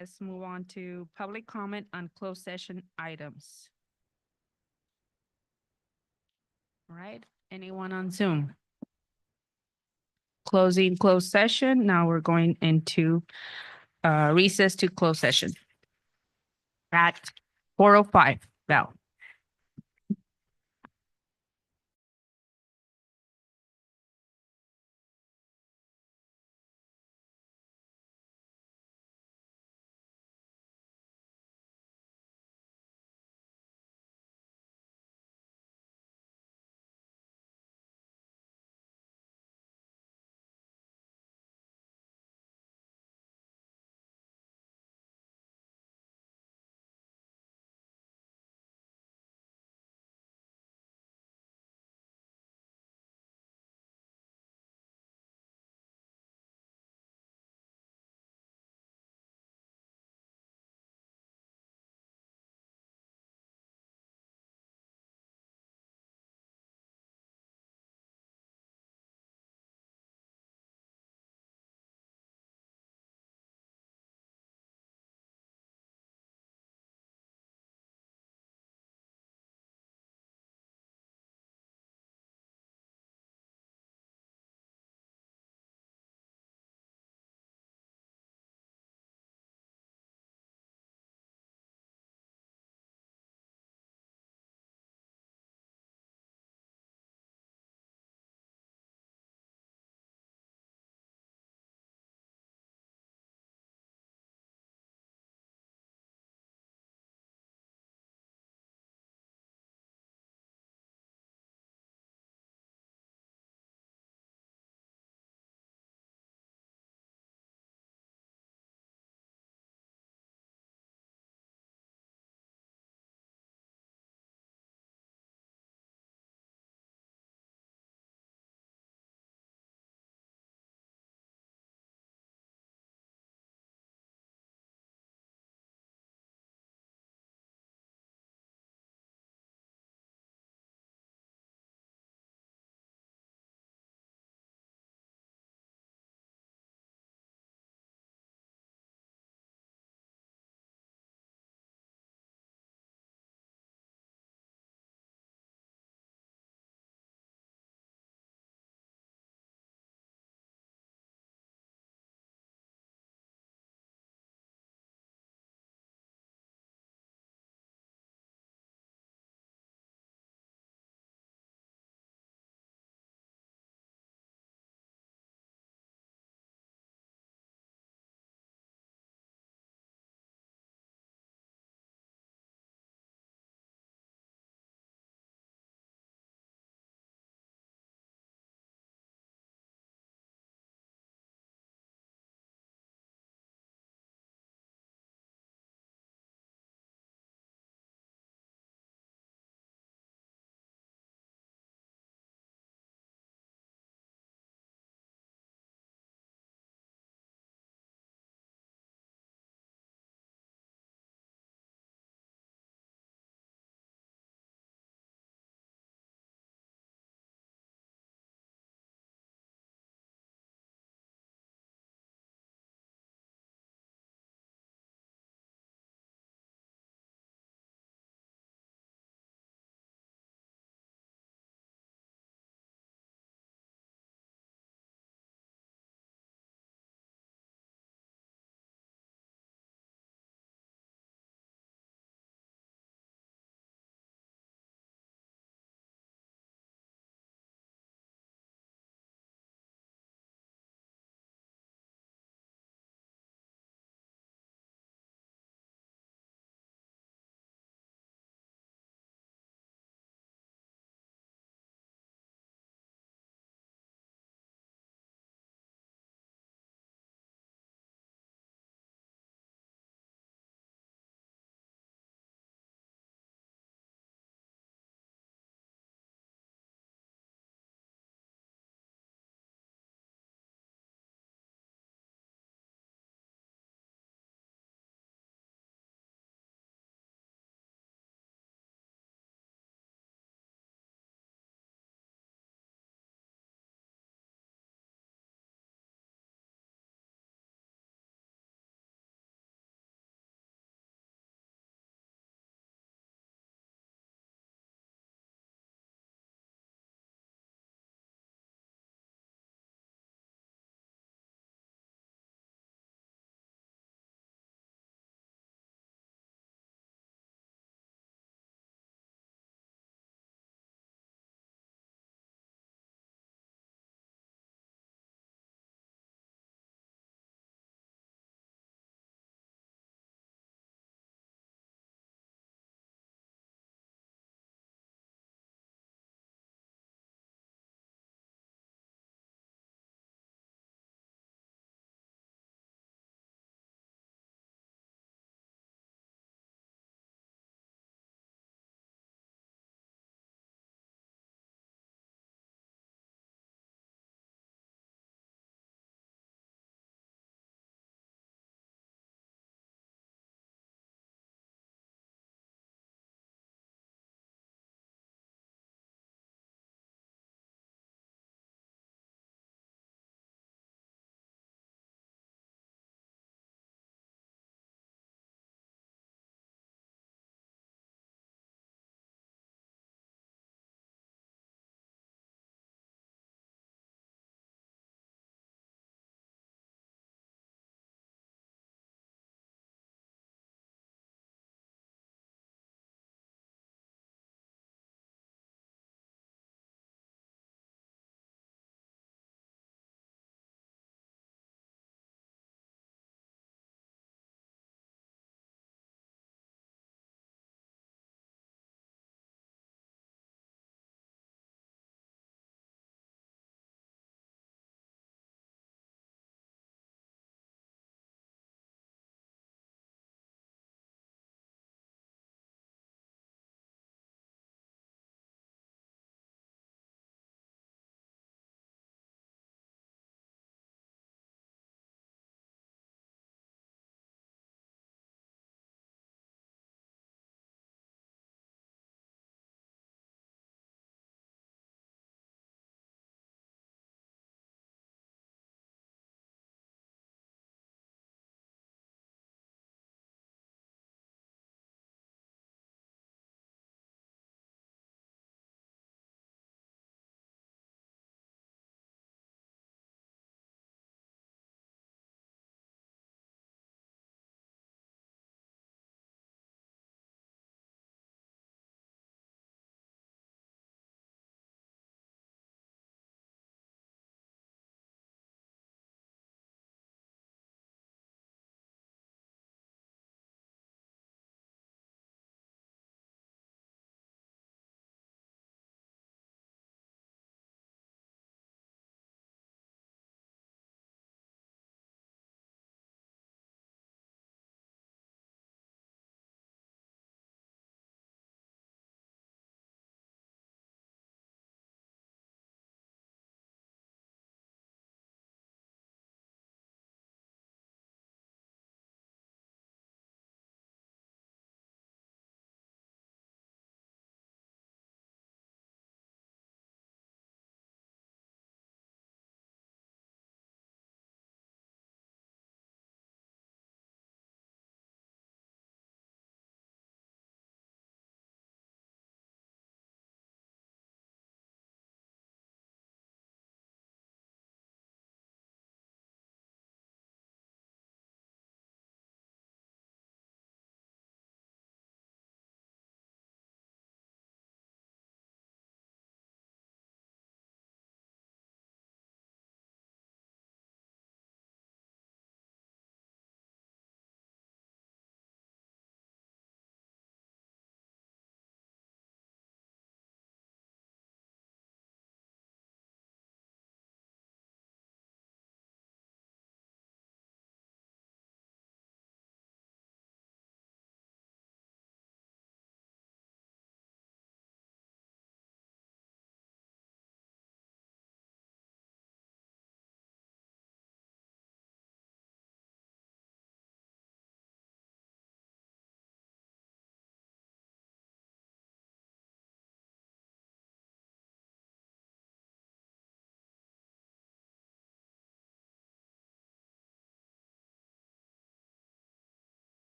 Let's move on to public comment on closed session items. All right, anyone on Zoom? Closing closed session. Now we're going into recess to closed session at 4:05 bell.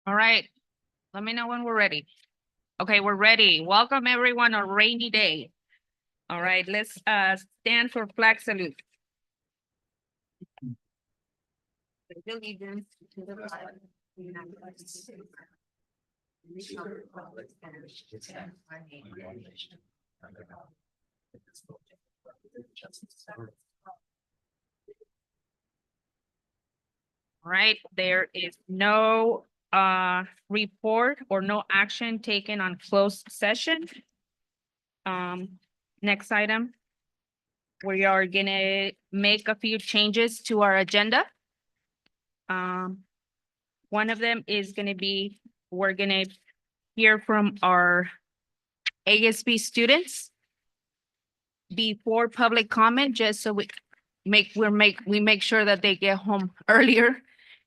All right, let me know when we're ready. Okay, we're ready. Welcome everyone on a rainy day. All right, let's stand for flag salute. Allegiance to the flag of the United States of America, and to the republic for which it stands, one nation, under God, indivisible, with justice and liberty. All right, there is no report or no action taken on closed session. Next item. We are gonna make a few changes to our agenda. One of them is gonna be, we're gonna hear from our ASB students before public comment, just so we make sure that they get home earlier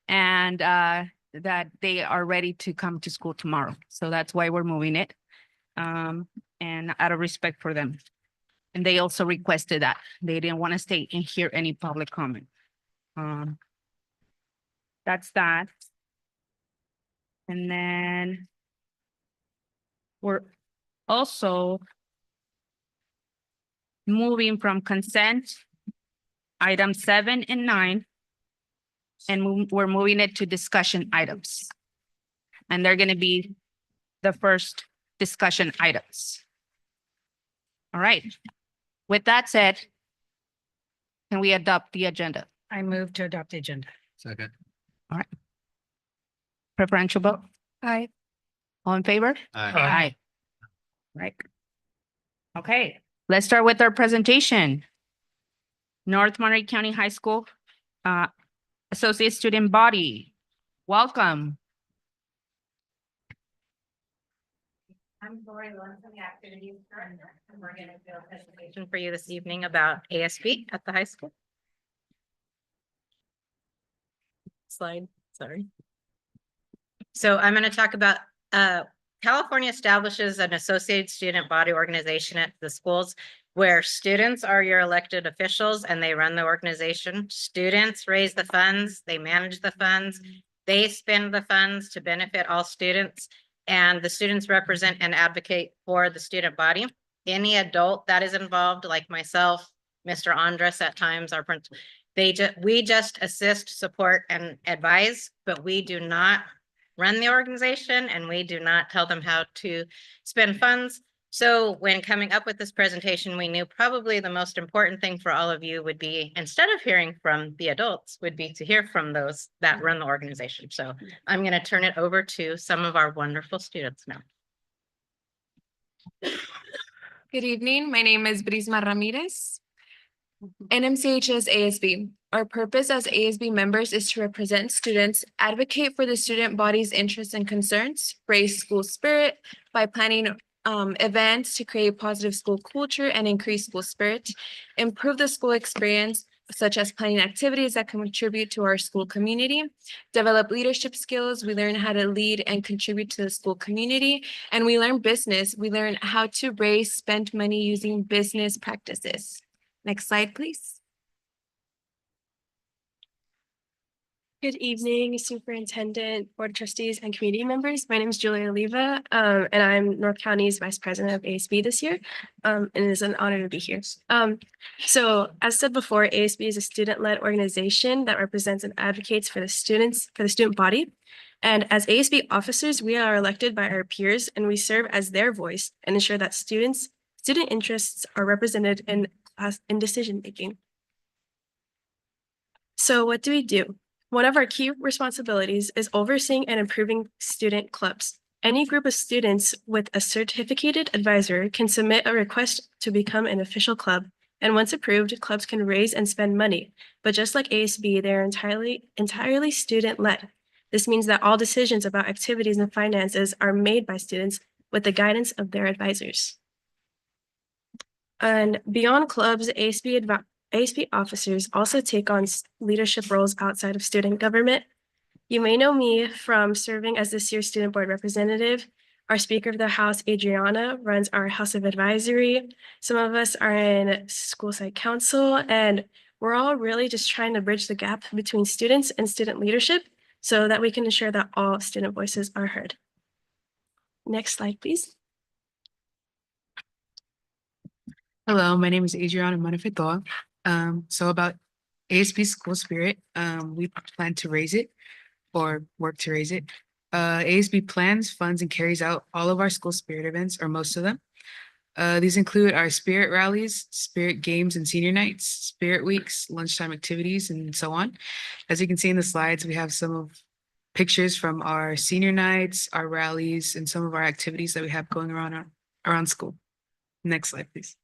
and that they are ready to come to school tomorrow. So that's why we're moving it. And out of respect for them. And they also requested that. They didn't want to stay and hear any public comment. That's that. And then we're also moving from consent, item 7 and 9, and we're moving it to discussion items. And they're going to be the first discussion items. All right. With that said, can we adopt the agenda? I move to adopt the agenda. Second. Preferential vote? Aye. All in favor? Aye. Right. Okay, let's start with our presentation. North Monterey County High School Associate Student Body, welcome. I'm Lori Lund from the Activities Director, and we're going to do a presentation for you this evening about ASB at the high school. Slide, sorry. So I'm going to talk about California establishes an associated student body organization at the schools where students are your elected officials and they run the organization. Students raise the funds, they manage the funds, they spend the funds to benefit all students, and the students represent and advocate for the student body. Any adult that is involved, like myself, Mr. Andres at times, our principal, we just assist, support, and advise, but we do not run the organization and we do not tell them how to spend funds. So when coming up with this presentation, we knew probably the most important thing for all of you would be, instead of hearing from the adults, would be to hear from those that run the organization. So I'm going to turn it over to some of our wonderful students now. Good evening. My name is Brisma Ramirez. NMCUSD ASB. Our purpose as ASB members is to represent students, advocate for the student body's interests and concerns, raise school spirit by planning events to create positive school culture and increase school spirit, improve the school experience, such as planning activities that contribute to our school community, develop leadership skills. We learn how to lead and contribute to the school community, and we learn business. We learn how to raise, spend money using business practices. Next slide, please. Good evening, Superintendent, Board of Trustees, and community members. My name is Julia Oliva, and I'm North County's Vice President of ASB this year, and it is an honor to be here. So as said before, ASB is a student-led organization that represents and advocates for the students, for the student body. And as ASB officers, we are elected by our peers, and we serve as their voice and ensure that student interests are represented in decision-making. So what do? One of our key responsibilities is overseeing and improving student clubs. Any group of students with a certificated advisor can submit a request to become an official club. And once approved, clubs can raise and spend money. But just like ASB, they're entirely student-led. This means that all decisions about activities and finances are made by students with the guidance of their advisors. And beyond clubs, ASB officers also take on leadership roles outside of student government. You may know me from serving as this year's student board representative. Our Speaker of the House, Adriana, runs our House of Advisory. Some of us are in school site council, and we're all really just trying to bridge the gap between students and student leadership so that we can ensure that all student voices are heard. Next slide, please. Hello, my name is Adriana Manafetoa. So about ASB school spirit, we plan to raise it or work to raise it. ASB plans, funds, and carries out all of our school spirit events, or most of them. These include our spirit rallies, spirit games and senior nights, spirit weeks, lunchtime activities, and so on. As you can see in the slides, we have some of pictures from our senior nights, our rallies, and some of our activities that we have going around school. Next slide, please.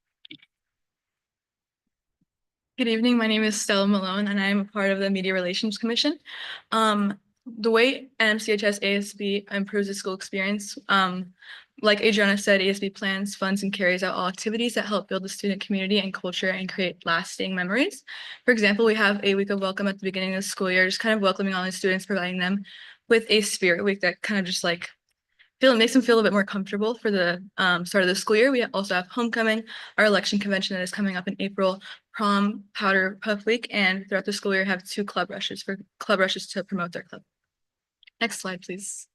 Good evening. My name is Stella Malone, and I am a part of the Media Relations Commission. The way NMCHS ASB improves the school experience, like Adriana said, ASB plans, funds, and carries out all activities that help build the student community and culture and create lasting memories. For example, we have a week of welcome at the beginning of the school year, just kind of welcoming all the students, providing them with a spirit week that kind of just like makes them feel a bit more comfortable for the start of the school year. We also have homecoming, our election convention that is coming up in April, prom, powder puff week, and throughout the school year have 2 club rushes to promote their club. Next slide, please.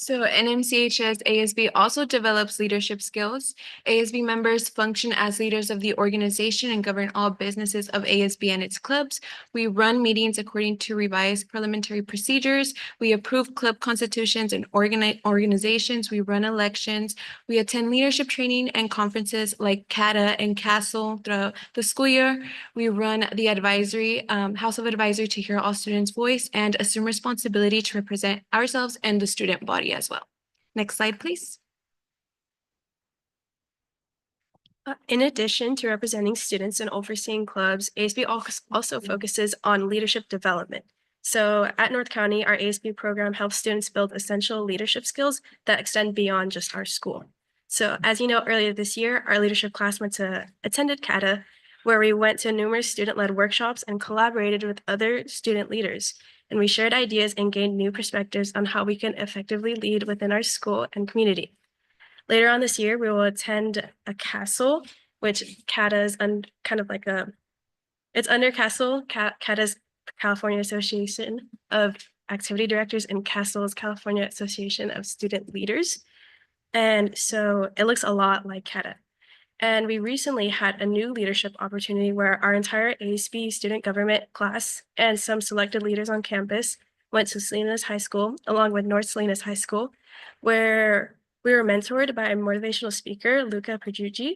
So NMCHS ASB also develops leadership skills. ASB members function as leaders of the organization and govern all businesses of ASB and its clubs. We run meetings according to revised parliamentary procedures. We approve club constitutions and organizations. We run elections. We attend leadership training and conferences like CATA and CASTLE throughout the school year. We run the advisory, House of Advisory to hear all students' voice and assume responsibility to represent ourselves and the student body as well. Next slide, please. In addition to representing students and overseeing clubs, ASB also focuses on leadership development. So at North County, our ASB program helps students build essential leadership skills that extend beyond just our school. So as you know, earlier this year, our leadership class attended CATA, where we went to numerous student-led workshops and collaborated with other student leaders. And we shared ideas and gained new perspectives on how we can effectively lead within our school and community. Later on this year, we will attend a CASTLE, which CATA is it's under CASTLE. CATA's California Association of Activity Directors and CASTLE's California Association of Student Leaders. And so it looks a lot like CATA. And we recently had a new leadership opportunity where our entire ASB student government class and some selected leaders on campus went to Salinas High School, along with North Salinas High School, where we were mentored by a motivational speaker, Luca Perjucci,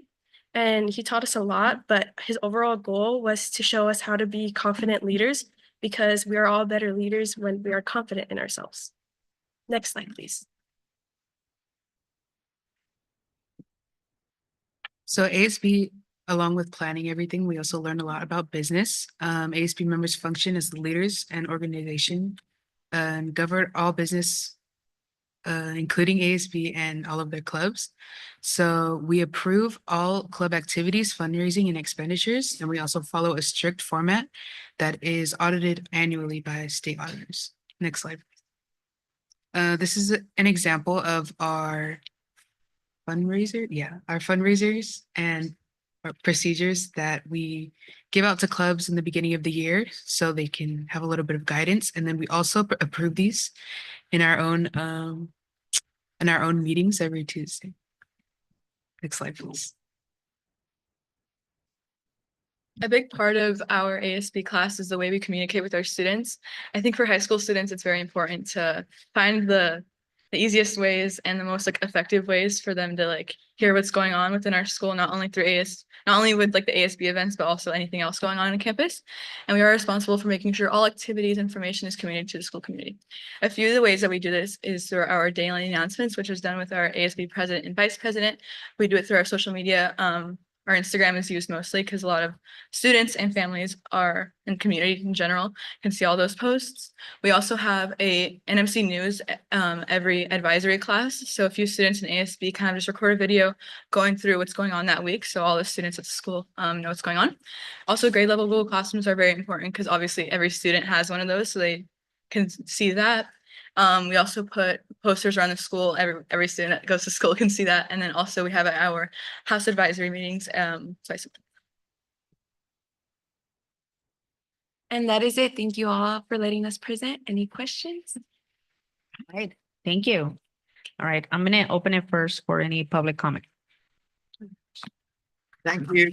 and he taught us a lot, but his overall goal was to show us how to be confident leaders, because we are all better leaders when we are confident in ourselves. Next slide, please. So ASB, along with planning everything, we also learn a lot about business. ASB members function as the leaders and organization and govern all business, including ASB and all of their clubs. So we approve all club activities, fundraising, and expenditures, and we also follow a strict format that is audited annually by state auditors. Next slide. This is an example of our fundraisers and our procedures that we give out to clubs in the beginning of the year so they can have a little bit of guidance. And then we also approve these in our own meetings every Tuesday. Next slide, please. A big part of our ASB class is the way we communicate with our students. I think for high school students, it's very important to find the easiest ways and the most effective ways for them to hear what's going on within our school, not only with the ASB events, but also anything else going on campus. And we are responsible for making sure all activities, information is communicated to the school community. A few of the ways that we do this is through our daily announcements, which is done with our ASB president and vice president. We do it through our social media. Our Instagram is used mostly because a lot of students and families and community in general can see all those posts. We also have a NMC News every advisory class. So a few students in ASB kind of just record a video going through what's going on that week, so all the students at the school know what's going on. Also, grade level Google Classrooms are very important because obviously every student has one of those, so they can see that. We also put posters around the school. Every student that goes to school can see that. And then also we have our house advisory meetings twice a month. And that is it. Thank you all for letting us present. Any questions? All right, thank you. All right, I'm gonna open it first for any public comment. Thank you.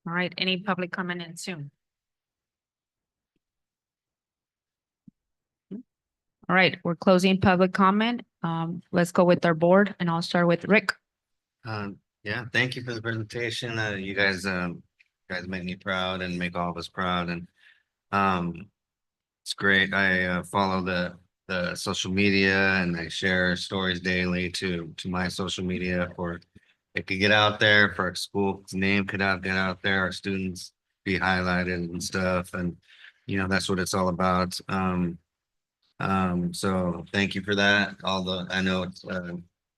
All right, any public comment in Zoom? All right, we're closing public comment. Let's go with our board and I'll start with Rick. Yeah, thank you for the presentation. You guys make me proud and make all of us proud, and it's great. I follow the social media and I share stories daily to my social media for it could get out there, for our school's name could get out there, our students be highlighted and stuff, and that's what it's all about. So thank you for that. I know it's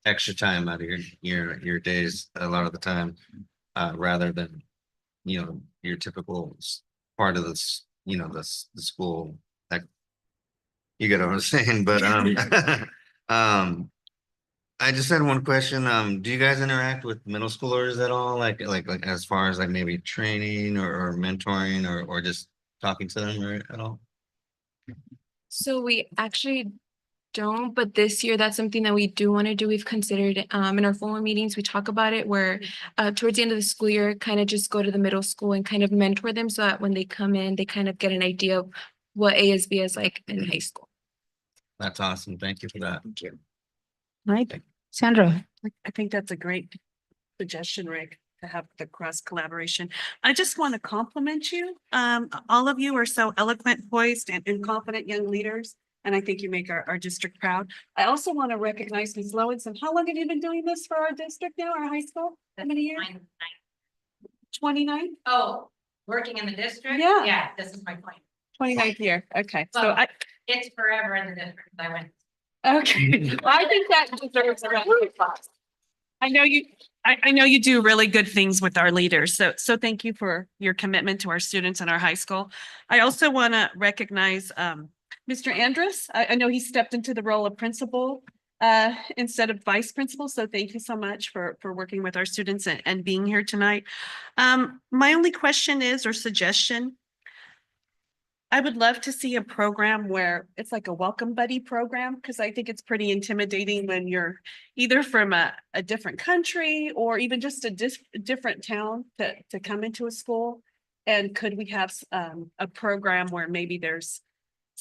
extra time out of your days a lot of the time, rather than your typical part of this, the school. Like, you get what I'm saying, but I just had one question. Do you guys interact with middle schoolers at all? Like as far as like maybe training or mentoring or just talking to them or at all? So we actually don't, but this year that's something that we do want to do. We've considered in our formal meetings, we talk about it where towards the end of the school year, kind of just go to the middle school and kind of mentor them so that when they come in, they kind of get an idea of what ASB is like in high school. That's awesome. Thank you for that. Thank you. All right, Sandra. I think that's a great suggestion, Rick, to have the cross collaboration. I just want to compliment you. All of you are so eloquent, poised, and confident young leaders. And I think you make our district proud. I also want to recognize Ms. Lowenson. How long have you been doing this for our district now, our high school? How many years? 29? Oh, working in the district? Yeah. Yeah, this is my point. 29th year. Okay. So Well, it's forever in the district. I went. okay. Well, I think that deserves a round of applause. I know you do really good things with our leaders. So thank you for your commitment to our students in our high school. I also want to recognize Mr. Andrus. I know he stepped into the role of principal instead of vice principal. So thank you so much for working with our students and being here tonight. My only question is, or suggestion, I would love to see a program where it's like a welcome buddy program, because I think it's pretty intimidating when you're either from a different country or even just a different town to come into a school. And could we have a program where maybe there's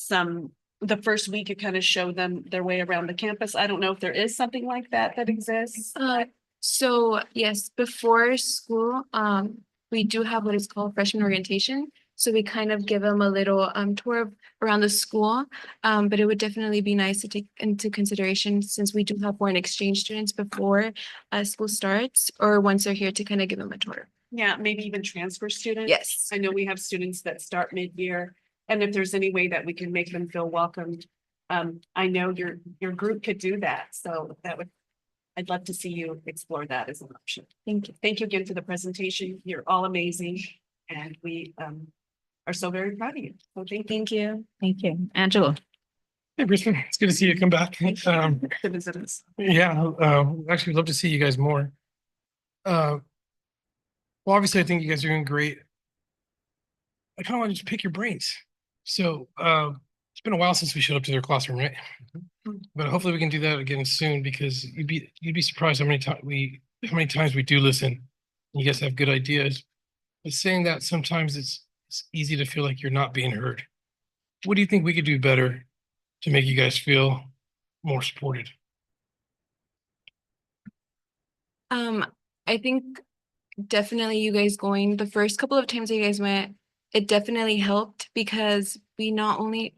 the first week you kind of show them their way around the campus? I don't know if there is something like that exists. So yes, before school, we do have what is called freshman orientation. So we kind of give them a little tour around the school, but it would definitely be nice to take into consideration, since we do have foreign exchange students before school starts, or once they're here, to kind of give them a tour. Yeah, maybe even transfer students. Yes. I know we have students that start mid-year, and if there's any way that we can make them feel welcomed, I know your group could do that. So I'd love to see you explore that as an option. Thank you. Thank you again for the presentation. You're all amazing, and we are so very proud of you. So thank you. Thank you. Angela. Hey, Brisbane, it's good to see you come back. To visit us. Yeah, actually love to see you guys more. Well, obviously, I think you guys are doing great. I kind of want to just pick your brains. So, it's been a while since we showed up to their classroom, right? But hopefully we can do that again soon, because you'd be surprised how many times we do listen. You guys have good ideas. But saying that, sometimes it's easy to feel like you're not being heard. What do you think we could do better to make you guys feel more supported? I think definitely you guys going the first couple of times you guys went, it definitely helped, because we not only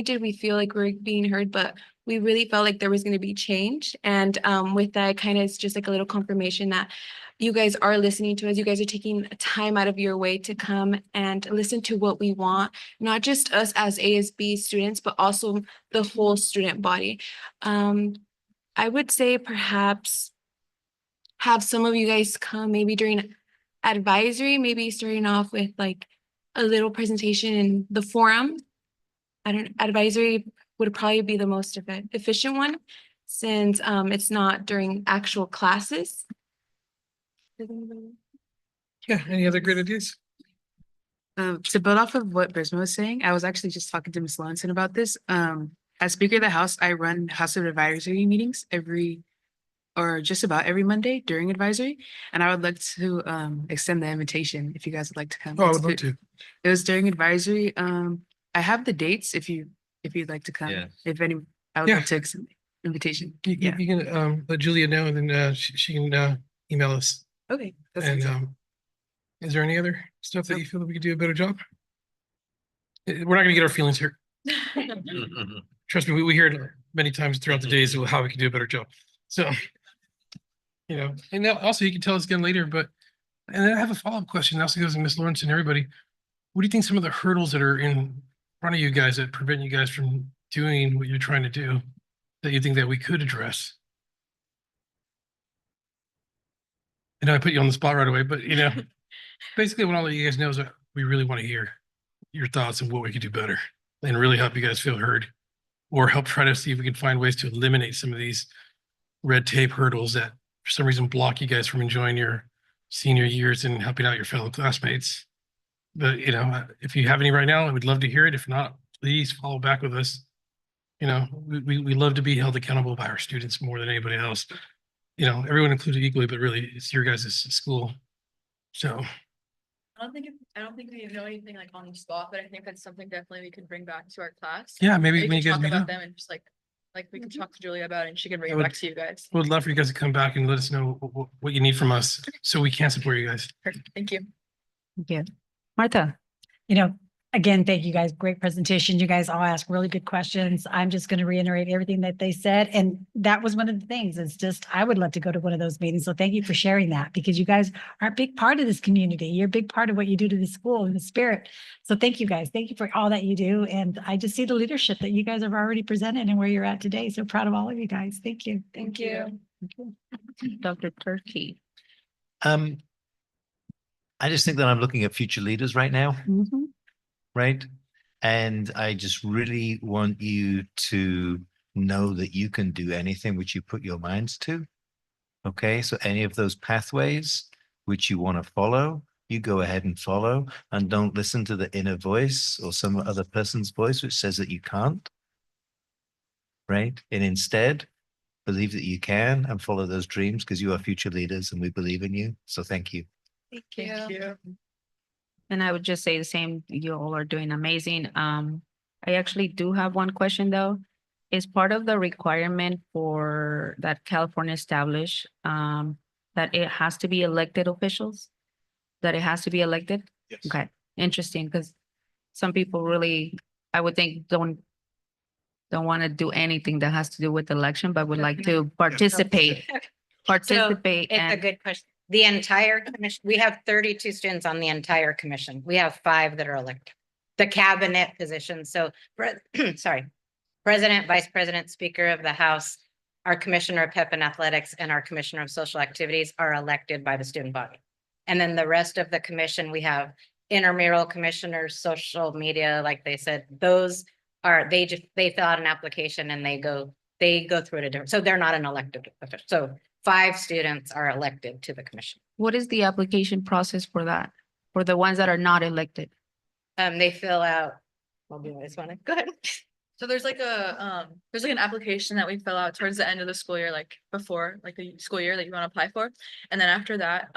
did we feel like we were being heard, but we really felt like there was going to be change. And with that, kind of it's just like a little confirmation that you guys are listening to us. You guys are taking time out of your way to come and listen to what we want, not just us as ASB students, but also the whole student body. I would say perhaps have some of you guys come maybe during advisory, maybe starting off with like a little presentation in the forum. Advisory would probably be the most efficient one, since it's not during actual classes. Yeah, any other great ideas? To build off of what Brisma was saying, I was actually just talking to Ms. Lawrenson about this. As Speaker of the House, I run House of Advisory meetings or just about every Monday during advisory. And I would like to extend the invitation if you guys would like to come. Oh, I would love to. It was during advisory. I have the dates if you'd like to come. Yeah. If any, I would Yeah. like to extend the invitation. You Yeah. can let Julia know and then she can email us. Okay. That And sounds is there any other stuff that you feel that we could do a better job? We're not gonna get our feelings hurt. Trust me, we hear it many times throughout the days of how we can do a better job. So, and now also you can tell us again later, and then I have a follow-up question. It also goes to Ms. Lawrence and everybody. What do you think some of the hurdles that are in front of you guys that prevent you guys from doing what you're trying to do that you think that we could address? I know I put you on the spot right away, but basically what I'll let you guys know is that we really want to hear your thoughts on what we could do better and really help you guys feel heard or help try to see if we can find ways to eliminate some of these red tape hurdles that for some reason block you guys from enjoying your senior years and helping out your fellow classmates. But, if you have any right now, I would love to hear it. If not, please follow back with us. We love to be held accountable by our students more than anybody else. Everyone included equally, but really it's your guys' school. So I don't think we know anything like on the spot, but I think that's something definitely we could bring back to our class. yeah, maybe We when you could guys talk meet about up, them and just like we could talk to Julia about it and she can bring I it would- back to you guys. would love for you guys to come back and let us know what you need from us so we can support you guys. Perfect. Thank you. Yeah. Martha. Again, thank you guys. Great presentation. You guys all asked really good questions. I'm just going to reiterate everything that they said. And that was one of the things. It's just, I would love to go to one of those meetings. So thank you for sharing that because you guys are a big part of this community. You're a big part of what you do to the school and the spirit. So thank you guys. Thank you for all that you do. And I just see the leadership that you guys have already presented and where you're at today. So proud of all of you guys. Thank you. Thank you. Dr. Turkey. I just think that I'm looking at future leaders right now, right? And I just really want you to know that you can do anything which you put your minds to. Okay, so any of those pathways which you want to follow, you go ahead and follow and don't listen to the inner voice or some other person's voice which says that you can't, right? And instead, believe that you can and follow those dreams because you are future leaders and we believe in you. So thank you. Thank you. And I would just say the same, you all are doing amazing. I actually do have one question though. Is part of the requirement for that California established, that it has to be elected officials? That it has to be elected? Yes. Okay, interesting, because some people really, I would think, don't want to do anything that has to do with election, but would like to participate. It's a And good question. The entire commission, we have 32 students on the entire commission. We have 5 that are elected. The cabinet positions. So, sorry, President, Vice President, Speaker of the House, our Commissioner of Pep and Athletics, and our Commissioner of Social Activities are elected by the student body. And then the rest of the commission, we have intramural commissioners, social media, like they said, those are, they fill out an application and they go through it a different, so they're not an elected official. So 5 students are elected to the commission. what is the application process for that? For the ones that are not elected? They fill out, I'll do this one. Go ahead. So there's like an application that we fill out towards the end of the school year, like before, like the school year that you want to apply for. And then after that,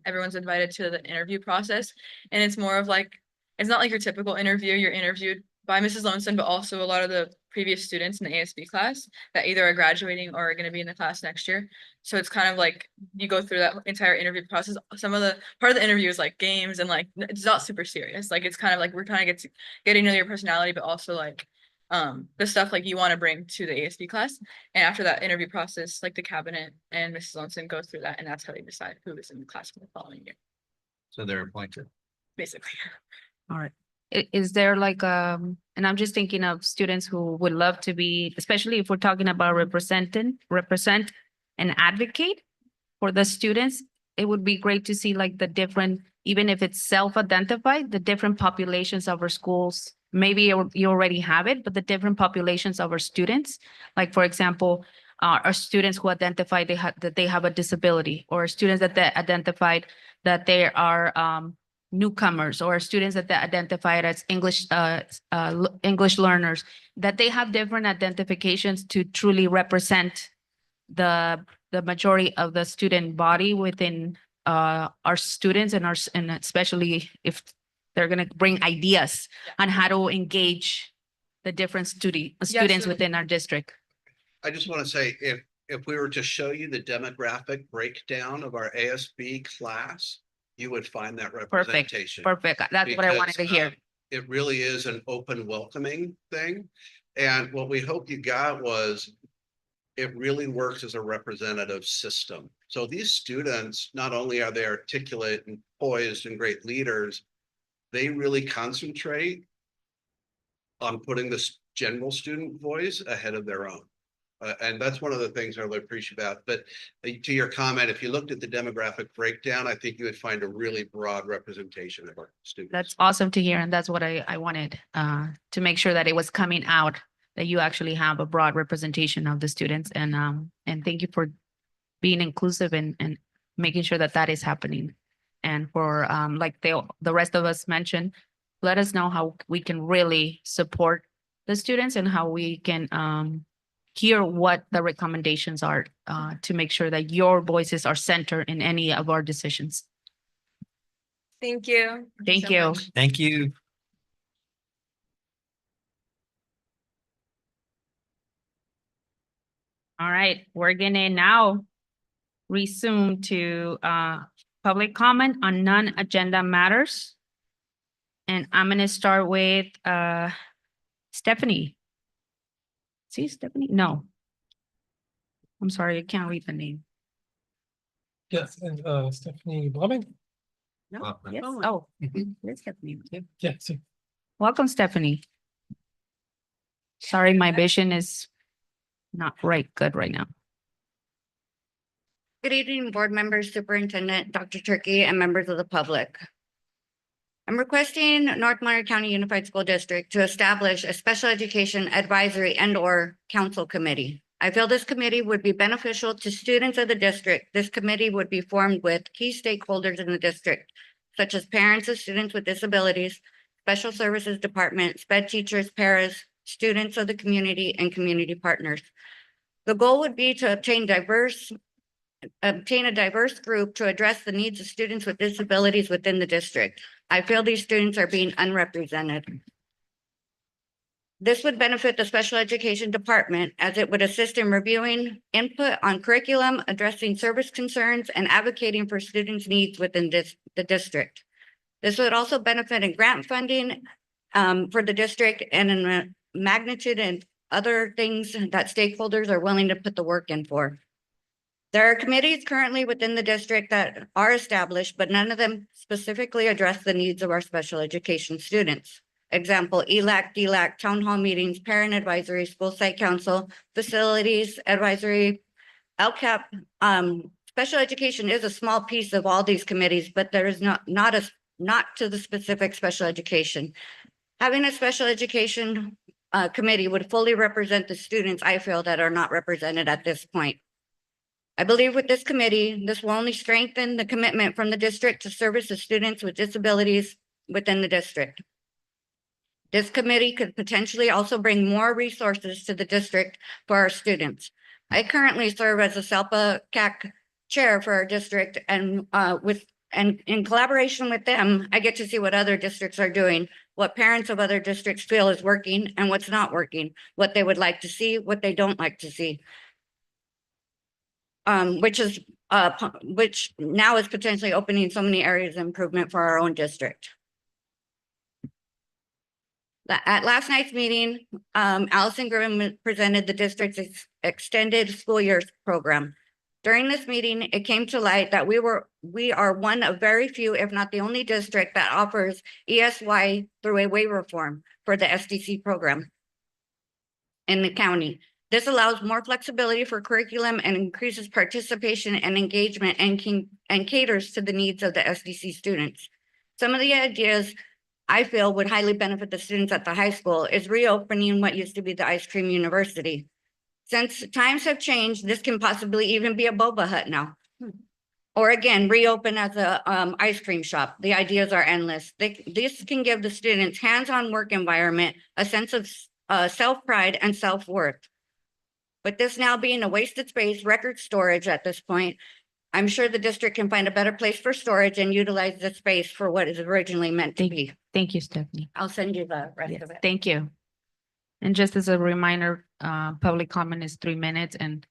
everyone's invited to the interview process. And it's more of like, it's not like your typical interview. You're interviewed by Mrs. Loneson, but also a lot of the previous students in the ASB class that either are graduating or are going to be in the class next year. So it's kind of like you go through that entire interview process. Part of the interview is like games and like, it's not super serious. Like, it's kind of like, we're trying to getting to know your personality, but also like, the stuff like you want to bring to the ASB class. And after that interview process, like the cabinet and Mrs. Loneson go through that, and that's how they decide who is in the class for the following year, So they're appointed. basically. All right. Is there like, and I'm just thinking of students who would love to be, especially if we're talking about represent and advocate for the students. It would be great to see like the different, even if it's self-identified, the different populations of our schools. Maybe you already have it, but the different populations of our students. Like, for example, are students who identify that they have a disability, or students that they identified that they are newcomers, or students that they identified as English learners, that they have different identifications to truly represent the majority of the student body within our students and especially if they're going to bring ideas on how to engage the different students so- within our district. I just want to say, if we were to show you the demographic breakdown of our ASB class, you would find that representation. Perfect. That's what I wanted to Because, hear. It really is an open welcoming thing. And what we hope you got was it really works as a representative system. So these students, not only are they articulate and poised and great leaders, they really concentrate on putting this general student voice ahead of their own. And that's one of the things I really appreciate about. But to your comment, if you looked at the demographic breakdown, I think you would find a really broad representation of our students. That's awesome to hear. And that's what I wanted to make sure that it was coming out, that you actually have a broad representation of the students. And thank you for being inclusive and making sure that that is happening. And for like the rest of us mentioned, let us know how we can really support the students and how we can hear what the recommendations are to make sure that your voices are centered in any of our decisions. Thank you. Thank so you. much. Thank you. All right, we're gonna now resume to public comment on non-agenda matters. And I'm gonna start with Stephanie. See Stephanie? No. I'm sorry, I can't read the name. Yes, and Stephanie Blumming. No, yes, oh, there's Stephanie. Yeah, so Welcome, Stephanie. Sorry, my vision is not good right now. Good evening, board members, superintendent, Dr. Turkey, and members of the public. I'm requesting North Monterey County Unified School District to establish a special education advisory and/or council committee. I feel this committee would be beneficial to students of the district. This committee would be formed with key stakeholders in the district, such as parents of students with disabilities, special services department, sped teachers, paras, students of the community, and community partners. The goal would be to obtain a diverse group to address the needs of students with disabilities within the district. I feel these students are being unrepresented. This would benefit the special education department as it would assist in reviewing input on curriculum, addressing service concerns, and advocating for students' needs within the district. This would also benefit in grant funding for the district and in a magnitude and other things that stakeholders are willing to put the work in for. There are committees currently within the district that are established, but none of them specifically address the needs of our special education students. Example, ELAC, DLAC, town hall meetings, parent advisory, school site council, facilities advisory, LCAP. Special education is a small piece of all these committees, but there is not to the specific special education. Having a special education committee would fully represent the students I feel that are not represented at this point. I believe with this committee, this will only strengthen the commitment from the district to service the students with disabilities within the district. This committee could potentially also bring more resources to the district for our students. I currently serve as a SELPA CAC chair for our district, and in collaboration with them, I get to see what other districts are doing, what parents of other districts feel is working and what's not working, what they would like to see, what they don't like to see. Which now is potentially opening so many areas of improvement for our own district. At last night's meeting, Allison Grimm presented the district's extended school year program. During this meeting, it came to light that we are one of very few, if not the only district that offers ESY through a waiver form for the SDC program in the county. This allows more flexibility for curriculum and increases participation and engagement and caters to the needs of the SDC students. Some of the ideas I feel would highly benefit the students at the high school is reopening what used to be the Ice Cream University. Since times have changed, this can possibly even be a boba hut now. Or again, reopen as a ice cream shop. The ideas are endless. This can give the students hands-on work environment, a sense of self-pride and self-worth. With this now being a wasted space, record storage at this point, I'm sure the district can find a better place for storage and utilize the space for what is originally meant to be. Thank you, Stephanie. I'll send you the rest Yes, of it. thank you. And just as a reminder, public comment is 3 minutes, and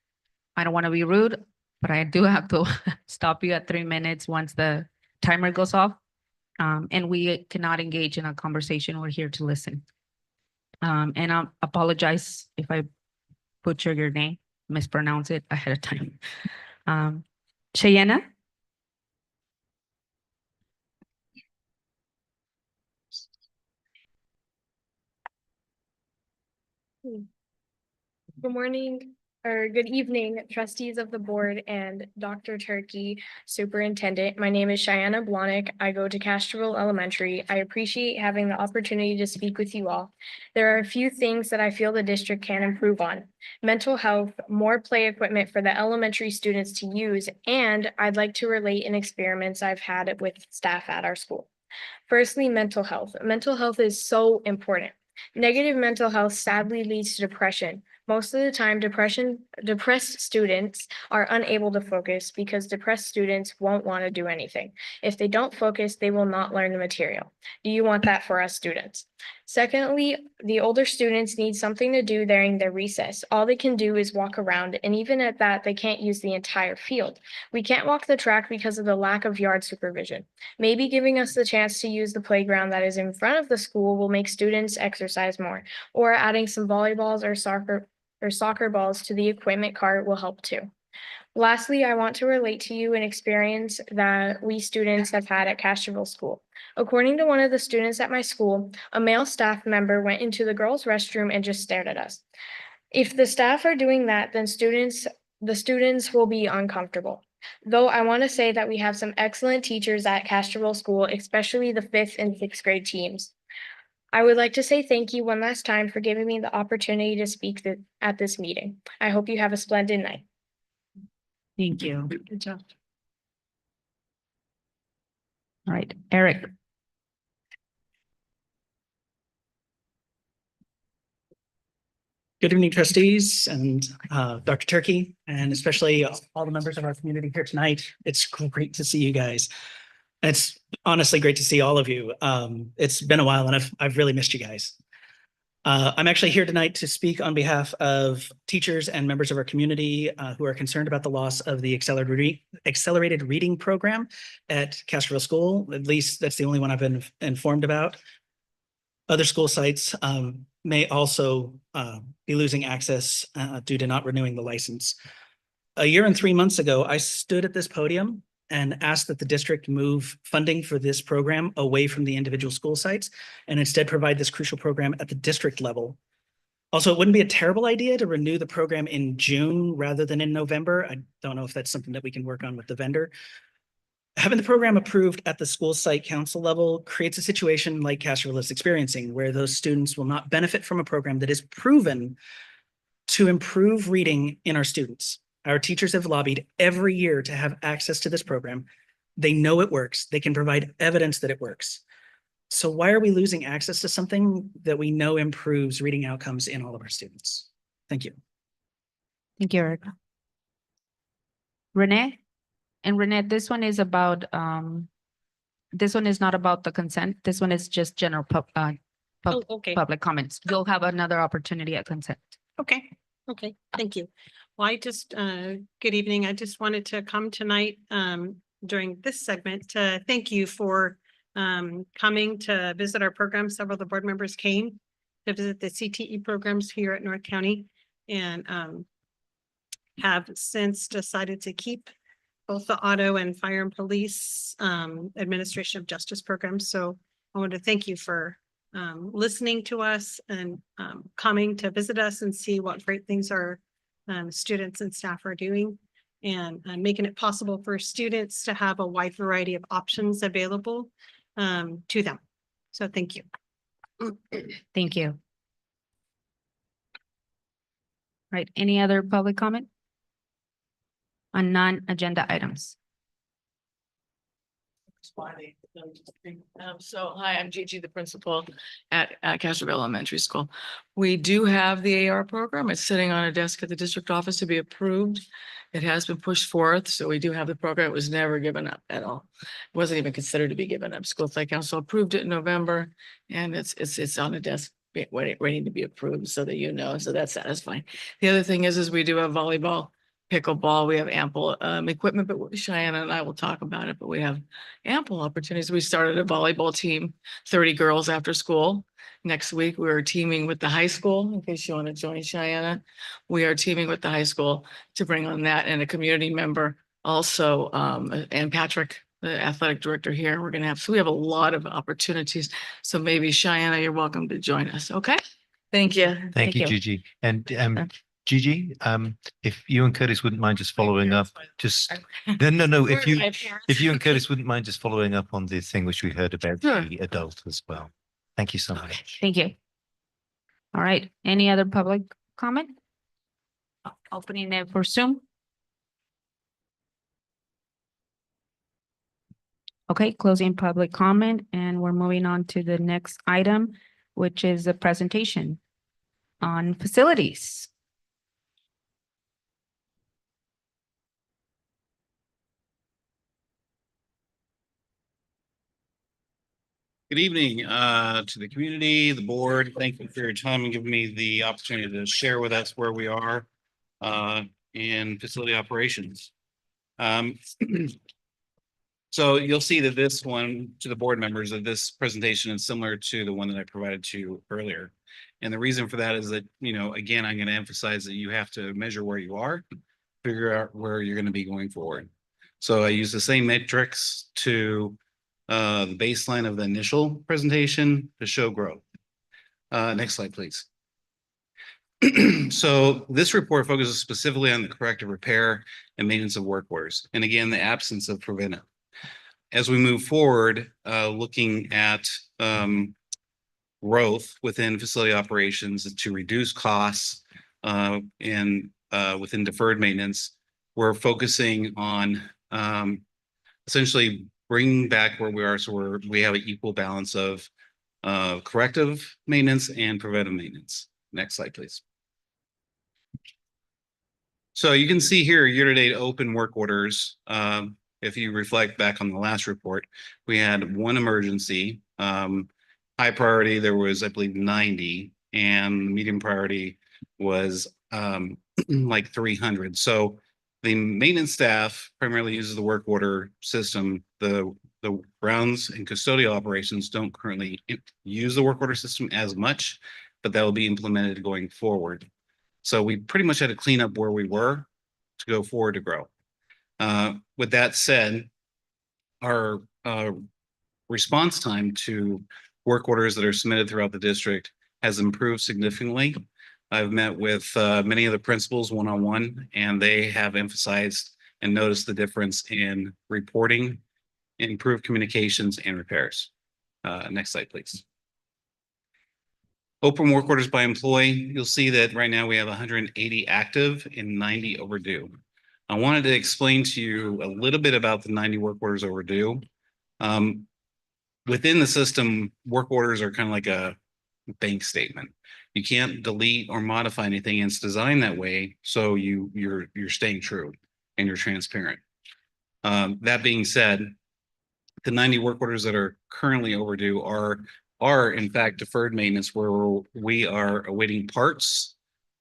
I don't want to be rude, but I do have to stop you at 3 minutes once the timer goes off. And we cannot engage in a conversation. We're here to listen. And I apologize if I butcher your name, mispronounce it ahead of time. Cheyenne? Good morning or good evening, trustees of the board and Dr. Turkey, superintendent. My name is Cheyenne Blahnik. I go to Castroville Elementary. I appreciate having the opportunity to speak with you all. There are a few things that I feel the district can improve on. Mental health, more play equipment for the elementary students to use, and I'd like to relate an experiments I've had with staff at our school. Firstly, mental health. Mental health is so important. Negative mental health sadly leads to depression. Most of the time, depressed students are unable to focus because depressed students won't want to do anything. If they don't focus, they will not learn the material. Do you want that for us students? Secondly, the older students need something to do during their recess. All they can do is walk around, and even at that, they can't use the entire field. We can't walk the track because of the lack of yard supervision. Maybe giving us the chance to use the playground that is in front of the school will make students exercise more, or adding some volleyballs or soccer balls to the equipment cart will help too. Lastly, I want to relate to you an experience that we students have had at Castroville School. According to one of the students at my school, a male staff member went into the girls' restroom and just stared at us. If the staff are doing that, then the students will be uncomfortable. Though I want to say that we have some excellent teachers at Castroville School, especially the 5th and 6th grade teams. I would like to say thank you one last time for giving me the opportunity to speak at this meeting. I hope you have a splendid night. Thank you. Good job. All right, Eric. Good evening, trustees and Dr. Turkey, and especially all the members of our community here tonight. It's great to see you guys. It's honestly great to see all of you. It's been a while and I've really missed you guys. I'm actually here tonight to speak on behalf of teachers and members of our community who are concerned about the loss of the accelerated reading program at Castroville School. At least that's the only one I've been informed about. Other school sites may also be losing access due to not renewing the license. A year and 3 months ago, I stood at this podium and asked that the district move funding for this program away from the individual school sites and instead provide this crucial program at the district level. Also, it wouldn't be a terrible idea to renew the program in June rather than in November. I don't know if that's something that we can work on with the vendor. Having the program approved at the school site council level creates a situation like Castroville is experiencing, where those students will not benefit from a program that is proven to improve reading in our students. Our teachers have lobbied every year to have access to this program. They know it works. They can provide evidence that it works. So why are we losing access to something that we know improves reading outcomes in all of our students? Thank you. Thank you, Eric. Renee? And Renee, this one is about, this one is not about the consent. This one is just general Okay. public comments. You'll have another opportunity at consent. Okay, okay, thank you. Well, good evening. I just wanted to come tonight during this segment to thank you for coming to visit our program. Several of the board members came to visit the CTE programs here at North County and have since decided to keep both the auto and fire and police administration of justice programs. So I want to thank you for listening to us and coming to visit us and see what great things our students and staff are doing and making it possible for students to have a wide variety of options available to them. So thank you. Thank you. Right, any other public comment? On non-agenda items? So hi, I'm Gigi, the principal at Castroville Elementary School. We do have the AR program. It's sitting on a desk at the district office to be approved. It has been pushed forth, so we do have the program. It was never given up at all. It wasn't even considered to be given up. School Site Council approved it in November, and it's on a desk waiting to be approved so that you know, so that's satisfying. The other thing is we do have volleyball, pickleball. We have ample equipment, but Cheyenne and I will talk about it, but we have ample opportunities. We started a volleyball team, 30 girls after school. Next week, we're teaming with the high school, in case you want to join Cheyenne. We are teaming with the high school to bring on that and a community member also, and Patrick, the athletic director here. We're going to have, so we have a lot of opportunities. So maybe Cheyenne, you're welcome to join us. Okay. Thank you. Thank you, Gigi. And Gigi, if you and Curtis wouldn't mind just following up, just no, if you and Curtis wouldn't mind just following up on the thing which we heard about Sure. the adult as well. Thank you so much. Thank you. All right, any other public comment? Opening it for Zoom. Okay, closing public comment, and we're moving on to the next item, which is a presentation on facilities. Good evening to the community, the board. Thank you for your time and giving me the opportunity to share with us where we are in facility operations. So you'll see that this one, to the board members, that this presentation is similar to the one that I provided to you earlier. And the reason for that is that, you know, again, I'm going to emphasize that you have to measure where you are, figure out where you're going to be going forward. So I use the same metrics to the baseline of the initial presentation to show growth. Next slide, please. So this report focuses specifically on the corrective repair and maintenance of work orders. And again, the absence of preventive. As we move forward, looking at growth within facility operations to reduce costs and within deferred maintenance, we're focusing on essentially bringing back where we are, so we have an equal balance of corrective maintenance and preventive maintenance. Next slide, please. So you can see here year-to-date open work orders. If you reflect back on the last report, we had one emergency. High priority, there was, I believe, 90, and medium priority was like 300. So the maintenance staff primarily uses the work order system. The grounds and custodial operations don't currently use the work order system as much, but that will be implemented going forward. So we pretty much had to clean up where we were to go forward to grow. With that said, our response time to work orders that are submitted throughout the district has improved significantly. I've met with many of the principals one-on-one, and they have emphasized and noticed the difference in reporting, improved communications, and repairs. Next slide, please. Open work orders by employee. You'll see that right now we have 180 active and 90 overdue. I wanted to explain to you a little bit about the 90 work orders overdue. Within the system, work orders are kind of like a bank statement. You can't delete or modify anything, and it's designed that way so you're staying true and you're transparent. That being said, the 90 work orders that are currently overdue are in fact deferred maintenance, where we are awaiting parts,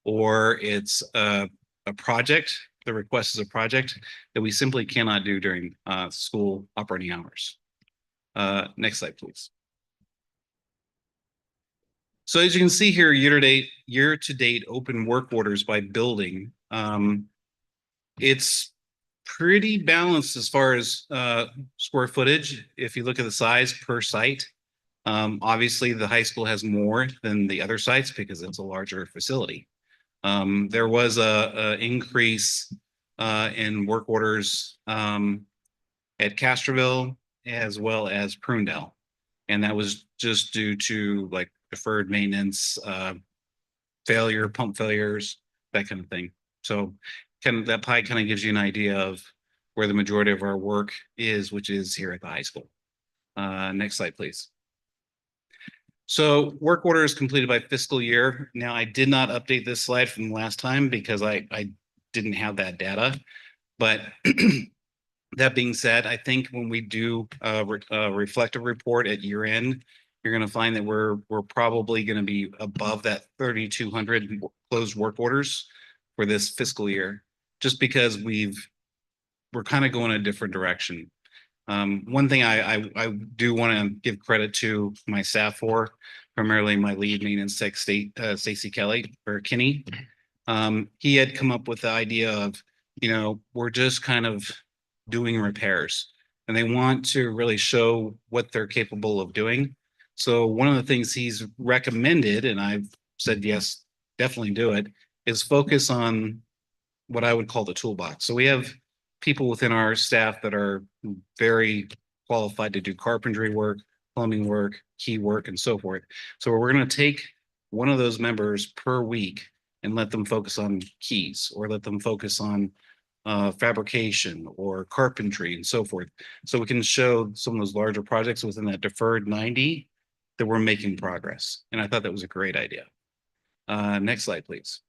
or it's a project. The request is a project that we simply cannot do during school operating hours. Next slide, please. So as you can see here, year-to-date open work orders by building, it's pretty balanced as far as square footage. If you look at the size per site, obviously the high school has more than the other sites because it's a larger facility. There was a increase in work orders at Castroville as well as Prunedale, and that was just due to like deferred maintenance, pump failures, that kind of thing. So that pie kind of gives you an idea of where the majority of our work is, which is here at the high school. Next slide, please. So work orders completed by fiscal year. Now, I did not update this slide from last time because I didn't have that data. But that being said, I think when we do a reflective report at year end, you're going to find that we're probably going to be above that 3,200 closed work orders for this fiscal year, just because we're kind of going a different direction. One thing I do want to give credit to my staff for, primarily my lead maintenance tech, Stacy Kelly or Kinney. He had come up with the idea of, we're just kind of doing repairs, and they want to really show what they're capable of doing. So one of the things he's recommended, and I've said, yes, definitely do it, is focus on what I would call the toolbox. So we have people within our staff that are very qualified to do carpentry work, plumbing work, key work, and so forth. So we're going to take one of those members per week and let them focus on keys, or let them focus on fabrication or carpentry and so forth. So we can show some of those larger projects within that deferred 90 that we're making progress. And I thought that was a great idea. Next slide, please.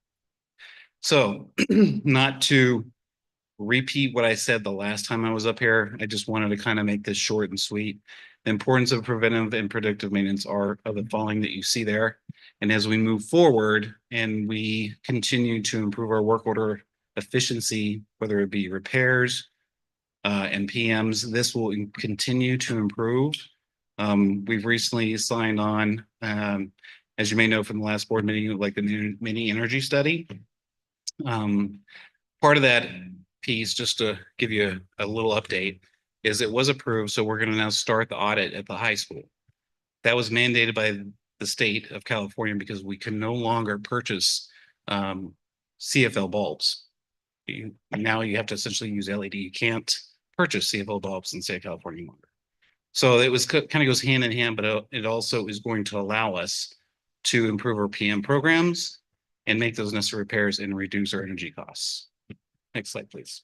So not to repeat what I said the last time I was up here, I just wanted to kind of make this short and sweet. The importance of preventive and predictive maintenance are of the following that you see there. And as we move forward and we continue to improve our work order efficiency, whether it be repairs and PMs, this will continue to improve. We've recently signed on, as you may know from the last board meeting, like the new mini energy study. Part of that piece, just to give you a little update, is it was approved. So we're going to now start the audit at the high school. That was mandated by the state of California because we can no longer purchase CFL bulbs. Now you have to essentially use LED. You can't purchase CFL bulbs in the state of California longer. So it was kind of goes hand in hand, but it also is going to allow us to improve our PM programs and make those necessary repairs and reduce our energy costs. Next slide, please.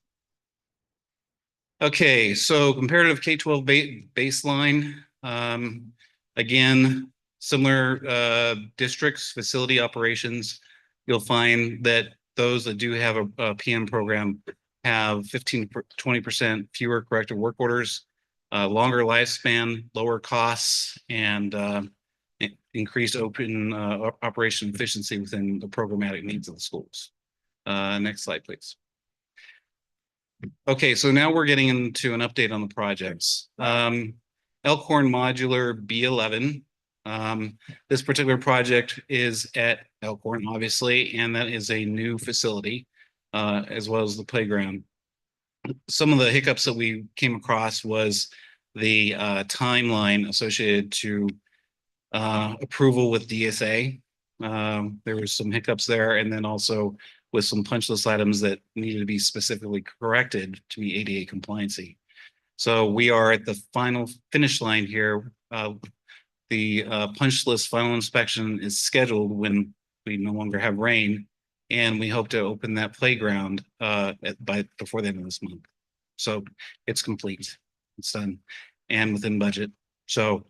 Okay, so comparative K-12 baseline. Again, similar districts, facility operations, you'll find that those that do have a PM program have 15-20% fewer corrective work orders, longer lifespan, lower costs, and increased open operation efficiency within the programmatic needs of the schools. Next slide, please. Okay, so now we're getting into an update on the projects. Elkhorn Modular B11. This particular project is at Elkhorn, obviously, and that is a new facility, as well as the playground. Some of the hiccups that we came across was the timeline associated to approval with DSA. There was some hiccups there, and then also with some punch list items that needed to be specifically corrected to be ADA compliancy. So we are at the final finish line here. The punch list final inspection is scheduled when we no longer have rain, and we hope to open that playground before the end of this month. So it's complete, it's done, and within budget. So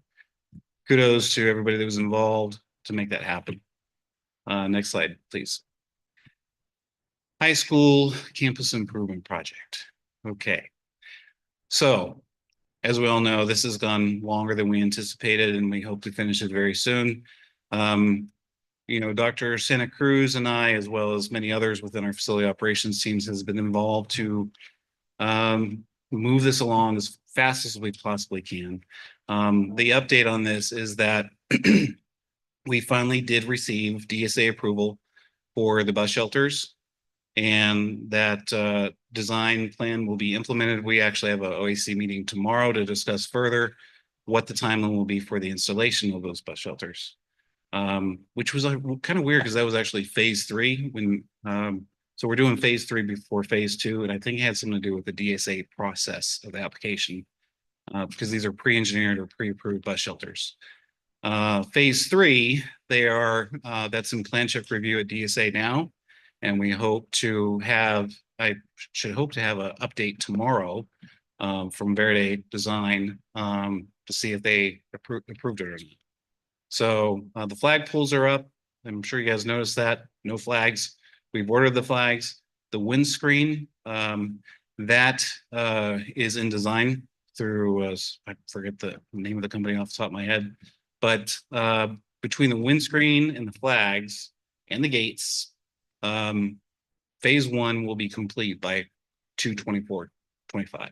kudos to everybody that was involved to make that happen. Next slide, please. High school campus improvement project. Okay. So as we all know, this has gone longer than we anticipated, and we hope to finish it very soon. Dr. Santa Cruz and I, as well as many others within our facility operations teams, has been involved to move this along as fast as we possibly can. The update on this is that we finally did receive DSA approval for the bus shelters, and that design plan will be implemented. We actually have an OAC meeting tomorrow to discuss further what the timeline will be for the installation of those bus shelters, which was kind of weird because that was actually phase 3. So we're doing phase 3 before phase 2, and I think it had something to do with the DSA process of the application, because these are pre-engineered or pre-approved bus shelters. Phase 3, that's in plan check review at DSA now. And we hope to have, I should hope to have an update tomorrow from Verde Design to see if they approved it or not. So the flag poles are up. I'm sure you guys noticed that. No flags. We've ordered the flags. The windscreen that is in design through I forget the name of the company off the top of my head, but between the windscreen and the flags and the gates, phase one will be complete by 2/24/25.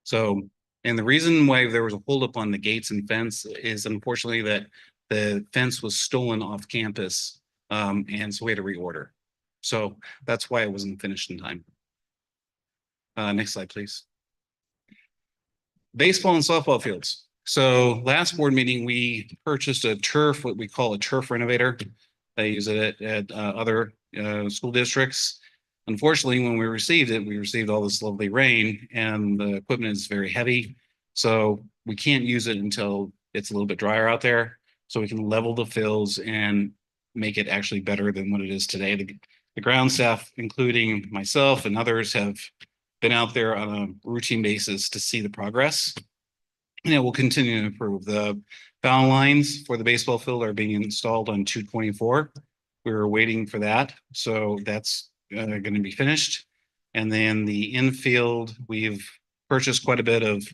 So, and the reason why there was a holdup on the gates and fence is unfortunately that the fence was stolen off campus. And so we had to reorder. So that's why it wasn't finished in time. Next slide, please. Baseball and softball fields. So last board meeting, we purchased a turf, what we call a turf renovator. They use it at other school districts. Unfortunately, when we received it, we received all this lovely rain and the equipment is very heavy. So we can't use it until it's a little bit drier out there. So we can level the fields and make it actually better than what it is today. The ground staff, including myself and others, have been out there on a routine basis to see the progress. And it will continue to improve. The foul lines for the baseball field are being installed on 2/24. We were waiting for that. So that's going to be finished. And then the infield, we've purchased quite a bit of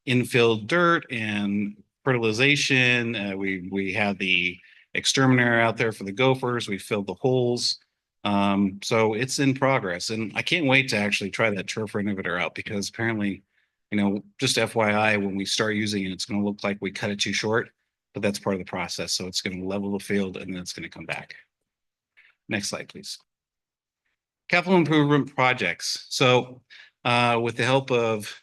infield dirt and fertilization. We had the exterminator out there for the gophers. We filled the holes. So it's in progress, and I can't wait to actually try that turf renovator out because apparently, you know, just FYI, when we start using it, it's going to look like we cut it too short, but that's part of the process. So it's going to level the field and then it's going to come back. Next slide, please. Capital improvement projects. So with the help of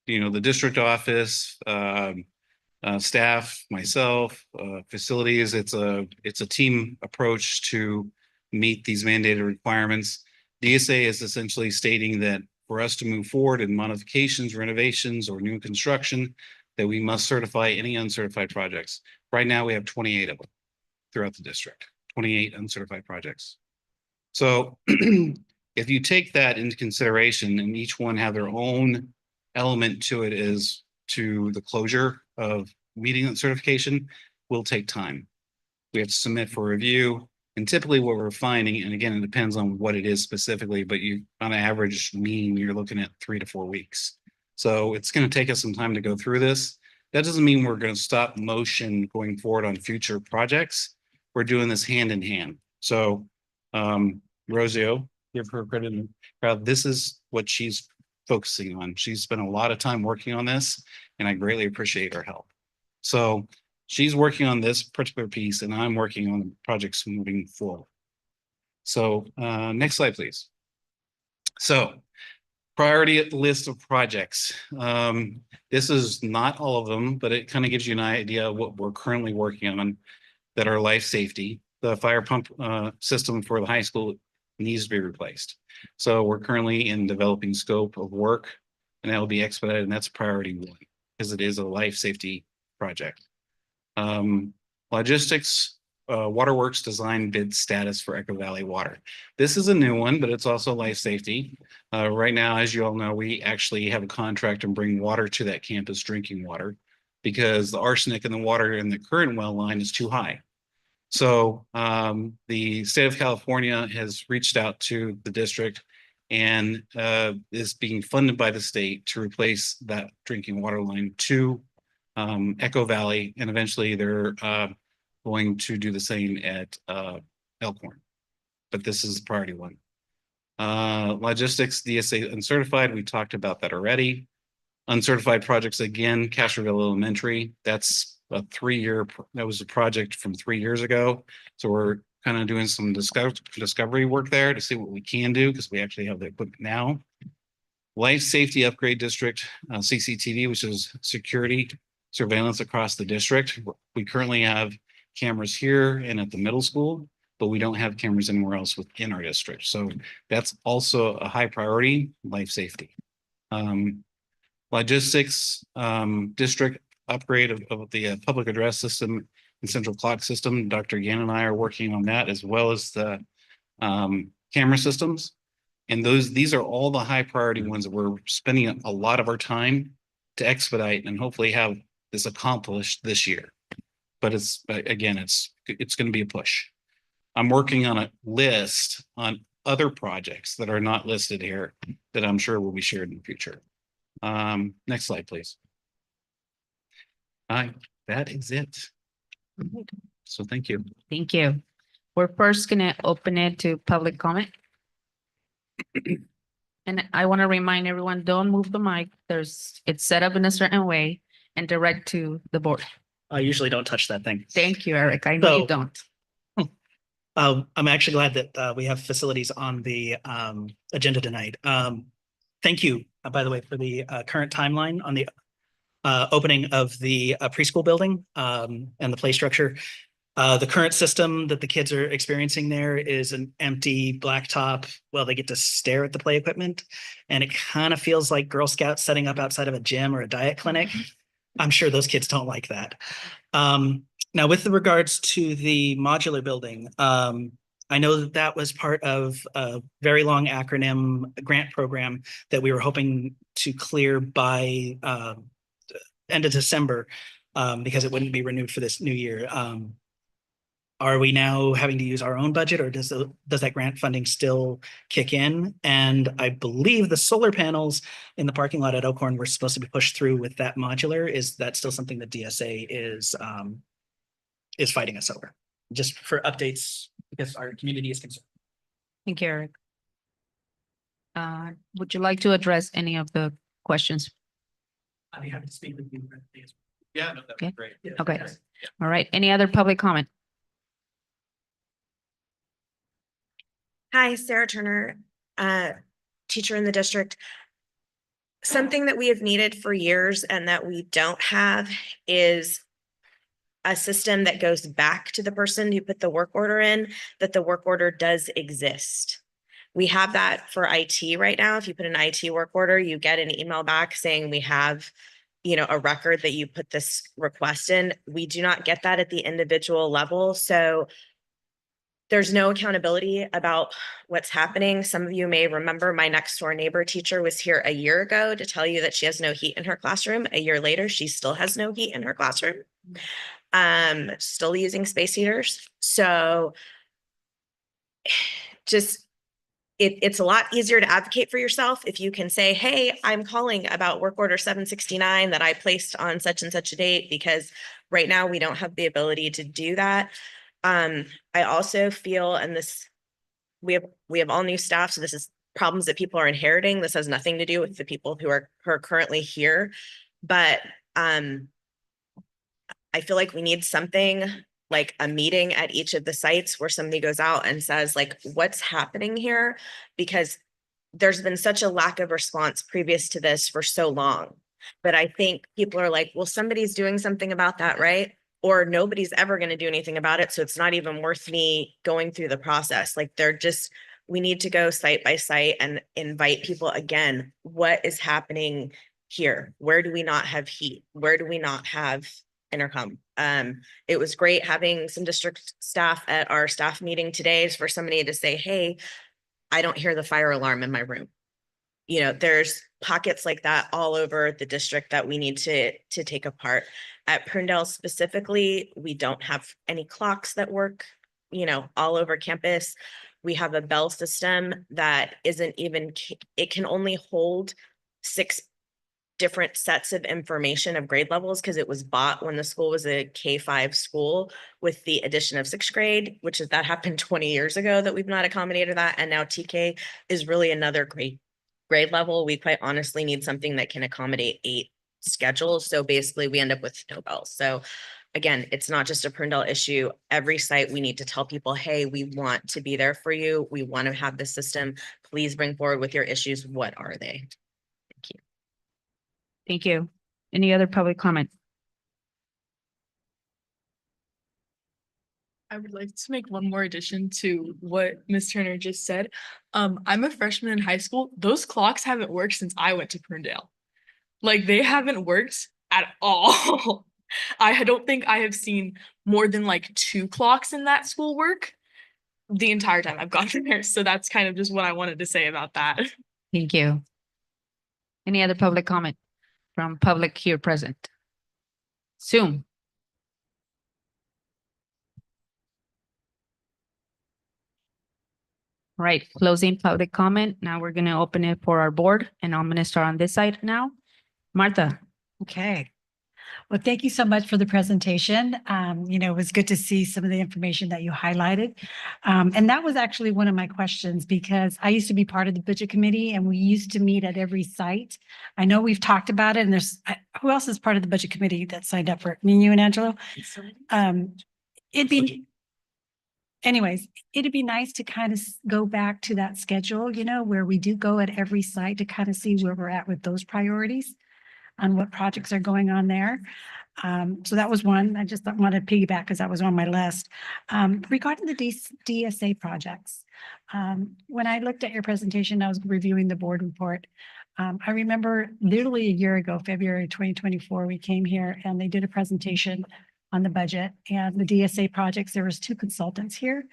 you know, the district office, staff, myself, facilities, it's a team approach to meet these mandated requirements. DSA is essentially stating that for us to move forward in modifications, renovations, or new construction, that we must certify any uncertified projects. Right now, we have 28 of them throughout the district, 28 uncertified projects. So if you take that into consideration and each one have their own element to it is to the closure of meeting that certification will take time. We have to submit for review. And typically what we're finding, and again, it depends on what it is specifically, but you on average mean you're looking at 3 to 4 weeks. So it's going to take us some time to go through this. That doesn't mean we're going to stop motion going forward on future projects. We're doing this hand in hand. So Rosio, give her credit and proud. This is what she's focusing on. She's spent a lot of time working on this, and I greatly appreciate her help. So she's working on this particular piece, and I'm working on the projects moving forward. So next slide, please. So priority list of projects. This is not all of them, but it kind of gives you an idea of what we're currently working on that are life safety. The fire pump system for the high school needs to be replaced. So we're currently in developing scope of work, and that will be expedited, and that's priority one because it is a life safety project. Logistics, waterworks design bid status for Echo Valley Water. This is a new one, but it's also life safety. Right now, as you all know, we actually have a contract and bring water to that campus, drinking water, because the arsenic in the water in the current well line is too high. So the state of California has reached out to the district and is being funded by the state to replace that drinking water line to Echo Valley, and eventually they're going to do the same at Elkhorn. But this is priority one. Logistics, DSA uncertified, we talked about that already. Uncertified projects, again, Castroville Elementary, that's a 3-year, that was a project from 3 years ago. So we're kind of doing some discovery work there to see what we can do because we actually have the equipment now. Life Safety Upgrade District, CCTV, which is security surveillance across the district. We currently have cameras here and at the middle school, but we don't have cameras anywhere else within our district. So that's also a high priority, life safety. Logistics, district upgrade of the public address system and central clock system. Dr. Yan and I are working on that, as well as the camera systems. And these are all the high priority ones that we're spending a lot of our time to expedite and hopefully have this accomplished this year. But again, it's going to be a push. I'm working on a list on other projects that are not listed here that I'm sure will be shared in the future. Next slide, please. That is it. So thank you. Thank you. We're first gonna open it to public comment. And I want to remind everyone, don't move the mic. It's set up in a certain way and direct to the board. I usually don't touch that thing. Thank you, Eric. I know you So- don't. I'm actually glad that we have facilities on the agenda tonight. Thank you, by the way, for the current timeline on the opening of the preschool building and the play structure. The current system that the kids are experiencing there is an empty blacktop. Well, they get to stare at the play equipment, and it kind of feels like Girl Scouts setting up outside of a gym or a diet clinic. I'm sure those kids don't like that. Now, with regards to the modular building, I know that that was part of a very long acronym grant program that we were hoping to clear by end of December because it wouldn't be renewed for this new year. Are we now having to use our own budget, or does that grant funding still kick in? And I believe the solar panels in the parking lot at Elkhorn were supposed to be pushed through with that modular. Is that still something that DSA is fighting us over? Just for updates, because our community is concerned. Thank you, Eric. Would you like to address any of the questions? I'd be happy to speak with you. Yeah, no, that'd Okay. be great. Okay. All right. Any other public comment? Hi, Sarah Turner, teacher in the district. Something that we have needed for years and that we don't have is a system that goes back to the person who put the work order in, that the work order does exist. We have that for IT right now. If you put an IT work order, you get an email back saying we have, a record that you put this request in. We do not get that at the individual level. So there's no accountability about what's happening. Some of you may remember my next door neighbor teacher was here a year ago to tell you that she has no heat in her classroom. A year later, she still has no heat in her classroom. Still using space heaters. So just it's a lot easier to advocate for yourself if you can say, hey, I'm calling about work order 769 that I placed on such and such a date, because right now we don't have the ability to do that. I also feel, and this, we have all new staff, so this is problems that people are inheriting. This has nothing to do with the people who are currently here, but I feel like we need something like a meeting at each of the sites where somebody goes out and says, like, what's happening here? Because there's been such a lack of response previous to this for so long. But I think people are like, well, somebody's doing something about that, right? Or nobody's ever going to do anything about it. So it's not even worth me going through the process. Like we need to go site by site and invite people again. What is happening here? Where do we not have heat? Where do we not have intercom? It was great having some district staff at our staff meeting today for somebody to say, hey, I don't hear the fire alarm in my room. There's pockets like that all over the district that we need to take apart. At Prunedale specifically, we don't have any clocks that work, all over campus. We have a bell system that isn't even, it can only hold 6 different sets of information of grade levels because it was bought when the school was a K-5 school with the addition of 6th grade, that happened 20 years ago that we've not accommodated that. And now TK is really another grade level. We quite honestly need something that can accommodate 8 schedules. So basically we end up with no bells. So again, it's not just a Prunedale issue. Every site we need to tell people, hey, we want to be there for you. We want to have this system. Please bring forward with your issues. What are they? Thank you. Thank you. Any other public comment? I would like to make one more addition to what Ms. Turner just said. I'm a freshman in high school. Those clocks haven't worked since I went to Prunedale. Like, they haven't worked at all. I don't think I have seen more than like 2 clocks in that schoolwork the entire time I've gone there. So that's kind of just what I wanted to say about that. Thank you. Any other public comment from public here present? Zoom. Right, closing public comment. Now we're gonna open it for our board, and I'm gonna start on this side now. Martha. Okay. Well, thank you so much for the presentation. It was good to see some of the information that you highlighted. And that was actually one of my questions because I used to be part of the budget committee and we used to meet at every site. I know we've talked about it and who else is part of the budget committee that signed up for it? Me, you and Angelo? Anyways, it'd be nice to kind of go back to that schedule, where we do go at every site to kind of see where we're at with those priorities on what projects are going on there. So that was one. I just wanted to piggyback because that was on my list. Regarding the DSA projects, when I looked at your presentation, I was reviewing the board report. I remember literally a year ago, February 2024, we came here and they did a presentation on the budget and the DSA projects. There was 2 consultants here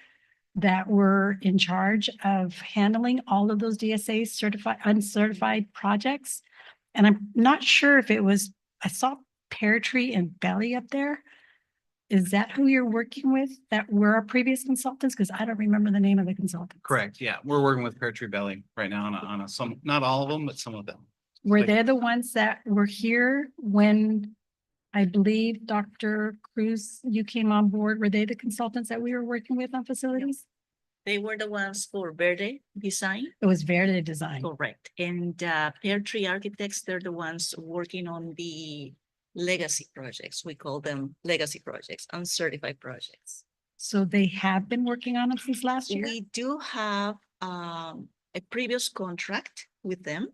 that were in charge of handling all of those DSA certified, uncertified projects. And I'm not sure if it was, I saw Pear Tree and Belly up there. Is that who you're working with that were our previous consultants? Because I don't remember the name of the consultant. Correct. Yeah, we're working with Pear Tree Belly right now on some, not all of them, but some of them. Were they the ones that were here when I believe Dr. Cruz, you came on board? Were they the consultants that we were working with on facilities? They were the ones for Verde Design. It was Verde Design. Correct. And Pear Tree Architects, they're the ones working on the legacy projects. We call them legacy projects, uncertified projects. So they have been working on them since last year? We do have a previous contract with them.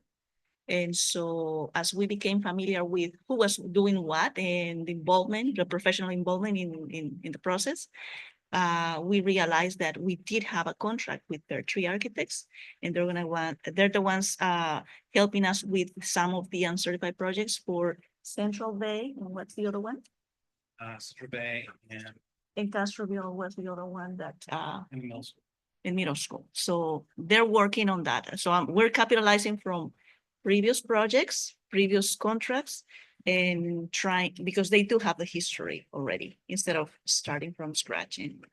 And so as we became familiar with who was doing what and the involvement, the professional involvement in the process, we realized that we did have a contract with Pear Tree Architects, and they're the ones helping us with some of the uncertified projects for Central Bay. And what's the other one? Central Bay And Castroville was the other one that in middle school. In middle school. So they're working on that. So we're capitalizing from previous projects, previous contracts, and trying, because they do have the history already, instead of starting from scratch and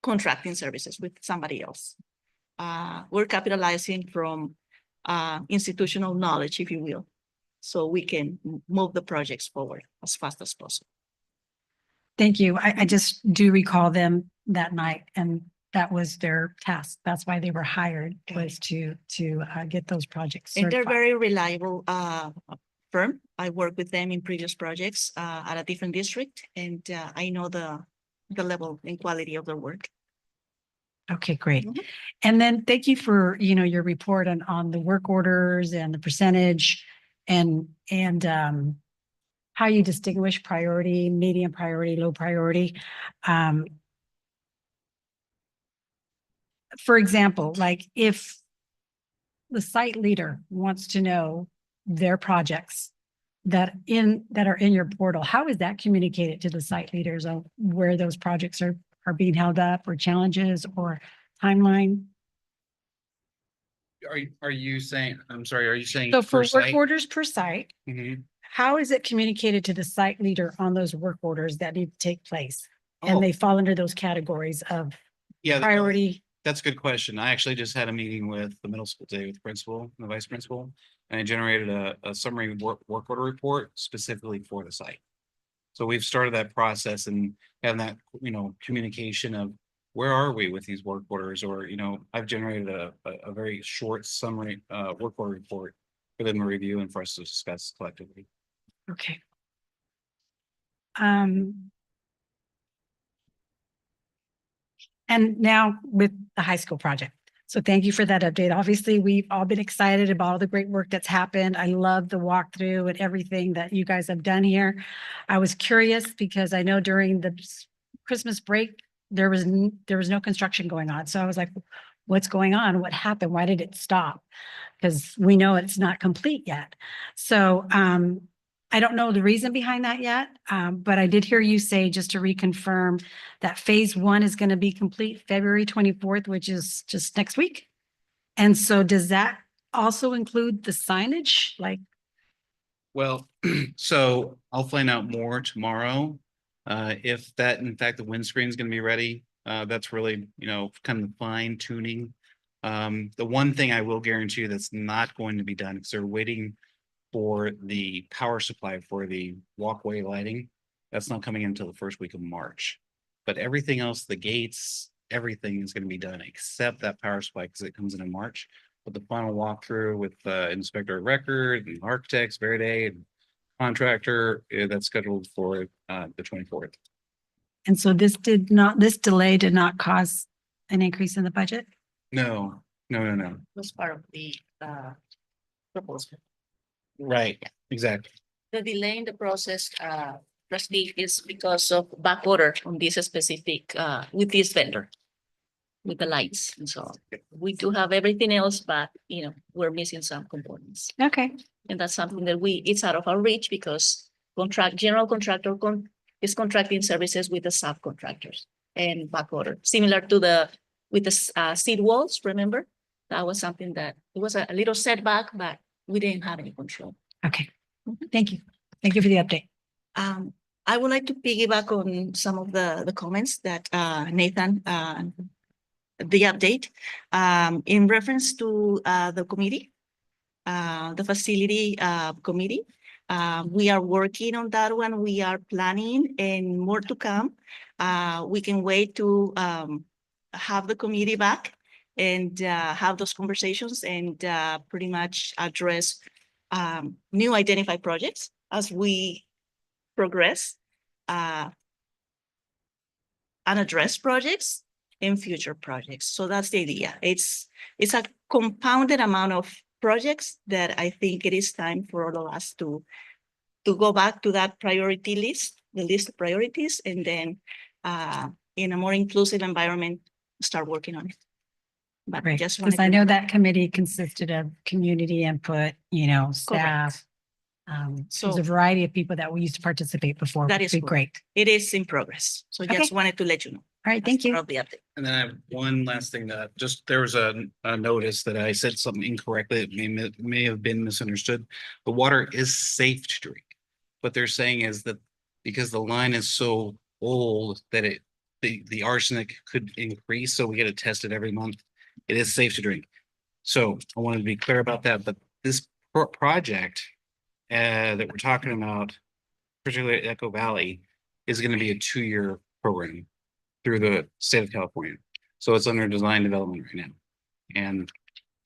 contracting services with somebody else. We're capitalizing from institutional knowledge, if you will, so we can move the projects forward as fast as possible. Thank you. I just do recall them that night, and that was their task. That's why they were hired, was to get those projects And they're certified. very reliable firm. I worked with them in previous projects at a different district, and I know the level and quality of their work. Okay, great. And then thank you for, your report on the work orders and the percentage and how you distinguish priority, medium priority, low priority. For example, like if the site leader wants to know their projects that are in your portal, how is that communicated to the site leaders on where those projects are being held up, or challenges or timeline? Are you saying, I'm sorry, are you saying? So for per work site? orders per site, Mhm. how is it communicated to the site leader on those work orders that need to take place? Oh. And they fall under those categories of Yeah. priority. That's a good question. I actually just had a meeting with the middle school today with the principal and the vice principal, and I generated a summary work order report specifically for the site. So we've started that process and having that, communication of where are we with these work orders, or, I've generated a very short summary work order report for them to review and for us to discuss collectively. Okay. And now with the high school project. So thank you for that update. Obviously, we've all been excited about all the great work that's happened. I love the walkthrough and everything that you guys have done here. I was curious because I know during the Christmas break, there was no construction going on. So I was like, what's going on? What happened? Why did it stop? Because we know it's not complete yet. So I I don't know the reason behind that yet, but I did hear you say, just to reconfirm, that phase one is going to be complete February 24th, which is just next week. And so does that also include the signage? Like, Well, so I'll find out more tomorrow. If that, in fact, the windscreen is gonna be ready, that's really, kind of fine tuning. The one thing I will guarantee you that's not going to be done, because they're waiting for the power supply for the walkway lighting. That's not coming in until the first week of March. But everything else, the gates, everything is gonna be done except that power supply, because it comes in March. But the final walkthrough with inspector of record and architects, Verde and contractor, that's scheduled for the 24th. and so this delay did not cause an increase in the budget? No. Was part of the proposal. Right, exactly. The delay in the process, trustee, is because of back order on this specific, with this vendor, with the lights and so on. We do have everything else, but we're missing some components. Okay. And that's something that it's out of our reach because general contractor is contracting services with the subcontractors and back order, similar to with the seat walls, remember? That was something that it was a little setback, but we didn't have any control. Okay. Thank you. Thank you for the update. I would like to piggyback on some of the comments that Nathan, the update, in reference to the committee, the facility committee. We are working on that one. We are planning and more to come. We can wait to have the committee back and have those conversations and pretty much address new identified projects as we progress, unaddressed projects and future projects. So that's the idea. It's a compounded amount of projects that I think it is time for all of us to go back to that priority list, the list of priorities, and then in a more inclusive environment, start working on it. But Great, just because I know that committee consisted of community input, staff. So there's a variety of people that we used to participate before. That which is would be great. It is in progress. So Okay. just wanted to let you know. All right, thank you. Of the update. And then I have one last thing that there was a notice that I said something incorrectly. It may have been misunderstood. The water is safe to drink. What they're saying is that because the line is so old that the arsenic could increase, so we get it tested every month. It is safe to drink. So I wanted to be clear about that, but this project that we're talking about, particularly at Echo Valley, is going to be a 2-year program through the state of California. So it's under design development right now. And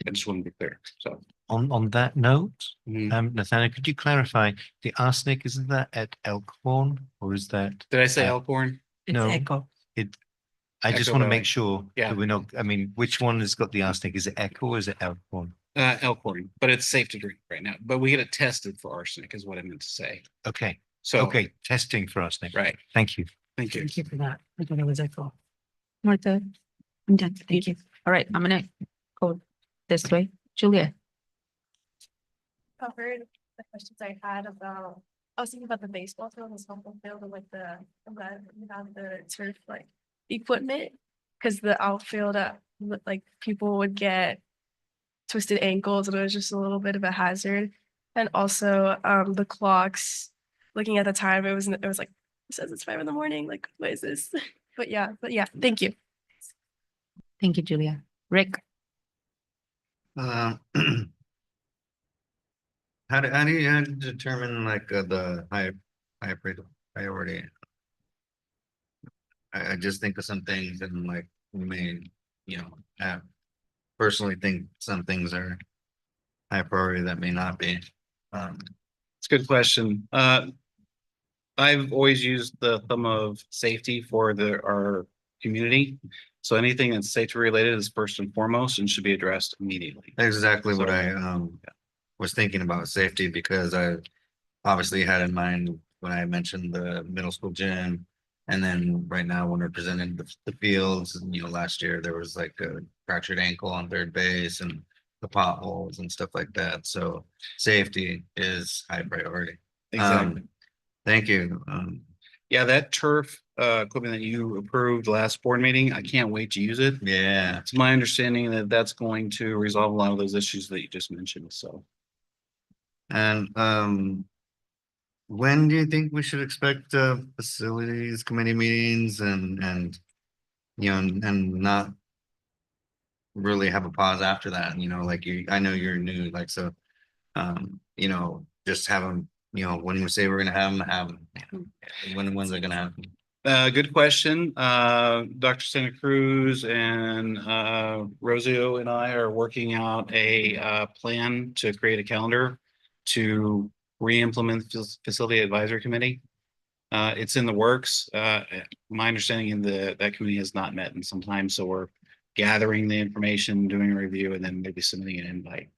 I just want to be clear. So on that note, Nathaniel, could you clarify the arsenic, isn't that at Elkhorn or is that? Did I say Elkhorn? No, Echo. I just Echo want to Valley. make sure that we know, which one has got the arsenic? Is it Echo or is it Elkhorn? Elkhorn, but it's safe to drink right now. But we get it tested for arsenic is what I meant to say. Okay. So Okay, testing for arsenic. Right. Thank you. Thank you. Thank you for that. I thought it was Echo. Martha, I'm done. Thank you. all right, I'm gonna go this way. Julia. Covered the questions I had about, I was thinking about the baseball field and softball field and I'm glad you have the turf equipment. Cause the outfield, people would get twisted ankles and it was just a little bit of a hazard. And also the clocks, looking at the time, it was like, it says it's 5 a.m. Like, what is this? But yeah, thank you. Thank you, Julia. Rick. How do you determine the high priority? I just think of some things and we may, have personally think some things are high priority that may not be. It's a good question. I've always used the thumb of safety for our community. So anything that's safety related is first and foremost and should be addressed immediately. Exactly what I was thinking about safety, because I obviously had in mind when I mentioned the middle school gym. And then right now when we're presenting the fields, last year there was a fractured ankle on third base and the potholes and stuff like that. So safety is high priority. Exactly. Thank you. Yeah, that turf equipment that you approved last board meeting, I can't wait to use it. Yeah. It's my understanding that that's going to resolve a lot of those issues that you just mentioned, so. And when do you think we should expect facilities committee meetings and you know and not really have a pause after that? You know, like I know you're new, like so you know, just have them, you know, when we say we're gonna have them. When's it gonna happen? Good question. Dr. Santa Cruz and Rosio and I are working out a plan to create a calendar to re-implement the Facility Advisory Committee. It's in the works. My understanding that committee has not met in some time, so we're gathering the information, doing a review, and then maybe submitting an invite.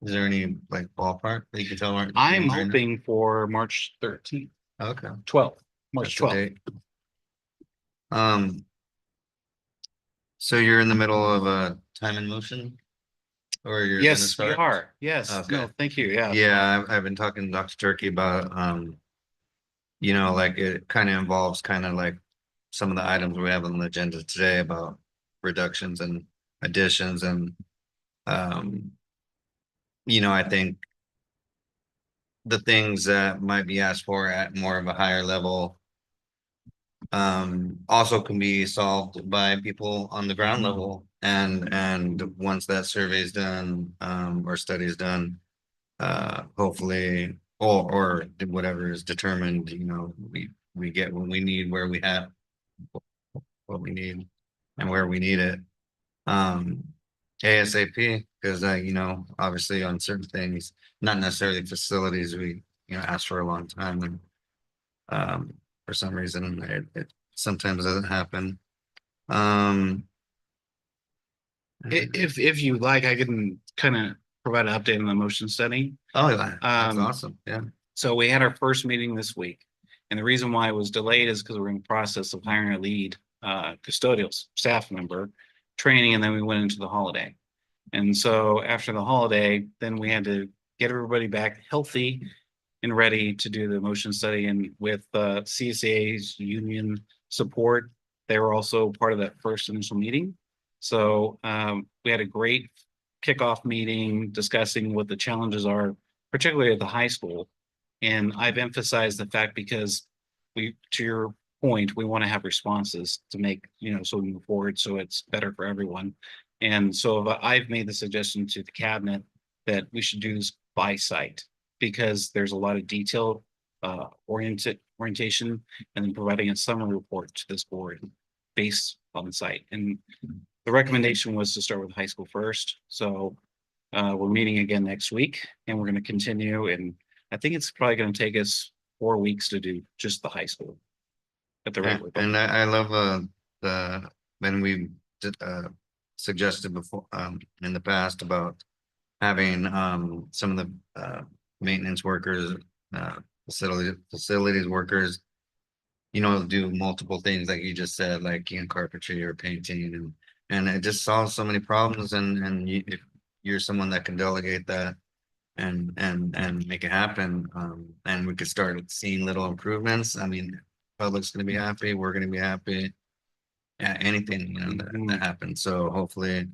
Is there any like ballpark that you can tell? I'm hoping for March 13th. Okay. 12th, March That's the 12th. date. So you're in the middle of a time and motion? Or you're gonna Yes, we start? are. Yes. Okay. No, thank you. Yeah. Yeah, I've been talking to Dr. Turkey about you know, like it kind of involves kind of like some of the items we have on the agenda today about reductions and additions and you know, I think the things that might be asked for at more of a higher level also can be solved by people on the ground level. And once that survey is done or study is done, hopefully or whatever is determined, you know, we get what we need where we have what we need and where we need it ASAP, because you know, obviously on certain things, not necessarily facilities, we you know ask for a long time and for some reason it sometimes doesn't happen. If you like, I can kind of provide an update on the motion study. Oh, yeah, that's awesome. Yeah. So we had our first meeting this week, and the reason why it was delayed is because we're in the process of hiring a lead custodial staff member training, and then we went into the holiday. And so after the holiday, then we had to get everybody back healthy and ready to do the motion study. And with CSA's union support, they were also part of that first initial meeting. So we had a great kickoff meeting discussing what the challenges are, particularly at the high school. And I've emphasized the fact because to your point, we want to have responses to make, you know, so we move forward, so it's better for everyone. And so I've made the suggestion to the cabinet that we should do this by site because there's a lot of detail orientation and then providing a summary report to this board based on the site. And the recommendation was to start with high school first. So we're meeting again next week and we're going to continue. And I think it's probably going to take us 4 weeks to do just the high school at the rate. And I love when we suggested before in the past about having some of the maintenance workers, facilities workers, you know, do multiple things like you just said, like you know, carpentry or painting, and it just solves so many problems. And if you're someone that can delegate that and make it happen, and we could start seeing little improvements. I mean, public's gonna be happy, we're gonna be happy. Yeah, anything, you know, that happens. So hopefully,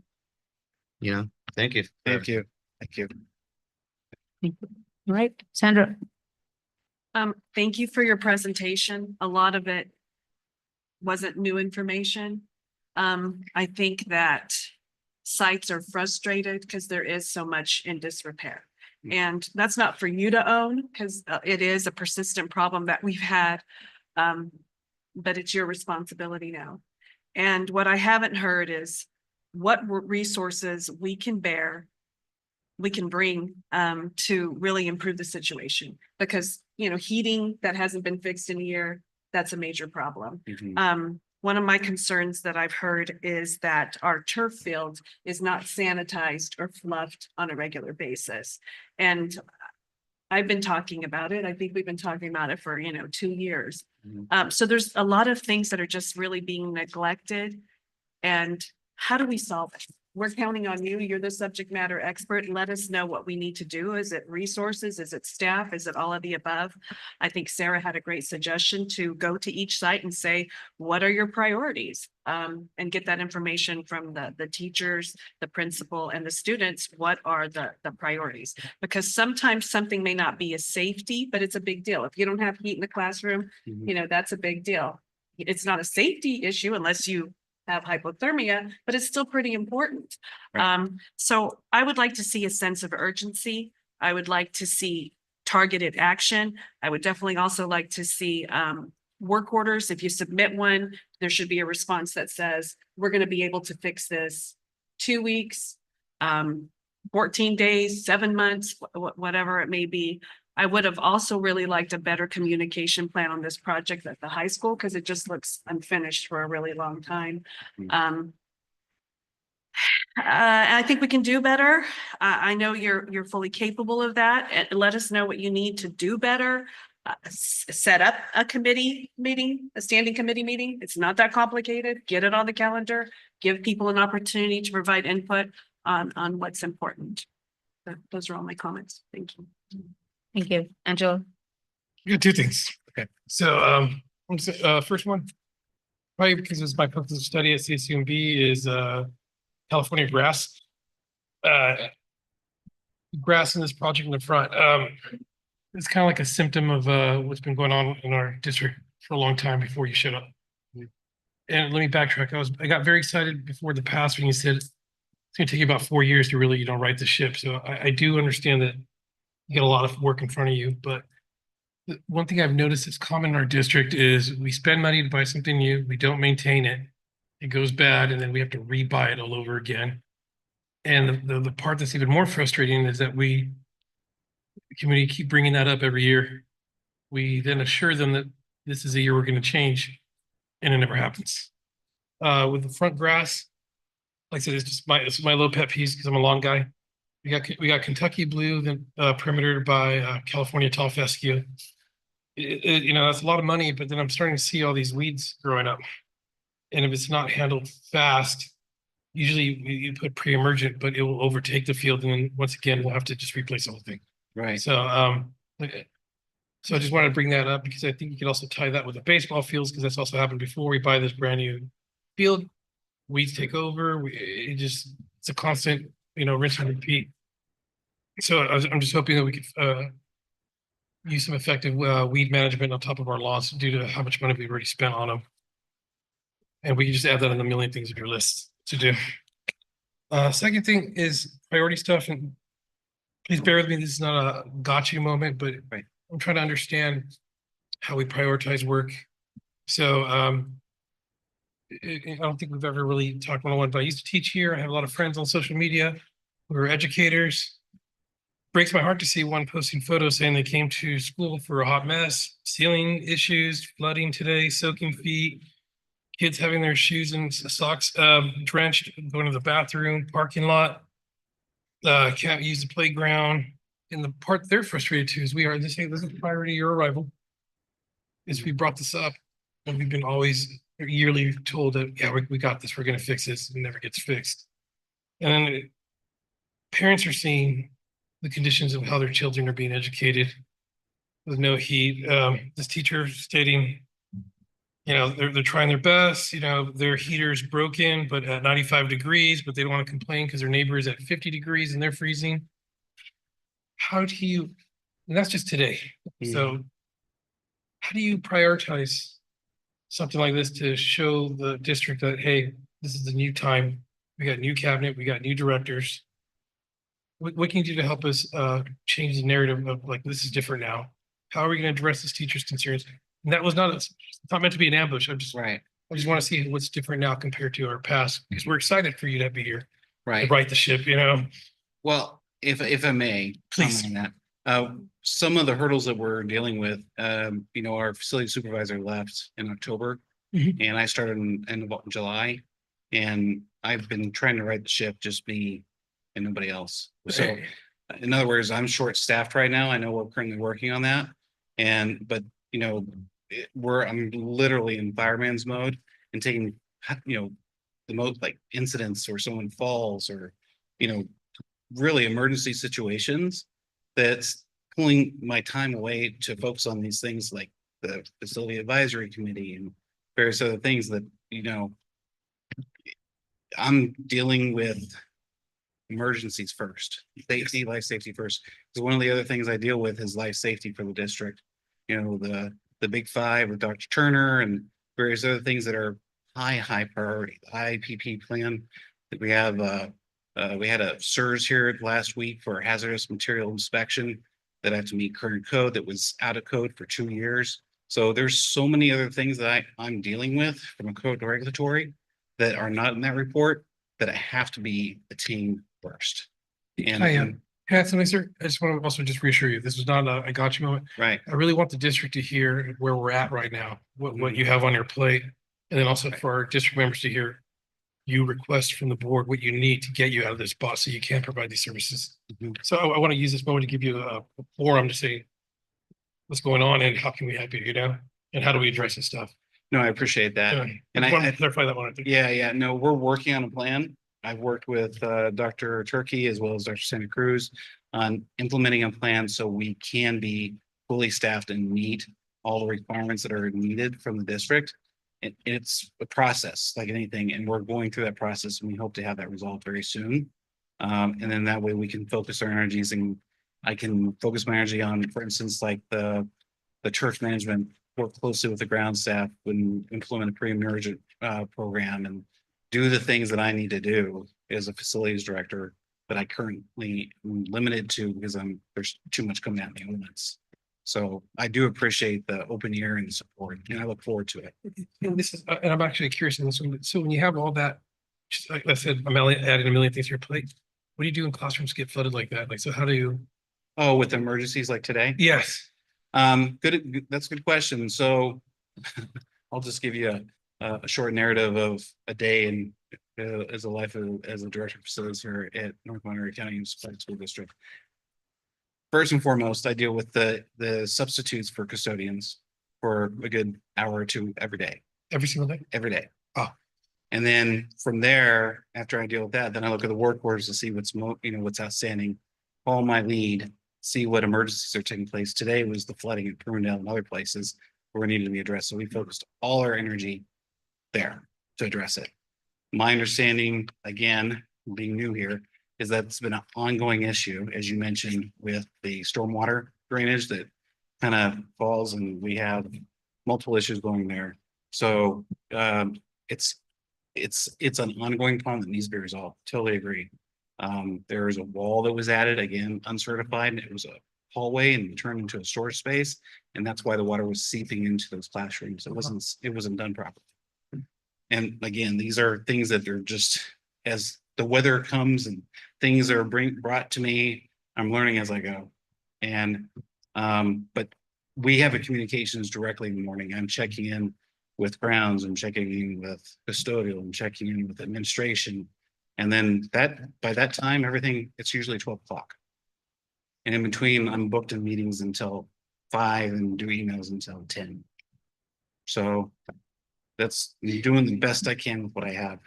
you know, thank you. Thank you. Thank you. All right, Sandra. Thank you for your presentation. A lot of it wasn't new information. I think that sites are frustrated because there is so much in disrepair. And that's not for you to own because it is a persistent problem that we've had. But it's your responsibility now. And what I haven't heard is what resources we can bring to really improve the situation. Because, you know, heating that hasn't been fixed in a year, that's a major problem. One of my concerns that I've heard is that our turf field is not sanitized or fluffed on a regular basis. And I've been talking about it. I think we've been talking about it for, you know, 2 years. So there's a lot of things that are just really being neglected. And how do we solve it? we're counting on you. You're the subject matter expert. Let us know what we need to do. Is it resources? Is it staff? Is it all of the above? I think Sarah had a great suggestion to go to each site and say, what are your priorities? And get that information from the teachers, the principal, and the students. What are the priorities? Because sometimes something may not be a safety, but it's a big deal. If you don't have heat in the classroom, you know, that's a big deal. It's not a safety issue unless you have hypothermia, but it's still pretty important. So I would like to see a sense of urgency. I would like to see targeted action. I would definitely also like to see work orders. If you submit one, there should be a response that says, we're going to be able to fix this 2 weeks, 14 days, 7 months, whatever it may be. I would have also really liked a better communication plan on this project at the high school because it just looks unfinished for a really long time. I think we can do better. I know you're fully capable of that. And let us know what you need to do better. Set up a committee meeting, a standing committee meeting. It's not that complicated. Get it on the calendar. Give people an opportunity to provide input on what's important. Those are all my comments. Thank you. Thank you. Angela? You got two things. Okay. So, first one, probably because it's my focus of study at CSUMB is, California grass. Grass in this project in the front. It's kind of like a symptom of, what's been going on in our district for a long time before you showed up. And let me backtrack. I got very excited before the pass when you said it's gonna take you about 4 years to really, right the ship. So I do understand that you got a lot of work in front of you, but one thing I've noticed that's common in our district is we spend money to buy something new, we don't maintain it, it goes bad, and then we have to rebuy it all over again. And the part that's even more frustrating is that the community keep bringing that up every year. We then assure them that this is a year we're going to change, and it never happens. With the front grass, like I said, it's my low pet peeve because I'm a lawn guy. We got Kentucky blue, then perimeter by California tall fescue. That's a lot of money, but then I'm starting to see all these weeds growing up. And if it's not handled fast, usually you put pre-emergent, but it will overtake the field. And then once again, we'll have to just replace the whole thing. Right. So, so I just wanted to bring that up because I think you could also tie that with the baseball fields, because that's also happened before. We buy this brand new field, weeds take over. It's a constant, rinse and repeat. So I'm just hoping that we could use some effective weed management on top of our lawns due to how much money we've already spent on them. And we can just add that on the million things on your list to do. Second thing is priority stuff. And please bear with me, this is not a gotcha moment, but I'm trying to understand how we prioritize work. So I don't think we've ever really talked one-on-one, but I used to teach here. I have a lot of friends on social media who are educators. Breaks my heart to see one posting photos saying they came to school for a hot mess, ceiling issues, flooding today, soaking feet, kids having their shoes and socks drenched, going to the bathroom, parking lot, can't use the playground. And the part they're frustrated too is this is priority your arrival. Is we brought this up and we've been always yearly told that, yeah, we got this, we're going to fix this. It never gets fixed. And then parents are seeing the conditions of how their children are being educated with no heat. This teacher stating, they're trying their best, their heater's broken, but at 95 degrees, but they don't want to complain because their neighbor is at 50 degrees and they're freezing. And that's just today. So how do you prioritize something like this to show the district that, hey, this is the new time. We got new cabinet, we got new directors. What can you do to help us change the narrative of like, this is different now? How are we going to address this teacher's concerns? And that was it's not meant to be an ambush. I just want to see what's different now compared to our past, because we're excited for you to be here. Right. To right the ship, Well, if I may, please. comment on that. Some of the hurdles that we're dealing with, our facility supervisor left in October, and I started in July, and I've been trying to right the ship, just me and nobody else. So in other words, I'm short-staffed right now. I know we're currently working on that. But I'm literally in fireman's mode and taking, the most like incidents or someone falls or, really emergency situations, that's pulling my time away to focus on these things like the facility advisory committee and various other things that, I'm dealing with emergencies first, safety, life safety first. Because one of the other things I deal with is life safety for the district. The big five with Dr. Turner and various other things that are high priority. The IPP plan that we have, we had a SIRS here last week for hazardous material inspection that had to meet current code that was out of code for 2 years. So there's so many other things that I'm dealing with from a code to regulatory that are not in that report that I have to be attained first. And I am. Can I add something, sir? I just want to also just reassure you, this was not a I got you moment. right. I really want the district to hear where we're at right now, what you have on your plate. And then also for our district members to hear you request from the board what you need to get you out of this spot so you can provide these services. So I want to use this moment to give you a forum to say what's going on and how can we help you, and how do we address this stuff? No, I appreciate that. Yeah. And I want I to clarify that one. I think. Yeah, no, we're working on a plan. I've worked with Dr. Turkey as well as Dr. Santa Cruz on implementing a plan so we can be fully staffed and meet all the requirements that are needed from the district. It's a process like anything, and we're going through that process, and we hope to have that resolved very soon. And then that way we can focus our energies, and I can focus my energy on, for instance, like the church management, work closely with the ground staff and implement a pre-emergent program and do the things that I need to do as a facilities director that I currently am limited to because there's too much coming at me at once. So I do appreciate the open ear and the support, and I look forward to it. And this is, and I'm actually curious in this one. So when you have all that, just like I said, I'm adding a million things to your plate. What do you do when classrooms get flooded like that? Like, so how do you? Oh, with emergencies like today? Yes. Good. That's a good question. So I'll just give you a short narrative of a day in as a director of facilities here at North Monterey County Unified School District. First and foremost, I deal with the substitutes for custodians for a good hour or two every day. Every single day? Every day. Oh. And then from there, after I deal with that, then I look at the work orders to see what's outstanding, call my lead, see what emergencies are taking place. Today was the flooding in Prunedale and other places where it needed to be addressed. So we focused all our energy there to address it. My understanding, again, being new here, is that it's been an ongoing issue, as you mentioned, with the stormwater drainage that kind of falls, and we have multiple issues going there. So it's an ongoing problem that needs to be resolved. Totally agree. There is a wall that was added, again, uncertified. It was a hallway and turned into a storage space, and that's why the water was seeping into those classrooms. It wasn't done properly. And again, these are things that are just as the weather comes and things are brought to me, I'm learning as I go. And but we have a communications directly in the morning. I'm checking in with grounds, I'm checking in with custodial, I'm checking in with administration. And then by that time, it's usually 12 o'clock. And in between, I'm booked in meetings until 5 and do emails until 10. So that's doing the best I can with what I have.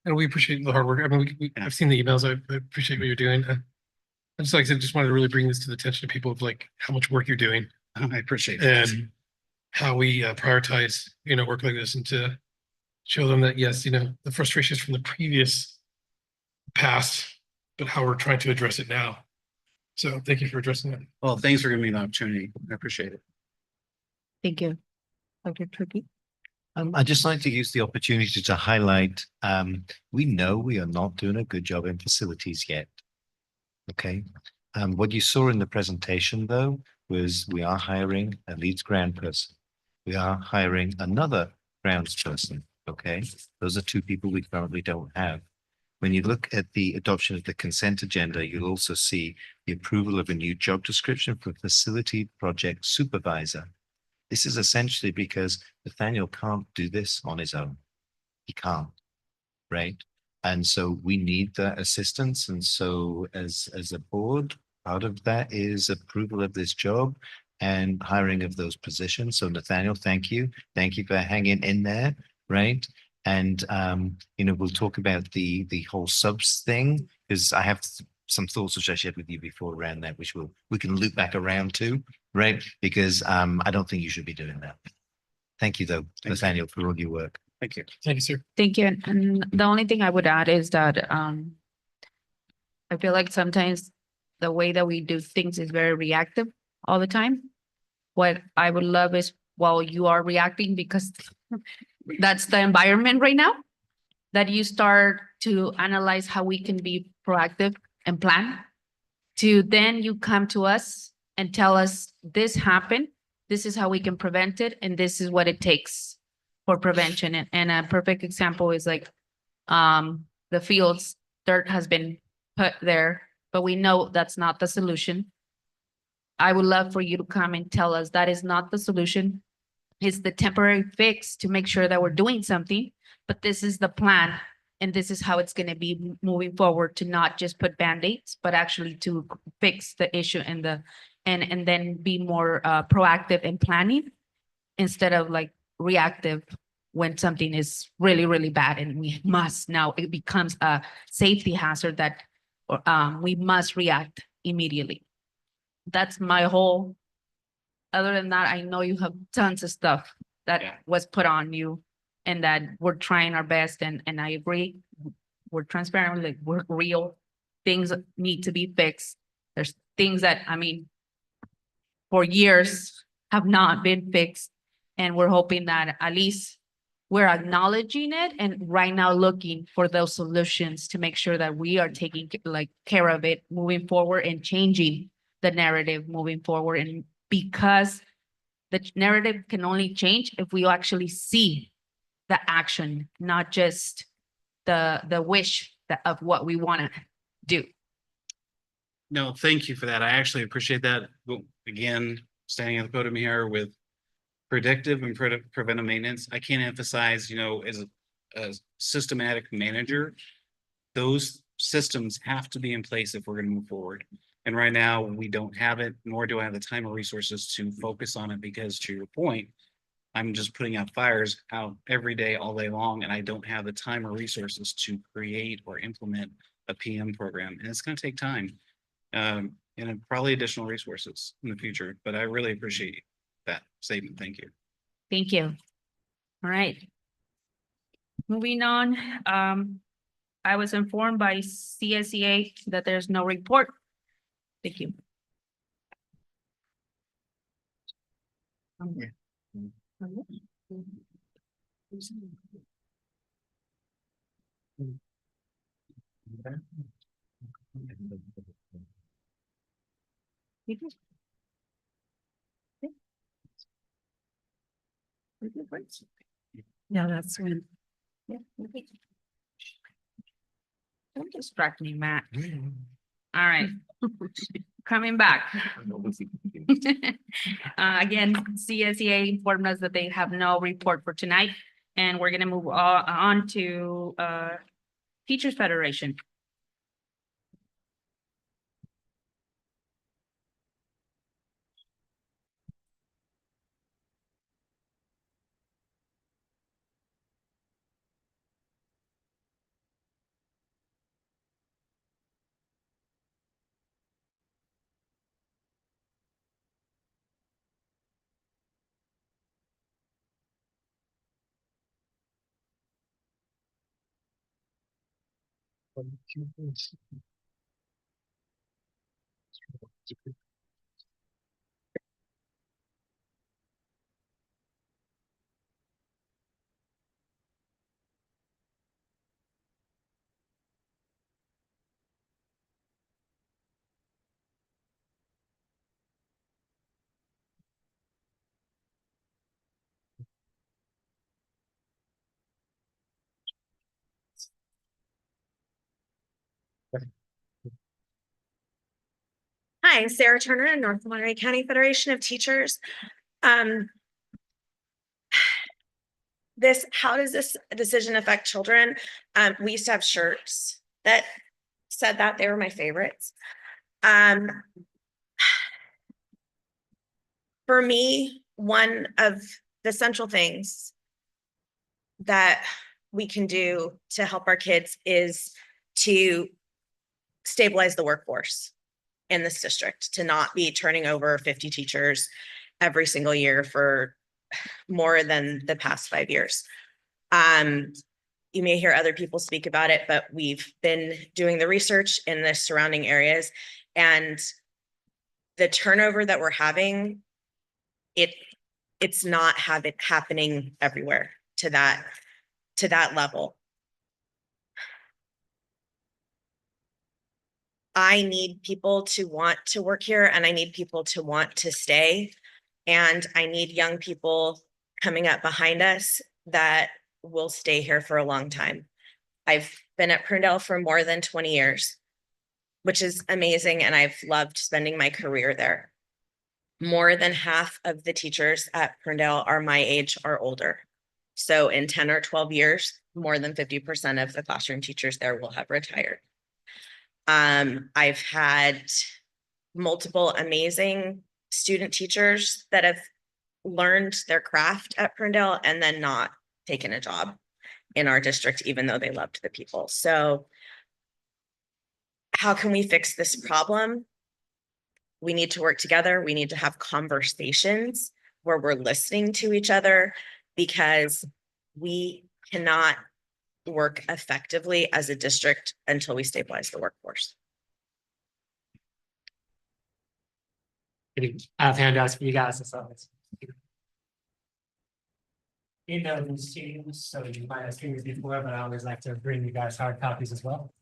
And we appreciate the hard work. I mean, I've seen the emails. I appreciate what you're doing. I just, like I said, just wanted to really bring this to the attention of people of like how much work you're doing. I appreciate it. And how we prioritize, work like this, and to show them that, yes, the frustrations from the previous past, but how we're trying to address it now. So thank you for addressing that. Well, thanks for giving me the opportunity. I appreciate it. Thank you. Dr. Turkey. I'd just like to use the opportunity to highlight, we know we are not doing a good job in facilities yet. Okay. What you saw in the presentation, though, was we are hiring a leads ground person. We are hiring another grounds person. Okay. Those are two people we currently don't have. When you look at the adoption of the consent agenda, you'll also see the approval of a new job description for facility project supervisor. This is essentially because Nathaniel can't do this on his own. He can't, right? And so we need that assistance. And so as a board, part of that is approval of this job and hiring of those positions. So Nathaniel, thank you. Thank you for hanging in there, right? And, we'll talk about the whole subs thing, because I have some thoughts which I shared with you before around that, which we can loop back around to, right? Because, I don't think you should be doing that. Thank you, though, Nathaniel, for all your work. Thank you. Thank you, sir. Thank you. And the only thing I would add is that I feel like sometimes the way that we do things is very reactive all the time. What I would love is while you are reacting, because that's the environment right now, that you start to analyze how we can be proactive and plan, to then you come to us and tell us this happened, this is how we can prevent it, and this is what it takes for prevention. And a perfect example is like the fields, dirt has been put there, but we know that's not the solution. I would love for you to come and tell us that is not the solution. It's the temporary fix to make sure that we're doing something, but this is the plan. And this is how it's going to be moving forward, to not just put band-aids, but actually to fix the issue and then be more proactive in planning instead of like reactive when something is really, really bad and we must now, it becomes a safety hazard that we must react immediately. That's my whole, other than that, I know you have tons of stuff that was put on you and that we're trying our best. And I agree, we're transparent, like we're real. Things need to be fixed. There's things that, I mean, for years have not been fixed. And we're hoping that at least we're acknowledging it and right now looking for those solutions to make sure that we are taking like care of it moving forward and changing the narrative moving forward. And because the narrative can only change if we actually see the action, not just the wish of what we want to do. No, thank you for that. I actually appreciate that. Well, again, standing at the podium here with predictive and preventive maintenance, I can't emphasize, as a systematic manager, those systems have to be in place if we're going to move forward. And right now we don't have it, nor do I have the time or resources to focus on it, because to your point, I'm just putting out fires out every day, all day long, and I don't have the time or resources to create or implement a PM program. And it's going to take time and probably additional resources in the future. But I really appreciate that statement. Thank you. Thank you. All right. Moving on. I was informed by CSEA that there's no report. Thank you. Yeah, that's when. Don't distract me, Matt. All right. Coming back. Again, CSEA informed us that they have no report for tonight, and we're gonna move on to Teachers Federation. Hi, Sarah Turner, North Monterey County Federation of Teachers. How does this decision affect children? We used to have shirts that said that. They were my favorites. For me, one of the central things that we can do to help our kids is to stabilize the workforce in this district, to not be turning over 50 teachers every single year for more than the past 5 years. You may hear other people speak about it, but we've been doing the research in the surrounding areas, and the turnover that we're having, it's not happening everywhere to that level. I need people to want to work here, and I need people to want to stay. And I need young people coming up behind us that will stay here for a long time. I've been at Prunedale for more than 20 years, which is amazing. And I've loved spending my career there. More than half of the teachers at Prunedale are my age or older. So in 10 or 12 years, more than 50% of the classroom teachers there will have retired. I've had multiple amazing student teachers that have learned their craft at Prunedale and then not taken a job in our district, even though they loved the people. So how can we fix this problem? We need to work together. We need to have conversations where we're listening to each other, because we cannot work effectively as a district until we stabilize the workforce. I have handouts for you guys as always. Email these to you, so you might have seen these before, but I always like to bring you guys hard copies as well.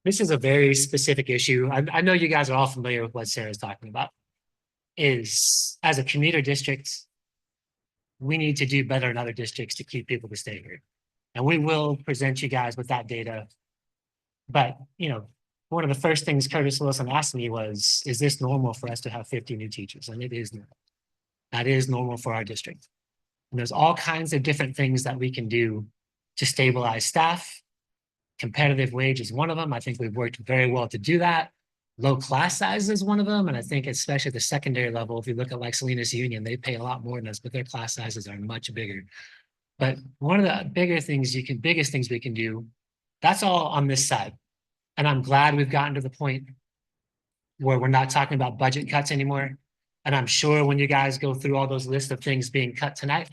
This is a very specific issue. I know you guys are all familiar with what Sarah's talking about. Is as a commuter district, we need to do better in other districts to keep people to stay here. And we will present you guys with that data. But, you know, one of the first things Curtis Wilson asked me was, is this normal for us to have 50 new teachers? And it is normal. That is normal for our district. And there's all kinds of different things that we can do to stabilize staff. Competitive wage is one of them. I think we've worked very well to do that. Low class size is one of them. And I think especially at the secondary level, if you look at like Salinas Union, they pay a lot more than us, but their class sizes are much bigger. But one of the biggest things we can do, that's all on this side. And I'm glad we've gotten to the point where we're not talking about budget cuts anymore. And I'm sure when you guys go through all those lists of things being cut tonight,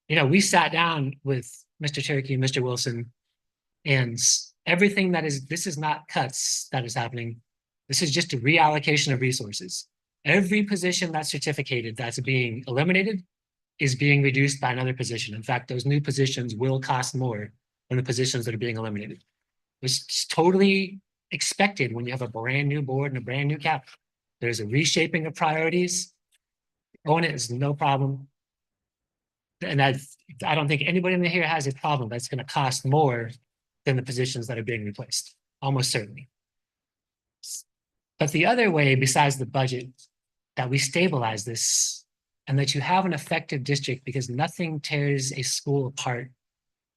you know, we sat down with Mr. Turkey and Mr. Wilson, and everything this is not cuts that is happening. This is just a reallocation of resources. Every position that's certificated that's being eliminated is being reduced by another position. In fact, those new positions will cost more than the positions that are being eliminated. It's totally expected when you have a brand new board and a brand new cap. There's a reshaping of priorities. Own it is no problem. And I don't think anybody in here has a problem that's going to cost more than the positions that are being replaced, almost certainly. But the other way, besides the budget, that we stabilize this and that you have an effective district, because nothing tears a school apart,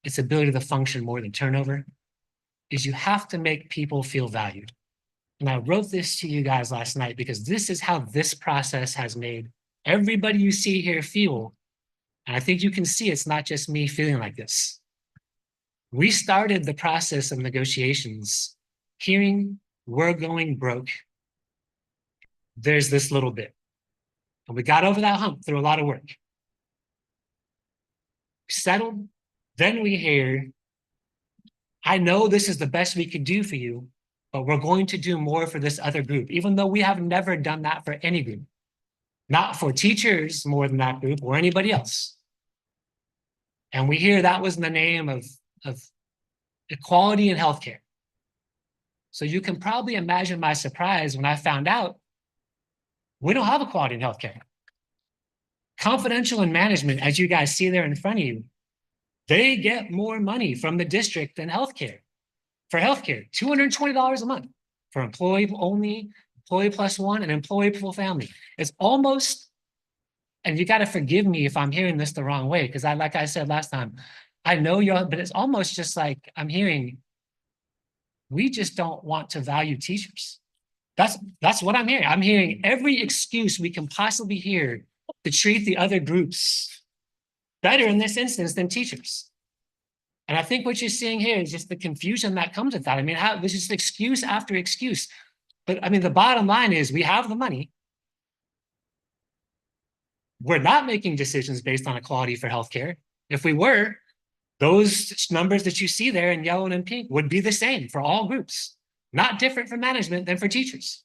its ability to function more than turnover, is you have to make people feel valued. And I wrote this to you guys last night because this is how this process has made everybody you see here feel. And I think you can see it's not just me feeling like this. We started the process of negotiations hearing we're going broke. There's this little bit. And we got over that hump through a lot of work. Settled. Then we hear, I know this is the best we could do for you, but we're going to do more for this other group, even though we have never done that for any group. Not for teachers more than that group or anybody else. And we hear that was in the name of equality in healthcare. So you can probably imagine my surprise when I found out we don't have equality in healthcare. Confidential and management, as you guys see there in front of you, they get more money from the district than healthcare. For healthcare, $220 a month. for employee only, employee plus one, and employee full family. It's almost, and you got to forgive me if I'm hearing this the wrong way, because like I said last time, I know you're, but it's almost just like I'm hearing, we just don't want to value teachers. That's what I'm hearing. I'm hearing every excuse we can possibly hear to treat the other groups better in this instance than teachers. And I think what you're seeing here is just the confusion that comes with that. I mean, there's just excuse after excuse. But I mean, the bottom line is we have the money. We're not making decisions based on equality for healthcare. If we were, those numbers that you see there in yellow and in pink would be the same for all groups, not different for management than for teachers.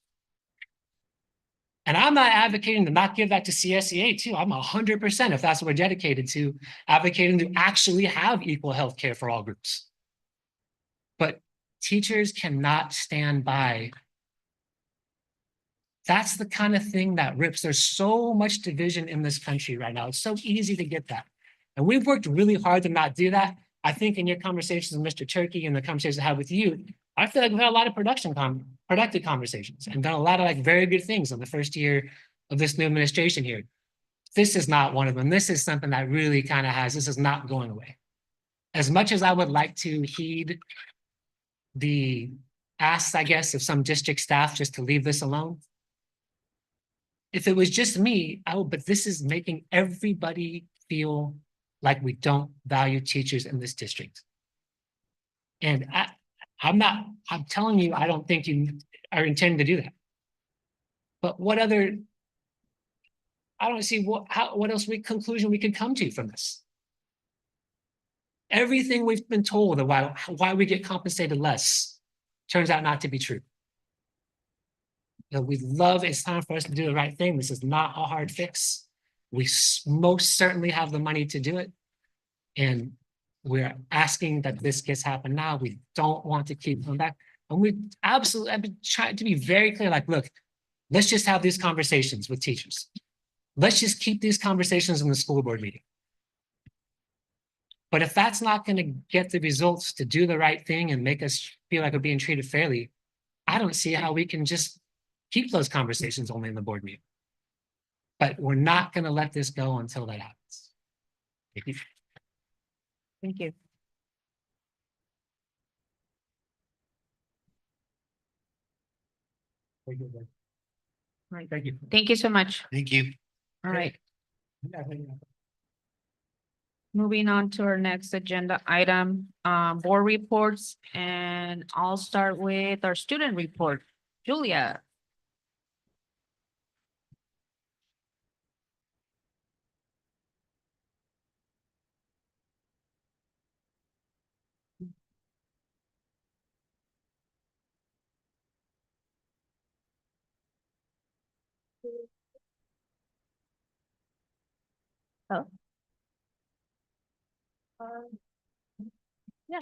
And I'm not advocating to not give that to CSEA too. I'm 100%, if that's what we're dedicated to, advocating to actually have equal health care for all groups. But teachers cannot stand by. That's the kind of thing that rips. There's so much division in this country right now. It's so easy to get that. And we've worked really hard to not do that. I think in your conversations with Mr. Turkey and the conversations I had with you, I feel like we've had a lot of productive conversations and done a lot of like very good things in the first year of this new administration here. This is not one of them. This is something that really kind of this is not going away. As much as I would like to heed the asks, I guess, of some district staff just to leave this alone, if it was just me, but this is making everybody feel like we don't value teachers in this district. And I'm telling you, I don't think you are intending to do that. But what other, I don't see what else conclusion we could come to from this. Everything we've been told about why we get compensated less turns out not to be true. We love, it's time for us to do the right thing. This is not a hard fix. We most certainly have the money to do it. And we're asking that this gets happen now. We don't want to keep going back. And we absolutely, I've been trying to be very clear, like, look, let's just have these conversations with teachers. Let's just keep these conversations in the school board meeting. But if that's not going to get the results to do the right thing and make us feel like we're being treated fairly, I don't see how we can just keep those conversations only in the board meeting. But we're not going to let this go until that happens. Thank you. Thank you. Right. Thank you. Thank you so much. Thank you. All right. Moving on to our next agenda item, board reports, and I'll start with our student report. Julia. Oh. Yeah.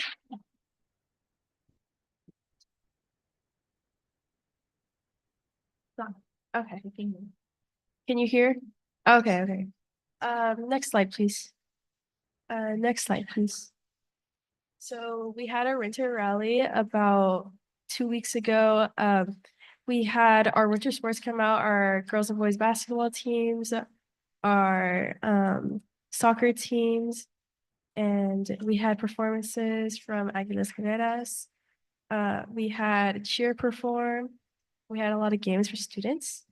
Okay. Can you hear? Okay, okay. Next slide, please. Next slide, please. So we had a winter rally about 2 weeks ago. We had our winter sports come out, our girls and boys basketball teams, our soccer teams, and we had performances from Aguilas Carreras. We had cheer perform. We had a lot of games for students.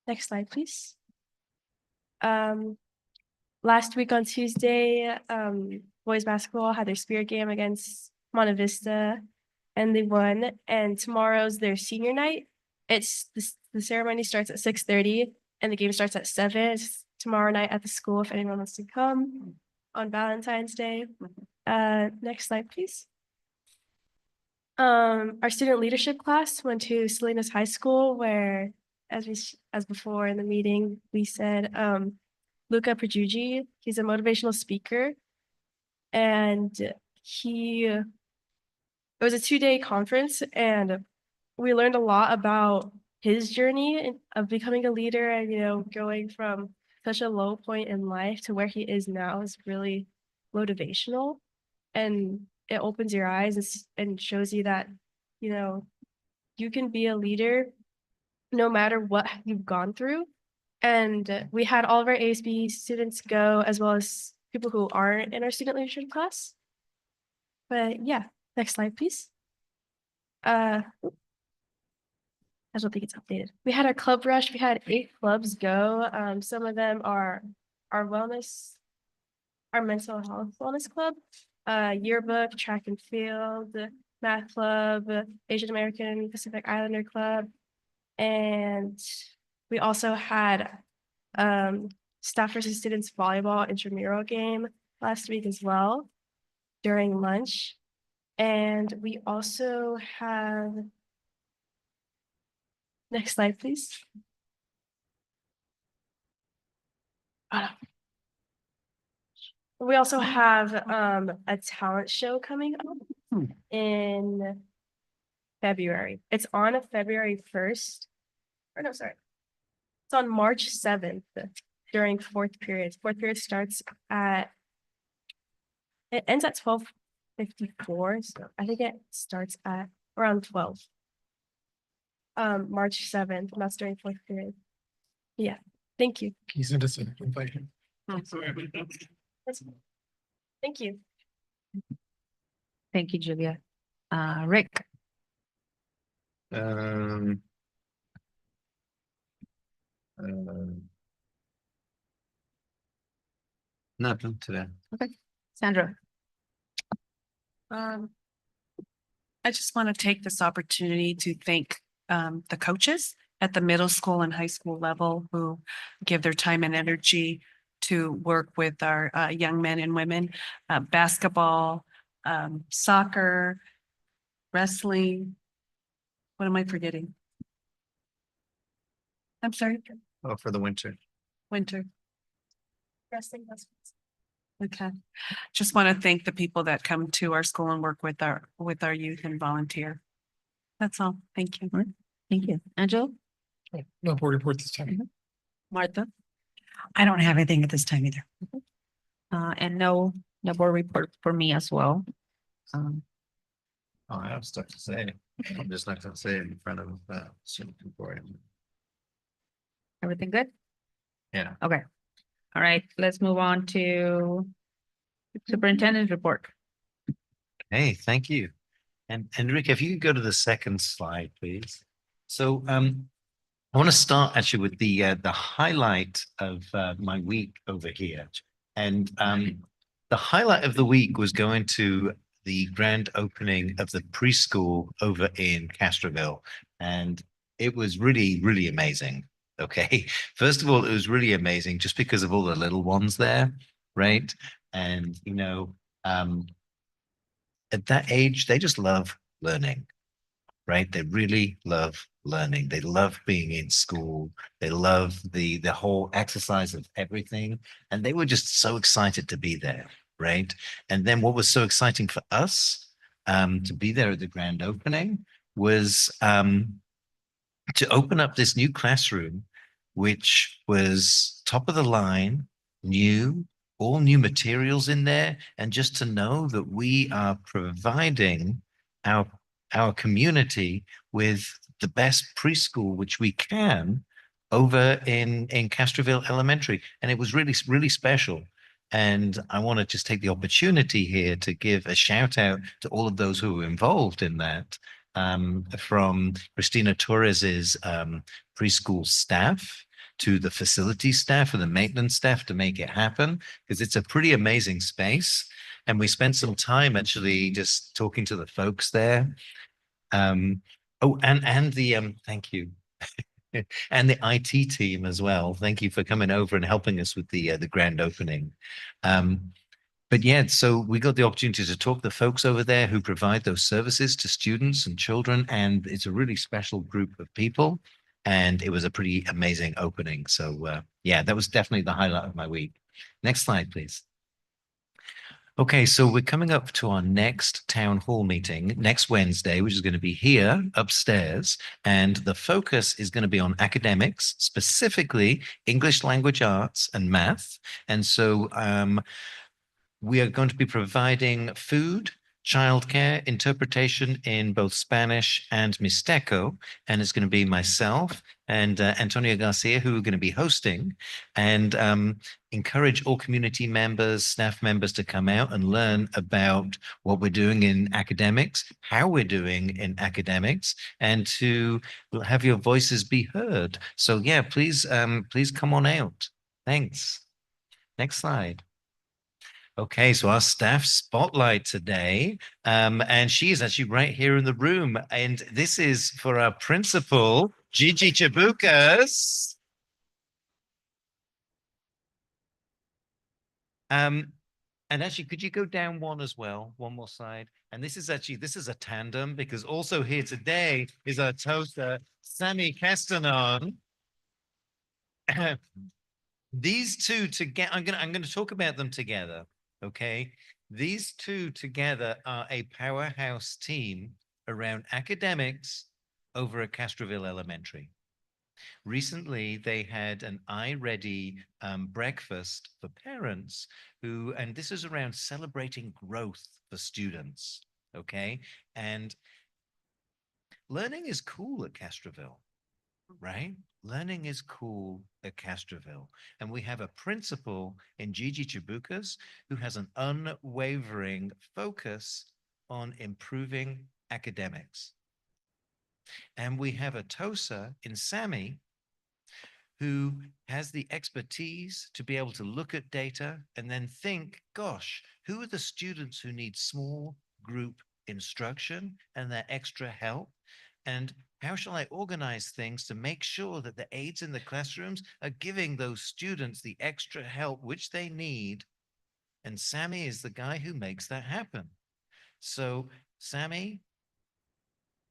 Next slide, please. Last week on Tuesday, boys basketball had their spirit game against Monte Vista, and they won. And tomorrow's their senior night. It's the ceremony starts at 6:30, and the game starts at 7. It's tomorrow night at the school if anyone wants to come on Valentine's Day. Next slide, please. Our student leadership class went to Salinas High School, where, as before in the meeting, we said Luca Perjugi, he's a motivational speaker, and it was a 2-day conference, and we learned a lot about his journey of becoming a leader, and going from such a low point in life to where he is now is really motivational, and it opens your eyes and shows you that you know, you can be a leader no matter what you've gone through. And we had all of our ASB students go, as well as people who aren't in our student leadership class. But yeah, next slide, please. I don't think it's updated. We had our club rush. We had 8 clubs go. Some of them are our wellness, our mental health wellness club, yearbook, track and field, math club, Asian American Pacific Islander club. And we also had staff versus students volleyball intramural game last week as well during lunch. And we also have, next slide, please. We also have a talent show coming up in February. It's on February 1st. Or no, sorry. It's on March 7th during 4th period. 4th period starts at, it ends at 12:54. So I think it starts at around 12. March 7th, and that's during 4th period. Yeah, thank you. Can you send us an invite? Thank you. Thank you, Julia. Rick. Nothing today. Okay, Sandra. I just want to take this opportunity to thank the coaches at the middle school and high school level who give their time and energy to work with our young men and women, basketball, soccer, wrestling. What am I forgetting? I'm sorry, Oh, for the winter. winter. Wrestling lessons. Okay. Just want to thank the people that come to our school and work with our youth and volunteer. That's all. Thank you. Thank you. Angela? No board report this time. Martha? I don't have anything at this time either. And no board report for me as well. Oh, I have stuff to say. I'm just not gonna say it in front of certain people. Everything good? Yeah. Okay. All right, let's move on to superintendent's report. Hey, thank you. And Rick, if you could go to the second slide, please. So I want to start actually with the highlight of my week over here. And the highlight of the week was going to the grand opening of the preschool over in Castroville. And it was really, really amazing. Okay. First of all, it was really amazing just because of all the little ones there, right? And, you know, at that age, they just love learning, right? They really love learning. They love being in school. They love the whole exercise of everything. And they were just so excited to be there, right? And then what was so exciting for us to be there at the grand opening was to open up this new classroom, which was top of the line, new, all new materials in there. And just to know that we are providing our community with the best preschool which we can over in Castroville Elementary. And it was really, really special. And I want to just take the opportunity here to give a shout out to all of those who were involved in that, from Christina Torres's preschool staff to the facility staff and the maintenance staff to make it happen, because it's a pretty amazing space. And we spent some time actually just talking to the folks there. Oh, and the thank you. And the IT team as well. Thank you for coming over and helping us with the grand opening. But yeah, so we got the opportunity to talk to the folks over there who provide those services to students and children, and it's a really special group of people, and it was a pretty amazing opening. So yeah, that was definitely the highlight of my week. Next slide, please. Okay, so we're coming up to our next town hall meeting next Wednesday, which is going to be here upstairs. And the focus is going to be on academics, specifically English language arts and math. And so we are going to be providing food childcare, interpretation in both Spanish and Mixteco, and it's going to be myself and Antonio Garcia who are going to be hosting, and encourage all community members, staff members to come out and learn about what we're doing in academics, how we're doing in academics, and to have your voices be heard. So yeah, please come on out. Thanks. Next slide. Okay, so our staff spotlight today, and she is actually right here in the room, and this is for our principal, Gigi Chabucas. And actually, could you go down one as well, one more side? And this is a tandem, because also here today is our toaster, Sammy Castanon. These two together, I'm gonna talk about them together. Okay, these two together are a powerhouse team around academics over at Castroville Elementary. Recently, they had an iReady breakfast for parents who, and this is around celebrating growth for students. Okay, and learning is cool at Castroville, right? Learning is cool at Castroville. And we have a principal in Gigi Chabucas who has an unwavering focus on improving academics. And we have a TOSA in Sammy who has the expertise to be able to look at data and then think, gosh, who are the students who need small group instruction and that extra help? And how shall I organize things to make sure that the aides in the classrooms are giving those students the extra help which they need? And Sammy is the guy who makes that happen. So Sammy,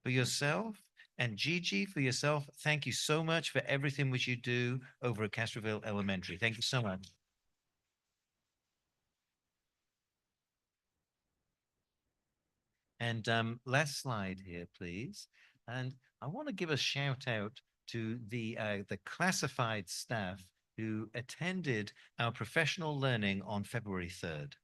for yourself, and Gigi, for yourself, thank you so much for everything which you do over at Castroville Elementary. Thank you so much. And last slide here, please. And I want to give a shout out to the classified staff who attended our professional learning on February 3rd.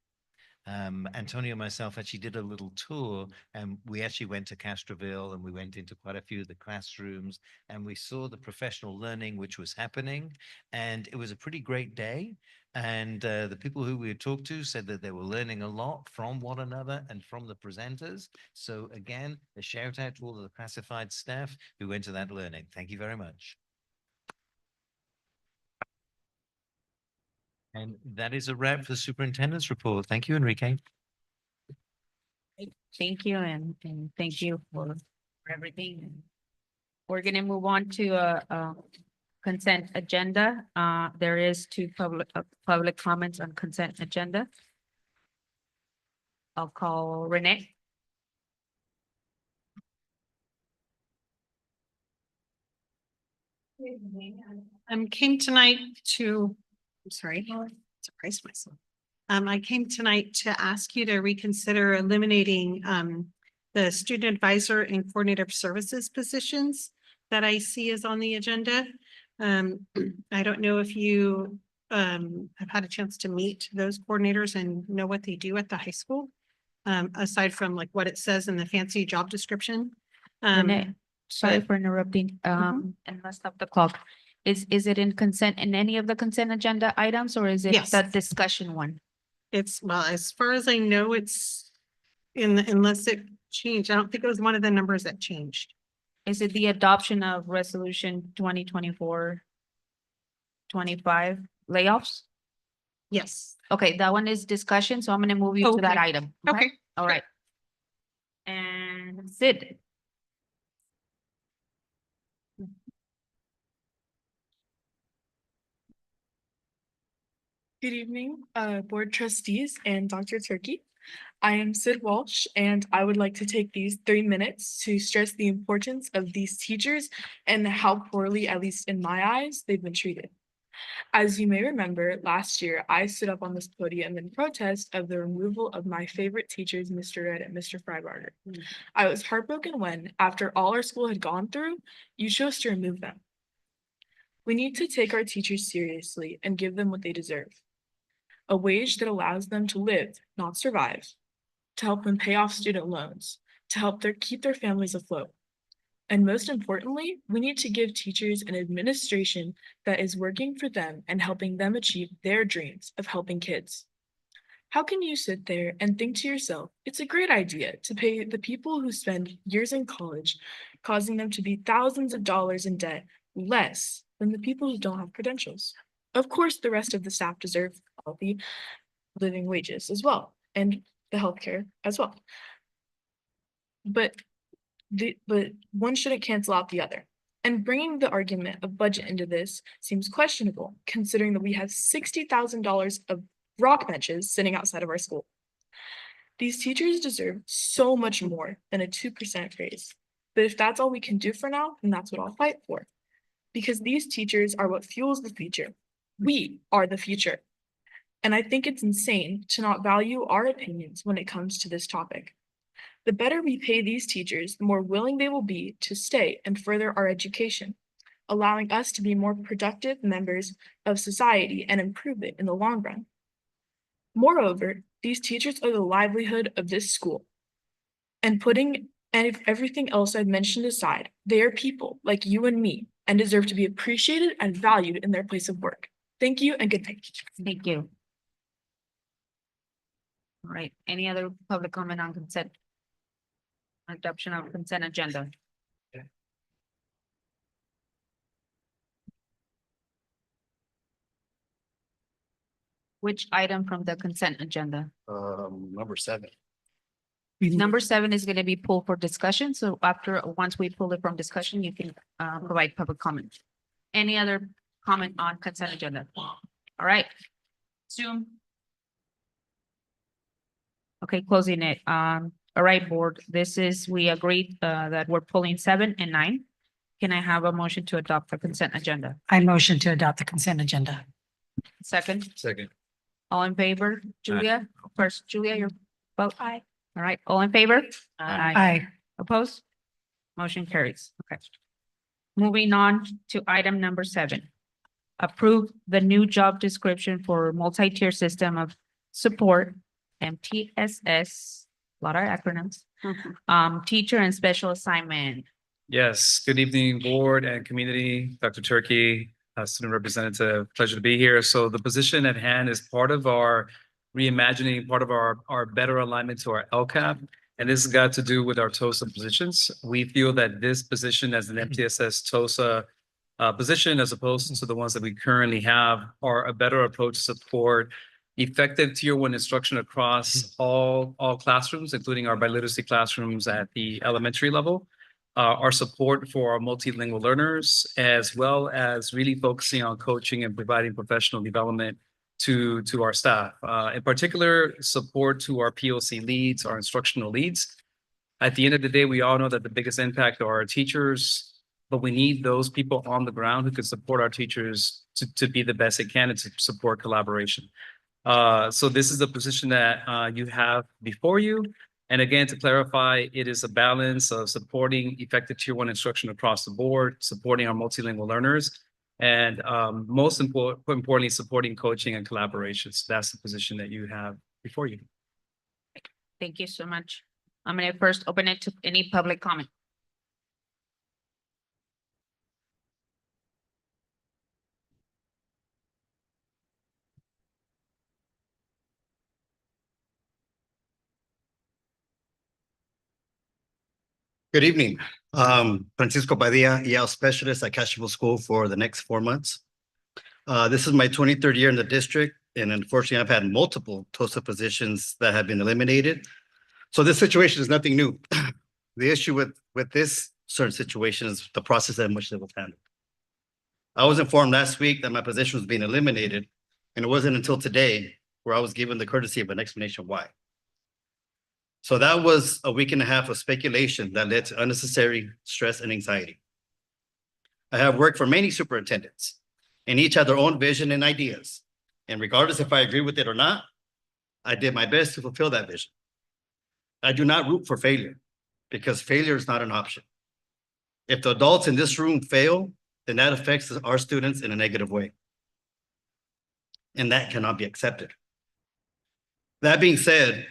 Antonio and myself actually did a little tour, and we actually went to Castroville and we went into quite a few of the classrooms and we saw the professional learning which was happening, and it was a pretty great day. And the people who we talked to said that they were learning a lot from one another and from the presenters. So again, a shout out to all of the classified staff who went to that learning. Thank you very much. And that is a wrap for the superintendent's report. Thank you, Enrique. Thank you, and thank you for everything. We're gonna move on to a consent agenda. There is two public comments on consent agenda. I'll call Renee. Came tonight to, I'm sorry, surprised myself. I came tonight to ask you to reconsider eliminating the student advisor and coordinator of services positions that I see is on the agenda. I don't know if you have had a chance to meet those coordinators and know what they do at the high school, aside from like what it says in the fancy job description. Renee, sorry for interrupting, and let's stop the clock. Is it in consent in any of the consent agenda items, or is it Yes. the discussion one? It's, well, as far as I know, it's unless it changed. I don't think it was one of the numbers that changed. Is it the adoption of resolution 2024-25 layoffs? Yes. Okay, that one is discussion, so I'm gonna move you to that Okay. item. Okay. All right. And Sid. Good evening, board trustees and Dr. Turkey. I am Sid Walsh, and I would like to take these 3 minutes to stress the importance of these teachers and how poorly, at least in my eyes, they've been treated. As you may remember, last year, I stood up on this podium in protest of the removal of my favorite teachers, Mr. Red and Mr. Freiberger. I was heartbroken when, after all our school had gone through, you chose to remove them. We need to take our teachers seriously and give them what they deserve. A wage that allows them to live, not survive, to help them pay off student loans, to help keep their families afloat. And most importantly, we need to give teachers an administration that is working for them and helping them achieve their dreams of helping kids. How can you sit there and think to yourself, it's a great idea to pay the people who spend years in college, causing them to be thousands of dollars in debt, less than the people who don't have credentials? Of course, the rest of the staff deserve healthy living wages as well, and the healthcare as well. But one shouldn't cancel out the other. And bringing the argument of budget into this seems questionable, considering that we have $60,000 of rock benches sitting outside of our school. These teachers deserve so much more than a 2% raise. But if that's all we can do for now, then that's what I'll fight for. Because these teachers are what fuels the future. We are the future. And I think it's insane to not value our opinions when it comes to this topic. The better we pay these teachers, the more willing they will be to stay and further our education, allowing us to be more productive members of society and improve it in the long run. Moreover, these teachers are the livelihood of this school. And putting everything else I've mentioned aside, they are people like you and me and deserve to be appreciated and valued in their place of work. Thank you and good night. Thank you. All right, any other public comment on consent? Adoption of consent agenda. Which item from the consent agenda? Number 7. Number 7 is gonna be pulled for discussion, so once we pull it from discussion, you can provide public comment. Any other comment on consent agenda? All right. Zoom. Okay, closing it. All right, board, we agreed that we're pulling 7 and 9. Can I have a motion to adopt the consent agenda? I motion to adopt the consent agenda. Second, Second. all in favor? Julia, first, Julia, your vote? Aye. All right, all in favor? Aye. Opposed? Motion carries. Okay. Moving on to item number 7. Approve the new job description for multi-tier system of support, MTSS, a lot of acronyms, teacher and special assignment. Yes, good evening, board and community, Dr. Turkey, student representative, pleasure to be here. So the position at hand is part of our reimagining, part of our better alignment to our LCAP. And this has got to do with our TOSA positions. We feel that this position as an MTSS TOSA position, as opposed to the ones that we currently have, are a better approach to support effective tier 1 instruction across all classrooms, including our biliteracy classrooms at the elementary level. Our support for our multilingual learners, as well as really focusing on coaching and providing professional development to our staff. In particular, support to our POC leads, our instructional leads. At the end of the day, we all know that the biggest impact are our teachers, but we need those people on the ground who can support our teachers to be the best they can and to support collaboration. So this is the position that you have before you. And again, to clarify, it is a balance of supporting effective tier 1 instruction across the board, supporting our multilingual learners, and most importantly, supporting coaching and collaboration. So that's the position that you have before you. Thank you so much. I'm gonna first open it to any public comment. Good evening. Francisco Padilla, EL specialist at Castroville School for the next 4 months. This is my 23rd year in the district, and unfortunately, I've had multiple TOSA positions that have been eliminated. So this situation is nothing new. The issue with this certain situation is the process in which it was handled. I was informed last week that my position was being eliminated, and it wasn't until today where I was given the courtesy of an explanation why. So that was a week and a half of speculation that led to unnecessary stress and anxiety. I have worked for many superintendents, and each had their own vision and ideas. And regardless if I agree with it or not, I did my best to fulfill that vision. I do not root for failure, because failure is not an option. If the adults in this room fail, then that affects our students in a negative way. And that cannot be accepted. That being said,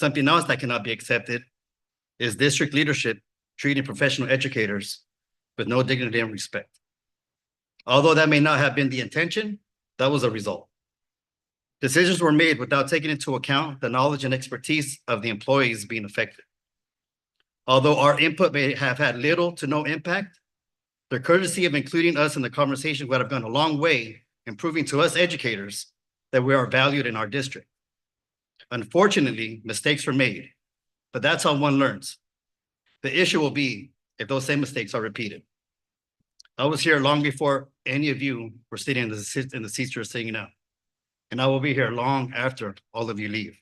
Something else that cannot be accepted is district leadership treating professional educators with no dignity and respect. Although that may not have been the intention, that was a result. Decisions were made without taking into account the knowledge and expertise of the employees being affected. Although our input may have had little to no impact, the courtesy of including us in the conversation would have gone a long way in proving to us educators that we are valued in our district. Unfortunately, mistakes were made, but that's how one learns. The issue will be if those same mistakes are repeated. I was here long before any of you were sitting in the seats you're sitting now, and I will be here long after all of you leave.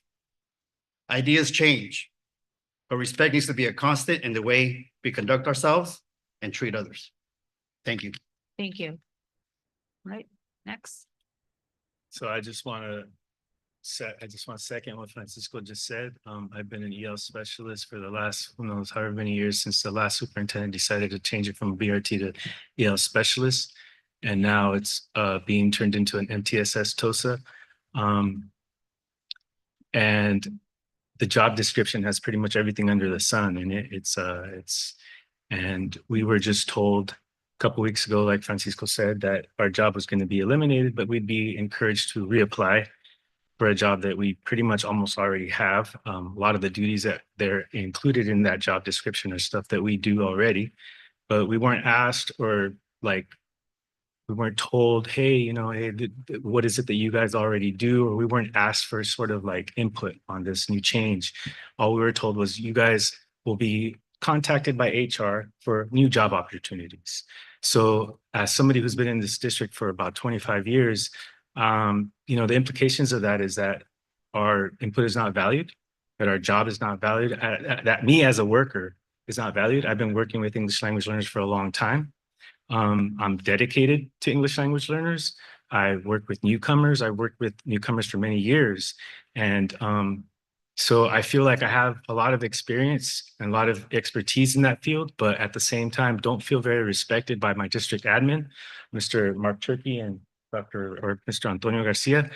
Ideas change, but respect needs to be a constant in the way we conduct ourselves and treat others. Thank you. Thank you. Right, next. So I just want to second what Francisco just said. I've been an EL specialist for the last, who knows, however many years since the last superintendent decided to change it from BRT to EL specialist. And now it's being turned into an MTSS TOSA. And the job description has pretty much everything under the sun in it. And we were just told a couple of weeks ago, like Francisco said, that our job was going to be eliminated, but we'd be encouraged to reapply for a job that we pretty much almost already have. A lot of the duties that they're included in that job description are stuff that we do already, but we weren't asked or like, we weren't told, hey, you know, hey, what is it that you guys already do? Or we weren't asked for sort of like input on this new change. All we were told was you guys will be contacted by HR for new job opportunities. So as somebody who's been in this district for about 25 years, you know, the implications of that is that our input is not valued, that our job is not valued, that me as a worker is not valued. I've been working with English language learners for a long time. I'm dedicated to English language learners. I work with newcomers. I worked with newcomers for many years. And so I feel like I have a lot of experience and a lot of expertise in that field, but at the same time, don't feel very respected by my district admin, Mr. Mark Turkey and Mr. Antonio Garcia.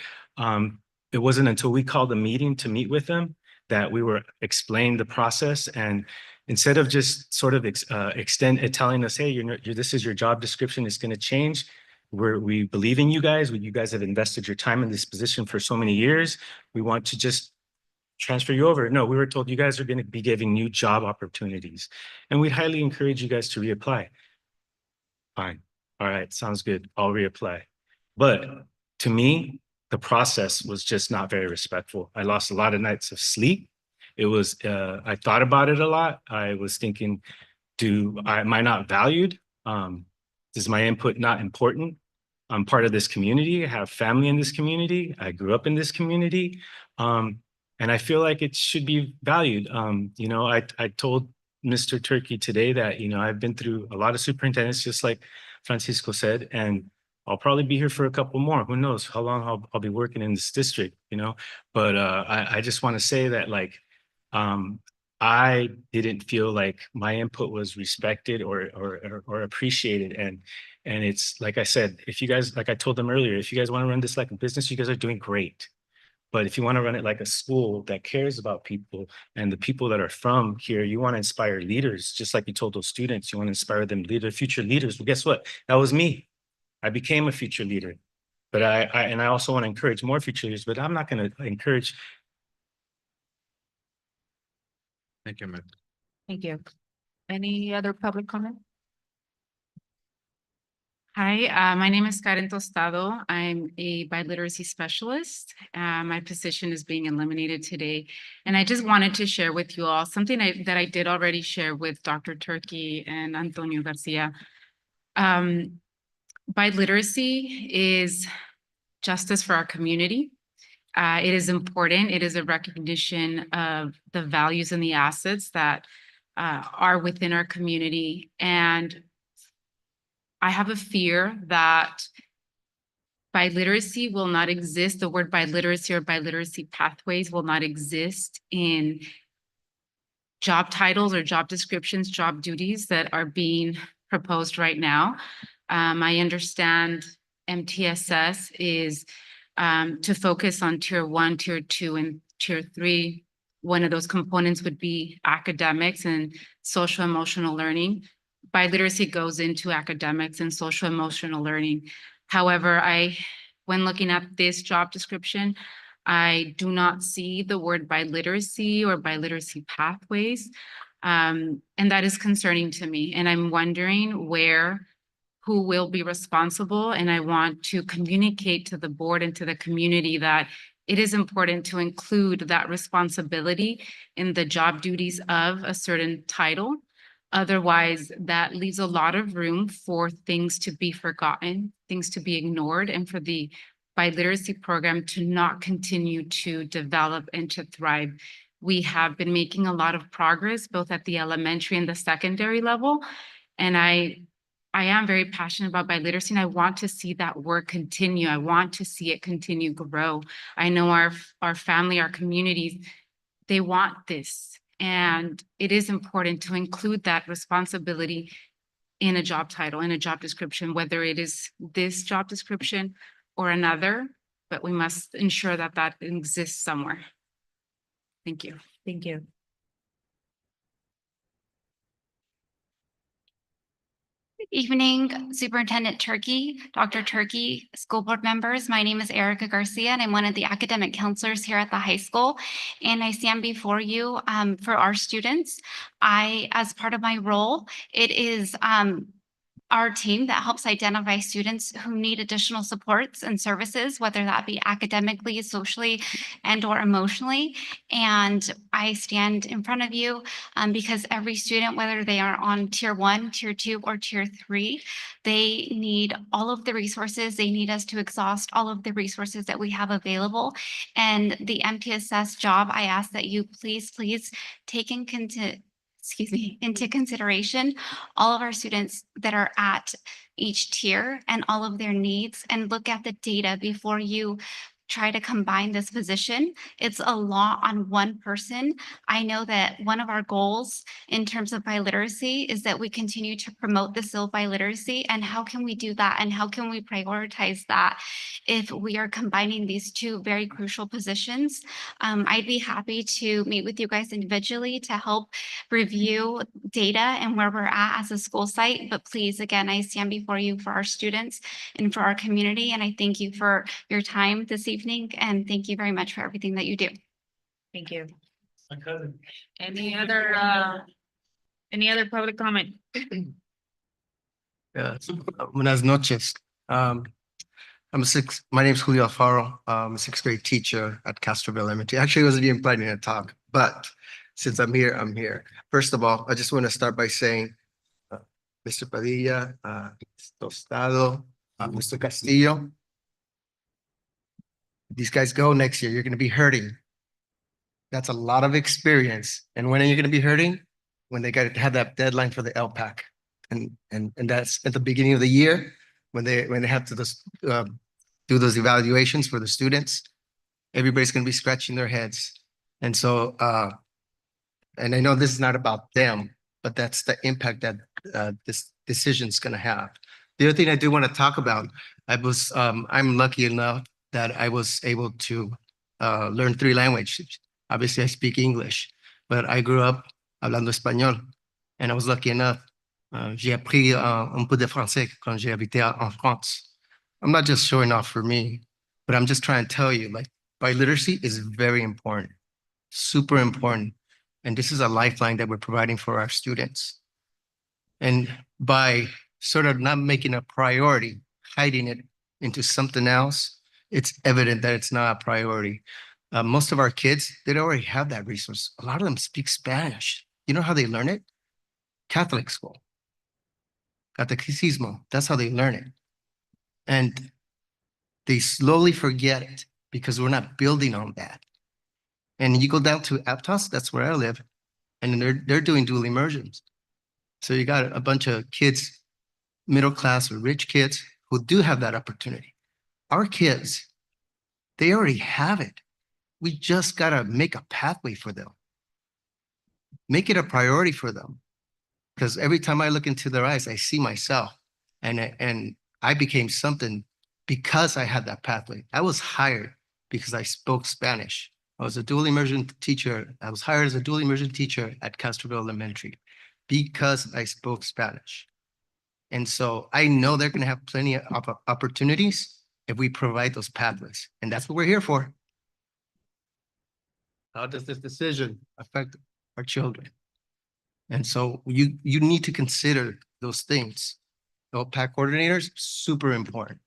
It wasn't until we called a meeting to meet with them that we were explained the process. And instead of just sort of telling us, hey, this is your job description, it's going to change. We believe in you guys. You guys have invested your time in this position for so many years. We want to just transfer you over. No, we were told you guys are going to be giving new job opportunities. And we'd highly encourage you guys to reapply. Fine. All right. Sounds good. I'll reapply. But to me, the process was just not very respectful. I lost a lot of nights of sleep. It was, I thought about it a lot. I was thinking, am I not valued? Is my input not important? I'm part of this community. I have family in this community. I grew up in this community. And I feel like it should be valued. You know, I told Mr. Turkey today that, you know, I've been through a lot of superintendents, just like Francisco said, and I'll probably be here for a couple more. Who knows how long I'll be working in this district, you know? But I just want to say that, like, I didn't feel like my input was respected or appreciated. And it's like I said, if you guys, like I told them earlier, if you guys want to run this like a business, you guys are doing great. But if you want to run it like a school that cares about people and the people that are from here, you want to inspire leaders, just like you told those students, you want to inspire them to lead future leaders. Well, guess what? That was me. I became a future leader. But I also want to encourage more future leaders, but I'm not going to encourage. Thank you, ma'am. Thank you. Any other public comment? Hi, my name is Karen Tostado. I'm a biliteracy specialist. My position is being eliminated today. And I just wanted to share with you all something that I did already share with Dr. Turkey and Antonio Garcia. Biliteracy is justice for our community. It is important. It is a recognition of the values and the assets that are within our community. And I have a fear that biliteracy will not exist. The word biliteracy or biliteracy pathways will not exist in job titles or job descriptions, job duties that are being proposed right now. I understand MTSS is to focus on tier 1, tier 2, and tier 3 one of those components would be academics and social emotional learning. Biliteracy goes into academics and social emotional learning. However, when looking at this job description, I do not see the word biliteracy or biliteracy pathways. And that is concerning to me. And I'm wondering who will be responsible. And I want to communicate to the board and to the community that it is important to include that responsibility in the job duties of a certain title. Otherwise, that leaves a lot of room for things to be forgotten, things to be ignored, and for the biliteracy program to not continue to develop and to thrive. We have been making a lot of progress, both at the elementary and the secondary level. And I am very passionate about biliteracy, and I want to see that work continue. I want to see it continue grow. I know our family, our communities, they want this. And it is important to include that responsibility in a job title, in a job description, whether it is this job description or another, but we must ensure that that exists somewhere. Thank you. Thank you. Evening, Superintendent Turkey, Dr. Turkey, school board members. My name is Erica Garcia, and I'm one of the academic counselors here at the high school. And I stand before you for our students. As part of my role, it is our team that helps identify students who need additional supports and services, whether that be academically, socially, and or emotionally. And I stand in front of you because every student, whether they are on tier 1, tier 2, or tier 3, they need all of the resources. They need us to exhaust all of the resources that we have available. And the MTSS job, I ask that you please take into consideration all of our students that are at each tier and all of their needs, and look at the data before you try to combine this position. It's a lot on one person. I know that one of our goals in terms of biliteracy is that we continue to promote the skill biliteracy. And how can we do that? And how can we prioritize that if we are combining these two very crucial positions? I'd be happy to meet with you guys individually to help review data and where we're at as a school site. But please, again, I stand before you for our students and for our community. And I thank you for your time this evening. And thank you very much for everything that you do. Thank you. Any other public comment? Buenas noches. My name is Julio Alfaro. I'm a 6th grade teacher at Castroville Elementary. Actually, I wasn't even planning to talk, but since I'm here, I'm here. First of all, I just want to start by saying, Mr. Padilla, Tostado, Mr. Castillo, these guys go next year, you're going to be hurting. That's a lot of experience. And when are you going to be hurting? When they got to have that deadline for the LPAC. And that's at the beginning of the year when they have to do those evaluations for the students. Everybody's going to be scratching their heads. And so, and I know this is not about them, but that's the impact that this decision is going to have. The other thing I do want to talk about, I'm lucky enough that I was able to learn 3 languages. Obviously, I speak English, but I grew up hablando español, and I was lucky enough. J'ai appris un peu de français quand j'ai habité en France. I'm not just showing off for me, but I'm just trying to tell you, like, biliteracy is very important, super important. And this is a lifeline that we're providing for our students. And by sort of not making a priority, hiding it into something else, it's evident that it's not a priority. Most of our kids, they already have that resource. A lot of them speak Spanish. You know how they learn it? Catholic school. Catecismo, that's how they learn it. And they slowly forget it because we're not building on that. And you go down to Aptos, that's where I live, and they're doing dual immersions. So you got a bunch of kids, middle class or rich kids who do have that opportunity. Our kids, they already have it. We just got to make a pathway for them. Make it a priority for them. Because every time I look into their eyes, I see myself. And I became something because I had that pathway. I was hired because I spoke Spanish. I was a dual immersion teacher. I was hired as a dual immersion teacher at Castroville Elementary because I spoke Spanish. And so I know they're going to have plenty of opportunities if we provide those pathways. And that's what we're here for. How does this decision affect our children? And so you need to consider those things. LPAC coordinators, super important.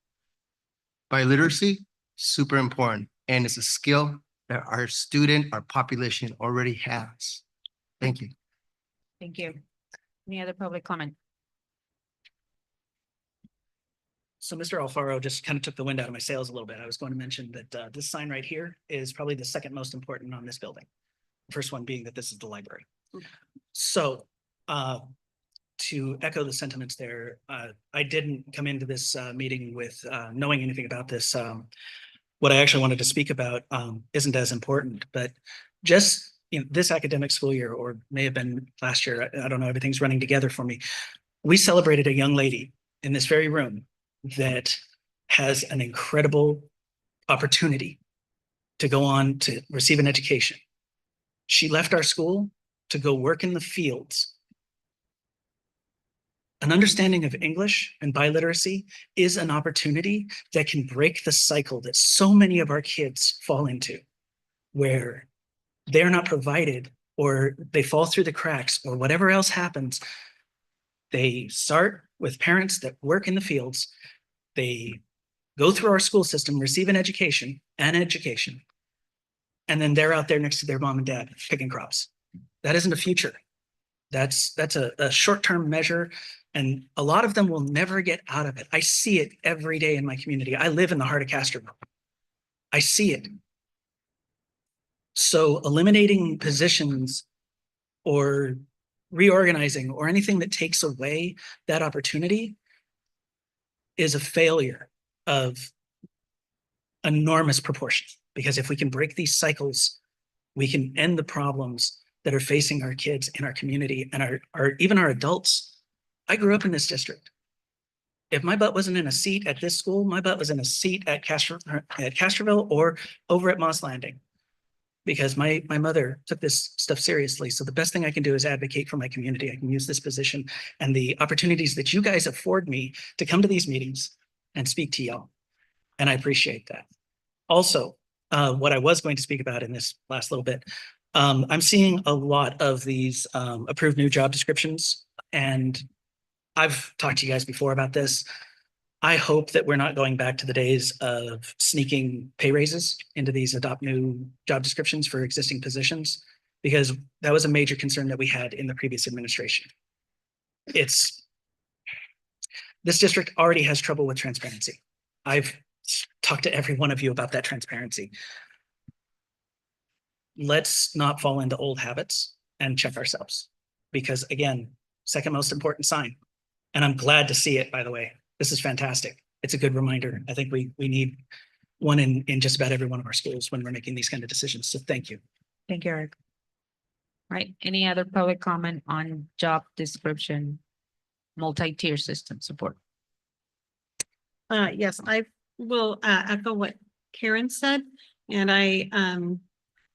Biliteracy, super important. And it's a skill that our population already has. Thank you. Thank you. Any other public comment? So Mr. Alfaro just kind of took the wind out of my sails a little bit. I was going to mention that this sign right here is probably the second most important on this building. First one being that this is the library. So to echo the sentiments there, I didn't come into this meeting with knowing anything about this. What I actually wanted to speak about isn't as important, but just this academic school year, or may have been last year, I don't know, everything's running together for me. We celebrated a young lady in this very room that has an incredible opportunity to go on to receive an education. She left our school to go work in the fields. An understanding of English and biliteracy is an opportunity that can break the cycle that so many of our kids fall into, where they're not provided or they fall through the cracks or whatever else happens. They start with parents that work in the fields. They go through our school system, receive an education, and then they're out there next to their mom and dad picking crops. That isn't a future. That's a short-term measure, and a lot of them will never get out of it. I see it every day in my community. I live in the heart of Castroville. I see it. So eliminating positions or reorganizing or anything that takes away that opportunity is a failure of enormous proportions. Because if we can break these cycles, we can end the problems that are facing our kids in our community and even our adults. I grew up in this district. If my butt wasn't in a seat at this school, my butt was in a seat at Castroville or over at Moss Landing, because my mother took this stuff seriously. So the best thing I can do is advocate for my community. I can use this position and the opportunities that you guys afford me to come to these meetings and speak to y'all. And I appreciate that. Also, what I was going to speak about in this last little bit, I'm seeing a lot of these approved new job descriptions, and I've talked to you guys before about this. I hope that we're not going back to the days of sneaking pay raises into these adopt new job descriptions for existing positions, because that was a major concern that we had in the previous administration. This district already has trouble with transparency. I've talked to every one of you about that transparency. Let's not fall into old habits and check ourselves, because again, second most important sign. And I'm glad to see it, by the way. This is fantastic. It's a good reminder. I think we need one in just about every one of our schools when we're making these kind of decisions. So thank you. Thank you, Eric. Right, any other public comment on job description, multi-tier system support? Yes, I will echo what Karen said, and I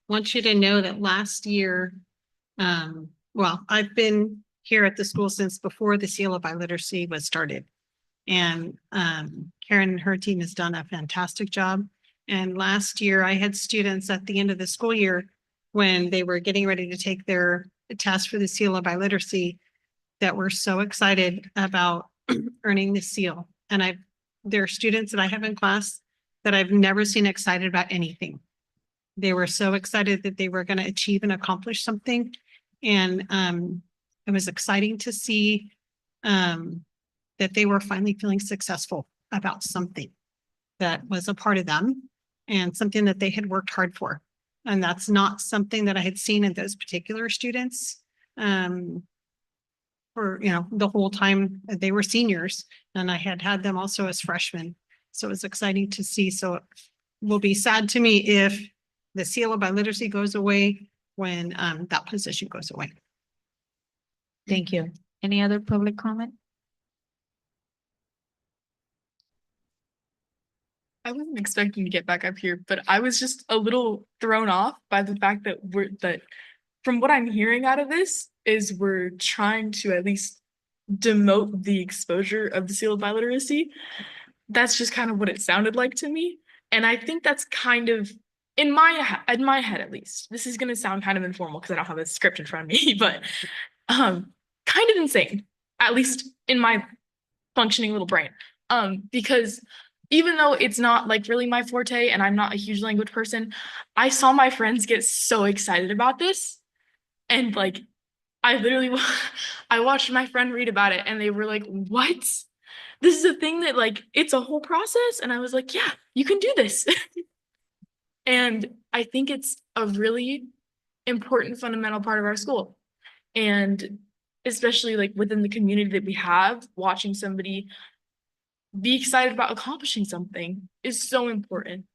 want you to know that last year, well, I've been here at the school since before the seal of biliteracy was started. And Karen and her team has done a fantastic job. And last year I had students at the end of the school year, when they were getting ready to take their test for the seal of biliteracy, that were so excited about earning the seal. And there are students that I have in class that I've never seen excited about anything. They were so excited that they were going to achieve and accomplish something. And it was exciting to see that they were finally feeling successful about something that was a part of them and something that they had worked hard for. And that's not something that I had seen in those particular students for, the whole time they were seniors, and I had them also as freshmen. So it was exciting to see. So it will be sad to me if the seal of biliteracy goes away when that position goes away. Thank you. Any other public comment? I wasn't expecting to get back up here, but I was just a little thrown off by the fact that from what I'm hearing out of this is we're trying to at least demote the exposure of the seal of biliteracy. That's just kind of what it sounded like to me. And I think that's kind of in my head at least. This is gonna sound kind of informal because I don't have a script in front of me, but kind of insane, at least in my functioning little brain. Because even though it's not like really my forte and I'm not a huge language person, I saw my friends get so excited about this. And like, I literally, I watched my friend read about it and they were like, what? This is a thing that like, it's a whole process. And I was like, yeah, you can do this. And I think it's a really important fundamental part of our school. And especially like within the community that we have, watching somebody be excited about accomplishing something is so important.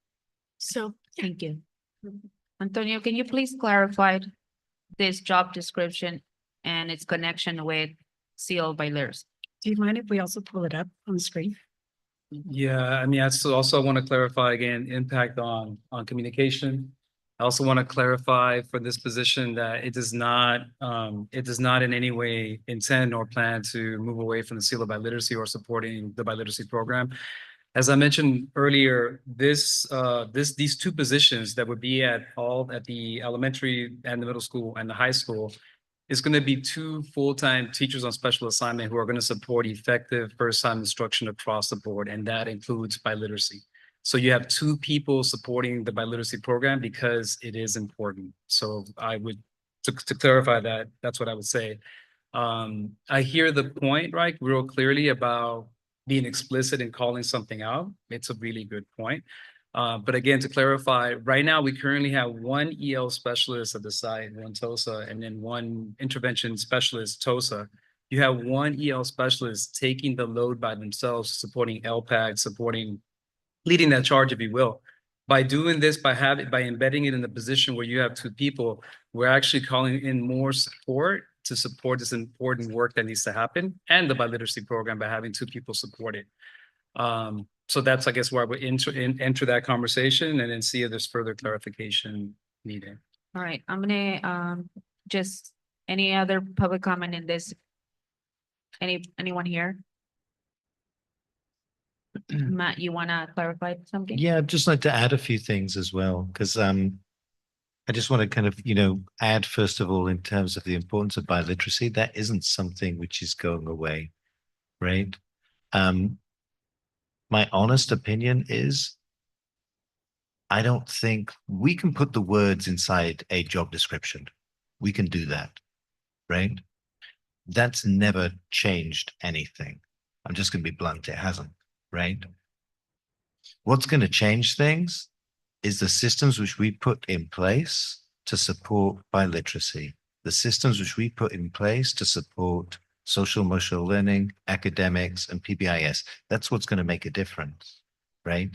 So yeah. Thank you. Antonio, can you please clarify this job description and its connection with seal by layers? Do you mind if we also pull it up on the screen? Yeah, I mean, I also want to clarify again, impact on communication. I also want to clarify for this position that it does not in any way intend or plan to move away from the seal of biliteracy or supporting the biliteracy program. As I mentioned earlier, these two positions that would be at the elementary and the middle school and the high school is going to be two full-time teachers on special assignment who are going to support effective first-time instruction across the board, and that includes biliteracy. So you have two people supporting the biliteracy program because it is important. So I would, to clarify that, that's what I would say. I hear the point, right, real clearly about being explicit and calling something out. It's a really good point. But again, to clarify, right now we currently have one EL specialist at the site, one TOSA, and then one intervention specialist, TOSA. You have one EL specialist taking the load by themselves, supporting LPAC, leading that charge, if you will. By doing this, by embedding it in the position where you have two people, we're actually calling in more support to support this important work that needs to happen, and the biliteracy program by having two people support it. So that's, I guess, where I would enter that conversation and then see if there's further clarification needed. All right, I'm gonna just any other public comment in this? Anyone here? Matt, you wanna clarify something? Yeah, I'd just like to add a few things as well, because I just want to kind of, add first of all, in terms of the importance of biliteracy, that isn't something which is going away, right? My honest opinion is, I don't think we can put the words inside a job description. We can do that, right? That's never changed anything. I'm just going to be blunt, it hasn't, right? What's going to change things is the systems which we put in place to support biliteracy, the systems which we put in place to support social emotional learning, academics, and PBIS. That's what's going to make a difference, right?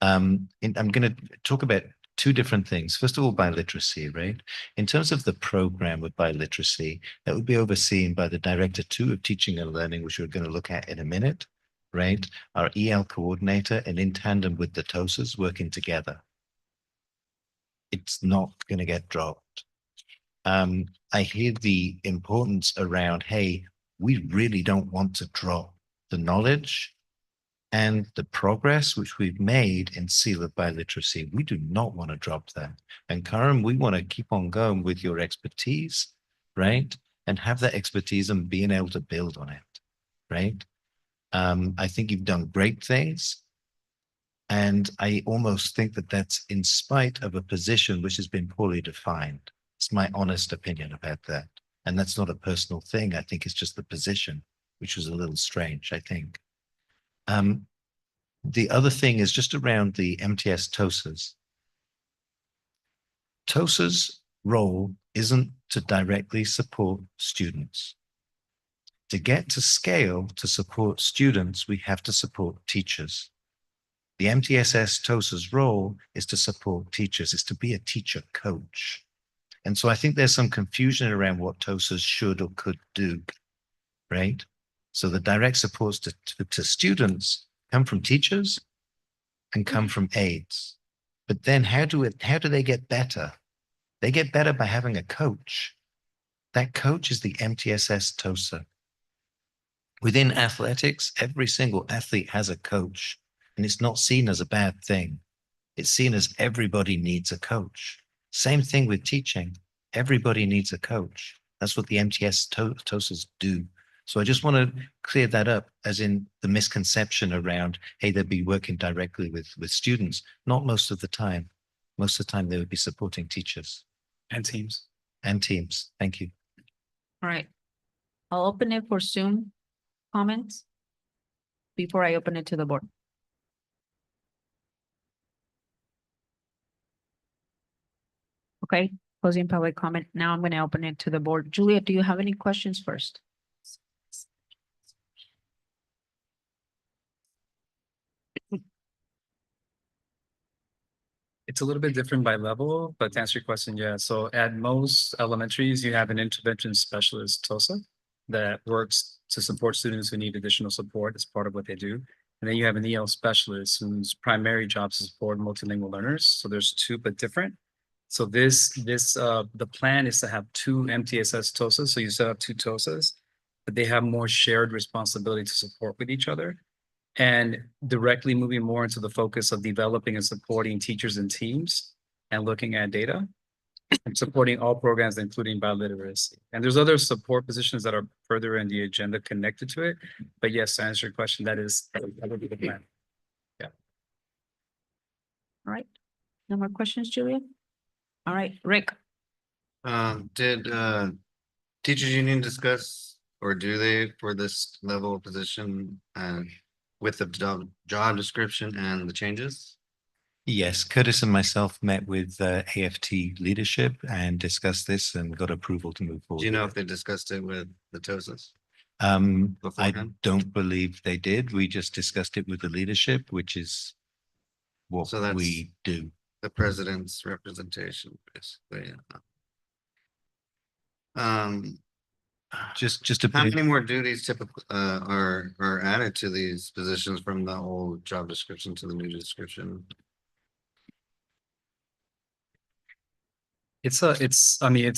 I'm going to talk about two different things. First of all, biliteracy, right? In terms of the program of biliteracy, that would be overseen by the Director 2 of Teaching and Learning, which we're going to look at in a minute, right? Our EL coordinator, and in tandem with the TOSAs working together. It's not going to get dropped. I hear the importance around, hey, we really don't want to drop the knowledge and the progress which we've made in seal of biliteracy. We do not want to drop that. And Karen, we want to keep on going with your expertise, right? And have that expertise and being able to build on it, right? I think you've done great things. And I almost think that that's in spite of a position which has been poorly defined. It's my honest opinion about that. And that's not a personal thing. I think it's just the position, which was a little strange, I think. The other thing is just around the MTS TOSAs. TOSA's role isn't to directly support students. To get to scale to support students, we have to support teachers. The MTSS TOSA's role is to support teachers, is to be a teacher coach. And so I think there's some confusion around what TOSAs should or could do, right? So the direct supports to students come from teachers, and come from AIDS. But then how do they get better? They get better by having a coach. That coach is the MTSS TOSA. Within athletics, every single athlete has a coach, and it's not seen as a bad thing. It's seen as everybody needs a coach. Same thing with teaching. Everybody needs a coach. That's what the MTS TOSAs do. So I just want to clear that up, as in the misconception around, hey, they'd be working directly with students. Not most of the time. Most of the time they would be supporting teachers. And teams. And teams. Thank you. All right. I'll open it for Zoom comments before I open it to the board. Okay, closing public comment. Now I'm going to open it to the board. Julia, do you have any questions first? It's a little bit different by level, but to answer your question, yeah. So at most elementaries, you have an intervention specialist, TOSA, that works to support students who need additional support as part of what they do. And then you have an EL specialist whose primary job is to support multilingual learners. So there's two, but different. So the plan is to have two MTSS TOSAs. So you set up two TOSAs, but they have more shared responsibility to support with each other, and directly moving more into the focus of developing and supporting teachers and teams and looking at data and supporting all programs, including biliteracy. And there's other support positions that are further in the agenda connected to it. But yes, to answer your question, that would be the plan. Yeah. All right. No more questions, Julia? All right, Rick. Did teachers union discuss, or do they, for this level of position with the job description and the changes? Yes, Curtis and myself met with AFT leadership and discussed this and got approval to move forward. Do you know if they discussed it with the TOSAs? I beforehand? don't believe they did. We just discussed it with the leadership, which is what So that's we do. the president's representation, basically. Just a How bit. many more duties typically are added to these positions from the old job description to the new description? I mean,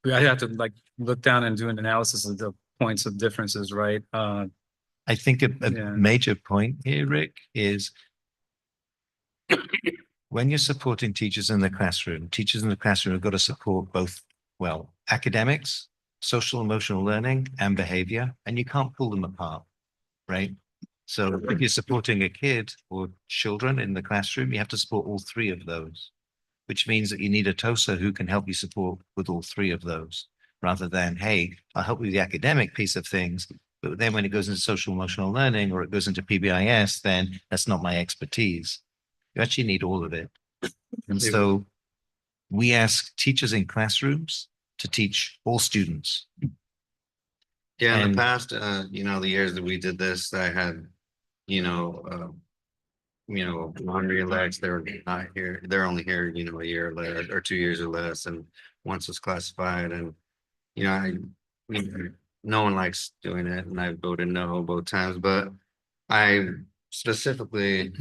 I have to like look down and do an analysis of the points of differences, right? I think a major point here, Rick, is when you're supporting teachers in the classroom have got to support both, well, academics, social emotional learning, and behavior, and you can't pull them apart, right? So if you're supporting a kid or children in the classroom, you have to support all three of those, which means that you need a TOSA who can help you support with all three of those, rather than, hey, I'll help with the academic piece of things, but then when it goes into social emotional learning or it goes into PBIS, then that's not my expertise. You actually need all of it. And so we ask teachers in classrooms to teach all students. Yeah, in the past, the years that we did this, I had, laundry elects, they were not here, they're only here, a year or less, or 2 years or less, and once was classified, and no one likes doing it, and I voted no both times, but I specifically,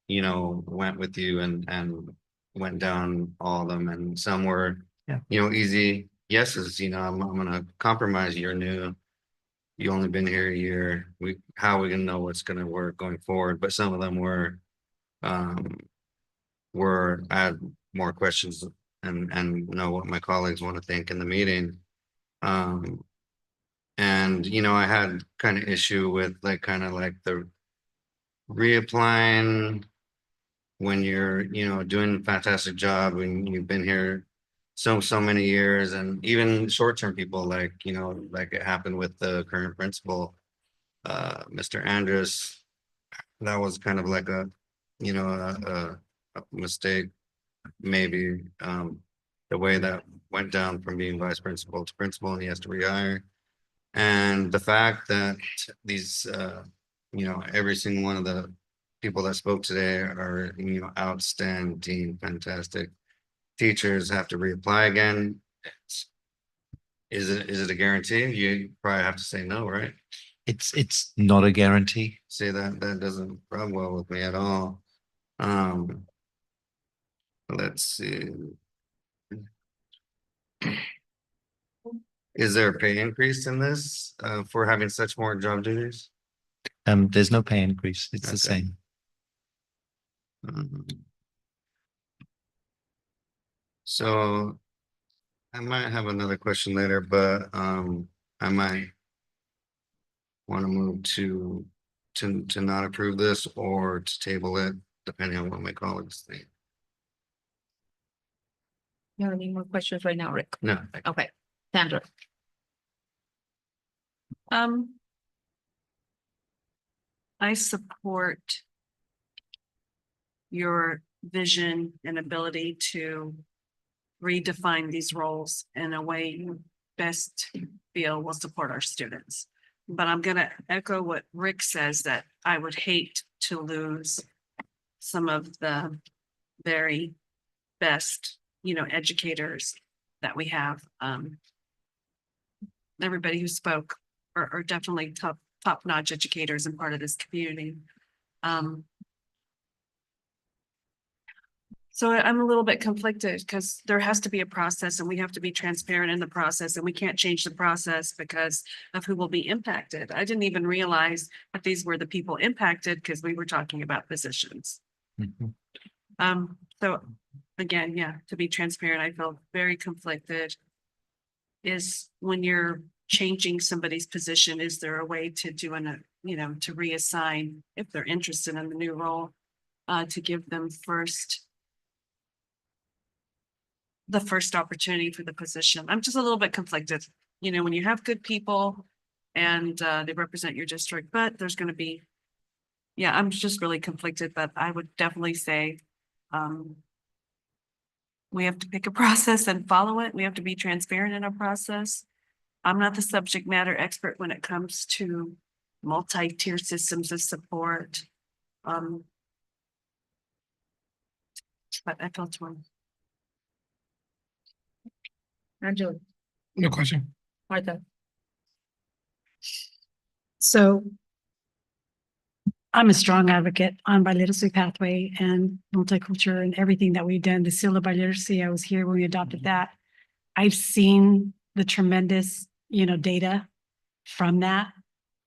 went with you and went down all of them, and some were, easy yeses. I'm gonna compromise. You're new. You only been here a year. How are we gonna know what's gonna work going forward? But some of them were I had more questions and know what my colleagues want to think in the meeting. And I had kind of issue with the reapplying when you're doing a fantastic job and you've been here so many years, and even short-term people like it happened with the current principal, Mr. Andrus. That was kind of like a mistake, maybe, the way that went down from being vice principal to principal, and he has to rehire. And the fact that these every single one of the people that spoke today are outstanding, fantastic teachers have to reapply again. Is it a guarantee? You probably have to say no, right? It's not a guarantee. See, that doesn't rub well with me at all. Um, let's see. Is there a pay increase in this, for having such more job duties? There's no pay increase. It's the Okay. same. Mhm. So I might have another question later, but I might want to move to not approve this or to table it, depending on what my colleagues think. You have any more questions right now, Rick? No. Okay, Sandra. I support your vision and ability to redefine these roles in a way you best feel will support our students. But I'm gonna echo what Rick says, that I would hate to lose some of the very best, educators that we have. Everybody who spoke are definitely top-notch educators and part of this community. So I'm a little bit conflicted because there has to be a process and we have to be transparent in the process, and we can't change the process because of who will be impacted. I didn't even realize that these were the people impacted because we were talking about positions. So again, yeah, to be transparent, I feel very conflicted. Is when you're changing somebody's position, is there a way to do to reassign if they're interested in the new role, to give them the first opportunity for the position? I'm just a little bit conflicted, when you have good people and they represent your district, but there's going to be, yeah, I'm just really conflicted, but I would definitely say we have to pick a process and follow it. We have to be transparent in our process. I'm not the subject matter expert when it comes to multi-tier systems of support. But I felt torn. Angela. No question. Martha. So I'm a strong advocate on biliteracy pathway and multicultural and everything that we've done. The seal of biliteracy, I was here when we adopted that. I've seen the tremendous, data from that.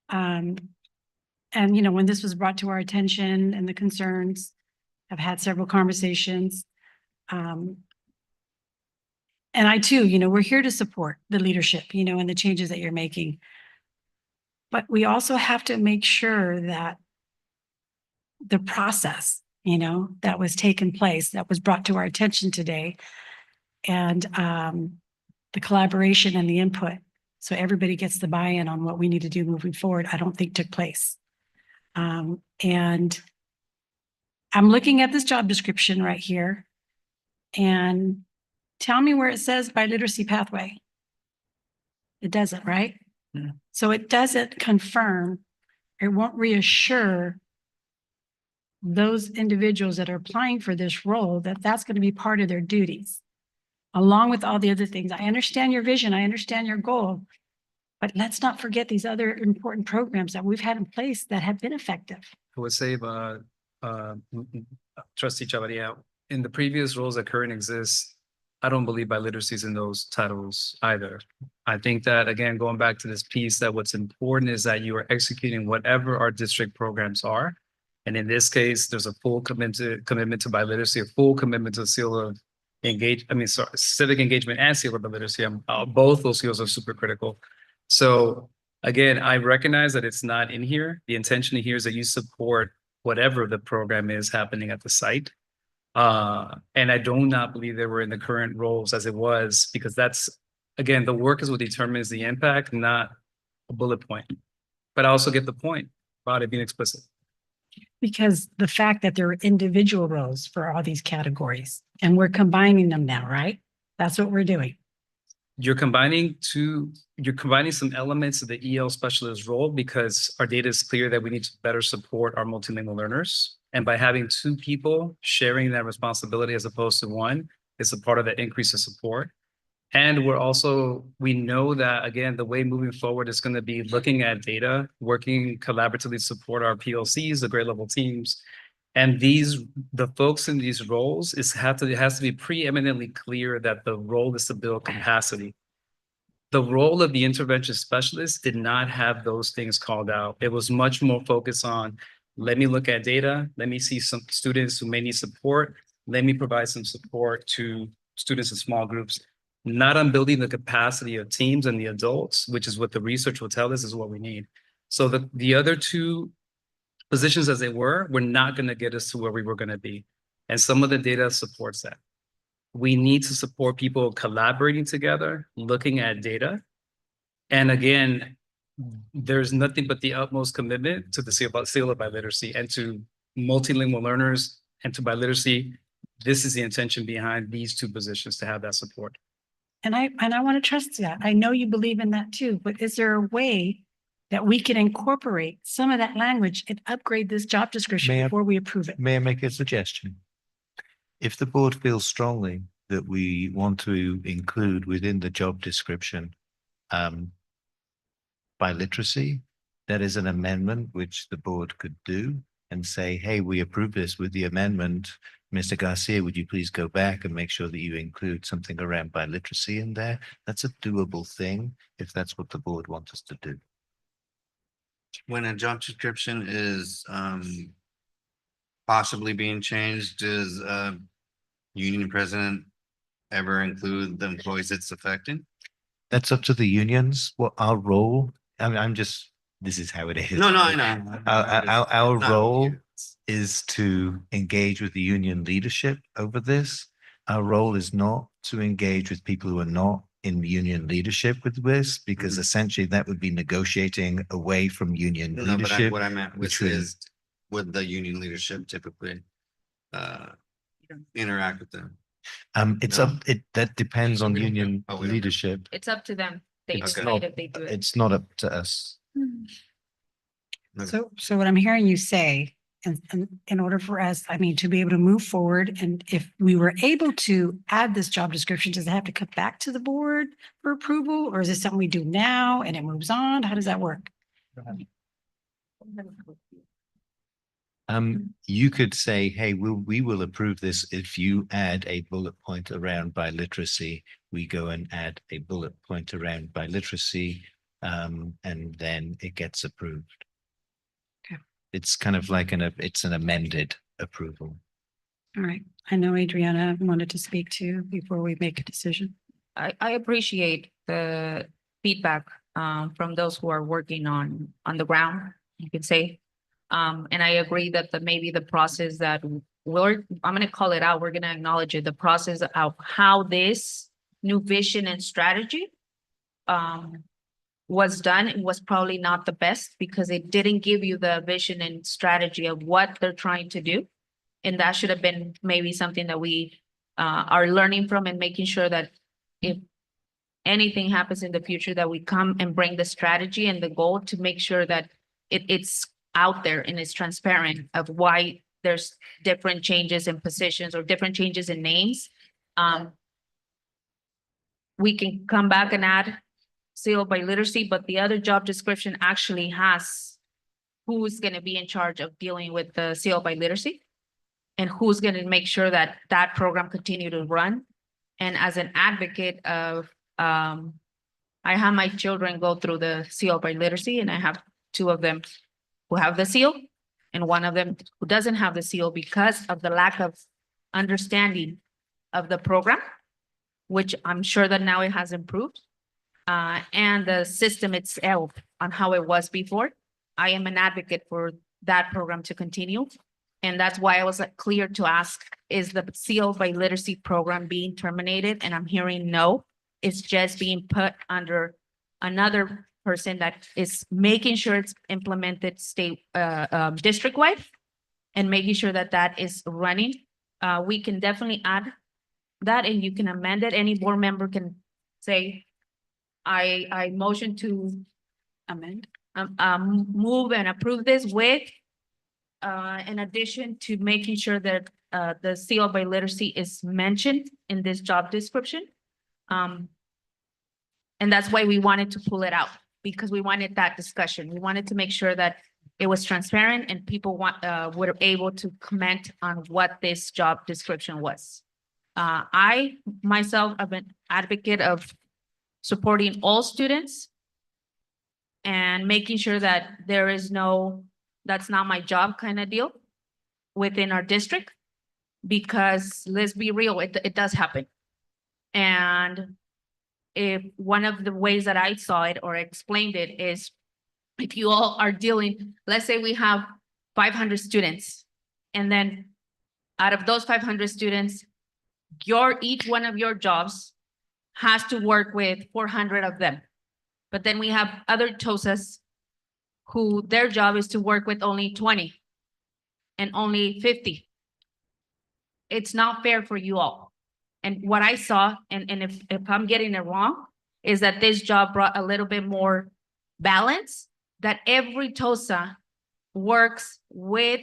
And, when this was brought to our attention and the concerns, I've had several conversations. And I too, we're here to support the leadership, and the changes that you're making. But we also have to make sure that the process, that was taken place, that was brought to our attention today, and the collaboration and the input, so everybody gets the buy-in on what we need to do moving forward, I don't think took place. And I'm looking at this job description right here, and tell me where it says biliteracy pathway. It doesn't, right? Yeah. So it doesn't confirm, it won't reassure those individuals that are applying for this role that that's going to be part of their duties, along with all the other things. I understand your vision, I understand your goal, but let's not forget these other important programs that we've had in place that have been effective. I would say, Trustee Chavarria, in the previous roles that currently exist, I don't believe biliteracy is in those titles either. I think that, again, going back to this piece, that what's important is that you are executing whatever our district programs are. And in this case, there's a full commitment to biliteracy, a full commitment to the seal of civic engagement and seal of biliteracy. Both those seals are super critical. So again, I recognize that it's not in here. The intention here is that you support whatever the program is happening at the site. And I do not believe they were in the current roles as it was, because that's, again, the work is what determines the impact, not a bullet point. But I also get the point about it being explicit. Because the fact that there are individual roles for all these categories, and we're combining them now, right? That's what we're doing. You're combining some elements of the EL specialist role because our data is clear that we need to better support our multilingual learners. And by having two people sharing that responsibility as opposed to one is a part of that increase of support. And we know that, again, the way moving forward is going to be looking at data, working collaboratively to support our PLCs, the grade level teams, And the folks in these roles it has to be preeminently clear that the role is to build capacity. The role of the intervention specialist did not have those things called out. It was much more focused on, let me look at data, let me see some students who may need support, let me provide some support to students in small groups, not on building the capacity of teams and the adults, which is what the research will tell us is what we need. So the other two positions as they were not going to get us to where we were going to be. And some of the data supports that. We need to support people collaborating together, looking at data. And again, there's nothing but the utmost commitment to the seal of biliteracy and to multilingual learners and to biliteracy. This is the intention behind these two positions, to have that support. And I want to trust that. I know you believe in that too, but is there a way that we can incorporate some of that language and upgrade this job description before we approve it? May I make a suggestion? If the board feels strongly that we want to include within the job description biliteracy, that is an amendment which the board could do and say, hey, we approve this with the amendment. Mr. Garcia, would you please go back and make sure that you include something around biliteracy in there? That's a doable thing if that's what the board wants us to do. When a job description is possibly being changed, does union president ever include the employees it's affecting? That's up to the unions. What our role, this is how it is. No, I know. Our Not role you. is to engage with the union leadership over this. Our role is not to engage with people who are not in union leadership with this, because essentially that would be negotiating away from union No, but leadership. what I meant was between- is, would the union leadership typically interact with them? That depends on union Oh, we don't know. leadership. It's up to them. They It's decide not, if they do it. it's not up to us. So what I'm hearing you say, and in order for us, to be able to move forward, and if we were able to add this job description, does it have to come back to the board for approval? Or is this something we do now and it moves on? How does that work? You could say, hey, we will approve this if you add a bullet point around biliteracy. We go and add a bullet point around biliteracy, and then it gets approved. Okay. It's kind of like it's an amended approval. All right. I know Adriana wanted to speak to before we make a decision. I appreciate the feedback from those who are working on the ground, you could say. And I agree that maybe the process that I'm going to call it out, we're going to acknowledge it, the process of how this new vision and strategy was done. It was probably not the best because it didn't give you the vision and strategy of what they're trying to do. And that should have been maybe something that we are learning from and making sure that if anything happens in the future, that we come and bring the strategy and the goal to make sure that it's out there and it's transparent of why there's different changes in positions or different changes in names. We can come back and add seal by literacy, but the other job description actually has who's going to be in charge of dealing with the seal by literacy and who's going to make sure that that program continue to run. And as an advocate of, I have my children go through the seal by literacy, and I have two of them who have the seal and one of them who doesn't have the seal because of the lack of understanding of the program, which I'm sure that now it has improved. And the system itself on how it was before. I am an advocate for that program to continue. And that's why I was clear to ask, is the seal by literacy program being terminated? And I'm hearing no, it's just being put under another person that is making sure it's implemented state district-wide and making sure that that is running. We can definitely add that and you can amend it. Any board member can say, I motion to amend, move and approve this with, in addition to making sure that the seal by literacy is mentioned in this job description. And that's why we wanted to pull it out, because we wanted that discussion. We wanted to make sure that it was transparent and people were able to comment on what this job description was. I myself have been advocate of supporting all students and making sure that there is no, that's not my job kind of deal within our district, because let's be real, it does happen. And if one of the ways that I saw it or explained it is, if you all are dealing, let's say we have 500 students, and then out of those 500 students, each one of your jobs has to work with 400 of them. But then we have other TOSAs who their job is to work with only 20 and only 50. It's not fair for you all. And what I saw, and if I'm getting it wrong, is that this job brought a little bit more balance, that every TOSA works with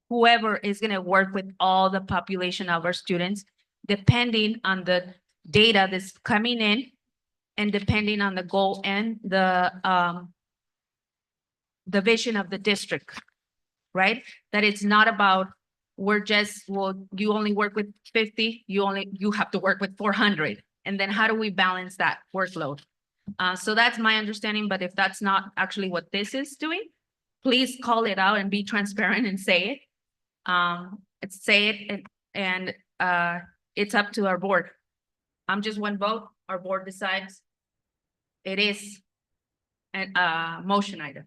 whoever is going to work with all the population of our students, depending on the data that's coming in and depending on the goal and the vision of the district, right? That it's not about you only work with 50, you have to work with 400. And then how do we balance that workload? So that's my understanding, but if that's not actually what this is doing, please call it out and be transparent and say it. And it's up to our board. I'm just one vote, our board decides. It is a motion item.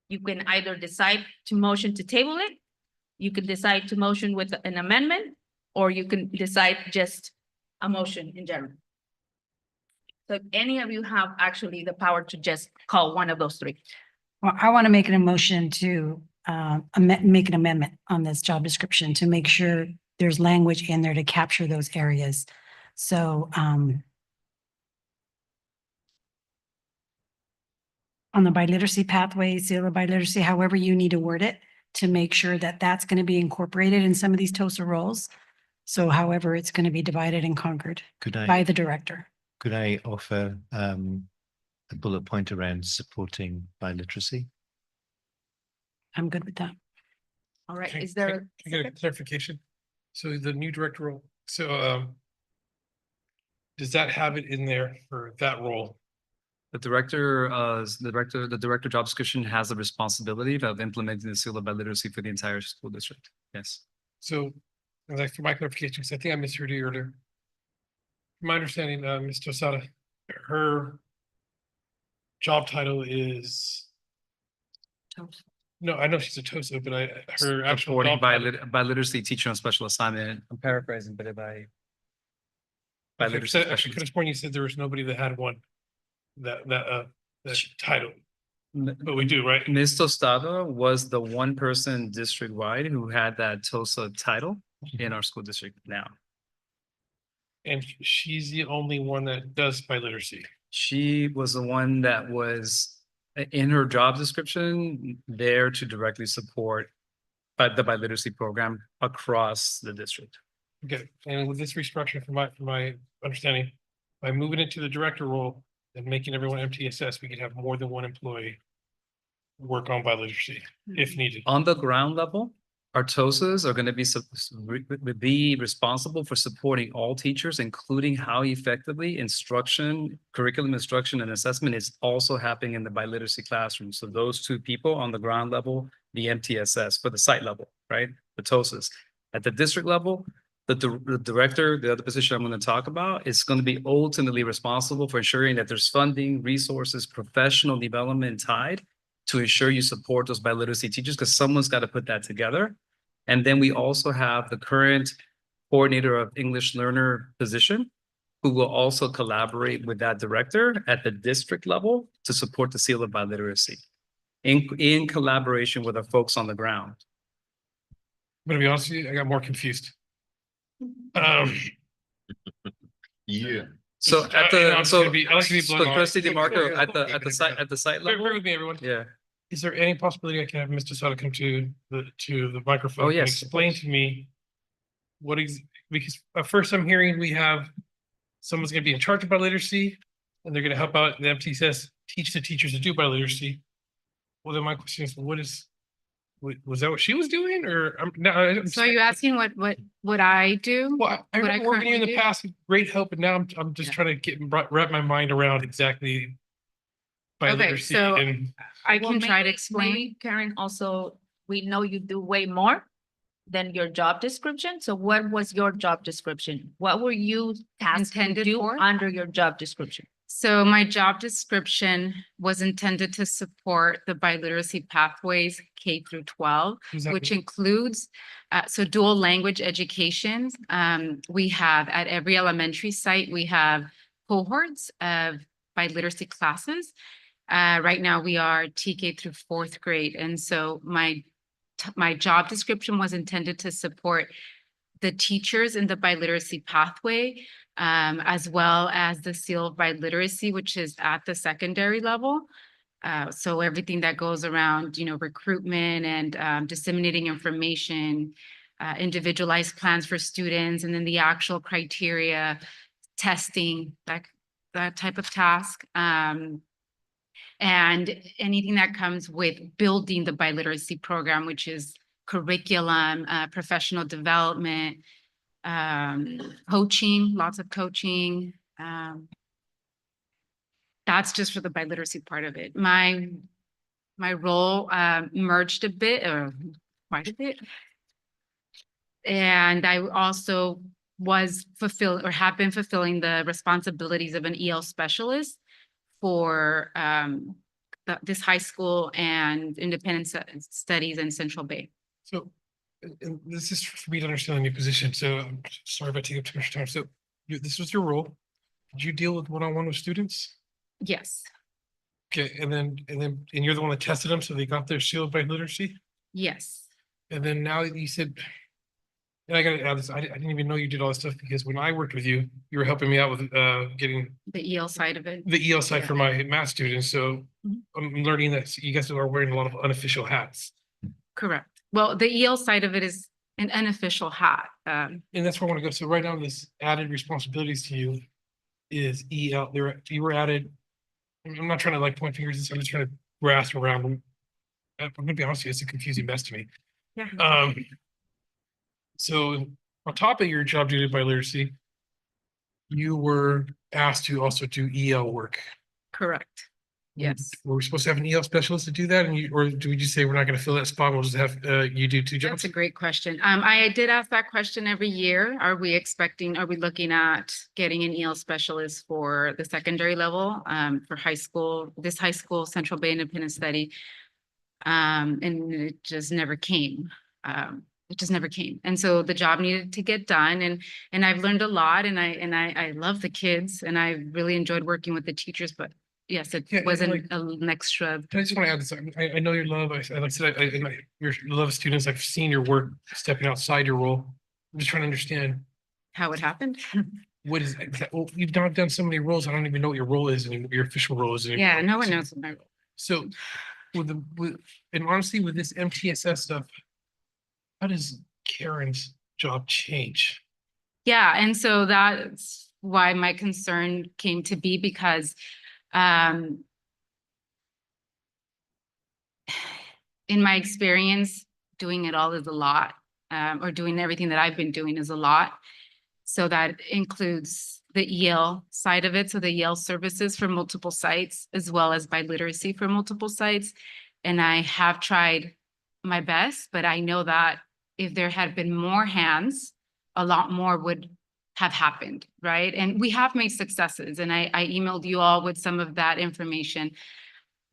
You can either decide to motion to table it, you can decide to motion with an amendment, or you can decide just a motion in general. So if any of you have actually the power to just call one of those three. Well, I want to make an emotion to make an amendment on this job description to make sure there's language in there to capture those areas. So on the biliteracy pathway, seal of biliteracy, however you need to word it, to make sure that that's going to be incorporated in some of these TOSA roles. So however it's going to be divided and conquered by the director. Could I offer a bullet point around supporting biliteracy? I'm good with that. All right, Can- is there? Can I get a clarification? So the new director role, so does that have it in there for that role? The director job description has the responsibility of implementing the seal of biliteracy for the entire school district. Yes. So, like for my clarification, because I think I misheard you earlier. From my understanding, Ms. Tosada, her job title is. No, I know she's a TOSA, but her actual Supporting job title. biliteracy teacher on special assignment. I'm paraphrasing, but Okay, biliteracy so I specialist. could have sworn you said there was nobody that had one, that title. But we do, right? Ms. Tostada was the one person district-wide who had that TOSA title in our school district now. And she's the only one that does biliteracy. She was the one that was in her job description there to directly support the biliteracy program across the district. Okay, and with this restructure, from my understanding, by moving it to the director role and making everyone MTSS, we could have more than one employee work on biliteracy if needed. On the ground level, our TOSAs are going to be responsible for supporting all teachers, including how effectively curriculum instruction and assessment is also happening in the biliteracy classroom. So those two people on the ground level, the MTSS for the site level, right? The TOSAs. At the district level, the director, the other position I'm going to talk about, is going to be ultimately responsible for ensuring that there's funding, resources, professional development tied to ensure you support those biliteracy teachers, because someone's got to put that together. And then we also have the current coordinator of English learner position, who will also collaborate with that director at the district level to support the seal of biliteracy in collaboration with our folks on the ground. I'm gonna be honest with you, I got more confused. Yeah. So at I the, like so to be blunt. Trustee DeMarco, at the site Bear level. with me, everyone. Yeah. Is there any possibility I can have Mr. Soto come to the microphone? Oh, and yes. explain to me because at first I'm hearing we have someone's gonna be in charge of biliteracy and they're gonna help out the MTSS, teach the teachers to do biliteracy. Well, then my question is, was that what she was doing or? No, So are you asking what I do? Well, I What I remember working in currently the do? past, with great help, and now I'm just trying to wrap my mind around exactly. By Okay, literacy so and I Well, can try to maybe explain. Karen, also, we know you do way more than your job description. So what was your job description? What were you tasked to Intended do for? under your job description? So my job description was intended to support the biliteracy pathways K through 12, Does that which mean- includes so dual language education. We have at every elementary site, we have cohorts of biliteracy classes. Right now we are TK through 4th grade. And so my job description was intended to support the teachers in the biliteracy pathway, as well as the seal of biliteracy, which is at the secondary level. So everything that goes around, recruitment and disseminating information, individualized plans for students, and then the actual criteria, testing, that type of task. And anything that comes with building the biliteracy program, which is curriculum, professional development, coaching, lots of coaching. That's just for the biliteracy part of it. My role merged a bit, or quite a bit. And I also have been fulfilling the responsibilities of an EL specialist for this high school and independent studies in Central Bay. So, and this is for me to understand the new position. So I'm sorry if I take up too much time. So this was your role. Did you deal with one-on-one with students? Yes, Okay, and you're the one that tested them, so they got their seal of biliteracy? yes. And then now you said, and I gotta add this, I didn't even know you did all this stuff because when I worked with you, you were helping me out with getting The EL side of it. the EL side Yeah. for my math students. So Mhm. I'm learning that you guys are wearing a lot of unofficial hats. Correct. Well, the EL side of it is an unofficial hat. And that's where I want to go. So right now, this added responsibilities to you is EL. You were added. I'm not trying to like point fingers. I'm just trying to grasp around. I'm gonna be honest with you, it's a confusing mess to me. Yeah. So on top of your job duty by literacy, you were asked to also do EL work. Correct. Yes. Were we supposed to have an EL specialist to do that? Or do we just say we're not gonna fill that spot? We'll just have you do two jobs? That's a great question. I did ask that question every year. Are we looking at getting an EL specialist for the secondary level, for this high school Central Bay Independent Study? And it just never came. And so the job needed to get done, and I've learned a lot, and I love the kids, and I really enjoyed working with the teachers, but yes, it Yeah, and wasn't an extra. I just want to add this. I know your love. Like I said, your love of students. I've seen your work stepping outside your role. I'm just trying to understand How it happened. what is well, you've not done so many roles. I don't even know what your role is and your official role is anymore. Yeah, no one knows what my role. So and honestly, with this MTSS stuff, how does Karen's job change? Yeah, and so that's why my concern came to be, because in my experience, doing it all is a lot, or doing everything that I've been doing is a lot. So that includes the EL side of it, so the EL services for multiple sites, as well as biliteracy for multiple sites. And I have tried my best, but I know that if there had been more hands, a lot more would have happened, right? And we have made successes, and I emailed you all with some of that information.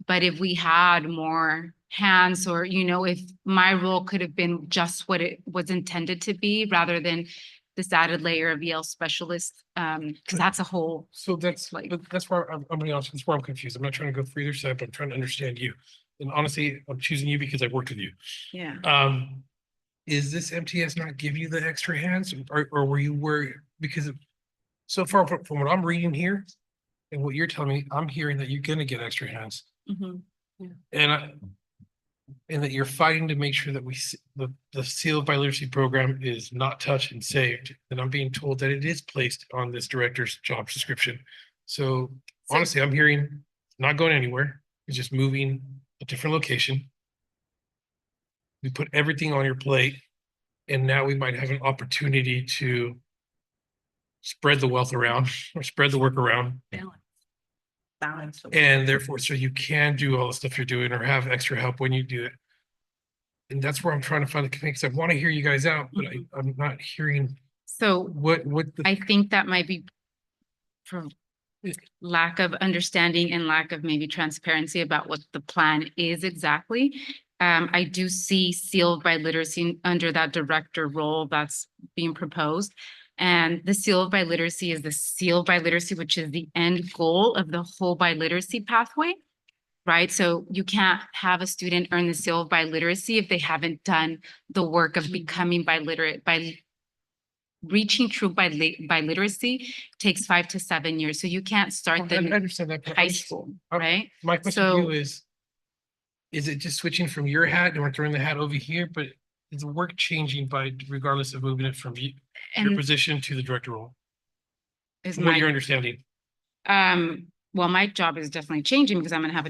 But if we had more hands, or, if my role could have been just what it was intended to be, rather than this added layer of EL specialist, because that's a whole. So that's where I'm gonna be honest, that's where I'm confused. I'm not trying to go for either side, but I'm trying to understand you. And honestly, I'm choosing you because I've worked with you. Yeah. Is this MTS not give you the extra hands, or were you worried? Because so far from what I'm reading here and what you're telling me, I'm hearing that you're gonna get extra hands. Mhm. Yeah. And that you're fighting to make sure that the seal of biliteracy program is not touched and saved. And I'm being told that it is placed on this director's job description. So honestly, I'm hearing not going anywhere. It's just moving a different location. We put everything on your plate, and now we might have an opportunity to spread the wealth around or spread the work around. Balance. And therefore, so you can do all the stuff you're doing or have extra help when you do it. And that's where I'm trying to find the connection. 'Cause I want to hear you guys out, but I'm not hearing So what I think that might be from lack of understanding and lack of maybe transparency about what the plan is exactly. I do see sealed by literacy under that director role that's being proposed. And the sealed by literacy is the sealed by literacy, which is the end goal of the whole by literacy pathway, right? So you can't have a student earn the sealed by literacy if they haven't done the work of becoming biliterate. By reaching true by literacy takes 5 to 7 years. So you can't start I them understand that. high school, right? My question to you So is it just switching from your hat and we're throwing the hat over here, but is the work changing by regardless of moving it from your And- position to the director role? is What my, you're understanding? well, my job is definitely changing because I'm gonna have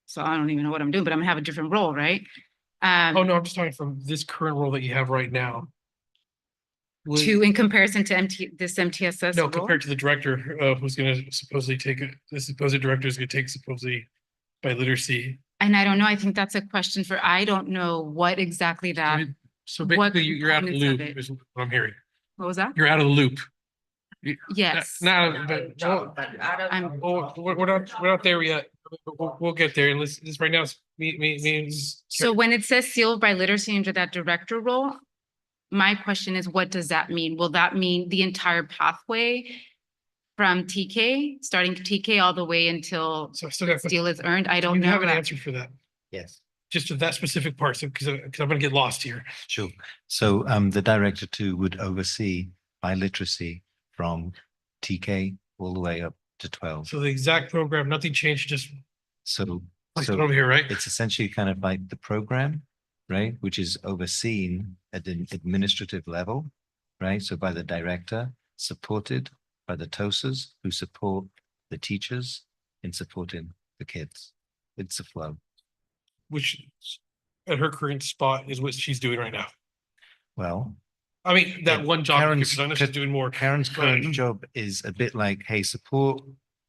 so I don't even know what I'm doing, but I'm gonna have a different role, right? Oh, no, I'm just talking from this current role that you have right now. In comparison to this MTSS No, role? compared to the director, who's gonna supposedly the supposed director is gonna take supposedly by literacy. And I don't know, I think that's a question for, I don't know what exactly that. So what basically, you're out of the components loop, it- is what I'm hearing. What was that? You're out of the loop. Yes. No, but we're not there yet. We'll get there. And this right now is means. So when it says sealed by literacy under that director role, my question is, what does that mean? Will that mean the entire pathway from TK, starting TK all the way until deal is earned? I don't You know have an that. answer for that. Yes. Just to that specific part, so because I'm gonna get lost here. Sure. So the director too would oversee biliteracy from TK all the way up to 12. So the exact program, nothing changed, just So, Like over here, right? It's essentially kind of like the program, right, which is overseen at an administrative level, right? So by the director, supported by the TOSAs who support the teachers in supporting the kids. It's a flow. which at her current spot is what she's doing right now. Well, I mean, that one job, Karen's- because I know she's doing more. Karen's but- current job is a bit like, hey, support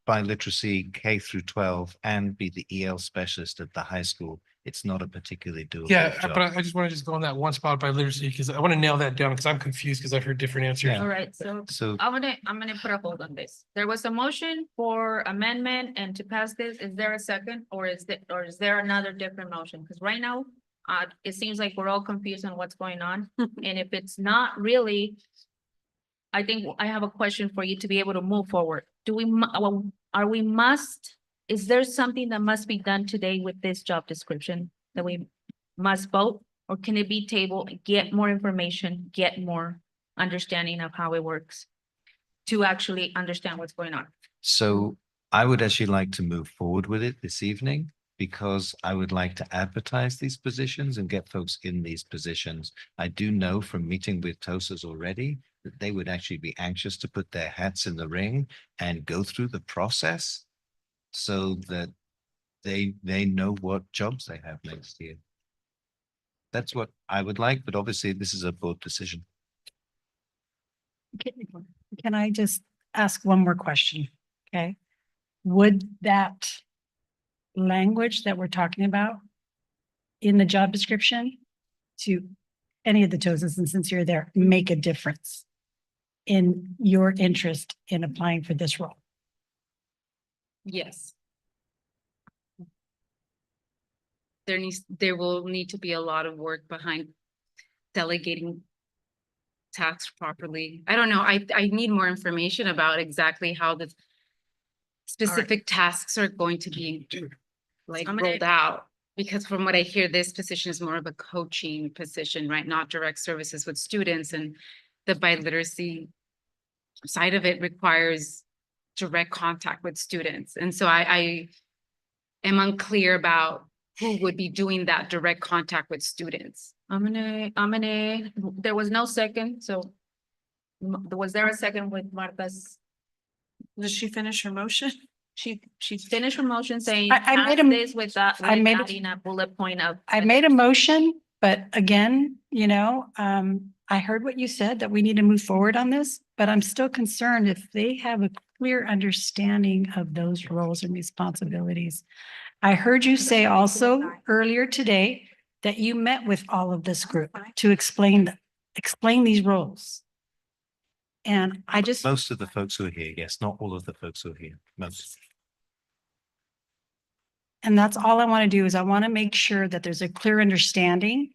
biliteracy K through 12 and be the EL specialist at the high school. It's not a particularly doable Yeah, job. but I just want to just go on that one spot by literacy, because I want to nail that down, because I'm confused, because I've heard different answers. Yeah. All right, so So I'm gonna put a hold on this. There was a motion for amendment and to pass this. Is there a second, or is there another different motion? Because right now, it seems like we're all confused on what's going on. And if it's not really, I think I have a question for you to be able to move forward. Is there something that must be done today with this job description that we must vote? Or can it be tabled, get more information, get more understanding of how it works to actually understand what's going on? So I would actually like to move forward with it this evening because I would like to advertise these positions and get folks in these positions. I do know from meeting with TOSAs already that they would actually be anxious to put their hats in the ring and go through the process so that they know what jobs they have next year. That's what I would like, but obviously this is a board decision. Can I just ask one more question? Okay. Would that language that we're talking about in the job description to any of the TOSAs, and since you're there, make a difference in your interest in applying for this role? Yes. There will need to be a lot of work behind delegating tasks properly. I don't know. I need more information about exactly how the specific tasks are going to be like rolled out. Because from what I hear, this position is more of a coaching position, right? Not direct services with students, and the biliteracy side of it requires direct contact with students. And so I am unclear about who would be doing that direct contact with students. There was no second, so was there a second with Martha's? Did she finish her motion? she finished her motion saying. I made pass a- this with that, I with made a- adding a bullet point of. I made a motion, but again, I heard what you said, that we need to move forward on this, but I'm still concerned if they have a clear understanding of those roles and responsibilities. I heard you say also earlier today that you met with all of this group to explain these roles. And I just, Most of the folks who are here, yes, not all of the folks who are here, most. and that's all I want to do is I want to make sure that there's a clear understanding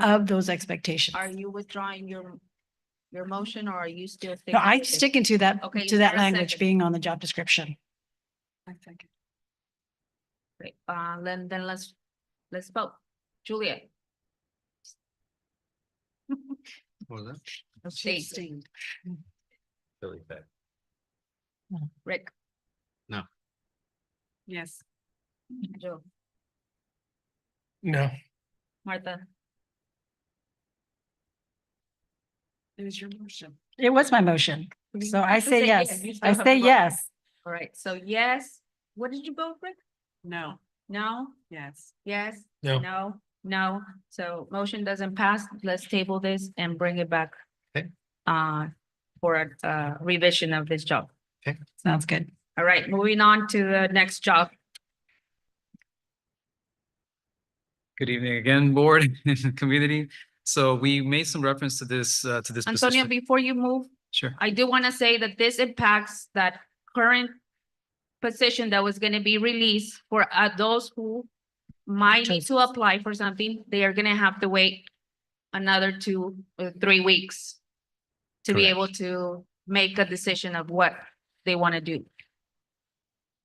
of those expectations. Are you withdrawing your motion or are you still? No, I'm sticking to that, Okay, to is that there a language second? being on the job description. Great, then let's vote. Juliet. What was that? Abstain. Really bad. Rick. No. Yes. Joe. No. Martha. It was your motion. It was my motion. So I say yes. You still I have to say vote. yes. All right, so yes, what did you vote, Rick? No. No, Yes. yes? No. No, so motion doesn't pass. Let's table this and bring it back. Okay. For a revision of this job. Sounds good. All right, moving on to the next job. Good evening again, board and community. So we made some reference to this Antonio, position. before you move, Sure. I do want to say that this impacts that current position that was going to be released for those who might need to apply for something. They are going to have to wait another 2 or 3 weeks to be Correct. able to make a decision of what they want to do.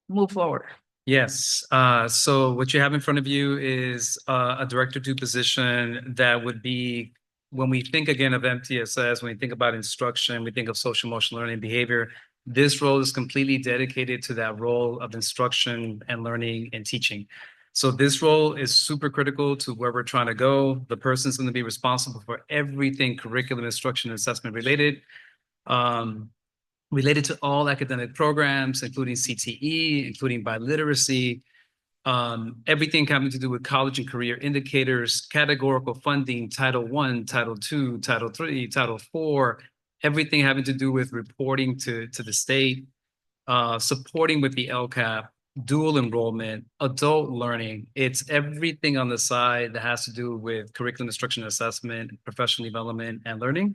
Move forward. Yes, so what you have in front of you is a Director 2 position that would be, when we think again of MTSS, when we think about instruction, we think of social emotional learning and behavior. This role is completely dedicated to that role of instruction and learning and teaching. So this role is super critical to where we're trying to go. The person's going to be responsible for everything curriculum, instruction, and assessment related. Related to all academic programs, including CTE, including biliteracy, everything having to do with college and career indicators, categorical funding, Title I, Title II, Title III, Title IV, everything having to do with reporting to the state, supporting with the LCAP, dual enrollment, adult learning. It's everything on the side that has to do with curriculum instruction and assessment, professional development, and learning.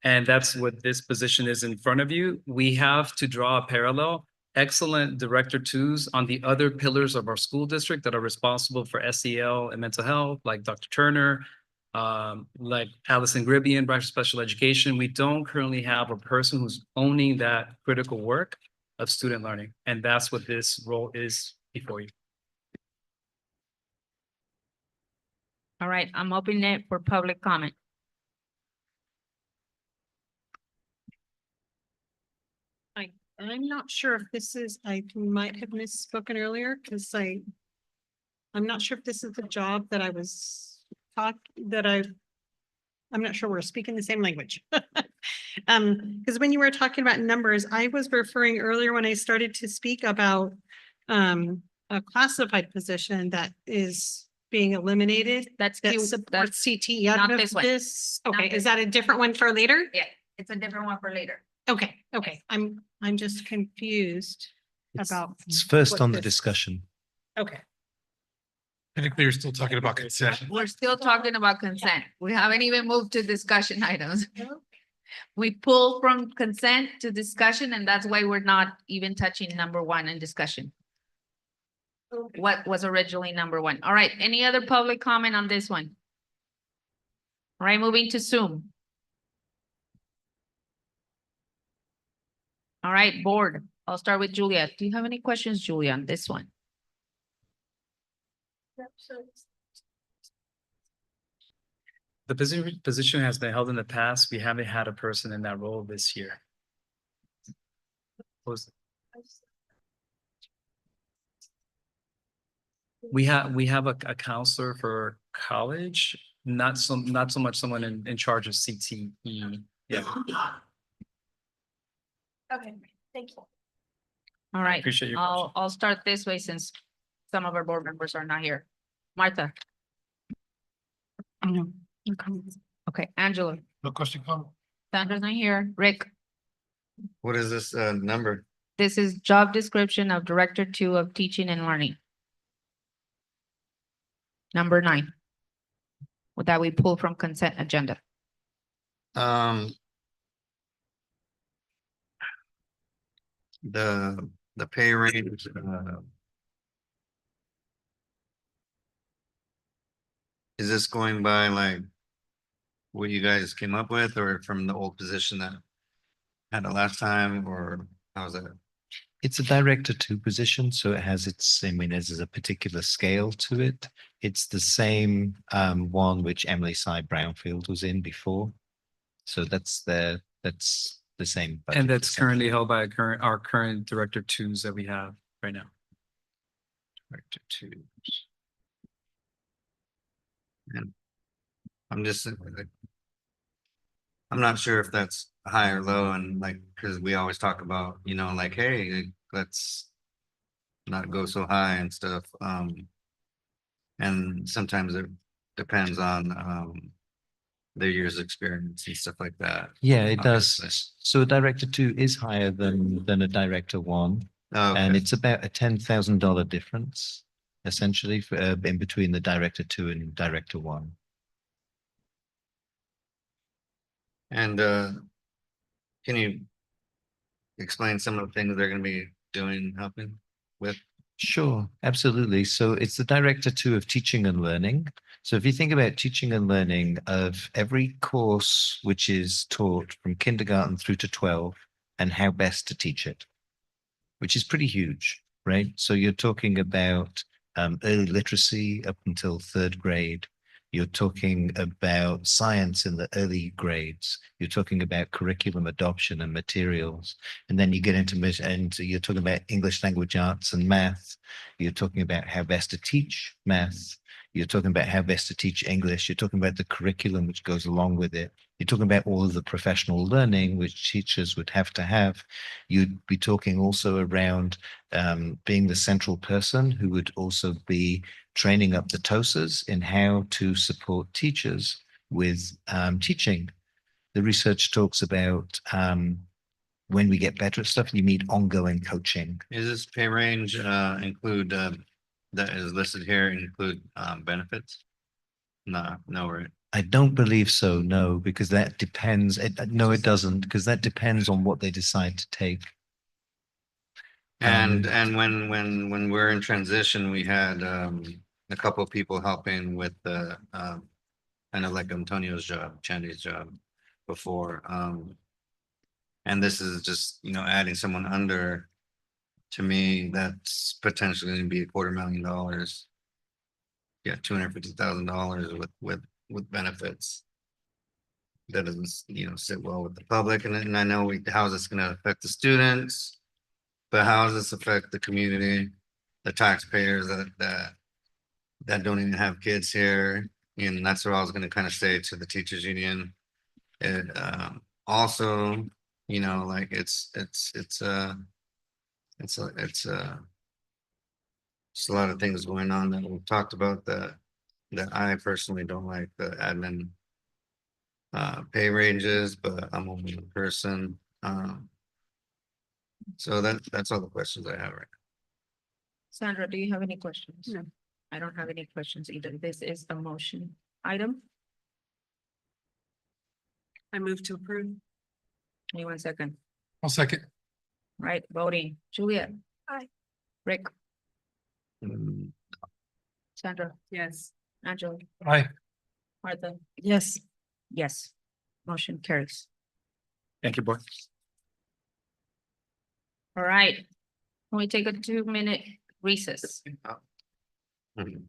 And that's what this position is in front of you. We have to draw a parallel. Excellent Director 2s on the other pillars of our school district that are responsible for SEL and mental health, like Dr. Turner, like Allison Gribbian, Director of Special Education. We don't currently have a person who's owning that critical work of student learning. And that's what this role is before you. All right, I'm opening it for public comment. I'm not sure if this is, I might have misspoken earlier because I'm not sure if this is the job that I was I'm not sure we're speaking the same language. Because when you were talking about numbers, I was referring earlier when I started to speak about a classified position that is being eliminated. That's that Q, supports CTE. not out of this one. Not Okay, this is that a different one for later? Yeah, it's a different one for later. Okay, I'm just confused about. It's first what on the this- discussion. Okay. Technically, you're still talking about consent. We're still talking about consent. We haven't even moved to discussion items. We pull from consent to discussion, and that's why we're not even touching number 1 in discussion. What was originally number 1. All right, any other public comment on this one? All right, moving to Zoom. All right, board. I'll start with Julia. Do you have any questions, Julia, on this one? The position has been held in the past. We haven't had a person in that role this year. We have a counselor for college, not so much someone in charge of CTE. Yeah. Okay, thank you. All right, Appreciate your I'll start this way since some of our board members are not here. Martha. No comments. Okay, Angela. No question, comment. Sandra's not here. Rick. What is this number? This is job description of Director 2 of Teaching and Learning. Number 9. With that we pull from consent agenda. The pay range, is this going by like what you guys came up with or from the old position that had the last time, or how's that? It's a director 2 position, so it has its, I mean, there's a particular scale to it. It's the same one which Emily Sy Brownfield was in before. So that's the same. budget And that's percentage. currently held by our current Director 2s that we have right now. Director 2s. And I'm just like, I'm not sure if that's high or low, and like, because we always talk about, you know, like, hey, let's not go so high and stuff. And sometimes it depends on their years of experience and stuff like that. Yeah, it obviously. does. So a director 2 is higher than a director 1. Oh, And okay. it's about a $10,000 difference, essentially, for, in between the director 2 and director 1. And can you explain some of the things they're going to be doing, helping with? Sure, absolutely. So it's the director 2 of teaching and learning. So if you think about teaching and learning, of every course which is taught from kindergarten through to 12 and how best to teach it, which is pretty huge, right? So you're talking about early literacy up until 3rd grade. You're talking about science in the early grades. You're talking about curriculum adoption and materials. And then you get into, and you're talking about English language arts and math. You're talking about how best to teach math. You're talking about how best to teach English. You're talking about the curriculum which goes along with it. You're talking about all of the professional learning which teachers would have to have. You'd be talking also around being the central person who would also be training up the TOSAs in how to support teachers with teaching. The research talks about when we get better at stuff, you need ongoing coaching. Is this pay range include that is listed here include benefits? No, right? I don't believe so, no, because that depends. No, it doesn't, because that depends on what they decide to take. And when we're in transition, we had a couple of people helping with the kind of like Antonio's job, Chandy's job before. And this is just, you know, adding someone under, to me, that's potentially going to be $250,000. Yeah, $250,000 with benefits. That doesn't, you know, sit well with the public. And I know how is this going to affect the students, but how does this affect the community, the taxpayers that don't even have kids here? And that's what I was going to kind of say to the teachers union. It also, you know, like it's a lot of things going on that we've talked about that I personally don't like, the admin pay ranges, but I'm only one person. So that's all the questions I have right now. Sandra, do you have any questions? No. I don't have any questions either. This is a motion item. I move to approve. Anyone second? I'll second. Right, voting. Juliet. Aye. Rick. Sandra. Yes. Angela. Aye. Martha. Yes. Yes. Motion carries. Thank you, board. All right. Can we take a 2-minute recess? Mhm.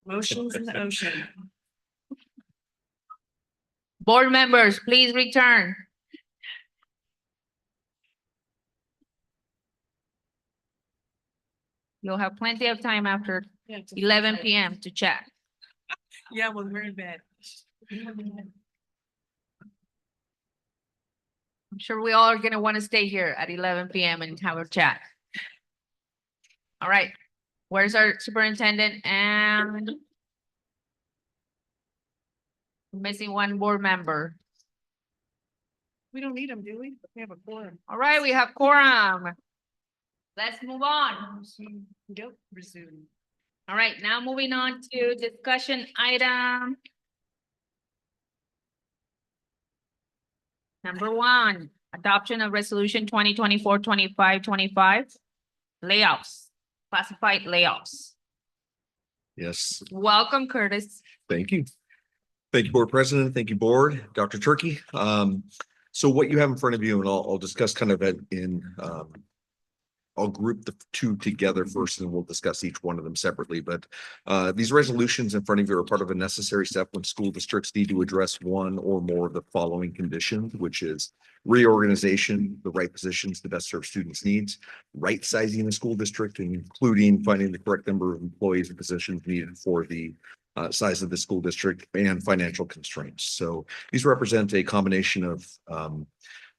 Motion's in the ocean. Board members, please return. You'll have plenty of time after 11 PM to chat. Yeah, when we're in bed. I'm sure we all are gonna want to stay here at 11 PM and have a chat. All right, where's our superintendent and missing one board member? We don't need them, do we? We have a quorum. All right, we have quorum. Let's move on. Go, resume. All right, now moving on to discussion item. Number 1, adoption of resolution 2024-25-25, layoffs, classified layoffs. Yes, Welcome, Curtis. thank you. Thank you, Board President. Thank you, Board, Dr. Turkey. So what you have in front of you, and I'll discuss kind of I'll group the two together first, and we'll discuss each one of them separately. But these resolutions in front of you are part of a necessary step when school districts need to address one or more of the following conditions, which is reorganization, the right positions to best serve students' needs, right sizing the school district, including finding the correct number of employees and positions needed for the size of the school district, and financial constraints. So these represent a combination of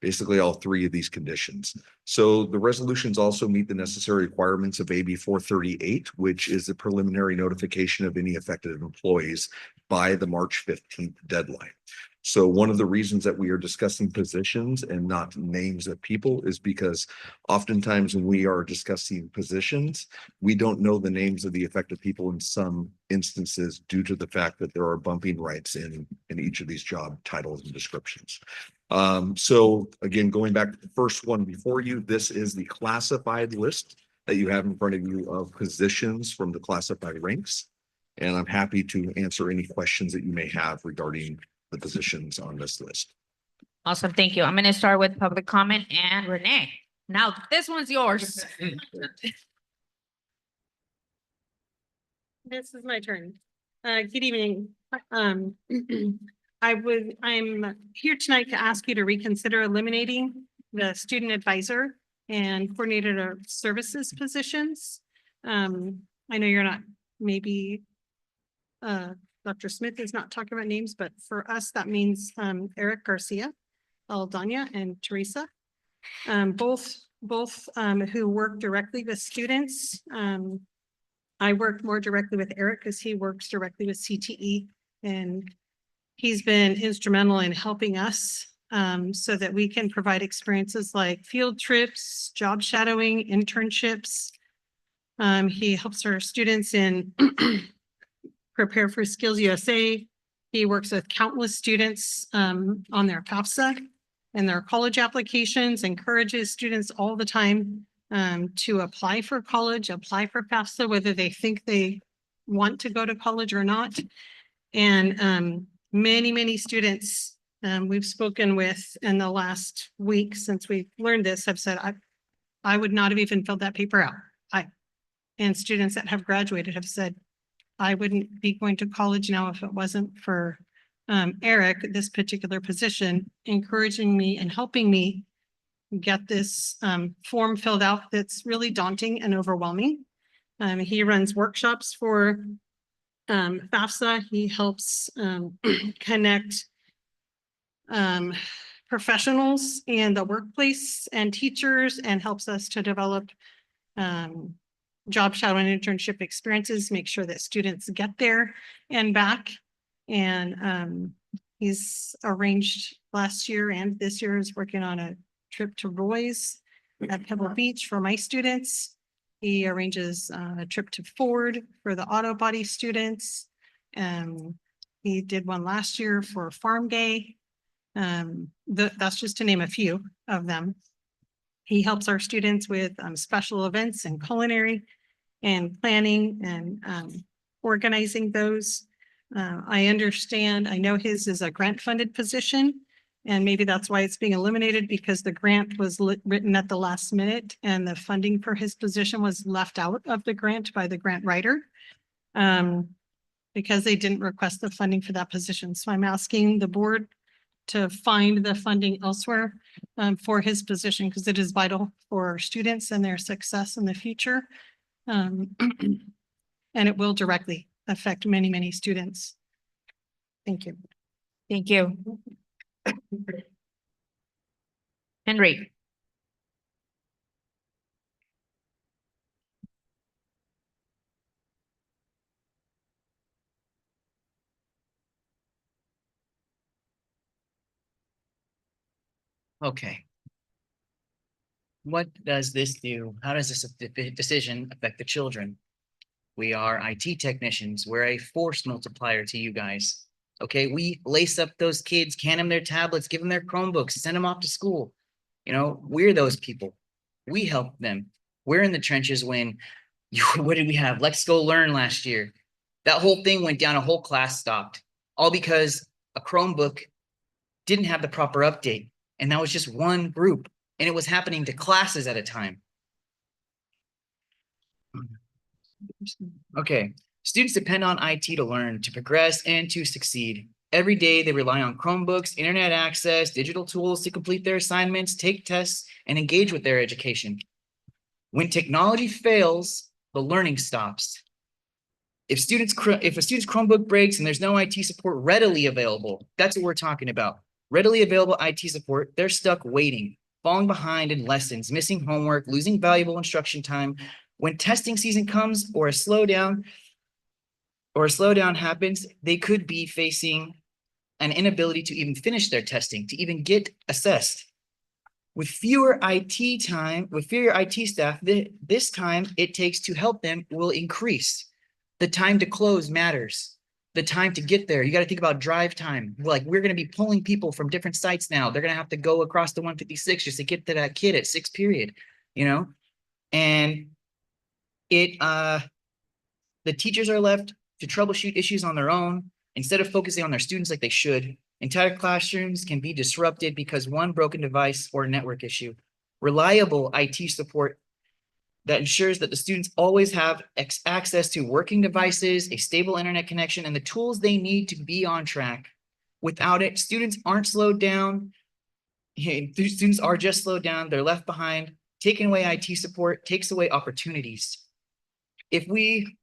basically all three of these conditions. So the resolutions also meet the necessary requirements of AB 438, which is the preliminary notification of any affected employees by the March 15th deadline. So one of the reasons that we are discussing positions and not names of people is because oftentimes when we are discussing positions, we don't know the names of the affected people in some instances due to the fact that there are bumping rights in each of these job titles and descriptions. So again, going back to the first one before you, this is the classified list that you have in front of you of positions from the classified ranks. And I'm happy to answer any questions that you may have regarding the positions on this list. Awesome, thank you. I'm gonna start with public comment and Renee. Now, this one's yours. This is my turn. Good evening. I'm here tonight to ask you to reconsider eliminating the student advisor and coordinator of services positions. I know you're not, maybe Dr. Smith is not talking about names, but for us, that means Eric Garcia, Aldana, and Teresa. Both who work directly with students. I work more directly with Eric because he works directly with CTE, and he's been instrumental in helping us so that we can provide experiences like field trips, job shadowing, internships. He helps our students in prepare for Skills USA. He works with countless students on their FAFSA and their college applications, encourages students all the time to apply for college, apply for FAFSA, whether they think they want to go to college or not. And many students we've spoken with in the last week since we've learned this have said, I would not have even filled that paper out. And students that have graduated have said, I wouldn't be going to college now if it wasn't for Eric, this particular position, encouraging me and helping me get this form filled out that's really daunting and overwhelming. He runs workshops for FAFSA. He helps connect professionals in the workplace and teachers, and helps us to develop job shadow and internship experiences, make sure that students get there and back. And he's arranged last year and this year is working on a trip to Roy's at Pebble Beach for my students. He arranges a trip to Ford for the auto body students. He did one last year for Farm Day. That's just to name a few of them. He helps our students with special events and culinary and planning and organizing those. I understand, I know his is a grant funded position, and maybe that's why it's being eliminated, because the grant was written at the last minute and the funding for his position was left out of the grant by the grant writer. because they didn't request the funding for that position. So I'm asking the board to find the funding elsewhere for his position, because it is vital for our students and their success in the future. And it will directly affect many, many students. Thank you. Thank you. Henry. Okay. What does this do? How does this decision affect the children? We are IT technicians. We're a force multiplier to you guys. Okay, we lace up those kids, can them their tablets, give them their Chromebooks, send them off to school. You know, we're those people. We help them. We're in the trenches when, what did we have? Let's Go Learn last year. That whole thing went down, a whole class stopped. All because a Chromebook didn't have the proper update. And that was just one group. And it was happening to classes at a time. Okay, students depend on IT to learn, to progress, and to succeed. Every day, they rely on Chromebooks, internet access, digital tools to complete their assignments, take tests, and engage with their education. When technology fails, the learning stops. If a student's Chromebook breaks and there's no IT support readily available, that's what we're talking about. Readily available IT support, they're stuck waiting, falling behind in lessons, missing homework, losing valuable instruction time. When testing season comes or a slowdown happens, they could be facing an inability to even finish their testing, to even get assessed. With fewer IT staff, this time it takes to help them will increase. The time to close matters. The time to get there. You got to think about drive time. Like, we're going to be pulling people from different sites now. They're going to have to go across the 156 just to get to that kid at 6th period, you know? And the teachers are left to troubleshoot issues on their own instead of focusing on their students like they should. Entire classrooms can be disrupted because one broken device or network issue. Reliable IT support that ensures that the students always have access to working devices, a stable internet connection, and the tools they need to be on track. Without it, students aren't slowed down. Students are just slowed down. They're left behind. Taking away IT support takes away opportunities. If we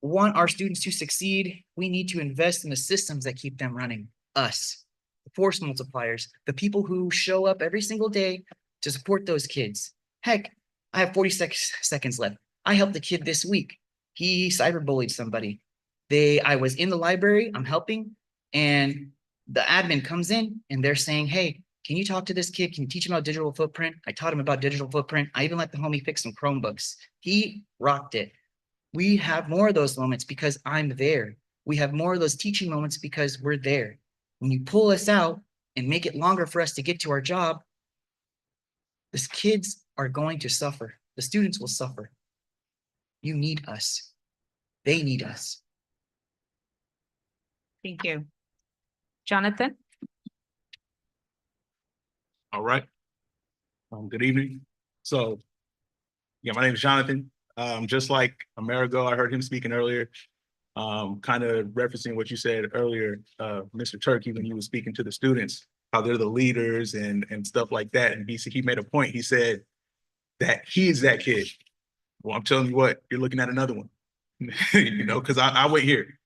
want our students to succeed, we need to invest in the systems that keep them running. Us, the force multipliers, the people who show up every single day to support those kids. Heck, I have 46 seconds left. I helped a kid this week. He cyberbullied somebody. I was in the library, I'm helping, and the admin comes in and they're saying, hey, can you talk to this kid? Can you teach him about digital footprint? I taught him about digital footprint. I even let the homie fix some Chromebooks. He rocked it. We have more of those moments because I'm there. We have more of those teaching moments because we're there. When you pull us out and make it longer for us to get to our job, these kids are going to suffer. The students will suffer. You need us. They need us. Thank you. Jonathan? All right. Good evening. So, yeah, my name is Jonathan. Just like Amerigo, I heard him speaking earlier, kind of referencing what you said earlier, Mr. Turkey, when you were speaking to the students, how they're the leaders and stuff like that. And he made a point. He said that he is that kid. Well, I'm telling you what, you're looking at another one, you know, because I went here.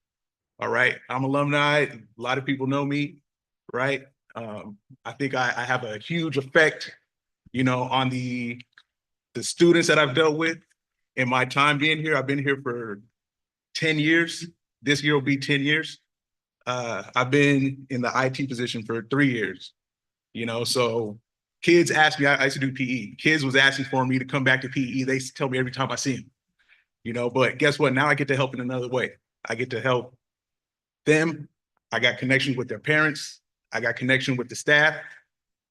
All right. I'm alumni. A lot of people know me, right? I think I have a huge effect, you know, on the students that I've dealt with in my time being here. I've been here for 10 years. This year will be 10 years. I've been in the IT position for 3 years, you know, so kids ask me, I used to do PE. Kids was asking for me to come back to PE. They tell me every time I see them, you know, but guess what? Now I get to help in another way. I get to help them. I got connections with their parents. I got connection with the staff.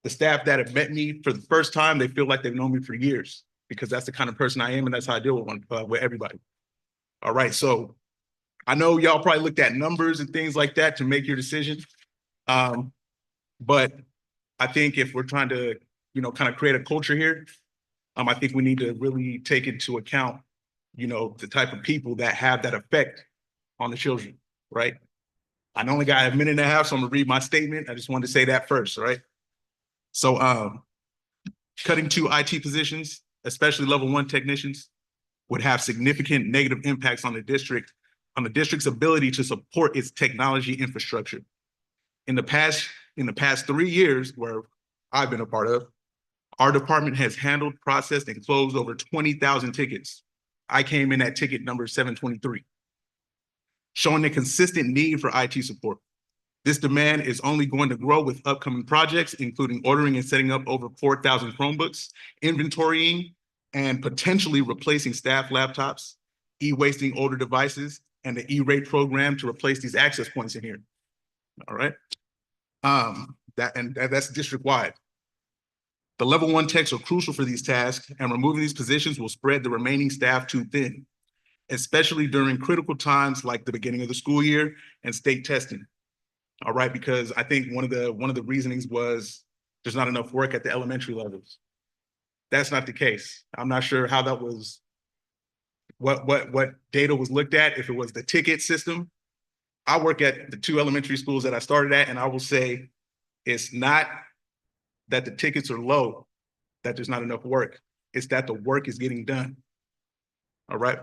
The staff that have met me for the first time, they feel like they've known me for years because that's the kind of person I am and that's how I deal with everybody. All right, so I know y'all probably looked at numbers and things like that to make your decision. But I think if we're trying to, you know, kind of create a culture here, I think we need to really take into account, you know, the type of people that have that effect on the children, right? I only got a minute and a half, so I'm gonna read my statement. I just wanted to say that first, right? So cutting 2 IT positions, especially level 1 technicians, would have significant negative impacts on the district's ability to support its technology infrastructure. In the past 3 years, where I've been a part of, our department has handled, processed, and closed over 20,000 tickets. I came in at ticket number 723, showing a consistent need for IT support. This demand is only going to grow with upcoming projects, including ordering and setting up over 4,000 Chromebooks, inventorying, and potentially replacing staff laptops, e-wasting older devices, and the E-rate program to replace these access points in here. All right. That's district-wide. The level 1 techs are crucial for these tasks, and removing these positions will spread the remaining staff too thin, especially during critical times like the beginning of the school year and state testing. All right, because I think one of the reasonings was there's not enough work at the elementary levels. That's not the case. I'm not sure how that was, what data was looked at, if it was the ticket system. I work at the 2 elementary schools that I started at, and I will say it's not that the tickets are low, that there's not enough work. It's that the work is getting done. All right.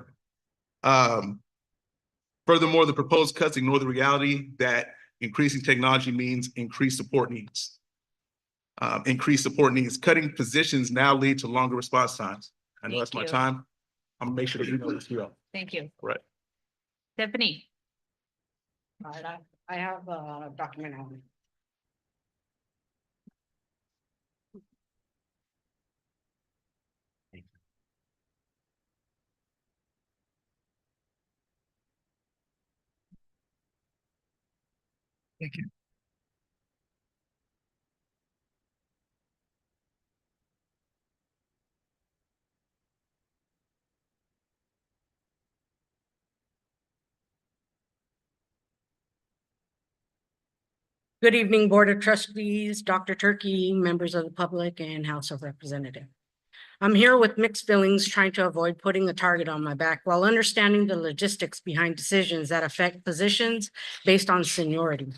Furthermore, the proposed cuts ignore the reality that increasing technology means increased support needs. Cutting positions now lead to longer response times. I know that's my time. I'm gonna make sure that you know this as well. Thank you. Right. Stephanie. All right, I have a document on me. Thank you. Good evening, Board of Trustees, Dr. Turkey, members of the public, and House of Representatives. I'm here with mixed feelings, trying to avoid putting a target on my back while understanding the logistics behind decisions that affect positions based on seniority.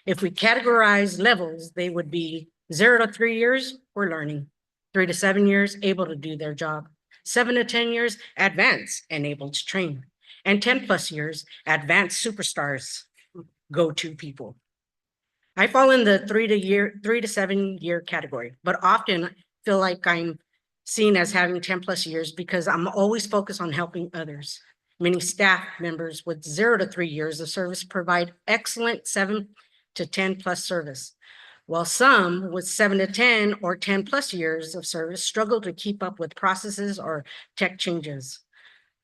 If we categorize levels, they would be 0 to 3 years, we're learning. 3 to 7 years, able to do their job. 7 to 10 years, advanced and able to train. And 10+ years, advanced superstars, go-to people. I fall in the 3 to 7 year category, but often feel like I'm seen as having 10+ years because I'm always focused on helping others. Many staff members with 0 to 3 years of service provide excellent 7 to 10+ service, while some with 7 to 10 or 10+ years of service struggle to keep up with processes or tech changes.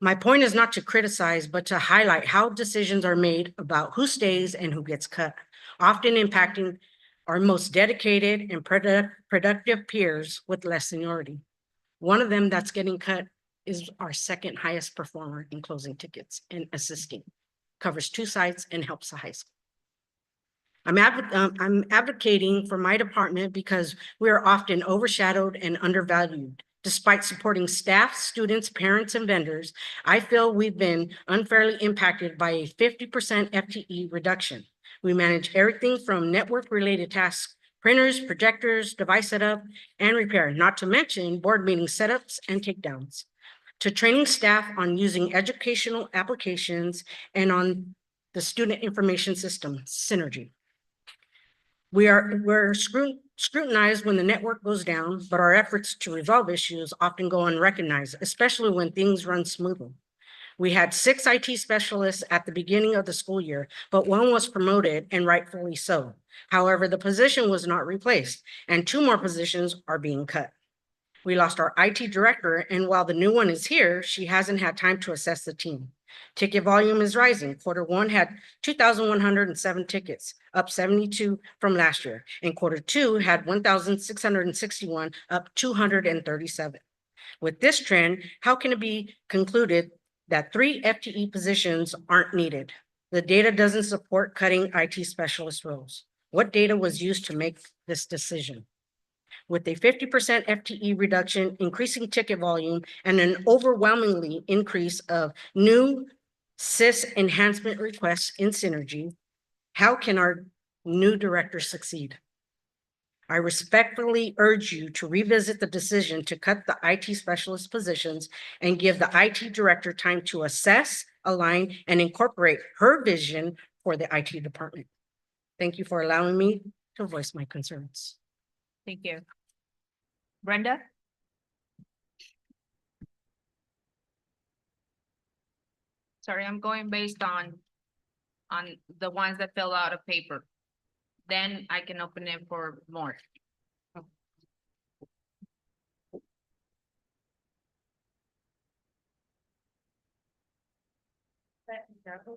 My point is not to criticize, but to highlight how decisions are made about who stays and who gets cut, often impacting our most dedicated and productive peers with less seniority. One of them that's getting cut is our second highest performer in closing tickets and assisting, covers 2 sites and helps the high school. I'm advocating for my department because we are often overshadowed and undervalued. Despite supporting staff, students, parents, and vendors, I feel we've been unfairly impacted by a 50% FTE reduction. We manage everything from network-related tasks, printers, projectors, device setup, and repair, not to mention board meeting setups and takedowns, to training staff on using educational applications and on the student information system, Synergy. We're scrutinized when the network goes down, but our efforts to resolve issues often go unrecognized, especially when things run smoothly. We had 6 IT specialists at the beginning of the school year, but 1 was promoted, and rightfully so. However, the position was not replaced, and 2 more positions are being cut. We lost our IT director, and while the new one is here, she hasn't had time to assess the team. Ticket volume is rising. Q1 had 2,107 tickets, up 72 from last year, and Q2 had 1,661, up 237. With this trend, how can it be concluded that 3 FTE positions aren't needed? The data doesn't support cutting IT specialist roles. What data was used to make this decision? With a 50% FTE reduction, increasing ticket volume, and an overwhelmingly increase of new SIS enhancement requests in synergy. How can our new director succeed? I respectfully urge you to revisit the decision to cut the IT specialist positions and give the IT director time to assess, align, and incorporate her vision for the IT department. Thank you for allowing me to voice my concerns. Thank you. Brenda? Sorry, I'm going based on the ones that fill out a paper. Then I can open it for more.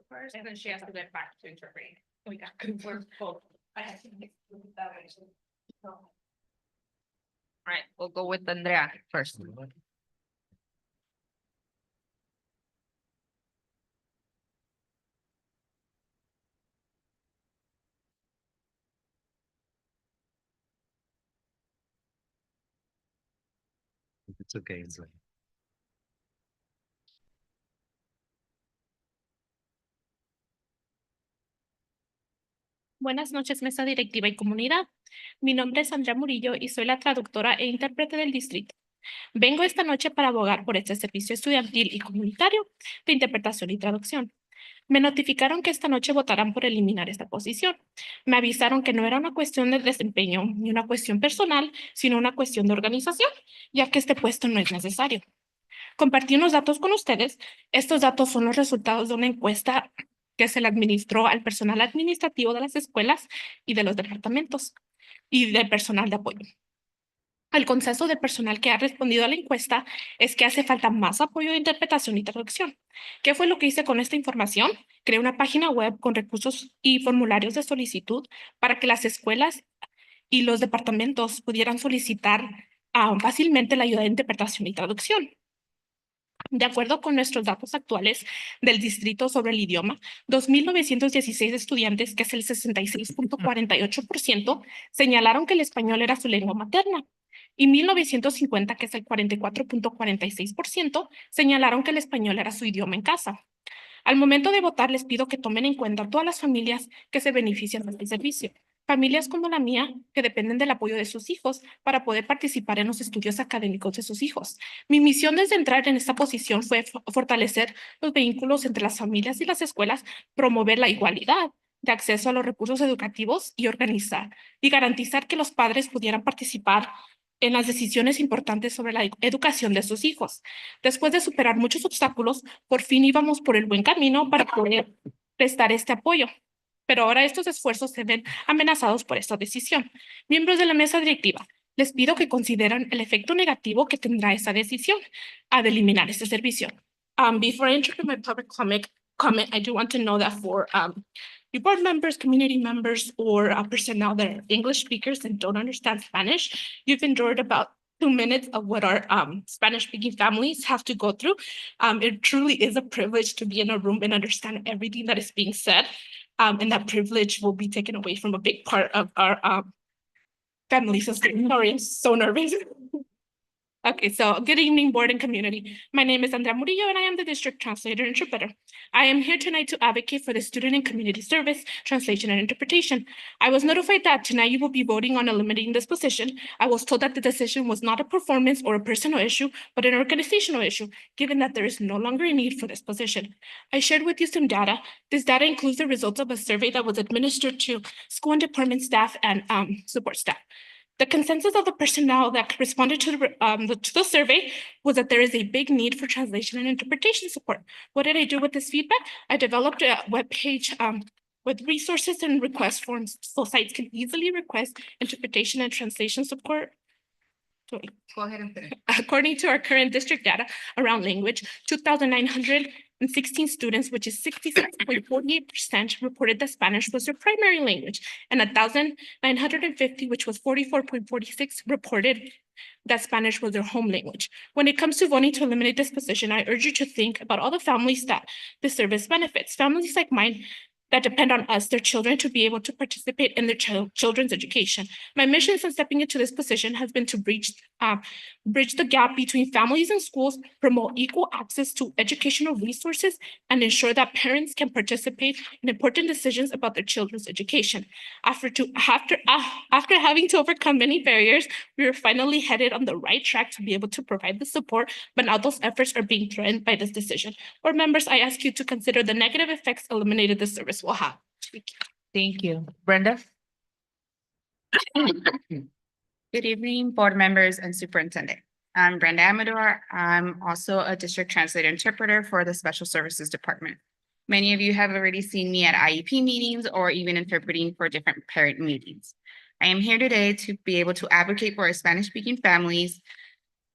First, and then she has to get back to interpret. We got we're both. I have to make that way. All right, we'll go with Andrea first. It's okay. It's like. Buenas noches, mesa directiva y comunidad. Mi nombre es Andrea Murillo y soy la traductora e intérprete del distrito. Vengo esta noche para abogar por este servicio estudiantil y comunitario de interpretación y traducción. Me notificaron que esta noche votarán por eliminar esta posición. Me avisaron que no era una cuestión de desempeño ni una cuestión personal, sino una cuestión de organización, ya que este puesto no es necesario. Compartí unos datos con ustedes. Estos datos son los resultados de una encuesta que se le administró al personal administrativo de las escuelas y de los departamentos y del personal de apoyo. El consenso del personal que ha respondido a la encuesta es que hace falta más apoyo de interpretación y traducción. ¿Qué fue lo que hice con esta información? Creé una página web con recursos y formularios de solicitud para que las escuelas y los departamentos pudieran solicitar fácilmente la ayuda de interpretación y traducción. De acuerdo con nuestros datos actuales del distrito sobre el idioma, 2.916 estudiantes, que es el 66.48%, señalaron que el español era su lengua materna. Y 1.950, que es el 44.46%, señalaron que el español era su idioma en casa. Al momento de votar, les pido que tomen en cuenta todas las familias que se benefician de este servicio. Familias como la mía, que dependen del apoyo de sus hijos para poder participar en los estudios académicos de sus hijos. Mi misión desde entrar en esta posición fue fortalecer los vínculos entre las familias y las escuelas, promover la igualdad de acceso a los recursos educativos y organizar y garantizar que los padres pudieran participar en las decisiones importantes sobre la educación de sus hijos. Después de superar muchos obstáculos, por fin íbamos por el buen camino para poder prestar este apoyo. Pero ahora estos esfuerzos se ven amenazados por esta decisión. Miembros de la mesa directiva, les pido que consideren el efecto negativo que tendrá esa decisión al eliminar este servicio. Before I enter my public comment, I do want to know that for your board members, community members, or personnel that are English speakers and don't understand Spanish, you've endured about 2 minutes of what our Spanish-speaking families have to go through. It truly is a privilege to be in a room and understand everything that is being said. And that privilege will be taken away from a big part of our family system. Sorry, I'm so nervous. Okay, so good evening, board and community. My name is Andrea Murillo, and I am the district translator and interpreter. I am here tonight to advocate for the student and community service, translation, and interpretation. I was notified that tonight you will be voting on eliminating this position. I was told that the decision was not a performance or a personal issue, but an organizational issue, given that there is no longer a need for this position. I shared with you some data. This data includes the results of a survey that was administered to school and department staff and support staff. The consensus of the personnel that responded to the survey was that there is a big need for translation and interpretation support. What did I do with this feedback? I developed a webpage with resources and request forms so sites can easily request interpretation and translation support. Go ahead and finish. According to our current district data around language, 2,916 students, which is 66.48%, reported that Spanish was their primary language, and 1,950, which was 44.46%, reported that Spanish was their home language. When it comes to voting to eliminate this position, I urge you to think about all the families that the service benefits. Families like mine that depend on us, their children, to be able to participate in their children's education. My mission since stepping into this position has been to bridge the gap between families and schools, promote equal access to educational resources, and ensure that parents can participate in important decisions about their children's education. After having to overcome many barriers, we were finally headed on the right track to be able to provide the support, but now those efforts are being threatened by this decision. Board members, I ask you to consider the negative effects eliminated this service will have. Thank you. Brenda? Good evening, board members and superintendent. I'm Brenda Amador. I'm also a district translator interpreter for the Special Services Department. Many of you have already seen me at IEP meetings or even interpreting for different parent meetings. I am here today to be able to advocate for our Spanish-speaking families,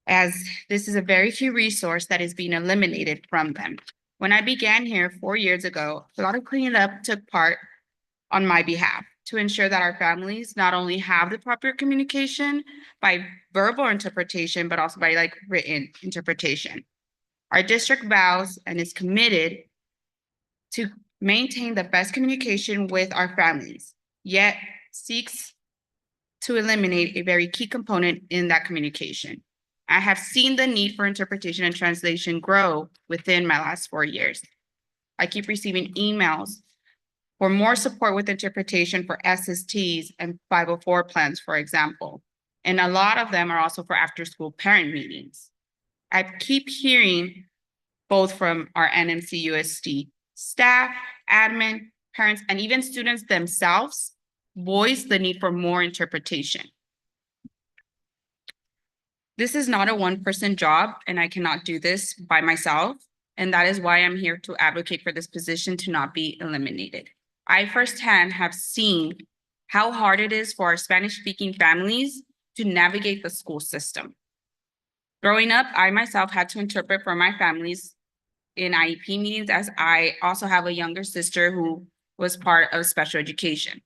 as this is a very key resource that is being eliminated from them. When I began here 4 years ago, a lot of cleaning up took part on my behalf to ensure that our families not only have the proper communication by verbal interpretation, but also by written interpretation. Our district vows and is committed to maintain the best communication with our families, yet seeks to eliminate a very key component in that communication. I have seen the need for interpretation and translation grow within my last 4 years. I keep receiving emails for more support with interpretation for SSTs and 504 plans, for example. And a lot of them are also for after-school parent meetings. I keep hearing both from our NMCUSD staff, admin, parents, and even students themselves voice the need for more interpretation. This is not a one-person job, and I cannot do this by myself. And that is why I'm here to advocate for this position to not be eliminated. I firsthand have seen how hard it is for our Spanish-speaking families to navigate the school system. Growing up, I myself had to interpret for my families in IEP meetings, as I also have a younger sister who was part of special education.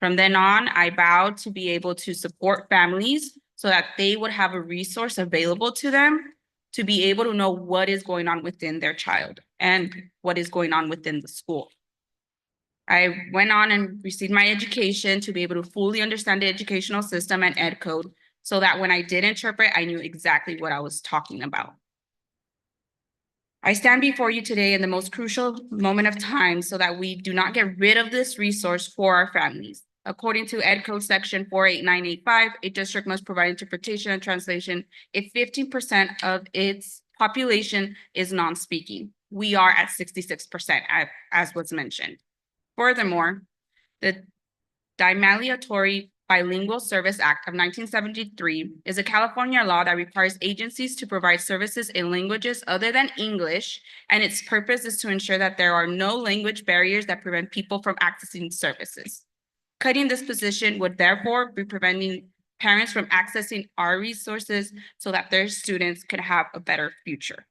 From then on, I vowed to be able to support families so that they would have a resource available to them to be able to know what is going on within their child and what is going on within the school. I went on and received my education to be able to fully understand the educational system and ed code, so that when I did interpret, I knew exactly what I was talking about. I stand before you today in the most crucial moment of time so that we do not get rid of this resource for our families. According to Ed Code Section 48985, a district must provide interpretation and translation if 15% of its population is non-speaking. We are at 66%, as was mentioned. Furthermore, the Demandatory Bilingual Service Act of 1973 is a California law that requires agencies to provide services in languages other than English, and its purpose is to ensure that there are no language barriers that prevent people from accessing services. Cutting this position would therefore be preventing parents from accessing our resources so that their students could have a better future.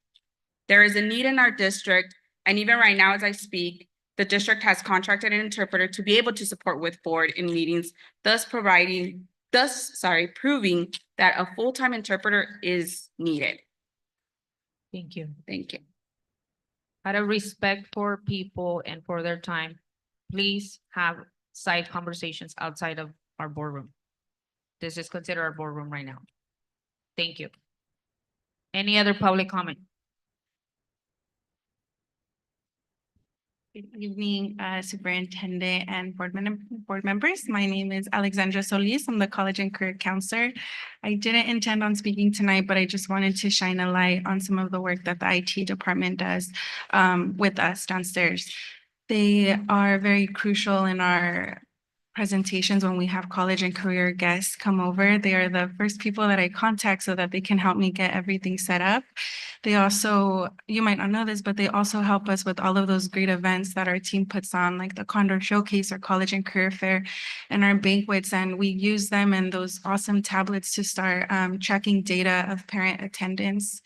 There is a need in our district, and even right now as I speak, the district has contracted an interpreter to be able to support with board in meetings, thus proving that a full-time interpreter is needed. Thank you. Thank you. Out of respect for people and for their time, please have side conversations outside of our boardroom. This is considered our boardroom right now. Thank you. Any other public comment? Good evening, Superintendent and board members. My name is Alexandra Solis. I'm the College and Career Counselor. I didn't intend on speaking tonight, but I just wanted to shine a light on some of the work that the IT department does with us downstairs. They are very crucial in our presentations when we have college and career guests come over. They are the first people that I contact so that they can help me get everything set up. They also, you might not know this, but they also help us with all of those great events that our team puts on, like the Condor Showcase or College and Career Fair and our banquets. And we use them and those awesome tablets to start tracking data of parent attendance.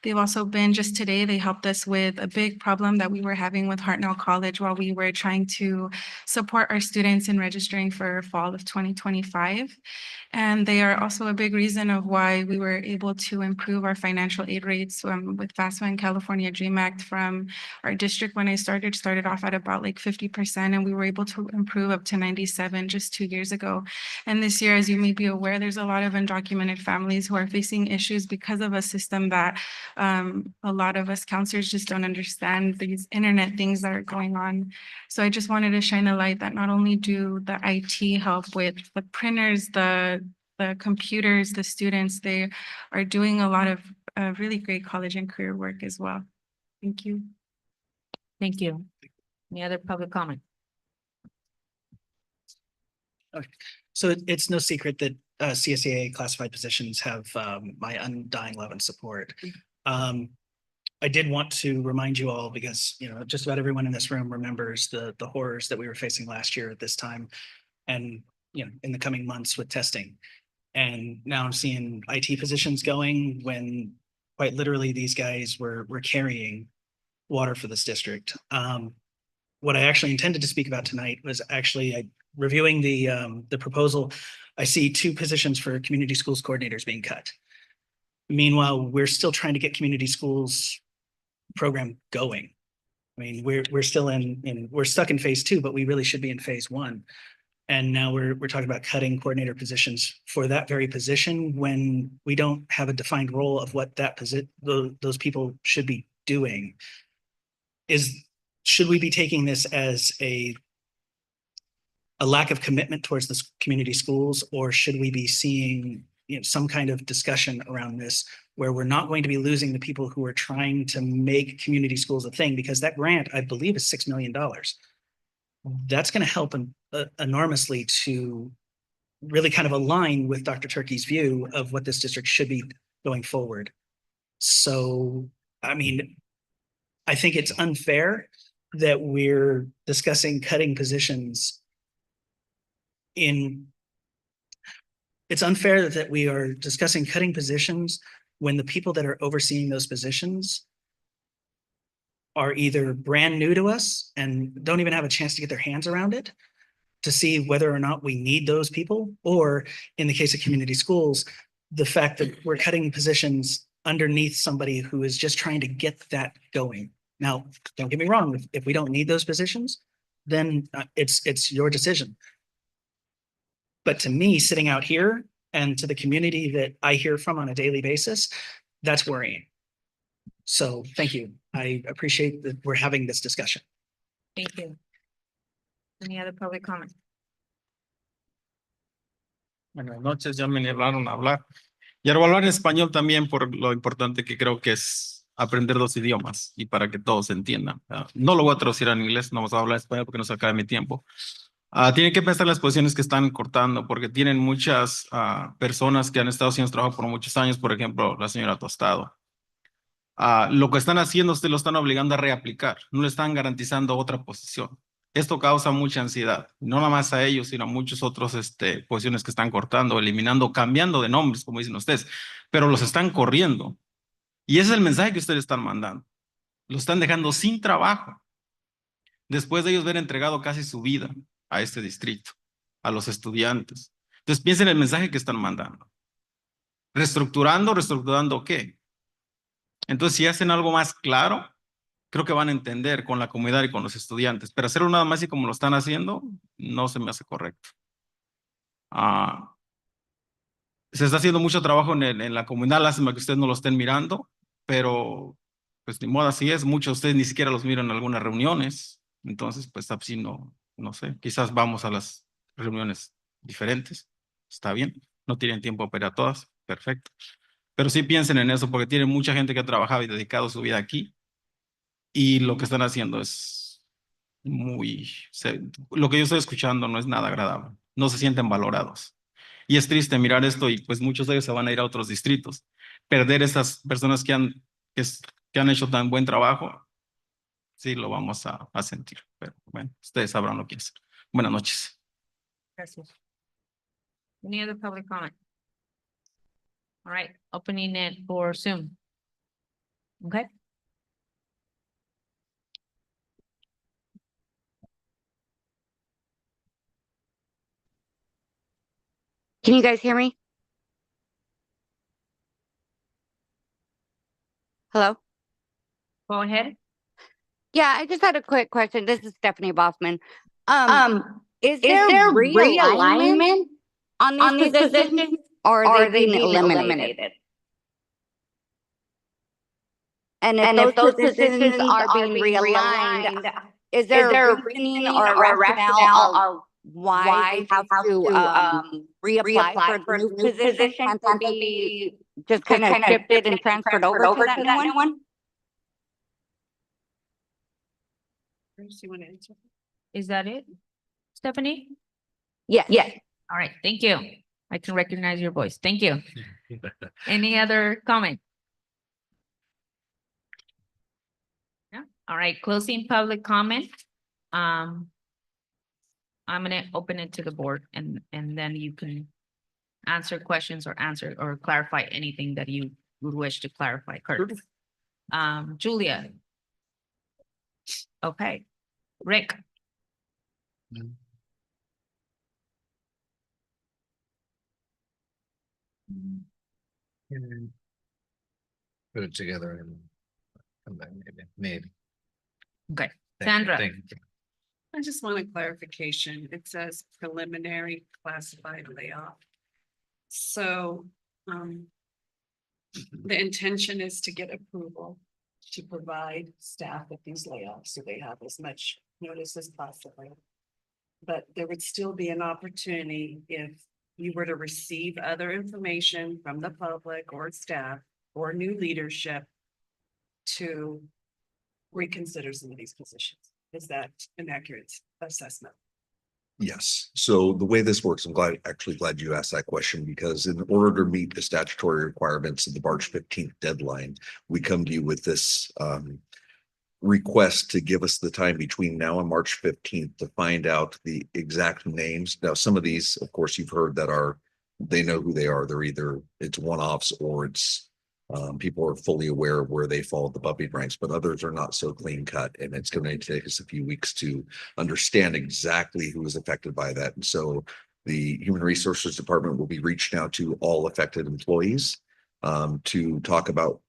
They've also been, just today, they helped us with a big problem that we were having with Hartnell College while we were trying to support our students in registering for fall of 2025. And they are also a big reason of why we were able to improve our financial aid rates with FAFSA and California Dream Act from our district. When I started off at about like 50%, and we were able to improve up to 97 just 2 years ago. And this year, as you may be aware, there's a lot of undocumented families who are facing issues because of a system that a lot of us counselors just don't understand, these internet things that are going on. So I just wanted to shine a light that not only do the IT help with the printers, the computers, the students, they are doing a lot of really great college and career work as well. Thank you. Thank you. Any other public comment? Okay. So it's no secret that CSEA classified positions have my undying love and support. I did want to remind you all, because just about everyone in this room remembers the horrors that we were facing last year at this time, and in the coming months with testing. And now I'm seeing IT positions going when quite literally these guys were carrying water for this district. What I actually intended to speak about tonight was actually reviewing the proposal. I see 2 positions for community schools coordinators being cut. Meanwhile, we're still trying to get community schools program going. I mean, we're still we're stuck in phase 2, but we really should be in phase 1. And now we're talking about cutting coordinator positions for that very position when we don't have a defined role of what that those people should be doing. Should we be taking this as a lack of commitment towards the community schools, or should we be seeing some kind of discussion around this where we're not going to be losing the people who are trying to make community schools a thing? Because that grant, I believe, is $6 million. That's going to help enormously to really kind of align with Dr. Turkey's view of what this district should be going forward. So, I mean, I think it's unfair that we're discussing cutting positions it's unfair that we are discussing cutting positions when the people that are overseeing those positions are either brand new to us and don't even have a chance to get their hands around it to see whether or not we need those people, or in the case of community schools, the fact that we're cutting positions underneath somebody who is just trying to get that going. Now, don't get me wrong, if we don't need those positions, then it's your decision. But to me, sitting out here and to the community that I hear from on a daily basis, that's worrying. So thank you. I appreciate that we're having this discussion. Thank you. Any other public comment? Buenas noches, ya me hablaron a hablar. Y ahora voy a hablar en español también por lo importante que creo que es aprender 2 idiomas y para que todos entiendan. No lo voy a traducir en inglés, no vamos a hablar español porque no se acaba mi tiempo. Tienen que pensar las posiciones que están cortando porque tienen muchas personas que han estado haciendo trabajo por muchos años, por ejemplo, la señora Tostado. Lo que están haciendo, ustedes lo están obligando a reaplicar, no le están garantizando otra posición. Esto causa mucha ansiedad, no nada más a ellos, sino a muchos otros posiciones que están cortando, eliminando, cambiando de nombres, como dicen ustedes, pero los están corriendo. Y ese es el mensaje que ustedes están mandando. Los están dejando sin trabajo, después de ellos haber entregado casi su vida a este distrito, a los estudiantes. Entonces piensen en el mensaje que están mandando. ¿Reestructurando qué? Entonces, si hacen algo más claro, creo que van a entender con la comunidad y con los estudiantes. Pero hacerlo nada más y como lo están haciendo, no se me hace correcto. Se está haciendo mucho trabajo en la comunidad, lástima que ustedes no lo estén mirando, pero pues ni modo, así es. Muchos de ustedes ni siquiera los miran en algunas reuniones. Entonces, pues así no sé, quizás vamos a las reuniones diferentes. Está bien, no tienen tiempo para ir a todas, perfecto. Pero sí piensen en eso, porque tienen mucha gente que ha trabajado y dedicado su vida aquí. Y lo que están haciendo es lo que yo estoy escuchando no es nada agradable. No se sienten valorados. Y es triste mirar esto y pues muchos de ellos se van a ir a otros distritos. Perder estas personas que han hecho tan buen trabajo, sí lo vamos a sentir. Pero bueno, ustedes sabrán lo que hacer. Buenas noches. Gracias. Any other public comment? All right, opening it for Zoom. Okay. Can you guys hear me? Hello? Go ahead. Yeah, I just had a quick question. This is Stephanie Bossman. Is Is there there realignment realignment on on these these positions positions, or or are are they they being being eliminated? eliminated? And if And those if those positions positions are are being being realigned, realigned, is is there a there a reasoning reasoning or a or a rationale rationale of of why why they they have have to to reapply for reapply the for new the new position? position? Can't they Can't they be be just just kind of kind of shifted and shifted and transferred transferred over to over that to new that one? new one? Bruce, you want to answer? Is that it? Stephanie? Yes. Yes. All right, thank you. I can recognize your voice. Thank you. Any other comment? No? All right, closing public comment. I'm gonna open it to the board and then you can answer questions or clarify anything that you would wish to clarify, Kurt. Julia. Okay. Rick. Put it together and come back maybe. Okay. Thank you, Sandra. thank you. I just want a clarification. It says preliminary classified layoff. So, the intention is to get approval to provide staff with these layoffs, so they have as much notice as possible. But there would still be an opportunity if you were to receive other information from the public or staff or new leadership to reconsider some of these positions. Is that an accurate assessment? Yes. So the way this works, I'm actually glad you asked that question, because in order to meet the statutory requirements of the March 15th deadline, we come to you with this request to give us the time between now and March 15th to find out the exact names. Now, some of these, of course, you've heard that they know who they are. They're either it's one-offs or it's people are fully aware of where they fall at the bumping ranks, but others are not so clean cut. And it's going to take us a few weeks to understand exactly who is affected by that. And so the Human Resources Department will be reaching out to all affected employees to talk about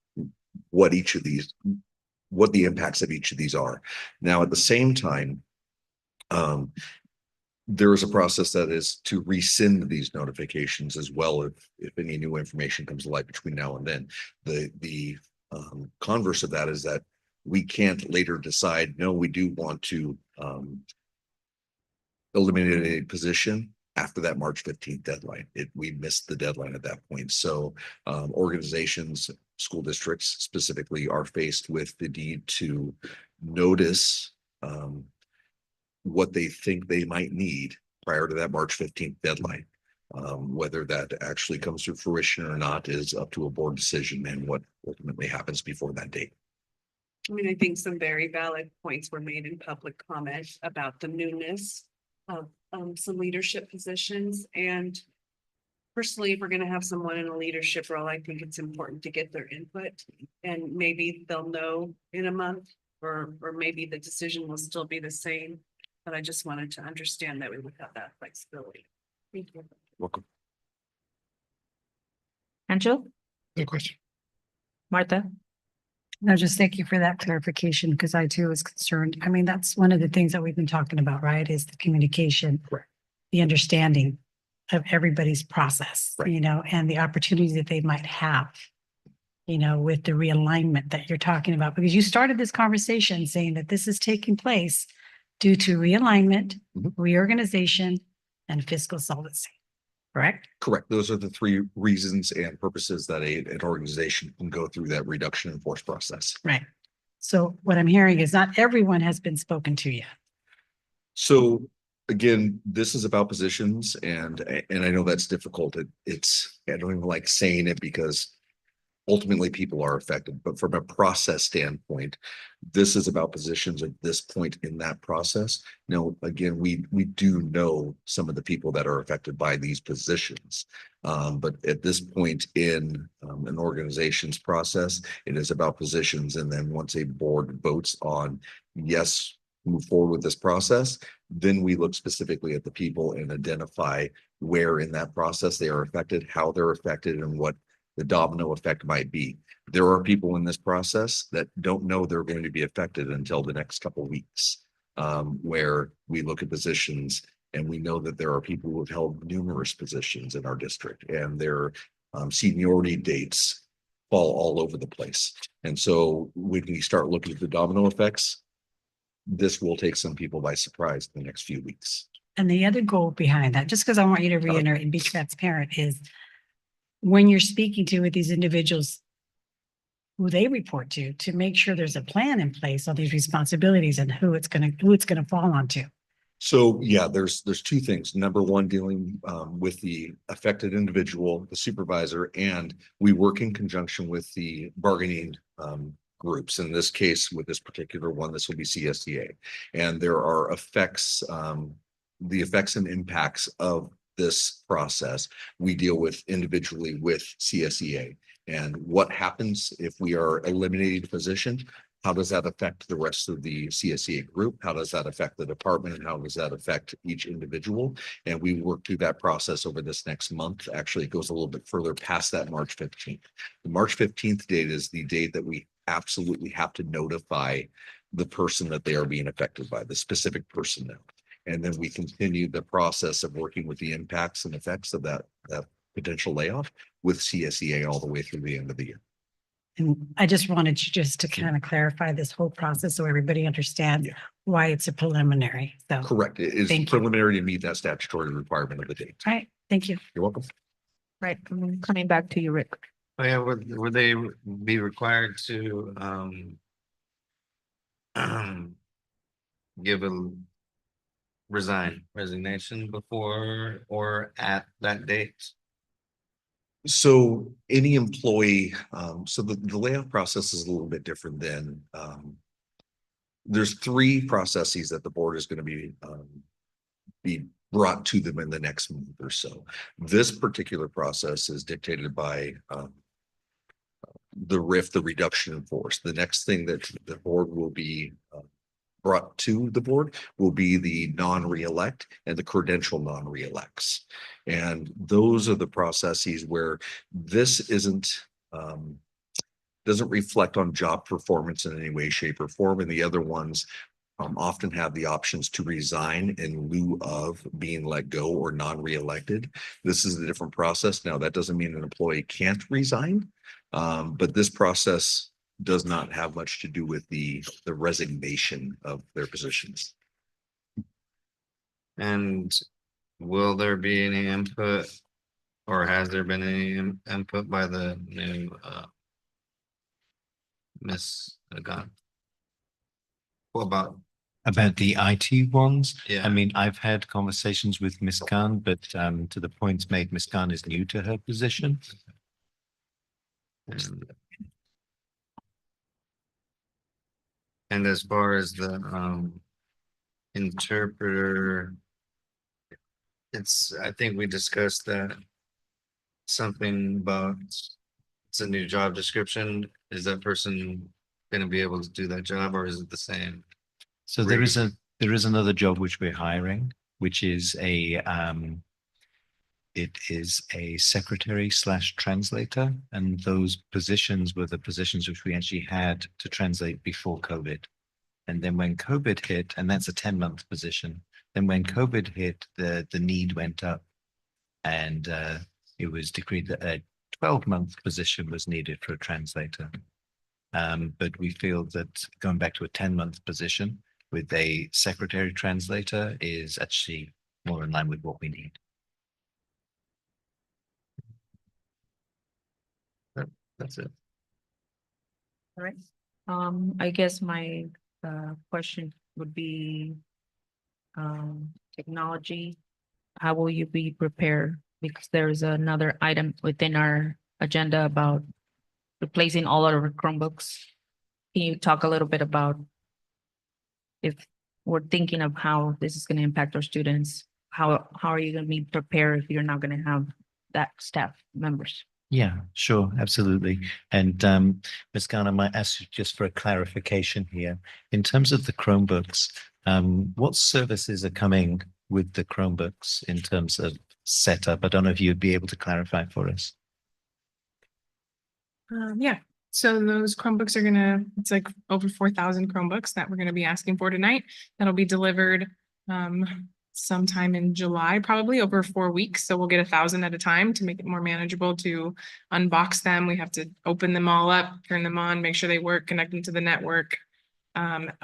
what the impacts of each of these are. Now, at the same time, there is a process that is to rescind these notifications as well if any new information comes to light between now and then. The converse of that is that we can't later decide, no, we do want to eliminate a position after that March 15th deadline. We missed the deadline at that point. So organizations, school districts specifically, are faced with the need to notice what they think they might need prior to that March 15th deadline. Whether that actually comes to fruition or not is up to a board decision and what ultimately happens before that date. I mean, I think some very valid points were made in public comment about the newness of some leadership positions. And personally, if we're going to have someone in a leadership role, I think it's important to get their input, and maybe they'll know in a month, or maybe the decision will still be the same. But I just wanted to understand that we would have that flexibility. Thank you. Welcome. Angel? No question. Martha? No, just thank you for that clarification, because I too was concerned. I mean, that's one of the things that we've been talking about, right? Is the communication, Correct. The understanding of everybody's process, Right. And the opportunities that they might have, with the realignment that you're talking about, because you started this conversation saying that this is taking place due to realignment, reorganization, and fiscal solvency, correct? Correct. Those are the three reasons and purposes that an organization can go through that reduction in force process. Right. So what I'm hearing is not everyone has been spoken to yet. So again, this is about positions, and I know that's difficult. I don't even like saying it because ultimately people are affected, but from a process standpoint, this is about positions at this point in that process. Now, again, we do know some of the people that are affected by these positions. But at this point in an organization's process, it is about positions. And then once a board votes on, yes, move forward with this process, then we look specifically at the people and identify where in that process they are affected, how they're affected, and what the domino effect might be. There are people in this process that don't know they're going to be affected until the next couple of weeks, where we look at positions and we know that there are people who have held numerous positions in our district and their seniority dates fall all over the place. And so when we start looking at the domino effects, this will take some people by surprise in the next few weeks. And the other goal behind that, just because I want you to reiterate and be transparent, is when you're speaking to with these individuals who they report to make sure there's a plan in place on these responsibilities and who it's gonna fall onto. So yeah, there's two things. Number one, dealing with the affected individual, the supervisor, and we work in conjunction with the bargaining groups. In this case, with this particular one, this will be CSEA. And there are effects, the effects and impacts of this process we deal with individually with CSEA. And what happens if we are eliminating a position? How does that affect the rest of the CSEA group? How does that affect the department? And how does that affect each individual? And we work through that process over this next month. Actually, it goes a little bit further past that March 15th. The March 15th date is the date that we absolutely have to notify the person that they are being affected by, the specific person now. And then we continue the process of working with the impacts and effects of that potential layoff with CSEA all the way through the end of the year. And I just wanted you just to kind of clarify this whole process so everybody understands why it's a preliminary. So correct. It is preliminary to meet that statutory requirement of the date. All right. Thank you. You're welcome. Right. Coming back to you, Rick. Oh yeah, would they be required to give a resignation before or at that date? So any employee, so the layoff process is a little bit different than there's three processes that the board is going to be brought to them in the next month or so. This particular process is dictated by the RIF, the reduction in force. The next thing that the board will be brought to the board will be the non-reelect and the credential non-reelects. And those are the processes where this doesn't reflect on job performance in any way, shape, or form. And the other ones often have the options to resign in lieu of being let go or non-reelected. This is a different process. Now, that doesn't mean an employee can't resign, but this process does not have much to do with the resignation of their positions. And will there be any input, or has there been any input by the new Miss Gunn? What about the IT ones? Yeah. I mean, I've had conversations with Ms. Khan, but to the points made, Ms. Khan is new to her position. And as far as the interpreter, I think we discussed that something about it's a new job description. Is that person going to be able to do that job, or is it the same? So there is another job which we're hiring, which is it is a secretary / translator, and those positions were the positions which we actually had to translate before COVID. And then when COVID hit, and that's a 10-month position, then when COVID hit, the need went up, and it was decreed that a 12-month position was needed for a translator. But we feel that going back to a 10-month position with a secretary translator is actually more in line with what we need. That's it. All right. I guess my question would be technology. How will you be prepared? Because there's another item within our agenda about replacing all our Chromebooks. Can you talk a little bit about if we're thinking of how this is gonna impact our students? How are you gonna be prepared if you're not gonna have that staff members? Yeah, sure, absolutely. And Ms. Garner, I might ask you just for a clarification here. In terms of the Chromebooks, what services are coming with the Chromebooks in terms of setup? I don't know if you'd be able to clarify for us. Yeah, so those Chromebooks are it's like over 4,000 Chromebooks that we're gonna be asking for tonight. That'll be delivered sometime in July, probably over 4 weeks. So we'll get 1,000 at a time to make it more manageable to unbox them. We have to open them all up, turn them on, make sure they work, connect them to the network.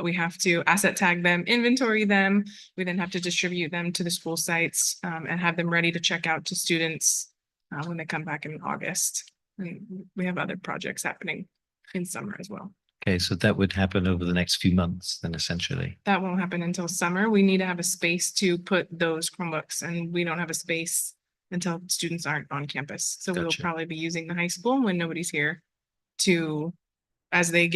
We have to asset tag them, inventory them. We then have to distribute them to the school sites and have them ready to check out to students when they come back in August. And we have other projects happening in summer as well. Okay, so that would happen over the next few months then essentially. That won't happen until summer. We need to have a space to put those Chromebooks, and we don't have a space until students aren't on campus. So we'll Gotcha. probably be using the high school when nobody's here to, as they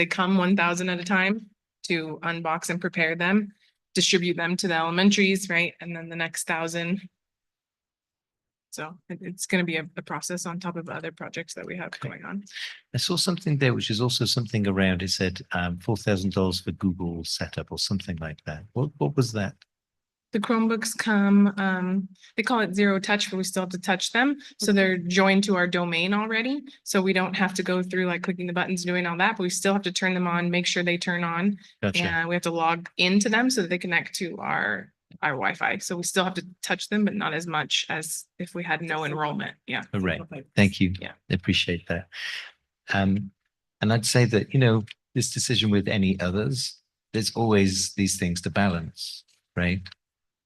come 1,000 at a time, to unbox and prepare them, distribute them to the elementaries, right? And then the next 1,000. So it's going to be a process on top of other projects that we have going on. I saw something there, which is also something around, it said $4,000 for Google setup or something like that. What was that? The Chromebooks come, they call it zero touch, but we still have to touch them. So they're joined to our domain already. So we don't have to go through like clicking the buttons, doing all that, but we still have to turn them on, make sure they turn on. Gotcha. And we have to log into them so that they connect to our Wi-Fi. So we still have to touch them, but not as much as if we had no enrollment. Yeah. All right. Thank you. Yeah. I appreciate that. And I'd say that, this decision with any others, there's always these things to balance, right?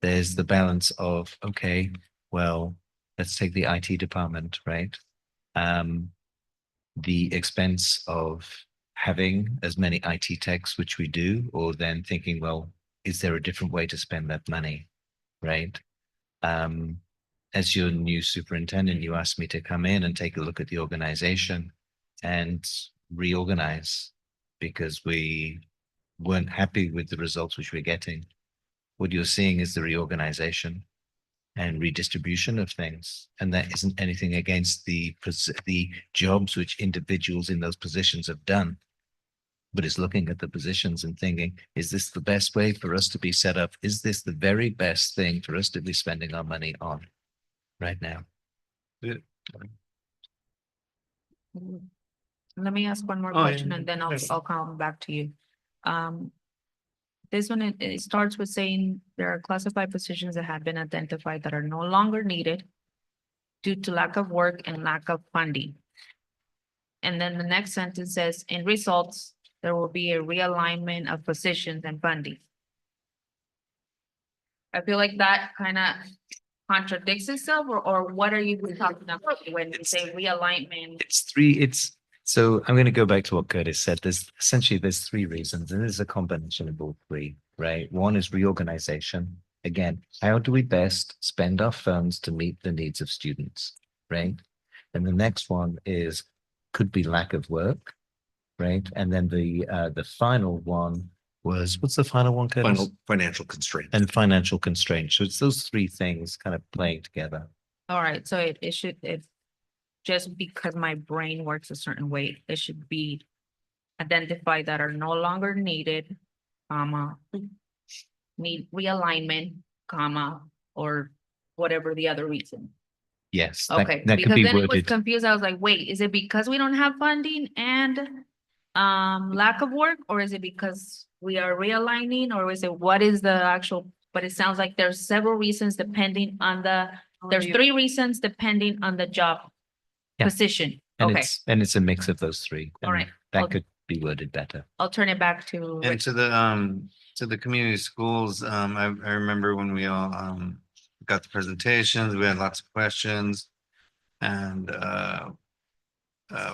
There's the balance of, okay, well, let's take the IT department, right? The expense of having as many IT techs, which we do, or then thinking, well, is there a different way to spend that money, right? As your new superintendent, you asked me to come in and take a look at the organization and reorganize because we weren't happy with the results which we're getting. What you're seeing is the reorganization and redistribution of things. And that isn't anything against the jobs which individuals in those positions have done, but it's looking at the positions and thinking, is this the best way for us to be set up? Is this the very best thing for us to be spending our money on right now? Let me ask one more Oh, yeah, question and then yes. I'll come back to you. This one, it starts with saying there are classified positions that have been identified that are no longer needed due to lack of work and lack of funding. And then the next sentence says, in results, there will be a realignment of positions and funding. I feel like that kind of contradicts itself, or what are you talking about when you say realignment? So I'm going to go back to what Curtis said. There's 3 reasons, and there's a combination of all 3, right? One is reorganization. Again, how do we best spend our funds to meet the needs of students, right? And the next one could be lack of work, right? And then the final one was, what's the final one, Curtis? Final financial constraint. And financial constraints. So it's those 3 things kind of playing together. All right, so it should, just because my brain works a certain way, it should be identified that are no longer needed, comma, need realignment, comma, or whatever the other reason. Yes, Okay, that could because be then it was worded. confused. I was like, wait, is it because we don't have funding and lack of work, or is it because we are realigning, or is it what is the actual? But it sounds like there's several reasons depending on there's 3 reasons depending on the job Yeah. position. And Okay, it's a mix of those 3. All right. That I'll- could be worded better. I'll turn it back to And Rick. to the community schools, I remember when we all got the presentations, we had lots of questions. And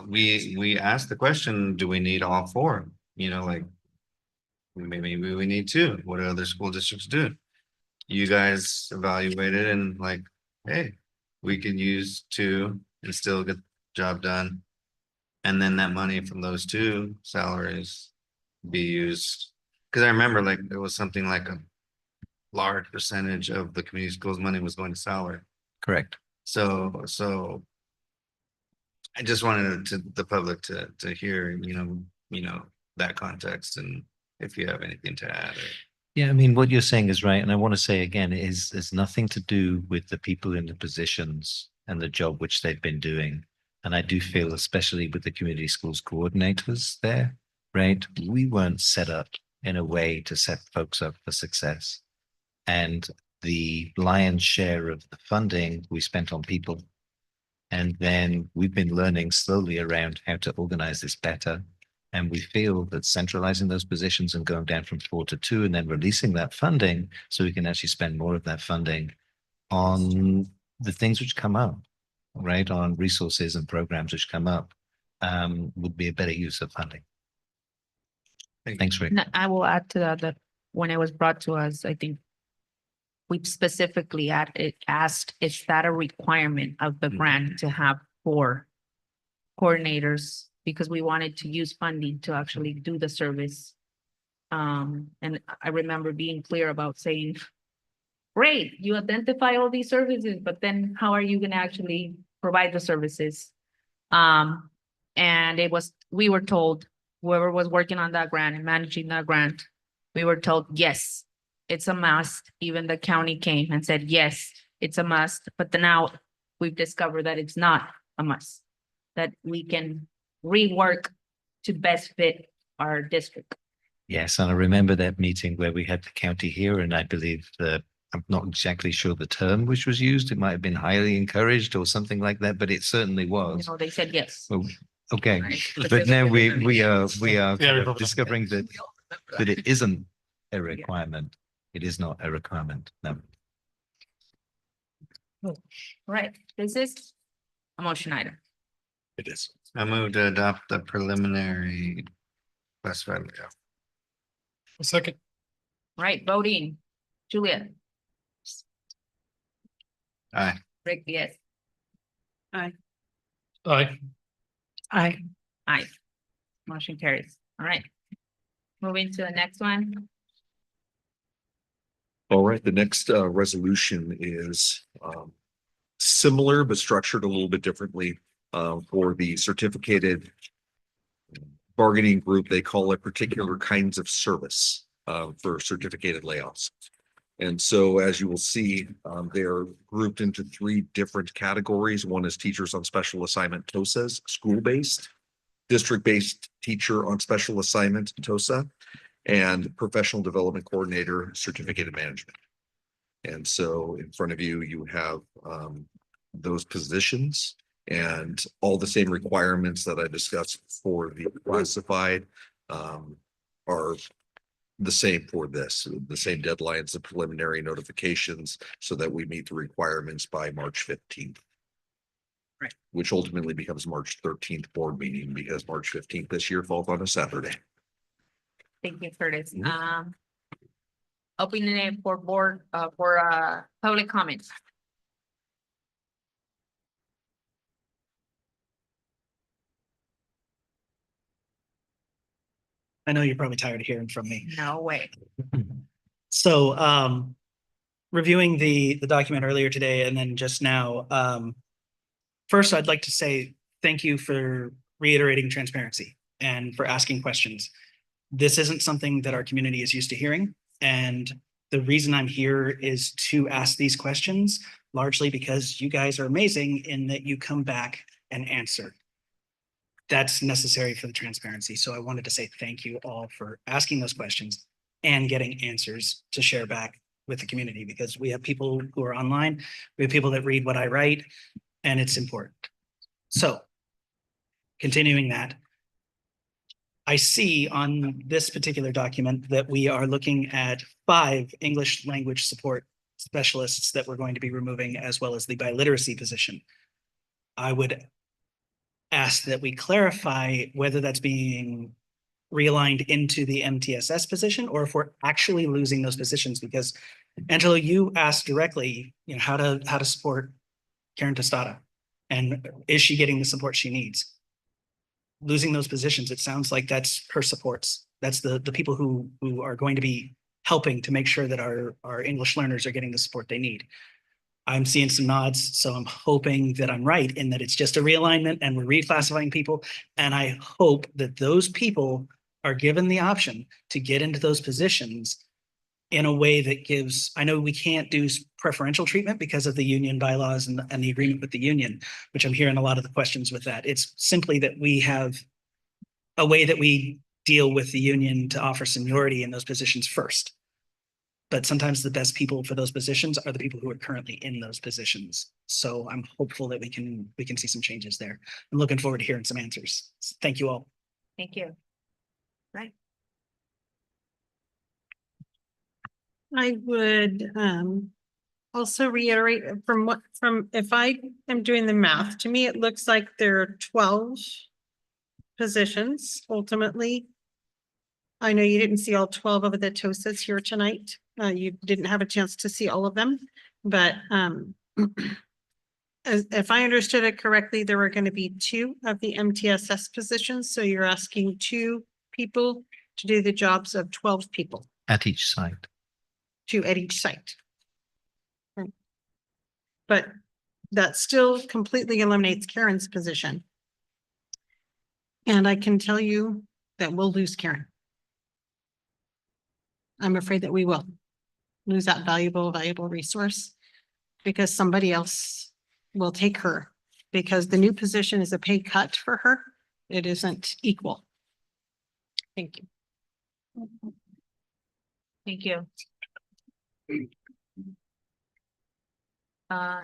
we asked the question, do we need all 4? Like maybe we need 2. What do other school districts do? You guys evaluated and like, hey, we can use 2 and still get the job done. And then that money from those two salaries be used, because I remember like it was something like a large percentage of the community schools money was going to salary. Correct. So I just wanted the public to hear, that context, and if you have anything to add. Yeah, I mean, what you're saying is right. And I want to say again, is nothing to do with the people in the positions and the job which they've been doing. And I do feel, especially with the community schools coordinators there, right? We weren't set up in a way to set folks up for success. And the lion's share of the funding we spent on people. And then we've been learning slowly around how to organize this better. And we feel that centralizing those positions and going down from 4 to 2 and then releasing that funding so we can actually spend more of that funding on the things which come up, right? On resources and programs which come up would be a better use of funding. Thanks, Rick. No, I will add to that when it was brought to us, I think we specifically asked, is that a requirement of the grant to have 4 coordinators? Because we wanted to use funding to actually do the service. And I remember being clear about saying, great, you identify all these services, but then how are you going to actually provide the services? And we were told, whoever was working on that grant and managing that grant, we were told, yes, it's a must. Even the county came and said, yes, it's a must. But then now we've discovered that it's not a must, that we can rework to best fit our district. Yes, and I remember that meeting where we had the county here, and I believe I'm not exactly sure the term which was used. It might have been highly encouraged or something like that, but it certainly was. They said yes. Well, okay, Right. but now we are kind of discovering that it isn't a requirement. It is not a requirement. No. Right, this is a motion item. It is. I move to adopt the preliminary classified layout. A second. Right, voting. Julia. Aye. Rick, yes. Aye. Aye. Aye. Aye. Motion carries. All right. Moving to the next one. All right, the next resolution is similar but structured a little bit differently for the certificated bargaining group. They call it particular kinds of service for certificated layoffs. And so as you will see, they're grouped into 3 different categories. One is teachers on special assignment, TOSAs, school-based, district-based teacher on special assignment, TOSA, and professional development coordinator, certificated management. And so in front of you, you have those positions and all the same requirements that I discussed for the classified are the same for this, the same deadlines, the preliminary notifications, so that we meet the requirements by March 15th. Right. Which ultimately becomes March 13th board meeting, because March 15th this year falls on a Saturday. Thank you, Curtis. Opening it for board, for public comments. I know you're probably tired of hearing from me. No way. So reviewing the document earlier today and then just now, first I'd like to say thank you for reiterating transparency and for asking questions. This isn't something that our community is used to hearing. And the reason I'm here is to ask these questions, largely because you guys are amazing in that you come back and answer. That's necessary for the transparency. So I wanted to say thank you all for asking those questions and getting answers to share back with the community, because we have people who are online, we have people that read what I write, and it's important. So continuing that, I see on this particular document that we are looking at 5 English language support specialists that we're going to be removing, as well as the biliteracy position. I would ask that we clarify whether that's being realigned into the MTSS position or if we're actually losing those positions, because Angelo, you asked directly, how to support Karen Tostada, and is she getting the support she needs? losing those positions, it sounds like that's her supports. That's the people who are going to be helping to make sure that our English learners are getting the support they need. I'm seeing some nods, so I'm hoping that I'm right in that it's just a realignment and we're reclassifying people. And I hope that those people are given the option to get into those positions in a way that gives, I know we can't do preferential treatment because of the union bylaws and the agreement with the union, which I'm hearing a lot of the questions with that. It's simply that we have a way that we deal with the union to offer seniority in those positions first. But sometimes the best people for those positions are the people who are currently in those positions. So I'm hopeful that we can see some changes there. I'm looking forward to hearing some answers. Thank you all. Thank you. Right. I would also reiterate from if I am doing the math, to me, it looks like there are 12 positions ultimately. I know you didn't see all 12 of the TOSAs here tonight. You didn't have a chance to see all of them, but if I understood it correctly, there were going to be 2 of the MTSS positions. So you're asking 2 people to do the jobs of 12 people. At each site. 2 at each site. But that still completely eliminates Karen's position. And I can tell you that we'll lose Karen. I'm afraid that we will lose that valuable resource because somebody else will take her because the new position is a pay cut for her. It isn't equal. Thank you. Thank you.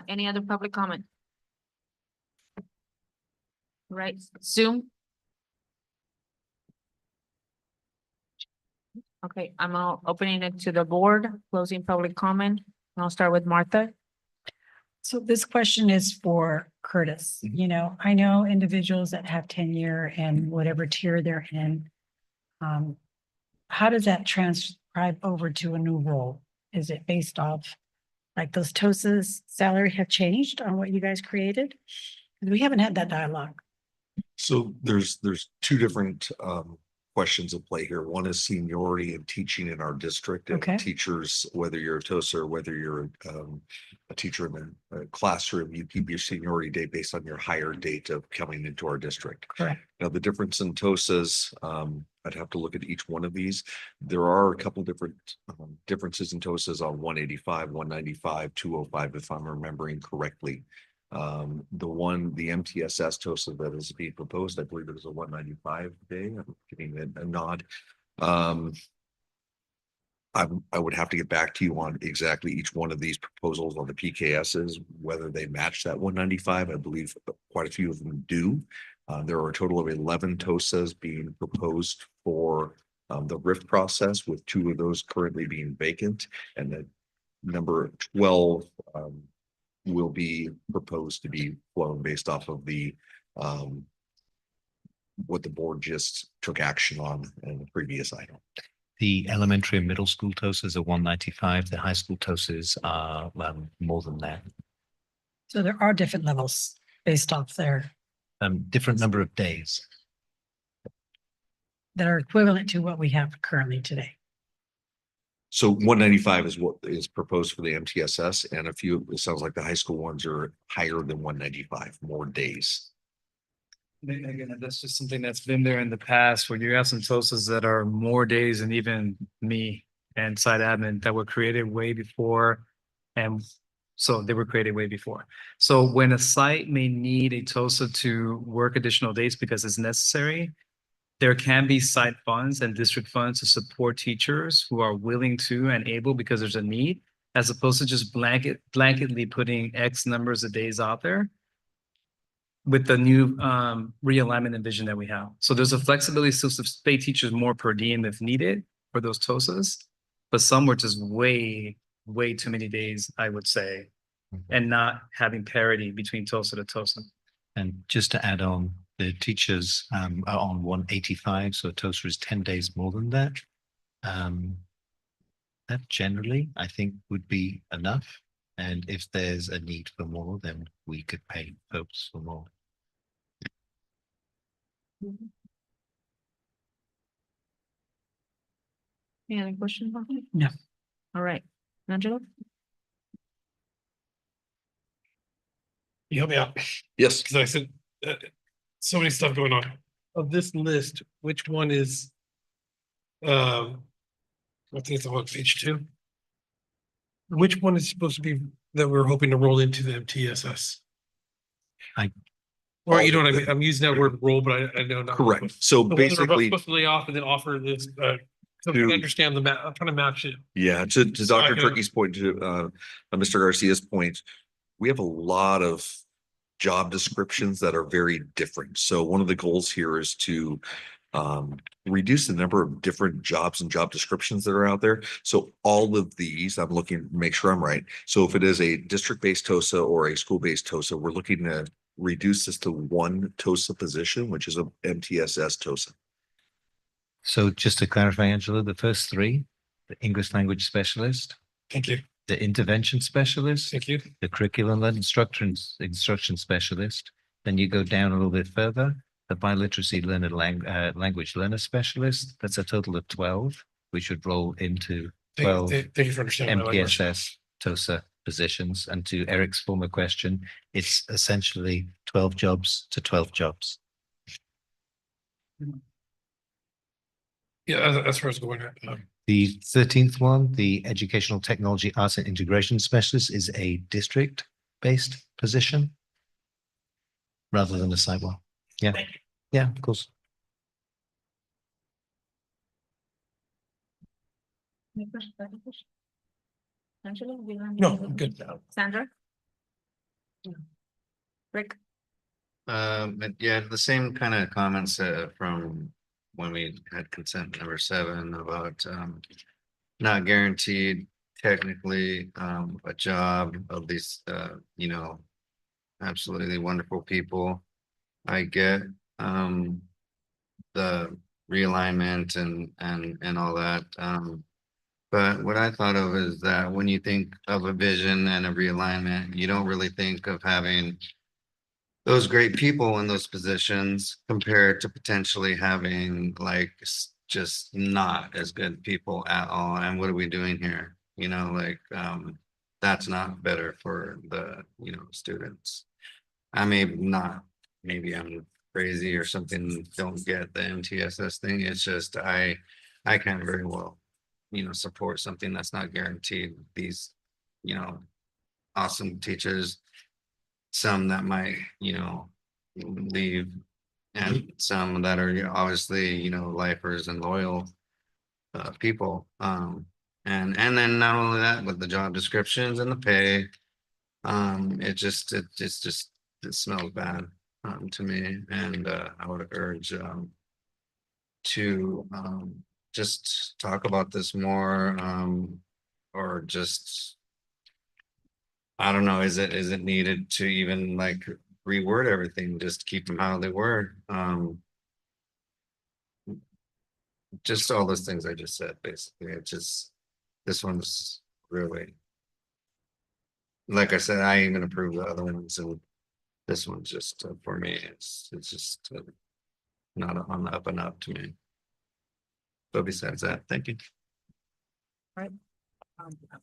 Any other public comment? Right, Zoom? Okay, I'm opening it to the board, closing public comment. I'll start with Martha. So this question is for Curtis. You know, I know individuals that have tenure and whatever tier they're in. How does that transcribe over to a new role? Is it based off like those TOSA's salary have changed on what you guys created? We haven't had that dialogue. So there's 2 different questions at play here. One is seniority and teaching in our district. And Okay. teachers, whether you're a TOSA or whether you're a teacher in a classroom, you keep your seniority date based on your higher date of coming into our district. Correct. Now, the difference in TOSAs, I'd have to look at each one of these. There are a couple different differences in TOSAs on 185, 195, 205, if I'm remembering correctly. The MTSS TOSA that is being proposed, I believe it is a 195 day. I'm getting a nod. I would have to get back to you on exactly each one of these proposals on the PKSs, whether they match that 195. I believe quite a few of them do. There are a total of 11 TOSAs being proposed for the RIF process, with 2 of those currently being vacant, and the number 12 will be proposed to be flown based off of the what the board just took action on in the previous item. The elementary and middle school TOSAs are 195. The high school TOSAs are more than that. So there are different levels based off their Different number of days. that are equivalent to what we have currently today. So 195 is what is proposed for the MTSS, and it sounds like the high school ones are higher than 195, more days. Again, that's just something that's been there in the past, where you have some TOSAs that are more days than even me and site admin that were created way before. And so they were created way before. So when a site may need a TOSA to work additional days because it's necessary, there can be site funds and district funds to support teachers who are willing to and able because there's a need, as opposed to just blanketly putting X numbers of days out there with the new realignment and vision that we have. So there's a flexibility still to pay teachers more per diem if needed for those TOSAs, but some were just way too many days, I would say, and not having parity between TOSA to TOSA. And just to add on, the teachers are on 185, so TOSA is 10 days more than that. That generally, I think, would be enough. And if there's a need for more, then we could pay folks for more. Any other questions? No. All right, Angela? You help me out. Yes. Because I said, so many stuff going on. Of this list, which one is, I think it's on page 2. Which one is supposed to be that we're hoping to roll into the MTSS? Or you know what I mean? I'm using that word roll, but I know not. Correct. So The ones that we're basically, supposed to lay off and then offer this, so I can understand the map, I'm trying to match it. yeah, to So I Dr. can- Turkey's point, to Mr. Garcia's point, we have a lot of job descriptions that are very different. So one of the goals here is to reduce the number of different jobs and job descriptions that are out there. So all of these, I'm looking to make sure I'm right. So if it is a district-based TOSA or a school-based TOSA, we're looking to reduce this to one TOSA position, which is a MTSS TOSA. So just to clarify, Angela, the first 3, the English language specialist, Thank you. the intervention specialist, Thank you. the curriculum and instruction specialist. Then you go down a little bit further, the biliteracy learner language learner specialist. That's a total of 12. We should roll into 12 Thank you for understanding my language. MPSS TOSA positions. And to Eric's former question, it's essentially 12 jobs to 12 jobs. Yeah, that's where I was going at. The 13th one, the Educational Technology Arts and Integration Specialist, is a district-based position rather than a site one. Yeah, yeah, of course. Angela? No, I'm good. Sandra? Rick? But yeah, the same kind of comments from when we had consent number 7 about not guaranteed technically a job of these you know, absolutely wonderful people. I get the realignment and all that. But what I thought of is that when you think of a vision and a realignment, you don't really think of having those great people in those positions compared to potentially having like just not as good people at all. And what are we doing here? You know, like that's not better for the, you know, students. I may not, maybe I'm crazy or something, don't get the MTSS thing. It's just I can't very well, you know, support something that's not guaranteed. These, you know, awesome teachers, some that might, you know, leave, and some that are obviously, you know, lifers and loyal people. And then not only that, but the job descriptions and the pay. It smells bad to me, and I would urge to just talk about this more, or just, I don't know, is it needed to even like reword everything, just keep them how they were? Just all those things I just said, basically. It just, this one's really, like I said, I even approve the other ones, and this one's just for me, it's just not on the up and up to me. But besides that, thank you. Right.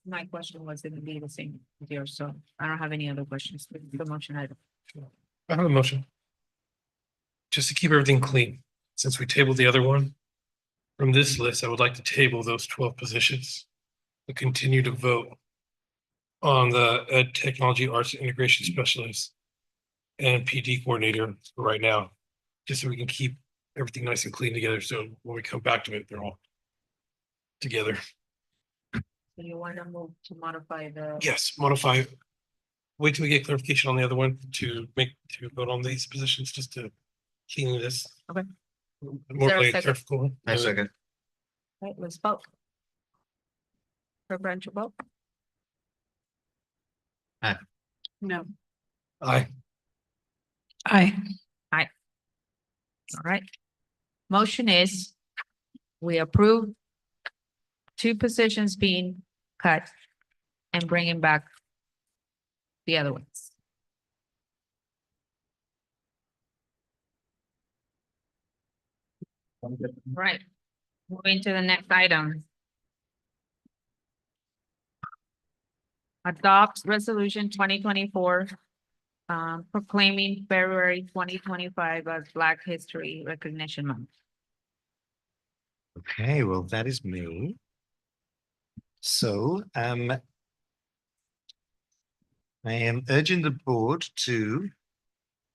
My question was going to be the same with yours, so I don't have any other questions with the motion item. I have a motion. Just to keep everything clean, since we tabled the other one. From this list, I would like to table those 12 positions. To continue to vote on the Ed Technology Arts Integration Specialist and PD Coordinator right now, just so we can keep everything nice and clean together. So when we come back to it, they're all together. So you want to move to modify the? Yes, modify. Wait till we get clarification on the other one to vote on these positions, just to clean this. Okay. More there a second? clarifical. I second. Right, let's vote. For branch vote? Aye. No. Aye. Aye. Aye. All right. Motion is we approve 2 positions being cut and bringing back the other ones. Right. Moving to the next item. Adopt resolution 2024 proclaiming February 2025 as Black History Recognition Month. Okay, well, that is me. So, I am urging the board to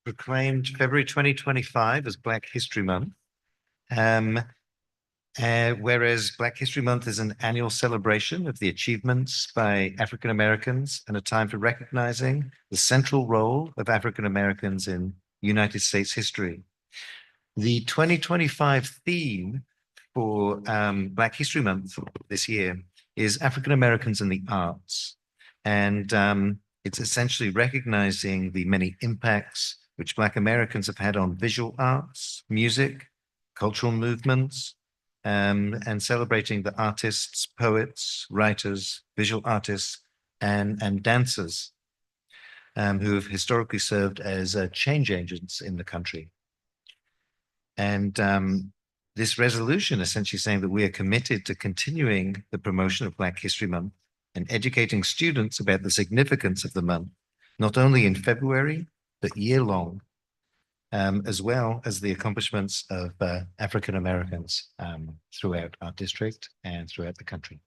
proclaim February 2025 as Black History Month. Whereas Black History Month is an annual celebration of the achievements by African Americans and a time for recognizing the central role of African Americans in United States history. The 2025 theme for Black History Month this year is African Americans in the arts. And it's essentially recognizing the many impacts which Black Americans have had on visual arts, music, cultural movements, and celebrating the artists, poets, writers, visual artists, and dancers who have historically served as change agents in the country. And this resolution essentially saying that we are committed to continuing the promotion of Black History Month and educating students about the significance of the month, not only in February, but year-long, as well as the accomplishments of African Americans throughout our district and throughout the country.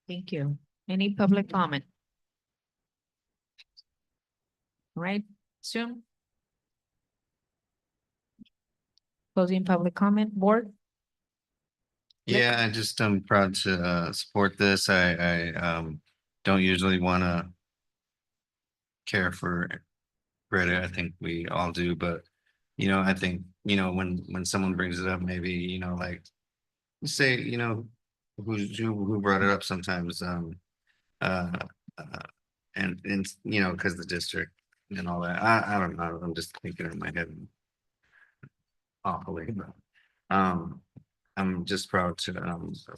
Thank you. Any public comment? All right, soon. Closing public comment, board? Yeah, I just am proud to support this. I don't usually want to care for credit. I think we all do, but I think when someone brings it up, maybe like say who brought it up sometimes, and because the district and all that. I don't know. I'm just thinking in my head awfully, but I'm just proud to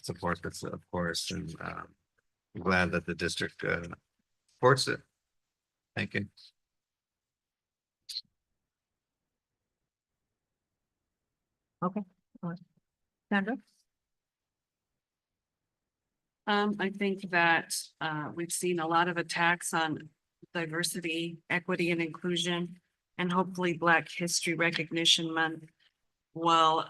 support this, of course, and I'm glad that the district supports it. Thank you. Okay. Sandra? I think that we've seen a lot of attacks on diversity, equity, and inclusion, and hopefully Black History Recognition Month will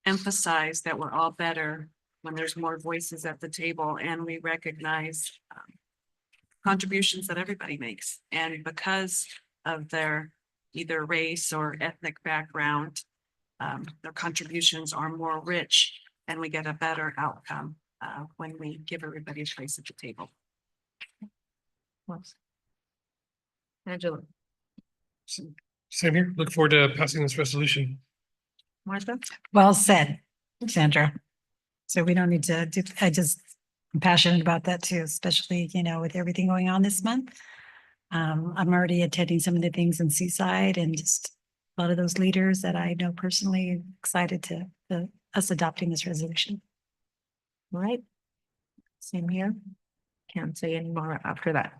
emphasize that we're all better when there's more voices at the table and we recognize contributions that everybody makes. And because of their either race or ethnic background, their contributions are more rich and we get a better outcome when we give everybody a place at the table. Angela? Same here. Look forward to passing this resolution. Martha? Well said, Sandra. So we don't need to do, I'm passionate about that too, especially, with everything going on this month. I'm already attending some of the things in Seaside and just a lot of those leaders that I know personally excited to us adopting this resolution. All right. Same here. Can't say any more after that.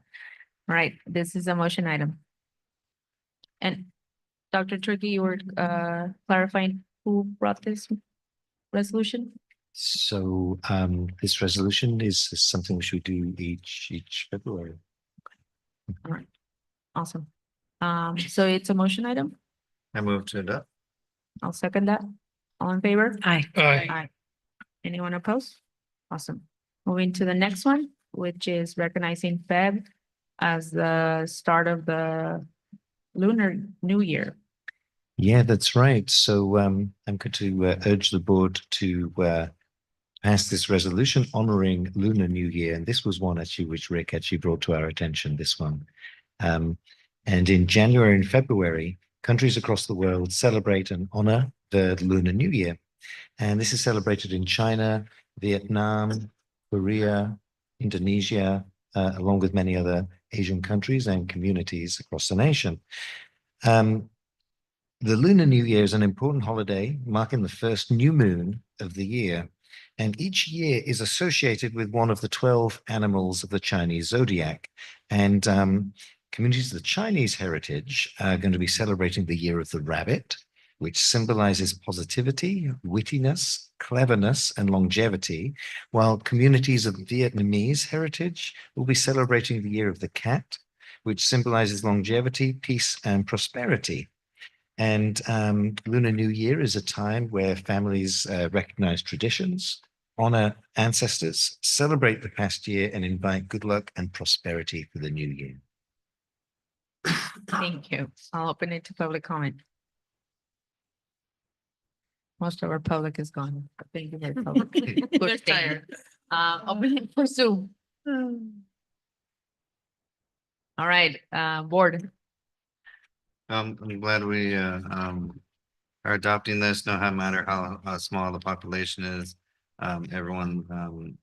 All right, this is a motion item. And Dr. Turkey, you were clarifying who brought this resolution? So this resolution is something we should do each February. All right, awesome. So it's a motion item. I move to adopt. I'll second that. All in favor? Aye. Aye. Anyone opposed? Awesome. Moving to the next one, which is recognizing Feb as the start of the Lunar New Year. Yeah, that's right. So I'm going to urge the board to pass this resolution honoring Lunar New Year. And this was one actually which Rick actually brought to our attention, this one. And in January and February, countries across the world celebrate and honor the Lunar New Year. And this is celebrated in China, Vietnam, Korea, Indonesia, along with many other Asian countries and communities across the nation. The Lunar New Year is an important holiday marking the first new moon of the year. And each year is associated with one of the 12 animals of the Chinese zodiac. And communities of the Chinese heritage are going to be celebrating the year of the rabbit, which symbolizes positivity, wittiness, cleverness, and longevity, while communities of Vietnamese heritage will be celebrating the Year of the Cat, which symbolizes longevity, peace, and prosperity. And Lunar New Year is a time where families recognize traditions, honor ancestors, celebrate the past year, and invite good luck and prosperity for the new year. Thank you. I'll open it to public comment. Most of our public is gone. but Thank you very public. They're tired. Open it for Zoom. All right, board. I'm glad we are adopting this, no matter how small the population is. Everyone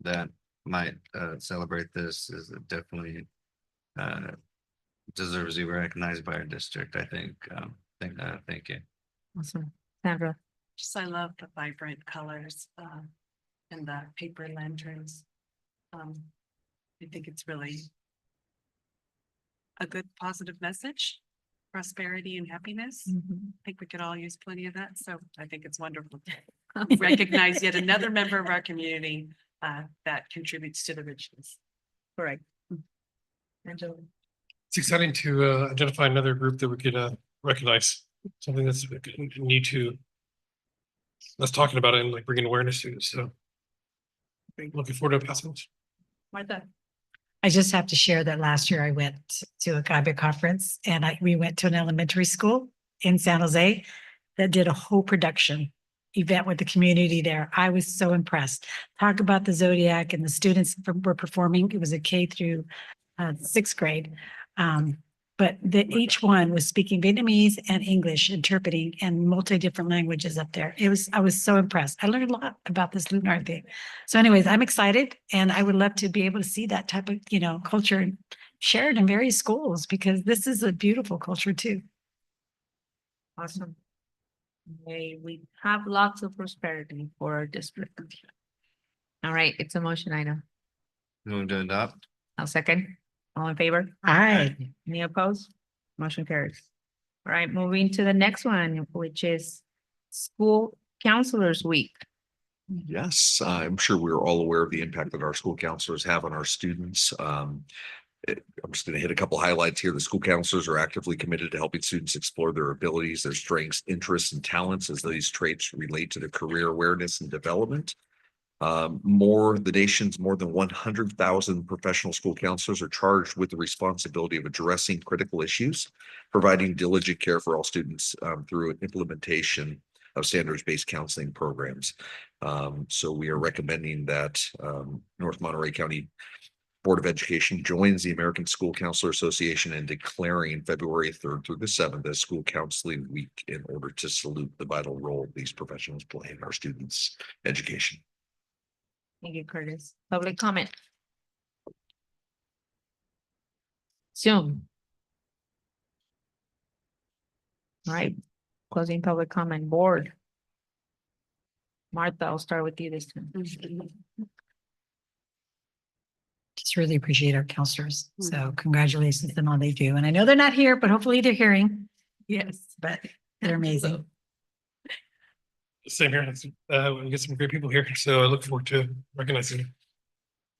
that might celebrate this is definitely deserves to be recognized by our district, I think. Thank you. Awesome. Sandra. Just I love the vibrant colors and the paper lanterns. I think it's really a good positive message, prosperity and happiness. I think we could all use plenty of that. So I think it's wonderful to recognize yet another member of our community that contributes to the richness. Correct. Angela. It's exciting to identify another group that we could recognize, something that's need to. Let's talking about it and like bringing awareness to it. So looking forward to passing. Martha. I just have to share that last year I went to a GABA conference and we went to an elementary school in San Jose that did a whole production event with the community there. I was so impressed. Talk about the Zodiac and the students were performing. It was a K through 6th grade. But each one was speaking Vietnamese and English, interpreting and different languages up there. I was so impressed. I learned a lot about this lunar thing. So anyways, I'm excited and I would love to be able to see that type of, culture shared in various schools because this is a beautiful culture too. Awesome. May we have lots of prosperity for our district. All right, it's a motion item. Move to adopt. I'll second. All in favor? Aye. Any opposed? Motion carries. All right, moving to the next one, which is School Counselors Week. Yes, I'm sure we're all aware of the impact that our school counselors have on our students. I'm just going to hit a couple highlights here. The school counselors are actively committed to helping students explore their abilities, their strengths, interests, and talents as these traits relate to their career awareness and development. The nation's more than 100,000 professional school counselors are charged with the responsibility of addressing critical issues, providing diligent care for all students through an implementation of standards-based counseling programs. So we are recommending that North Monterey County Board of Education joins the American School Counselor Association in declaring February 3rd through the 7th as School Counseling Week in order to salute the vital role these professionals play in our students' education. Thank you, Curtis. Public comment. Zoom. All right, closing public comment. Board. Martha, I'll start with you this time. Just really appreciate our counselors. So congratulations on all they do. And I know they're not here, but hopefully they're hearing. Yes. But they're amazing. Same here. We get some great people here. So I look forward to recognizing you.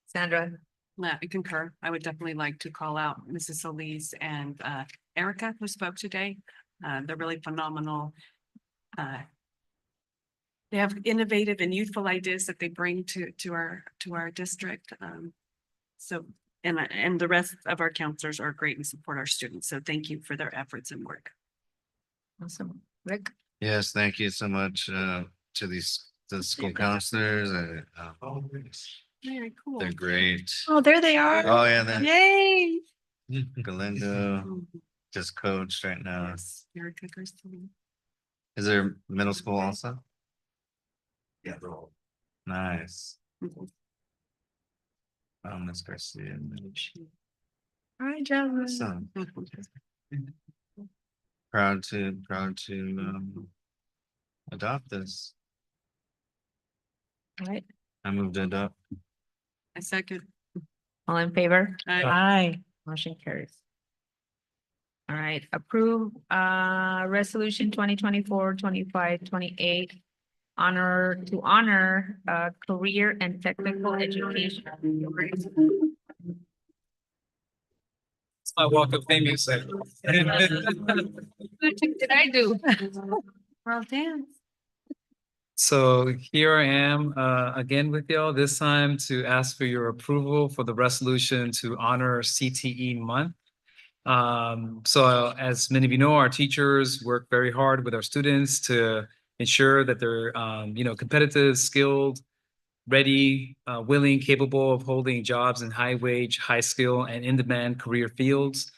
Sandra. Yeah, I concur. I would definitely like to call out Mrs. Solis and Erica, who spoke today. They're really phenomenal. They have innovative and youthful ideas that they bring to our district. And the rest of our counselors are great and support our students. So thank you for their efforts and work. Awesome. Rick. Yes, thank you so much to the school counselors. Very cool. They're great. Oh, there they are. Oh, yeah. Yay. Galindo just coached right now. Yes, Erica Kirsten. Is there middle school also? Yeah, they're all nice. Miss Garcia. All right, Jasmine. Awesome. Proud to adopt this. All right. I moved to adopt. I second. All in favor? Aye. Aye. Motion carries. All right, approve resolution 2024-25-28. Honor career and technical education. It's my walk of fame, you said. What did I do? Well, dance. So here I am again with y'all, this time to ask for your approval for the resolution to honor CTE month. So as many of you know, our teachers work very hard with our students to ensure that they're competitive, skilled, ready, willing, capable of holding jobs in high wage, high skill, and in-demand career fields.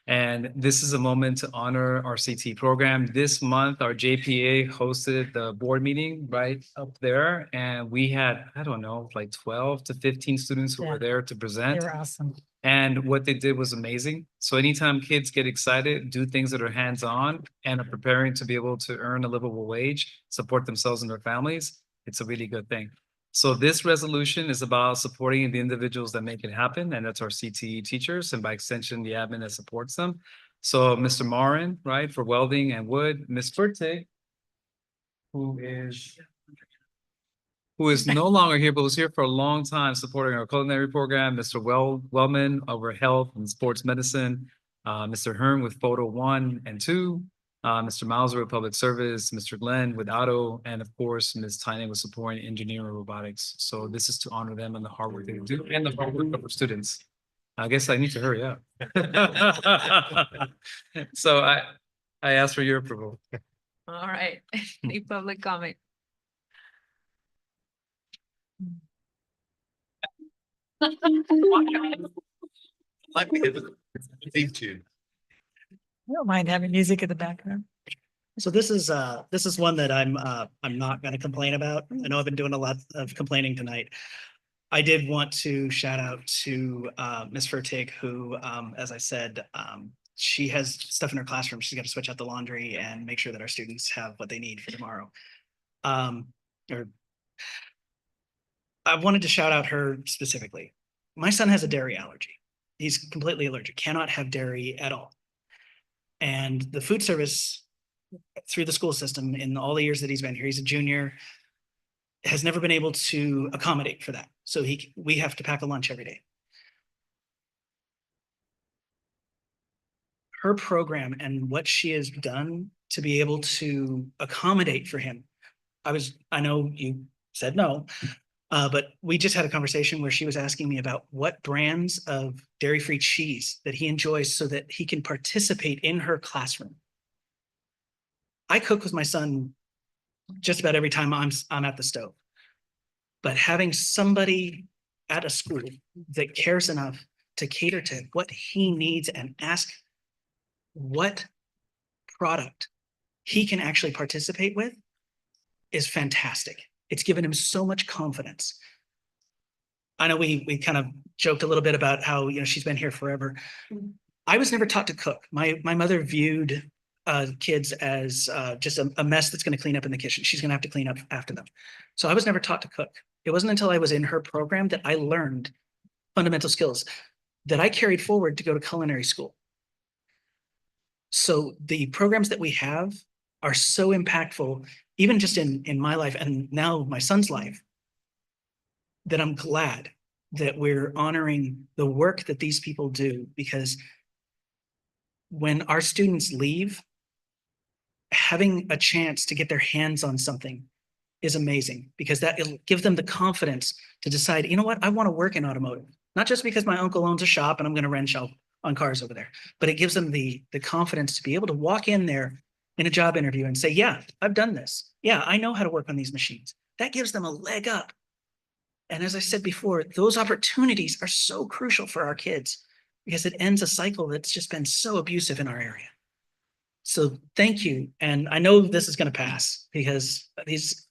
And this is a moment to honor our CT program. This month, our JPA hosted the board meeting right up there. And we had, I don't know, like 12 to 15 students who were there to present. They were awesome. And what they did was amazing. So anytime kids get excited, do things that are hands-on and are preparing to be able to earn a livable wage, support themselves and their families, it's a really good thing. So this resolution is about supporting the individuals that make it happen, and that's our CTE teachers, and by extension, the admin that supports them. So Mr. Marin, right, for welding and wood, Ms. Ferte, who is no longer here, but was here for a long time supporting our culinary program, Mr. Wellman over health and sports medicine, Mr. Hearn with photo 1 and 2, Mr. Mauser with public service, Mr. Glenn with auto, and of course, Ms. Tynan with supporting engineering and robotics. So this is to honor them and the hard work they do and the hard work of our students. I guess I need to hurry up. So I ask for your approval. All right, any public comment? I don't mind having music in the background. So this is one that I'm not gonna complain about. I know I've been doing a lot of complaining tonight. I did want to shout out to Ms. Furtig, who, as I said, she has stuff in her classroom. She's got to switch out the laundry and make sure that our students have what they need for tomorrow. Or I wanted to shout out her specifically. My son has a dairy allergy. He's completely allergic, cannot have dairy at all. And the food service through the school system in all the years that he's been here, he's a junior, has never been able to accommodate for that. So we have to pack a lunch every day. Her program and what she has done to be able to accommodate for him. I know you said no, but we just had a conversation where she was asking me about what brands of dairy-free cheese that he enjoys so that he can participate in her classroom. I cook with my son just about every time I'm at the stove. But having somebody at a school that cares enough to cater to what he needs and ask what product he can actually participate with is fantastic. It's given him so much confidence. I know we kind of joked a little bit about how, she's been here forever. I was never taught to cook. My mother viewed kids as just a mess that's going to clean up in the kitchen. She's going to have to clean up after them. So I was never taught to cook. It wasn't until I was in her program that I learned fundamental skills that I carried forward to go to culinary school. So the programs that we have are so impactful, even just in my life and now my son's life, that I'm glad that we're honoring the work that these people do, because when our students leave, having a chance to get their hands on something is amazing, because it'll give them the confidence to decide, you know what, I want to work in automotive, not just because my uncle owns a shop and I'm going to rent shop on cars over there, but it gives them the confidence to be able to walk in there in a job interview and say, yeah, I've done this. Yeah, I know how to work on these machines. That gives them a leg up. And as I said before, those opportunities are so crucial for our kids, because it ends a cycle that's just been so abusive in our area. So thank you. And I know this is going to pass because these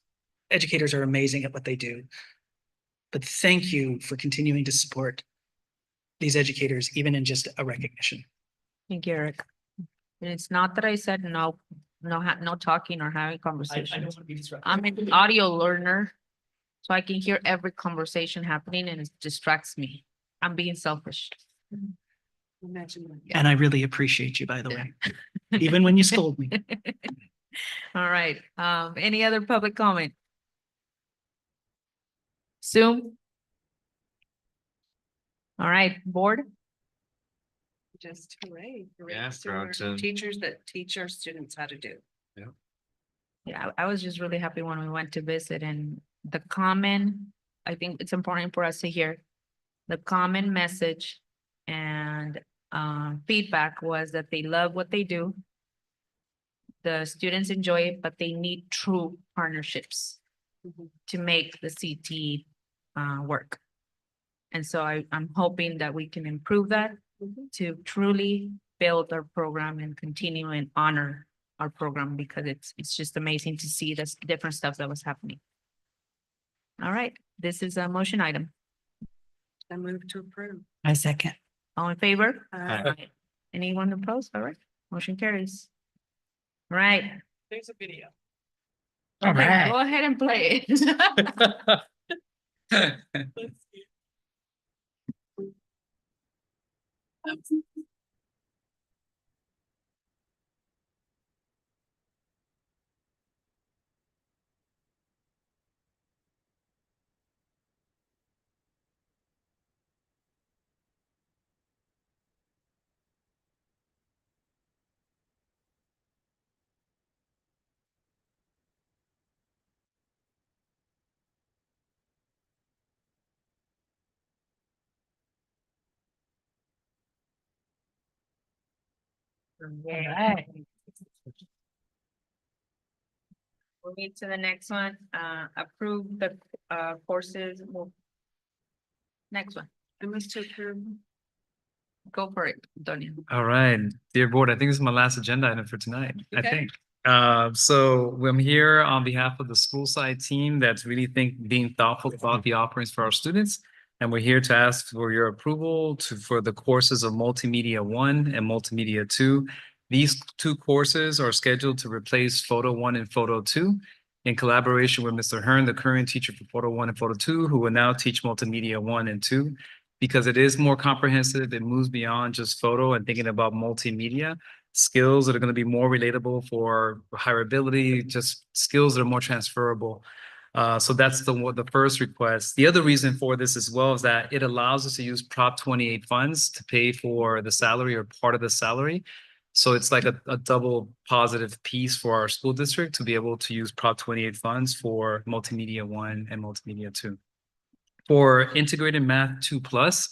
educators are amazing at what they do. But thank you for continuing to support these educators, even in just a recognition. Thank you, Eric. And it's not that I said no talking or having conversations. I'm an audio learner, so I can hear every conversation happening and it distracts me. I'm being selfish. And I really appreciate you, by the way, even when you scold me. All right, any other public comment? Zoom? All right, board? Just hooray. Yeah, to our proud to- teachers that teach our students how to do. Yeah, I was just really happy when we went to visit and the common, I think it's important for us to hear. The common message and feedback was that they love what they do. The students enjoy it, but they need true partnerships to make the CT work. And so I'm hoping that we can improve that to truly build our program and continue and honor our program because it's just amazing to see the different stuff that was happening. All right, this is a motion item. I move to approve. I second. All in favor? Aye. Anyone opposed? All right, motion carries. All right. There's a video. All Okay, right. go ahead and play it. right. We'll move to the next one, approve the courses. Next one. I move to approve. Go for it, Antonio. All right, dear board, I think this is my last agenda item for tonight, I Okay. think. So I'm here on behalf of the school side team that's really being thoughtful about the offerings for our students. And we're here to ask for your approval for the courses of Multimedia 1 and Multimedia 2. These two courses are scheduled to replace Photo 1 and Photo 2 in collaboration with Mr. Hearn, the current teacher for Photo 1 and Photo 2, who will now teach Multimedia 1 and 2. Because it is more comprehensive, it moves beyond just photo and thinking about multimedia skills that are going to be more relatable for hireability, just skills that are more transferable. So that's the first request. The other reason for this as well is that it allows us to use Prop 28 funds to pay for the salary or part of the salary. So it's like a double positive piece for our school district to be able to use Prop 28 funds for Multimedia 1 and Multimedia 2. For Integrated Math 2+,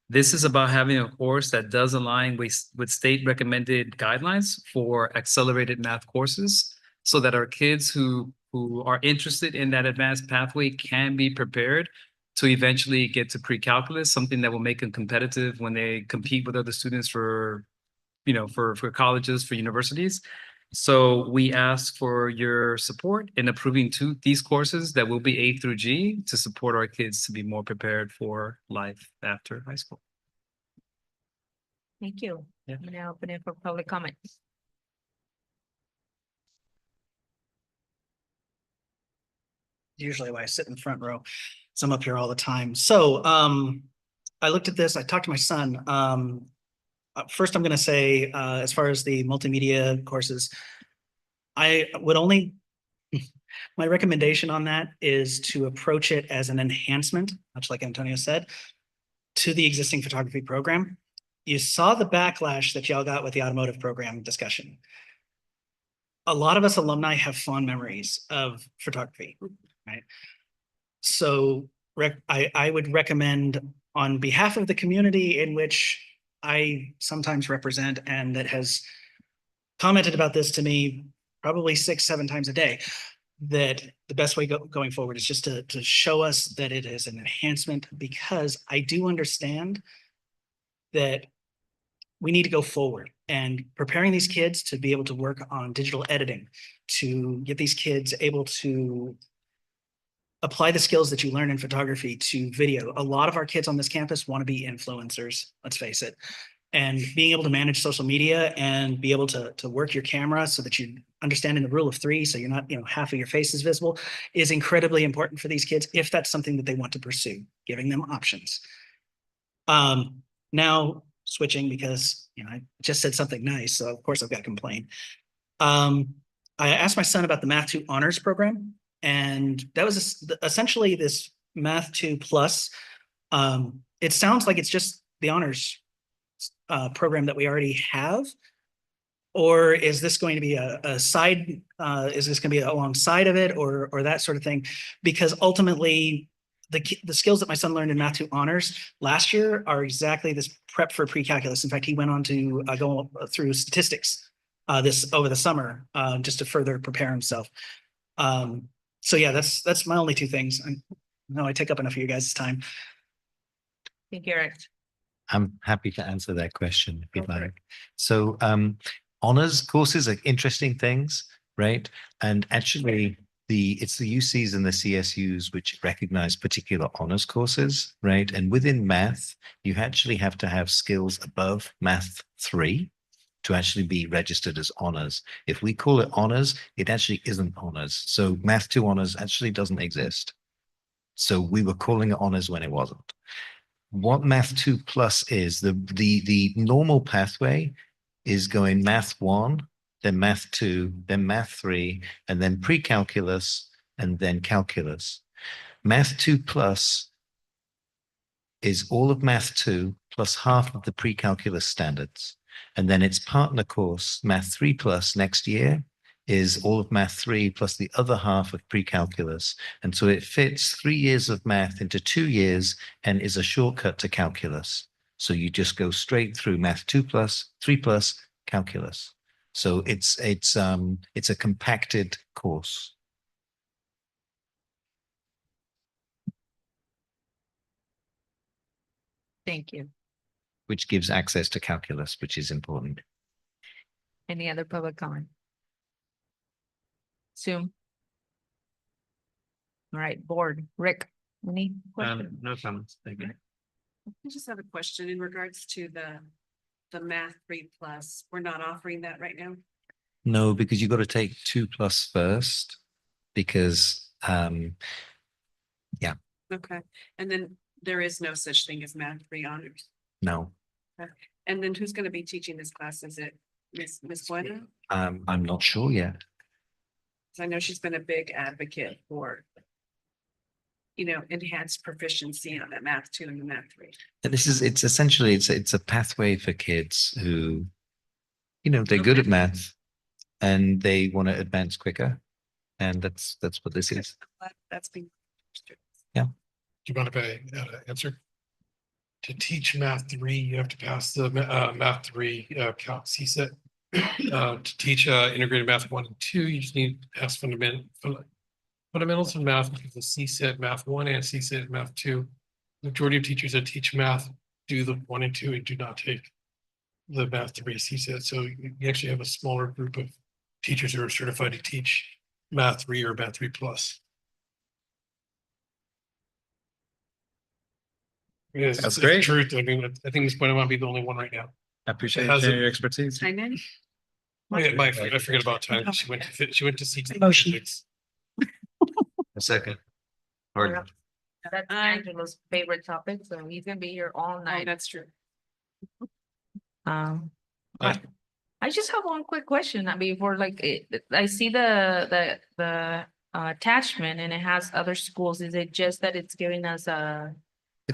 this is about having a course that does align with state recommended guidelines for accelerated math courses so that our kids who are interested in that advanced pathway can be prepared to eventually get to pre-calculus, something that will make them competitive when they compete with other students for colleges, for universities. So we ask for your support in approving these courses that will be A through G to support our kids to be more prepared for life after high school. Thank you. Yeah. I'm gonna open it for public comments. Usually why I sit in the front row. So I'm up here all the time. So I looked at this, I talked to my son. First, I'm going to say, as far as the multimedia courses, I would only, my recommendation on that is to approach it as an enhancement, much like Antonio said, to the existing photography program. You saw the backlash that y'all got with the automotive program discussion. A lot of us alumni have fond memories of photography, right? So I would recommend on behalf of the community in which I sometimes represent and that has commented about this to me probably 6-7 times a day, that the best way going forward is just to show us that it is an enhancement, because I do understand that we need to go forward and preparing these kids to be able to work on digital editing, to get these kids able to apply the skills that you learn in photography to video. A lot of our kids on this campus want to be influencers, let's face it. And being able to manage social media and be able to work your camera so that you understand in the rule of 3, so you're not, half of your face is visible, is incredibly important for these kids if that's something that they want to pursue, giving them options. Now, switching because, I just said something nice, so of course I've got to complain. I asked my son about the Math 2 honors program, and that was essentially this Math 2 plus. It sounds like it's just the honors program that we already have. Or is this going to be a side, is this going to be alongside of it or that sort of thing? Because ultimately, the skills that my son learned in Math 2 honors last year are exactly this prep for pre-calculus. In fact, he went on to go through statistics over the summer just to further prepare himself. So yeah, that's my only two things. I know I take up enough of you guys' time. Thank you, Eric. I'm happy to answer that question if you'd like. So honors courses are interesting things, right? And actually it's the UCs and the CSUs which recognize particular honors courses, right? And within math, you actually have to have skills above Math 3 to actually be registered as honors. If we call it honors, it actually isn't honors. So Math 2 honors actually doesn't exist. So we were calling it honors when it wasn't. What Math 2 plus is, the normal pathway is going Math 1, then Math 2, then Math 3, and then pre-calculus, and then calculus. Math 2 plus is all of Math 2 plus half of the pre-calculus standards. And then its partner course, Math 3 plus next year, is all of Math 3 plus the other half of pre-calculus. And so it fits 3 years of math into 2 years and is a shortcut to calculus. So you just go straight through Math 2 plus, 3 plus, calculus. So it's a compacted course. Thank you. Which gives access to calculus, which is important. Any other public comment? Zoom. All right, board. Rick, any questions? No comments. Thank you. I just have a question in regards to the Math 3 plus. We're not offering that right now. No, because you got to take 2 plus first, because yeah. Okay, and then there is no such thing as Math 3 honors. No. Okay. And then who's going to be teaching this class? Is it Miss Buena? I'm not sure yet. I know she's been a big advocate for, enhanced proficiency on that Math 2 and the Math 3. And it's essentially it's a pathway for kids who, they're good at math and they want to advance quicker. And that's what this is. That's being understood. Yeah. Do you mind if I answer? To teach Math 3, you have to pass the Math 3 Calc CSET. To teach integrated Math 1 and 2, you just need to pass fundamentals of math, because the CSET Math 1 and CSET Math 2. The majority of teachers that teach math do the 1 and 2 and do not take the Math 3 CSET. So you actually have a smaller group of teachers who are certified to teach Math 3 or Math 3 plus. That's great. Truth. I mean, I think this point might be the only one right now. I appreciate your expertise. I know. I forget about time. She went to see Motion. A second. Or That's Angela's favorite topic, so he's gonna be here all night. That's true. I just have one quick question. Before, I see the attachment and it has other schools. Is it just that it's giving us a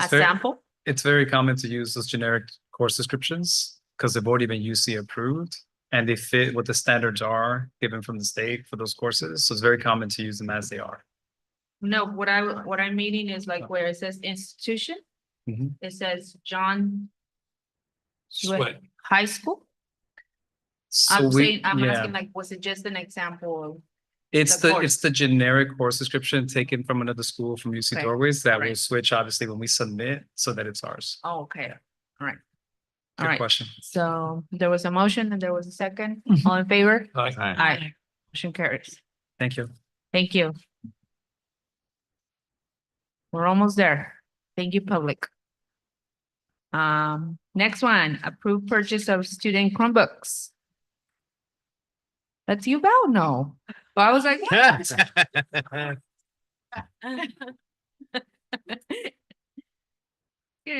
sample? It's very common to use those generic course descriptions because they've already been UC approved and they fit what the standards are given from the state for those courses. So it's very common to use them as they are. No, what I'm meaning is where it says institution, it says John Sweat High School. So I'm asking, was it just an example of? It's the generic course description taken from another school from UC Okay. Doorways that will Right. switch obviously when we submit so that it's ours. Oh, okay, all right. All Good right, question. so there was a motion and there was a second. All in favor? Aye. Aye. Motion carries. Thank you. Thank you. We're almost there. Thank you, public. Next one, approved purchase of student Chromebooks. That's you, Val? No. Well, I was like.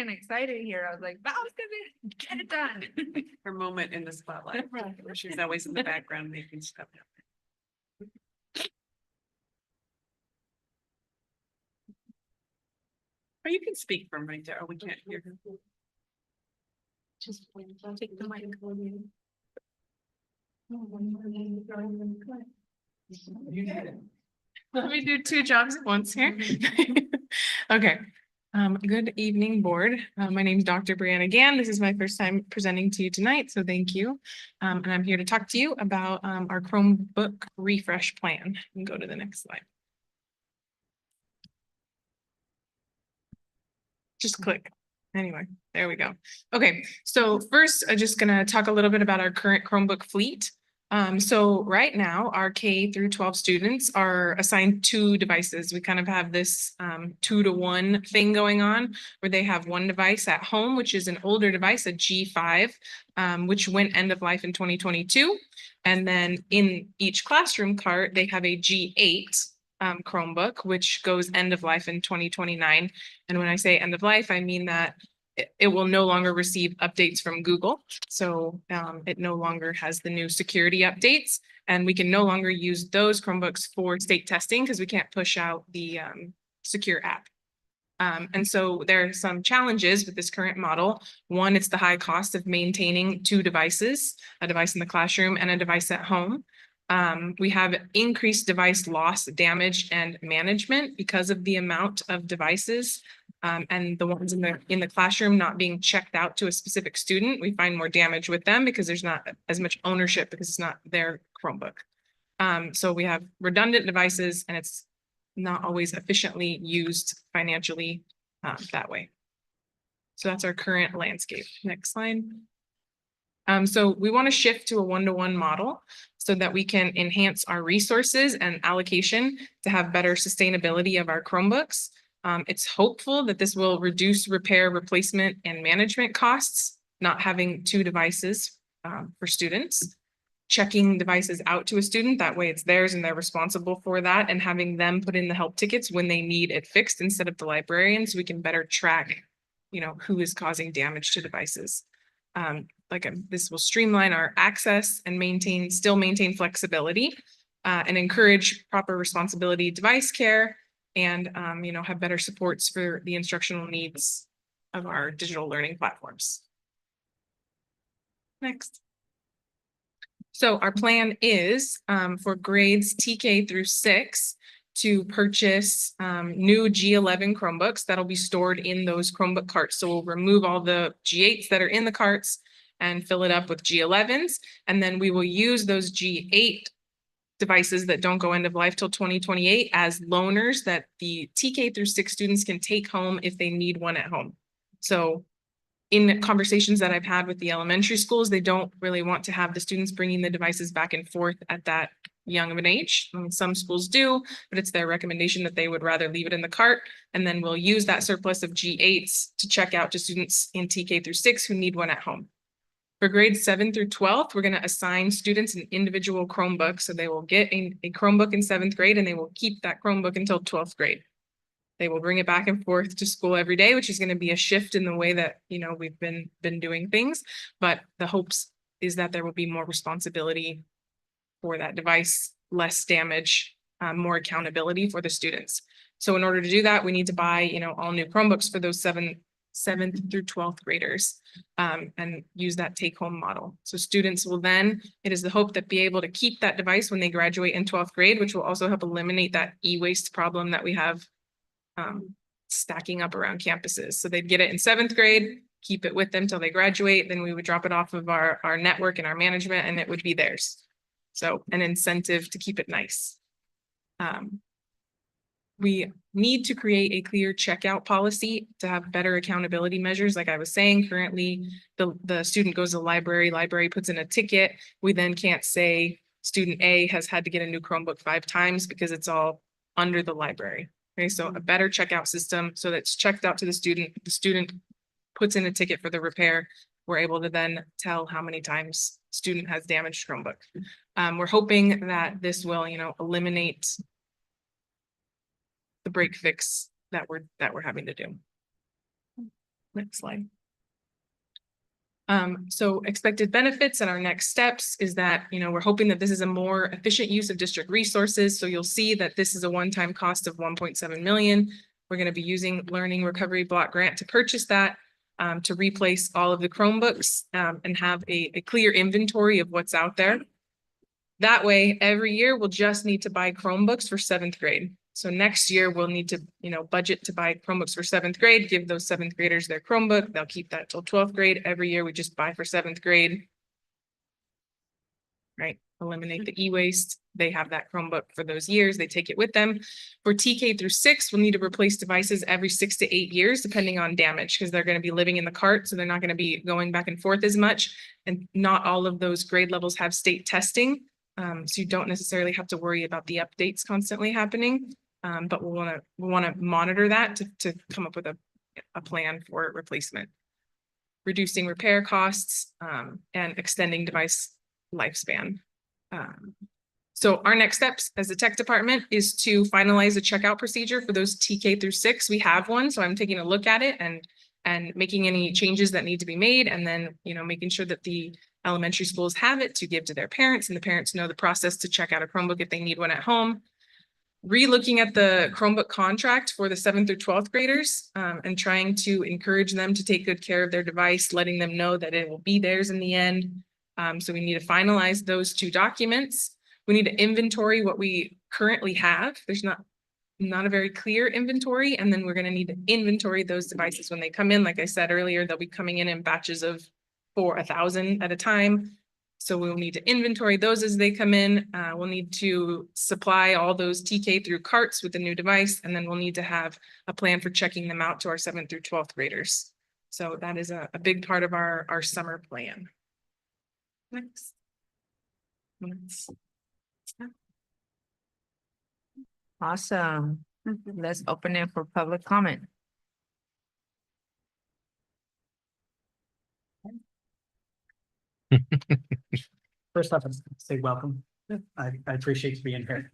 getting excited here. I was like, that was gonna get it done. Her moment in the spotlight. Where she's always in the background making stuff happen. Or you can speak from right there. Oh, we can't hear her. Just take the mic. Let me do two jobs at once here. Okay. Good evening, board. My name is Dr. Brianna Gann. This is my first time presenting to you tonight, so thank you. And I'm here to talk to you about our Chromebook refresh plan. You can go to the next slide. Just click. Anyway, there we go. Okay, so first, I'm just gonna talk a little bit about our current Chromebook fleet. So right now, our K through 12 students are assigned 2 devices. We kind of have this 2-to-1 thing going on where they have one device at home, which is an older device, a G5, which went end of life in 2022. And then in each classroom cart, they have a G8 Chromebook, which goes end of life in 2029. And when I say end of life, I mean that it will no longer receive updates from Google. So it no longer has the new security updates, and we can no longer use those Chromebooks for state testing because we can't push out the secure app. And so there are some challenges with this current model. One, it's the high cost of maintaining 2 devices, a device in the classroom and a device at home. We have increased device loss, damage, and management because of the amount of devices and the ones in the classroom not being checked out to a specific student. We find more damage with them because there's not as much ownership because it's not their Chromebook. So we have redundant devices and it's not always efficiently used financially that way. So that's our current landscape. Next slide. So we want to shift to a 1-to-1 model so that we can enhance our resources and allocation to have better sustainability of our Chromebooks. It's hopeful that this will reduce repair, replacement, and management costs, not having 2 devices for students. Checking devices out to a student, that way it's theirs and they're responsible for that, and having them put in the help tickets when they need it fixed instead of the librarian, so we can better track, who is causing damage to devices. This will streamline our access and still maintain flexibility and encourage proper responsibility device care and, have better supports for the instructional needs of our digital learning platforms. Next. So our plan is for grades TK through 6 to purchase new G11 Chromebooks that'll be stored in those Chromebook carts. So we'll remove all the G8s that are in the carts and fill it up with G11s. And then we will use those G8 devices that don't go end of life till 2028 as loaners that the TK through 6 students can take home if they need one at home. So in conversations that I've had with the elementary schools, they don't really want to have the students bringing the devices back and forth at that young of an age. Some schools do, but it's their recommendation that they would rather leave it in the cart. And then we'll use that surplus of G8s to check out to students in TK through 6 who need one at home. For grades 7 through 12, we're going to assign students an individual Chromebook. So they will get a Chromebook in 7th grade and they will keep that Chromebook until 12th grade. They will bring it back and forth to school every day, which is going to be a shift in the way that, we've been doing things. But the hopes is that there will be more responsibility for that device, less damage, more accountability for the students. So in order to do that, we need to buy, all new Chromebooks for those 7th through 12th graders and use that take-home model. So students will then, it is the hope that be able to keep that device when they graduate in 12th grade, which will also help eliminate that e-waste problem that we have stacking up around campuses. So they'd get it in 7th grade, keep it with them till they graduate, then we would drop it off of our network and our management and it would be theirs. So an incentive to keep it nice. We need to create a clear checkout policy to have better accountability measures. Like I was saying, currently the student goes to the library puts in a ticket. We then can't say student A has had to get a new Chromebook 5 times because it's all under the library. Okay, so a better checkout system so that's checked out to the student puts in a ticket for the repair. We're able to then tell how many times student has damaged Chromebook. We're hoping that this will, eliminate the break fix that we're having to do. Next slide. So expected benefits and our next steps is that, we're hoping that this is a more efficient use of district resources. So you'll see that this is a one-time cost of 1.7 million. We're going to be using Learning Recovery Block Grant to purchase that, to replace all of the Chromebooks, and have a clear inventory of what's out there. That way, every year we'll just need to buy Chromebooks for 7th grade. So next year we'll need to, budget to buy Chromebooks for 7th grade, give those 7th graders their Chromebook. They'll keep that till 12th grade. Every year we just buy for 7th grade. Right, eliminate the e-waste. They have that Chromebook for those years. They take it with them. For TK through 6, we'll need to replace devices every 6 to 8 years, depending on damage, because they're going to be living in the cart. So they're not going to be going back and forth as much. And not all of those grade levels have state testing. So you don't necessarily have to worry about the updates constantly happening. But we want to monitor that to come up with a plan for replacement. Reducing repair costs, and extending device lifespan. So our next steps as the tech department is to finalize a checkout procedure for those TK through 6. We have one, so I'm taking a look at it and making any changes that need to be made, and then making sure that the elementary schools have it to give to their parents, and the parents know the process to check out a Chromebook if they need one at home. Re-looking at the Chromebook contract for the 7th through 12th graders, and trying to encourage them to take good care of their device, letting them know that it will be theirs in the end. So we need to finalize those 2 documents. We need to inventory what we currently have. There's not a very clear inventory, and then we're going to need to inventory those devices when they come in. Like I said earlier, they'll be coming in batches of 1,000 at a time. So we'll need to inventory those as they come in. We'll need to supply all those TK through carts with the new device, and then we'll need to have a plan for checking them out to our 7th through 12th graders. So that is a big part of our summer plan. Next. Awesome. Let's open it for public comment. First off, I'd say welcome. I appreciate you being here.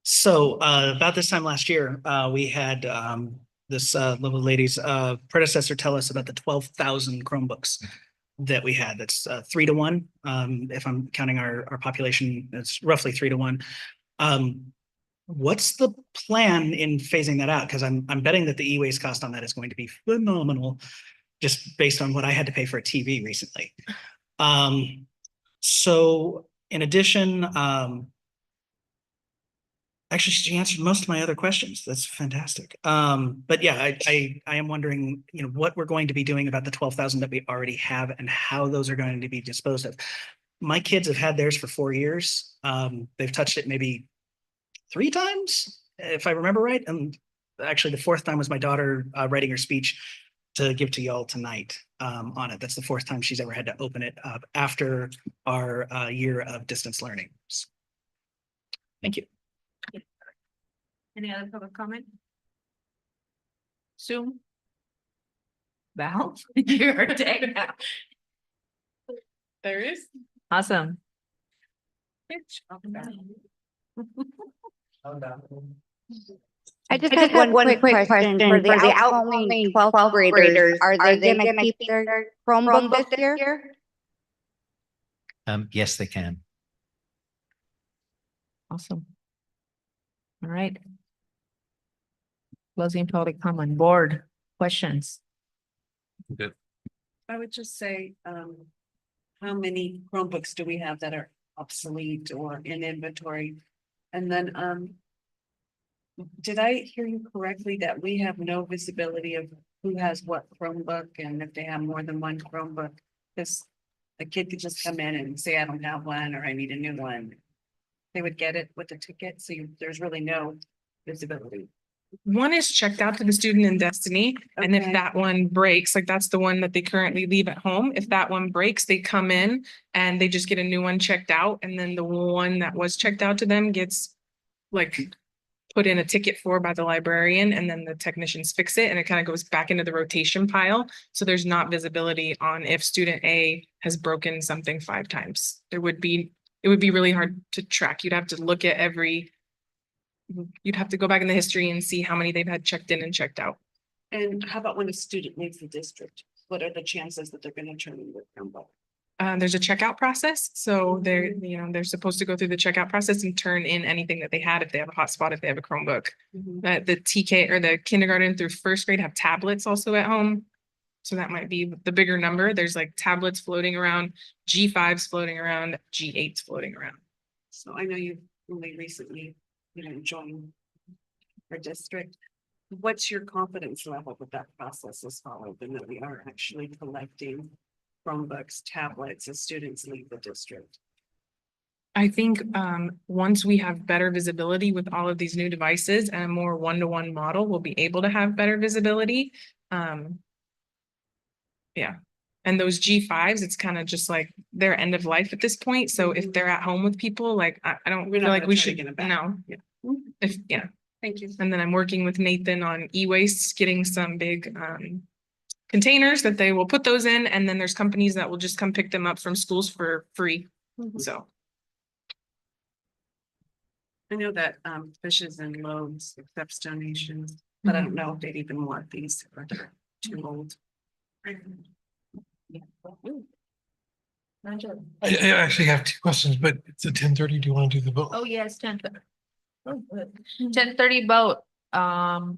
So about this time last year, we had this little lady's predecessor tell us about the 12,000 Chromebooks that we had. That's 3 to 1. If I'm counting our population, it's roughly 3 to 1. What's the plan in phasing that out? Because I'm betting that the e-waste cost on that is going to be phenomenal, just based on what I had to pay for a TV recently. So in addition, actually, she answered most of my other questions. That's fantastic. But yeah, I am wondering, what we're going to be doing about the 12,000 that we already have and how those are going to be disposed of. My kids have had theirs for 4 years. They've touched it maybe 3 times, if I remember right. And actually the 4th time was my daughter writing her speech to give to y'all tonight on it. That's the 4th time she's ever had to open it up after our year of distance learning. So, thank you. Any other public comment? Zoom? Val, you're taking now. There is. Awesome. I just had one quick question for the outgoing 12th graders. Are they gonna keep their Chromebook this year? Yes, they can. Awesome. All right. Closing public comment. Board questions. Good. I would just say, how many Chromebooks do we have that are obsolete or in inventory? And then, did I hear you correctly that we have no visibility of who has what Chromebook and if they have more than one Chromebook? Because a kid could just come in and say, I don't have one, or I need a new one. They would get it with the ticket, so there's really no visibility. One is checked out to the student in Destiny. And if Okay. that one breaks, like that's the one that they currently leave at home. If that one breaks, they come in and they just get a new one checked out. And then the one that was checked out to them gets like put in a ticket for by the librarian, and then the technicians fix it and it kind of goes back into the rotation pile. So there's not visibility on if student A has broken something 5 times. It would be really hard to track. You'd have to look at you'd have to go back in the history and see how many they've had checked in and checked out. And how about when a student leaves the district? What are the chances that they're gonna turn in their Chromebook? There's a checkout process, so they're supposed to go through the checkout process and turn in anything that they had if they have a hotspot, if they have a Chromebook. The TK or the kindergarten through first grade have tablets also at home. So that might be the bigger number. There's like tablets floating around, G5s floating around, G8s floating around. So I know you've only recently, joined our district. What's your confidence level that that process is followed and that we are actually collecting Chromebooks, tablets as students leave the district? I think once we have better visibility with all of these new devices and a more one-to-one model, we'll be able to have better visibility. Yeah. And those G5s, it's kind of just like their end of life at this point. So if they're at home with people, like I don't feel like we should, no. Yeah. Thank you. And then I'm working with Nathan on e-wastes, getting some big containers that they will put those in. And then there's companies that will just come pick them up from schools for free. So. I know that Fishes and Loaves accepts donations, but I don't know if they'd even want these or they're too old. I actually have two questions, but it's at 10:30. Do you want to do the vote? Oh, yes, 10:30. 10:30 vote.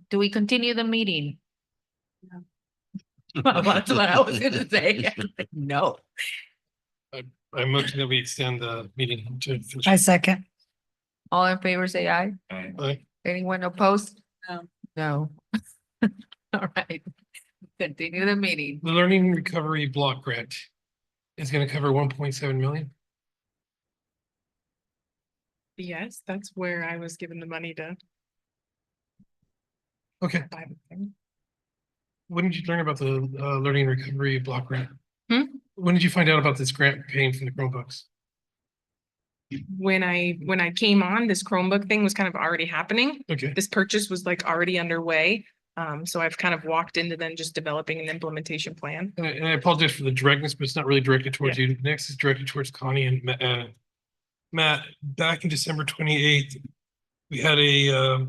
Do we continue the meeting? Well, that's what I was gonna say. No. I motion that we extend the meeting to finish. I second. All in favor, say aye. Aye. Anyone opposed? No. No. All right. Continue the meeting. The Learning Recovery Block Grant is going to cover 1.7 million. Yes, that's where I was given the money to Okay. buy the thing. When did you learn about the Learning Recovery Block Grant? Hmm? When did you find out about this grant paying for the Chromebooks? When I came on, this Chromebook thing was kind of already happening. Okay. This purchase was like already underway. So I've kind of walked into then just developing an implementation plan. And I apologize for the directness, but it's not really directed towards you. Next is directed towards Connie and Matt. Back in December 28th, we had a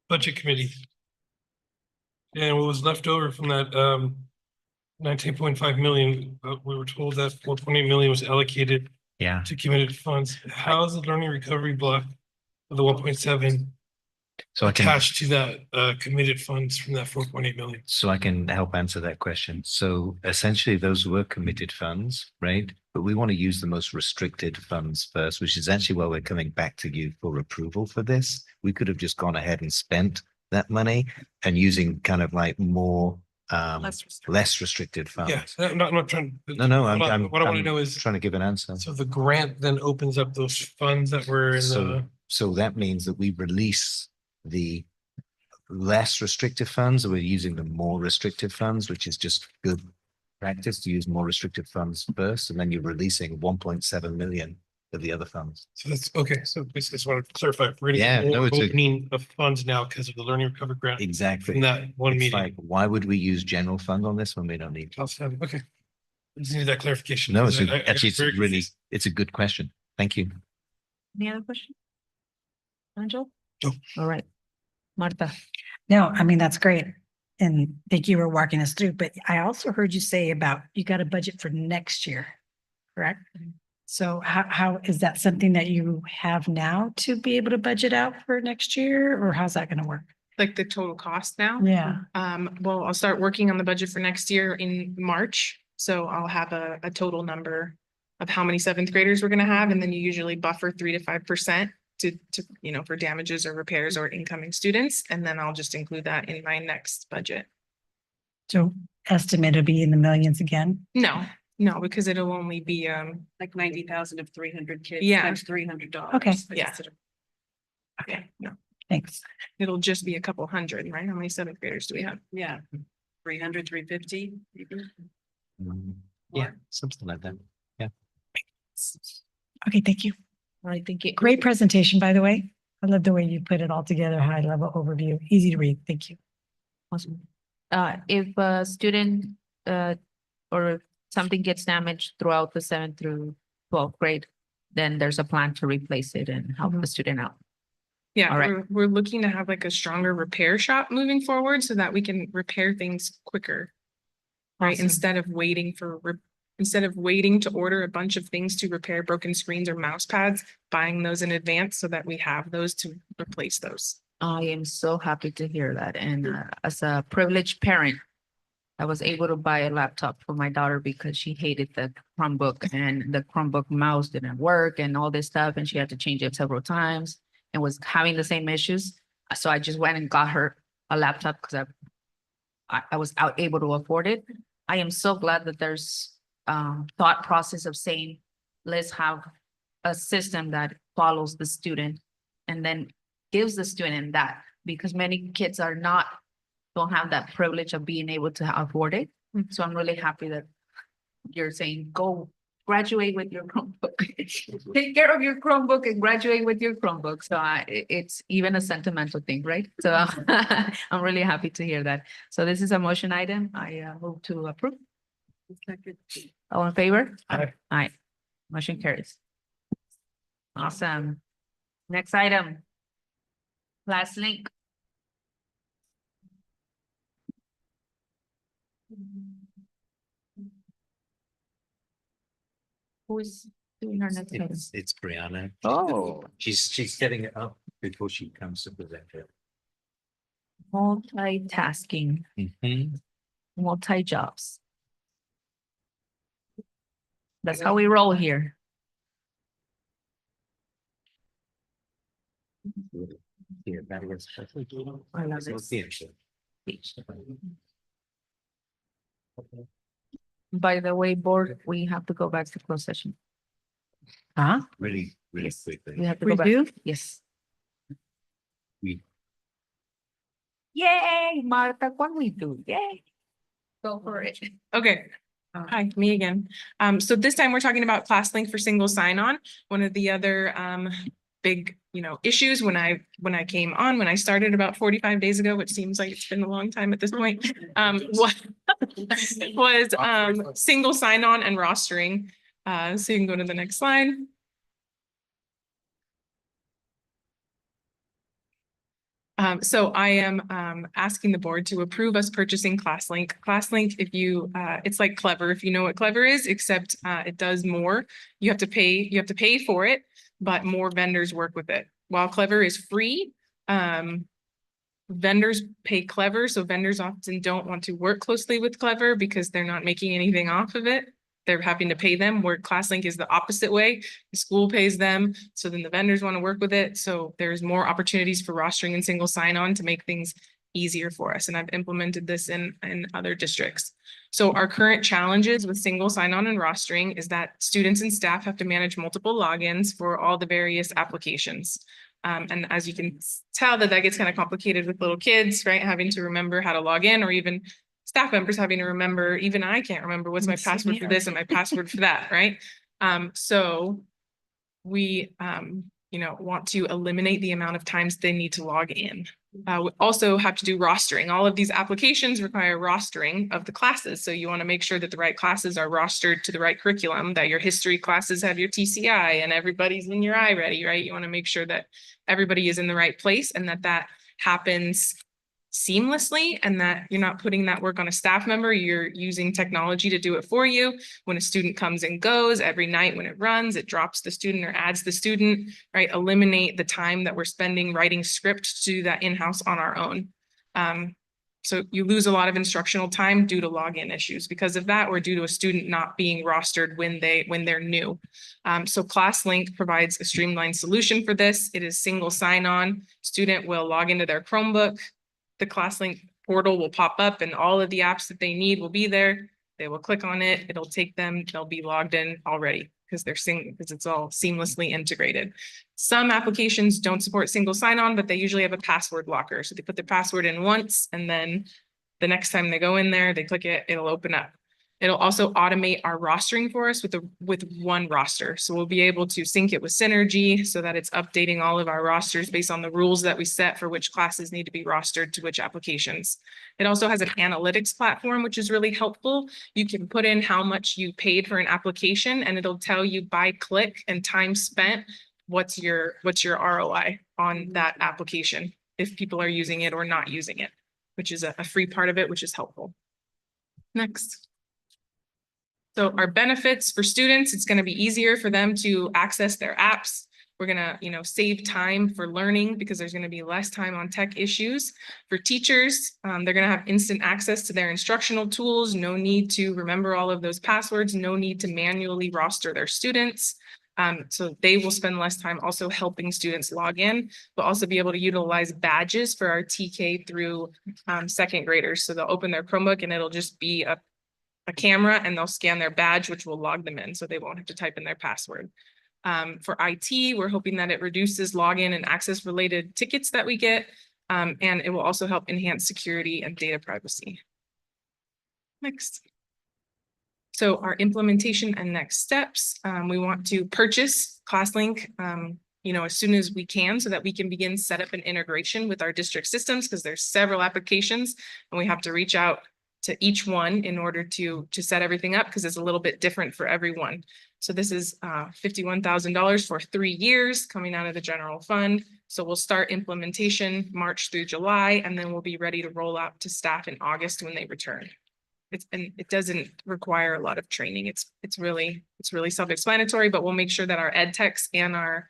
budget committee. And what was left over from that 19.5 million, we were told that 4.8 million was allocated to committed funds. How is the Learning Recovery Block of the 1.7 attached to that committed funds from that 4.8 million? So I can help answer that question. So essentially those were committed funds, right? But we want to use the most restricted funds first, which is actually why we're coming back to you for approval for this. We could have just gone ahead and spent that money and using kind of like more less restricted funds. Yeah, I'm not trying. No, what I want to know is trying to give an answer. So the grant then opens up those funds that were in the. So that means that we release the less restrictive funds, or we're using the more restrictive funds, which is just good practice to use more restrictive funds first, and then you're releasing 1.7 million of the other funds. So that's okay. So basically, just want to clarify. We're Yeah, no, it's opening of funds now because of the Learning Recovery Grant. Exactly. From that one It's meeting. like, why would we use general fund on this when we don't need? Okay. I just needed that clarification. No, because it's actually it's really it's a good question. Thank you. Any other question? Angel? No. All right. Marta. No, I mean, that's great. And thank you for walking us through, but I also heard you say about you got a budget for next year, correct? So how is that something that you have now to be able to budget out for next year, or how's that going to work? Like the total cost now? Yeah. Well, I'll start working on the budget for next year in March. So I'll have a total number of how many seventh graders we're gonna have, and then you usually buffer 3 to 5% to for damages or repairs or incoming students, and then I'll just include that in my next budget. So estimate to be in the millions again? No, because it'll only be like 90,000 of 300 kids. Yeah. Times $300. Okay. Yeah. Okay, no, Thanks. it'll just be a couple hundred, right? How many seventh graders do we have? Yeah. 300, 350. Yeah, something like that. Yeah. Okay, thank you. All right, thank you. Great presentation, by the way. I love the way you put it all together, high level overview, easy to read. Thank you. Awesome. If a student or something gets damaged throughout the 7th through 12th grade, then there's a plan to replace it and help the student out. Yeah, All right. we're looking to have like a stronger repair shop moving forward so that we can repair things quicker. Right, Awesome. instead of waiting to order a bunch of things to repair broken screens or mouse pads, buying those in advance so that we have those to replace those. I am so happy to hear that. And as a privileged parent, I was able to buy a laptop for my daughter because she hated the Chromebook and the Chromebook mouse didn't work and all this stuff. And she had to change it several times and was having the same issues. So I just went and got her a laptop because I was able to afford it. I am so glad that there's thought process of saying, let's have a system that follows the student and then gives the student that, because many kids don't have that privilege of being able to afford it. So I'm really happy that you're saying, go graduate with your Chromebook. Take care of your Chromebook and graduate with your Chromebook. So it's even a sentimental thing, right? So I'm really happy to hear that. So this is a motion item. I move to approve. All in favor? Aye. Aye. Motion carries. Awesome. Next item. Class link. Who's doing our next item? It's Brianna. Oh. She's setting it up before she comes to present it. Multitasking, multi-jobs. That's how we roll here. Yeah, that was. I love this. By the way, board, we have to go back to closed session. Huh? Really Yes. quickly. We have to We go back. do? Yes. We- Yay, Martha, what we do? Yay. Go for it. Okay. Hi, me again. So this time we're talking about ClassLink for single sign-on. One of the other big, issues when I came on, when I started about 45 days ago, which seems like it's been a long time at this point, was single sign-on and rostering. So you can go to the next slide. So I am asking the board to approve us purchasing ClassLink. ClassLink, if you, it's like Clever, if you know what Clever is, except it does more. You have to pay for it, but more vendors work with it. While Clever is free, vendors pay Clever, so vendors often don't want to work closely with Clever because they're not making anything off of it. They're having to pay them, where ClassLink is the opposite way. The school pays them, so then the vendors want to work with it. So there's more opportunities for rostering and single sign-on to make things easier for us. And I've implemented this in other districts. So our current challenges with single sign-on and rostering is that students and staff have to manage multiple logins for all the various applications. And as you can tell, that gets kind of complicated with little kids, right? Having to remember how to log in, or even staff members having to remember, even I can't remember what's my password for this and my password for that, right? So we, want to eliminate the amount of times they need to log in. We also have to do rostering. All of these applications require rostering of the classes. So you want to make sure that the right classes are rostered to the right curriculum, that your history classes have your TCI and everybody's in your iReady, right? You want to make sure that everybody is in the right place and that happens seamlessly, and that you're not putting that work on a staff member. You're using technology to do it for you. When a student comes and goes every night, when it runs, it drops the student or adds the student, right? Eliminate the time that we're spending writing script to do that in-house on our own. So you lose a lot of instructional time due to login issues because of that, or due to a student not being rostered when they're new. So ClassLink provides a streamlined solution for this. It is single sign-on. Student will log into their Chromebook. The ClassLink portal will pop up and all of the apps that they need will be there. They will click on it. It'll take them, they'll be logged in already because it's all seamlessly integrated. Some applications don't support single sign-on, but they usually have a password blocker. So they put their password in once, and then the next time they go in there, they click it, it'll open up. It'll also automate our rostering for us with one roster. So we'll be able to sync it with Synergy so that it's updating all of our rosters based on the rules that we set for which classes need to be rostered to which applications. It also has an analytics platform, which is really helpful. You can put in how much you paid for an application and it'll tell you by click and time spent what's your ROI on that application if people are using it or not using it, which is a free part of it, which is helpful. Next. So our benefits for students, it's going to be easier for them to access their apps. We're going to, save time for learning because there's going to be less time on tech issues. For teachers, they're going to have instant access to their instructional tools. No need to remember all of those passwords. No need to manually roster their students. So they will spend less time also helping students log in. We'll also be able to utilize badges for our TK through second graders. So they'll open their Chromebook and it'll just be a camera and they'll scan their badge, which will log them in. So they won't have to type in their password. For IT, we're hoping that it reduces login and access related tickets that we get. And it will also help enhance security and data privacy. Next. So our implementation and next steps, we want to purchase ClassLink, as soon as we can so that we can begin set up an integration with our district systems because there's several applications and we have to reach out to each one in order to set everything up because it's a little bit different for everyone. So this is $51,000 for 3 years coming out of the general fund. So we'll start implementation March through July, and then we'll be ready to roll out to staff in August when they return. It doesn't require a lot of training. It's really self-explanatory, but we'll make sure that our ed techs and our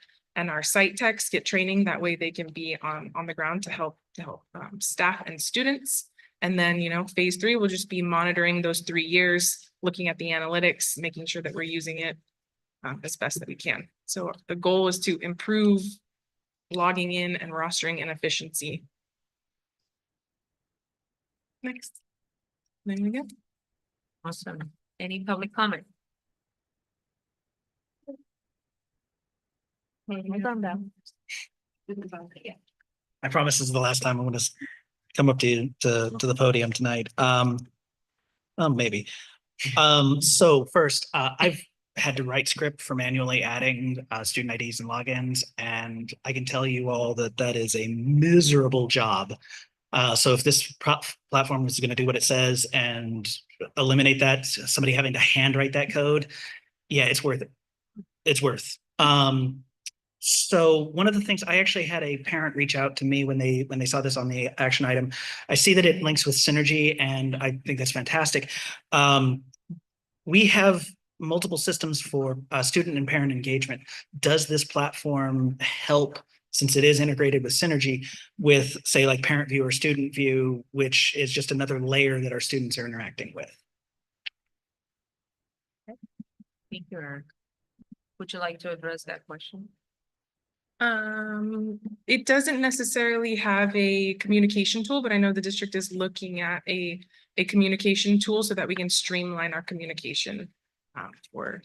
site techs get training. That way they can be on the ground to help staff and students. And then, phase 3 will just be monitoring those 3 years, looking at the analytics, making sure that we're using it as best that we can. So the goal is to improve logging in and rostering and efficiency. Next. There we go. Awesome. Any public comment? I promise this is the last time I'm going to come up to the podium tonight. Maybe. So first, I've had to write script for manually adding student IDs and logins, and I can tell you all that is a miserable job. So if this platform is going to do what it says and eliminate that, somebody having to handwrite that code, yeah, it's worth it. It's worth. So one of the things, I actually had a parent reach out to me when they saw this on the action item. I see that it links with Synergy, and I think that's fantastic. We have multiple systems for student and parent engagement. Does this platform help, since it is integrated with Synergy, with, say, like parent view or student view, which is just another layer that our students are interacting with? Thank you, Eric. Would you like to address that question? It doesn't necessarily have a communication tool, but I know the district is looking at a communication tool so that we can streamline our communication for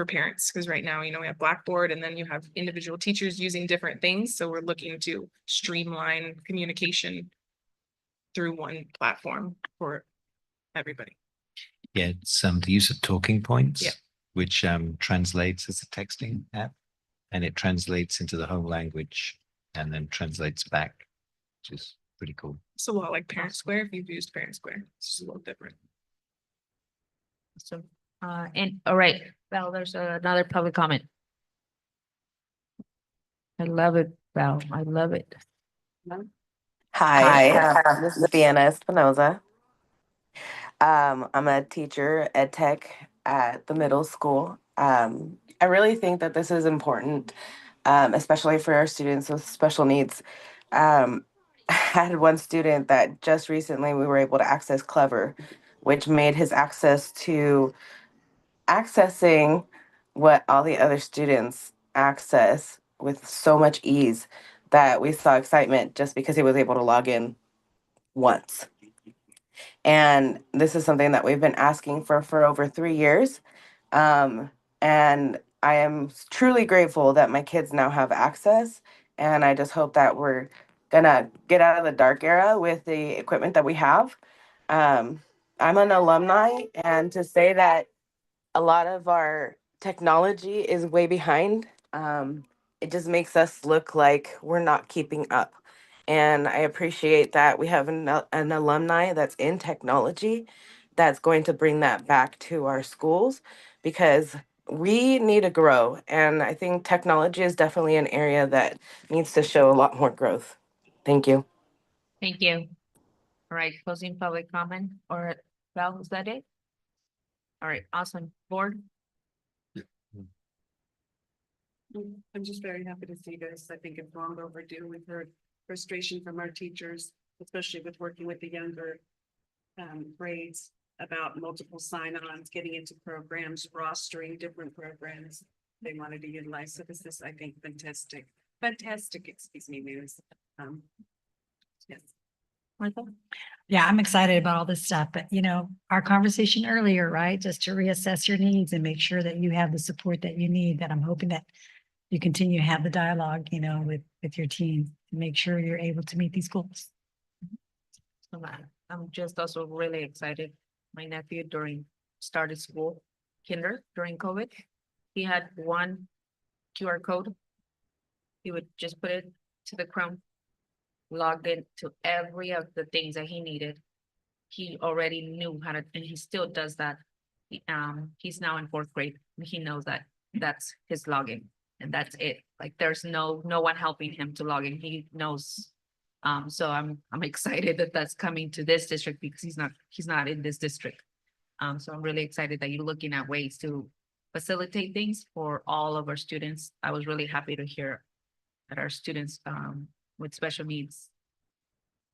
parents. Because right now, we have Blackboard and then you have individual teachers using different things. So we're looking to streamline communication through one platform for everybody. Yeah, it's the use of talking points, Yeah. which translates as a texting app, and it translates into the home language and then translates back, which is pretty cool. It's a lot like Parent Square if you've used Parent Square. It's just a little different. So, and all right, Val, there's another public comment. I love it, Val. I love it. Hi, this is Vienna Espinoza. I'm a teacher ed tech at the middle school. I really think that this is important, especially for our students with special needs. I had one student that just recently we were able to access Clever, which made his access to accessing what all the other students access with so much ease that we saw excitement just because he was able to log in once. And this is something that we've been asking for over 3 years. And I am truly grateful that my kids now have access. And I just hope that we're gonna get out of the dark era with the equipment that we have. I'm an alumni, and to say that a lot of our technology is way behind, it just makes us look like we're not keeping up. And I appreciate that we have an alumni that's in technology that's going to bring that back to our schools, because we need to grow. And I think technology is definitely an area that needs to show a lot more growth. Thank you. Thank you. All right, closing public comment, or Val, is that it? All right, awesome. Board? I'm just very happy to see this. I think it's long overdue. We've heard frustration from our teachers, especially with working with the younger grades about multiple sign-ons, getting into programs, rostering different programs they wanted to utilize. So this is, I think, fantastic, excuse me, news. Yes. Martha? Yeah, I'm excited about all this stuff, but our conversation earlier, right? Just to reassess your needs and make sure that you have the support that you need, that I'm hoping that you continue to have the dialogue, with your team to make sure you're able to meet these goals. So I'm just also really excited. My nephew started school, kinder during COVID. He had one QR code. He would just put it to the Chrome, logged in to every of the things that he needed. He already knew how to, and he still does that. He's now in 4th grade. He knows that that's his login, and that's it. Like there's no one helping him to log in. He knows. So I'm excited that that's coming to this district because he's not in this district. So I'm really excited that you're looking at ways to facilitate things for all of our students. I was really happy to hear that our students with special needs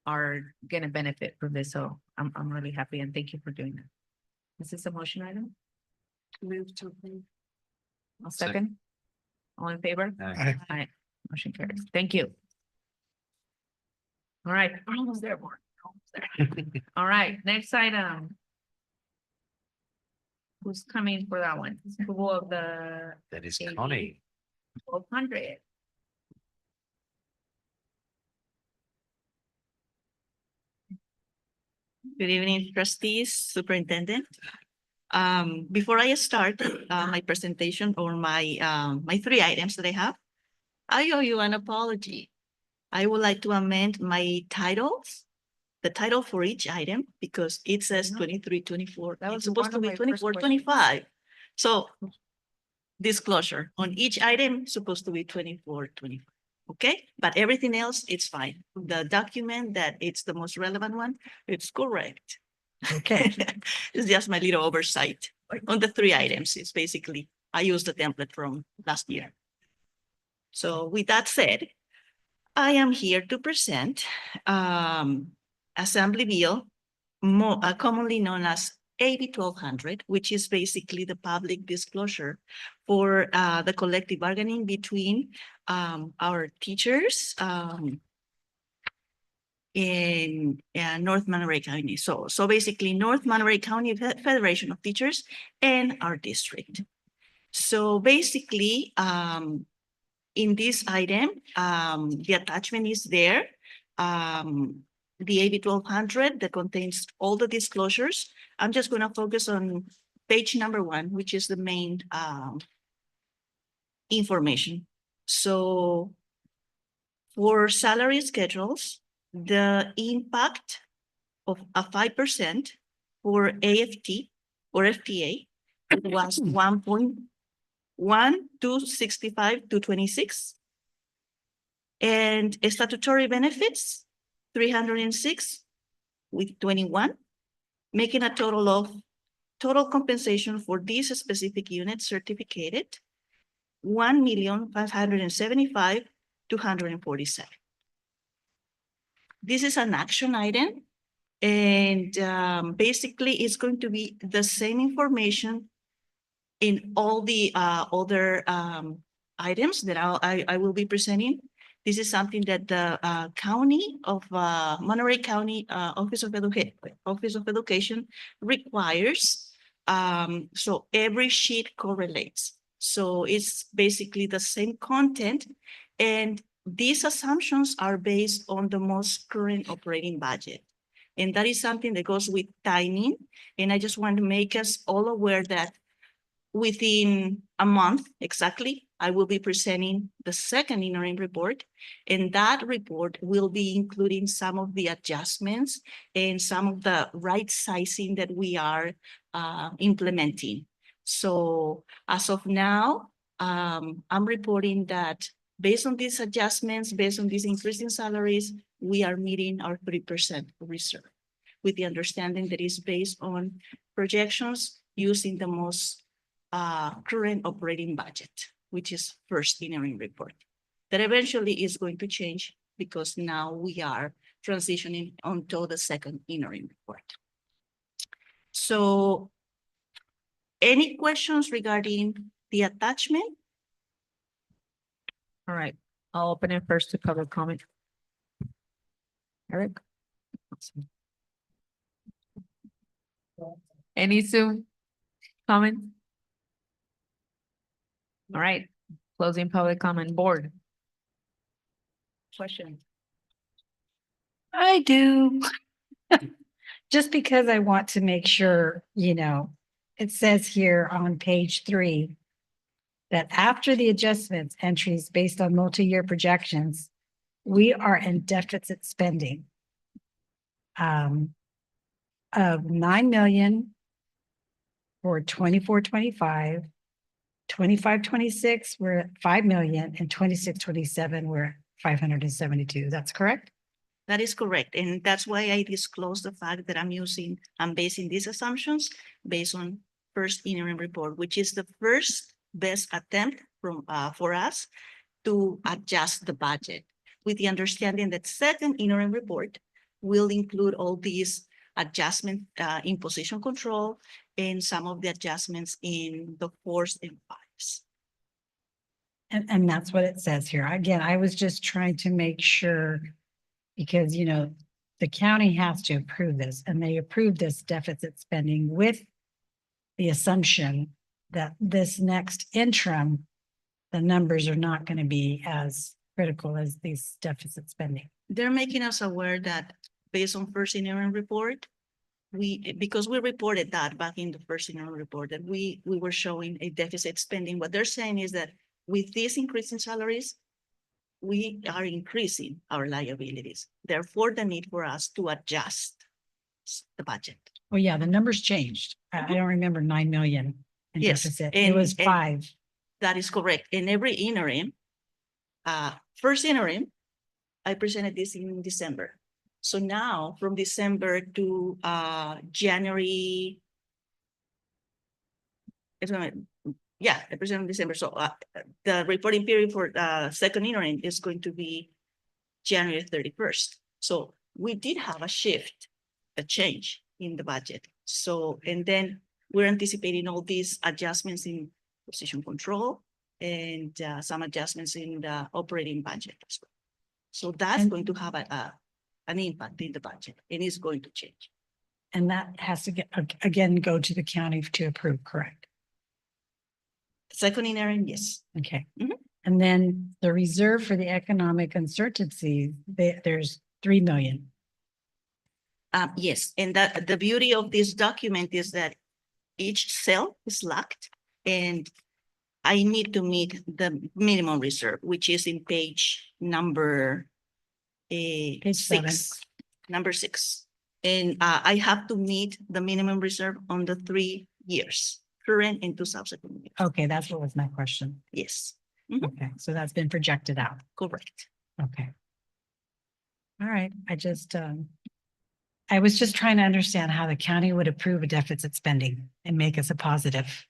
are gonna benefit from this. So I'm really happy, and thank you for doing that. Is this a motion item? Move to approve. I'll second. All in favor? Aye. Aye. Motion carries. Thank you. All right, we're almost there, board. We're almost there. All right, next item. Who's coming for that one? Approval of the That is Connie. 1200. Good evening, trustees, superintendent. Before I start my presentation or my 3 items that I have, I owe you an apology. I would like to amend my titles, the title for each item, because it says 23, 24. That was It's supposed to one of be my first 24, questions. 25. So disclosure, on each item, supposed to be 24, 25. Okay, but everything else, it's fine. The document that it's the most relevant one, it's correct. Okay. It's just my little oversight on the 3 items. It's basically, I used the template from last year. So with that said, I am here to present Assembly Bill, commonly known as AB 1200, which is basically the public disclosure for the collective bargaining between our teachers in North Monterey County. So basically North Monterey County Federation of Teachers and our district. So basically, in this item, the attachment is there. The AB 1200 that contains all the disclosures. I'm just going to focus on page number 1, which is the main information. So for salary schedules, the impact of a 5% for AFT or FTA was 1.1 to 65 to 26. And statutory benefits, 306 with 21, making a total of total compensation for these specific units certificated, 1,575,247. This is an action item, and basically it's going to be the same information in all the other items that I will be presenting. This is something that the county of Monterey County Office of Education requires. So every sheet correlates. So it's basically the same content, and these assumptions are based on the most current operating budget. And that is something that goes with timing. And I just want to make us all aware that within a month exactly, I will be presenting the second interim report, and that report will be including some of the adjustments and some of the right sizing that we are implementing. So as of now, I'm reporting that based on these adjustments, based on these increasing salaries, we are meeting our 3% reserve with the understanding that is based on projections using the most current operating budget, which is first interim report. That eventually is going to change because now we are transitioning onto the second interim report. So any questions regarding the attachment? All right, I'll open it first to public comment. Eric? Any Zoom comment? All right, closing public comment. Board. Question. I do. Just because I want to make sure, it says here on page 3 that after the adjustments entries based on multi-year projections, we are in deficit spending of 9 million for 24-25, 25-26, we're at 5 million, and 26-27, we're at 572. That's correct? That is correct. And that's why I disclosed the fact that I'm basing these assumptions based on first interim report, which is the first best attempt for us to adjust the budget with the understanding that second interim report will include all these adjustments in position control and some of the adjustments in the 4s and 5s. And that's what it says here. Again, I was just trying to make sure because, the county has to approve this and they approve this deficit spending with the assumption that this next interim, the numbers are not going to be as critical as these deficit spending. They're making us aware that based on first interim report, because we reported that back in the first interim report that we were showing a deficit spending. What they're saying is that with this increase in salaries, we are increasing our liabilities. Therefore, the need for us to adjust the budget. Well, yeah, the numbers changed. I don't remember 9 million in Yes, deficit. It was 5. That is correct. In every interim, first interim, I presented this in December. So now from December to January, I presented in December. So the reporting period for second interim is going to be January 31st. So we did have a change in the budget. So, and then we're anticipating all these adjustments in position control and some adjustments in the operating budget as well. So that's going to have an impact in the budget and it's going to change. And that has to again go to the county to approve, correct? Second interim, yes. Okay. And then the reserve for the economic uncertainty, there's 3 million. Yes, and that the beauty of this document is that each cell is locked and I need to meet the minimum reserve, which is in page number 6. Number 6. And I have to meet the minimum reserve on the 3 years, current and 2 subsequent years. Okay, that's what was my question. Yes. Okay, so that's been projected out. Correct. Okay. All right, I was just trying to understand how the county would approve a deficit spending and make us a positive.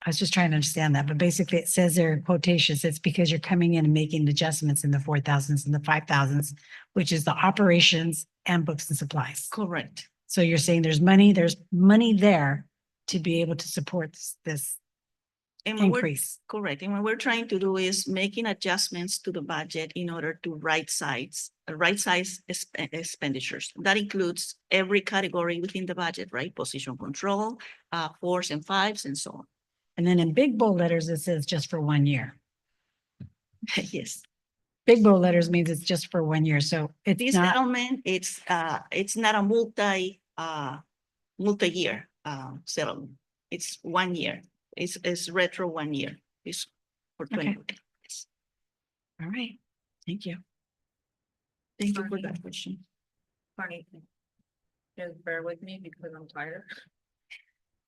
I was just trying to understand that, but basically it says there in quotations, it's because you're coming in and making adjustments in the 4,000s and the 5,000s, which is the operations and books and supplies. Correct. So you're saying there's money there to be able to support this increase. Correct. And what we're trying to do is making adjustments to the budget in order to right size expenditures. That includes every category within the budget, right? Position control, 4s and 5s and so on. And then in big bold letters, it says just for 1 year. Yes. Big bold letters means it's just for 1 year. So it's This not. settlement, it's not a multi-year settlement. It's 1 year. It's retro 1 year. It's for 20. Okay. Yes. All right. Thank you. Thank you for that question. Funny thing. Just bear with me because I'm tired.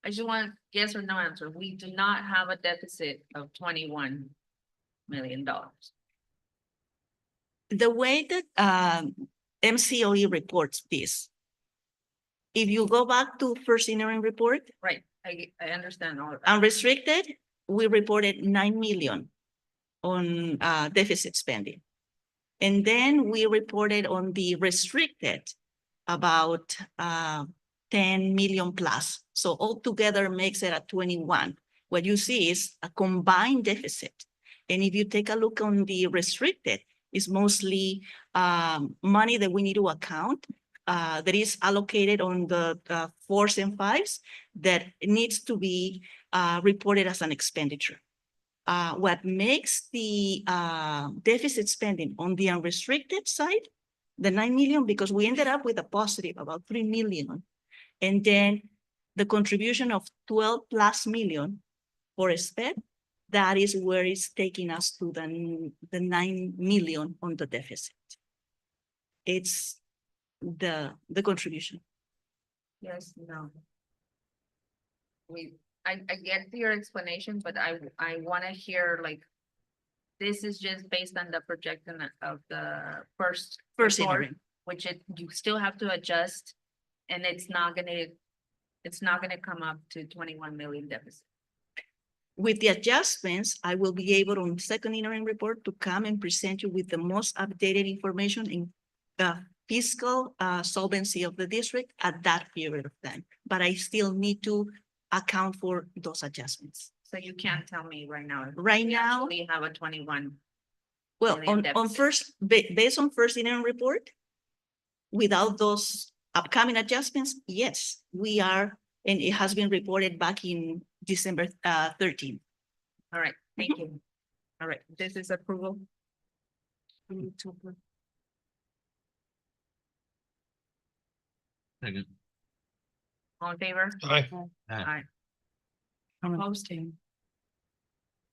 I just want yes or no answer. We do not have a deficit of $21 million. The way that MCOE reports this, if you go back to first interim report, Right, I understand all of that. unrestricted, we reported 9 million on deficit spending. And then we reported on the restricted about 10 million plus. So altogether makes it a 21. What you see is a combined deficit. And if you take a look on the restricted, it's mostly money that we need to account that is allocated on the 4s and 5s that needs to be reported as an expenditure. What makes the deficit spending on the unrestricted side, the 9 million, because we ended up with a positive about 3 million. And then the contribution of 12 plus million for SPED, that is where it's taking us to the 9 million on the deficit. It's the contribution. Yes, no. I get your explanation, but I want to hear like, this is just based on the projection of the first report, interim. which you still have to adjust, and it's not gonna come up to 21 million deficit. With the adjustments, I will be able on second interim report to come and present you with the most updated information in the fiscal solvency of the district at that period of time. But I still need to account for those adjustments. So you can't tell me right now. Right now, we have a 21. well, million on deficit. based on first interim report, without those upcoming adjustments, yes, we are, and it has been reported back in December 13. All right, thank you. All right, this is approval. All in favor? Aye. Aye. I'm Opposed?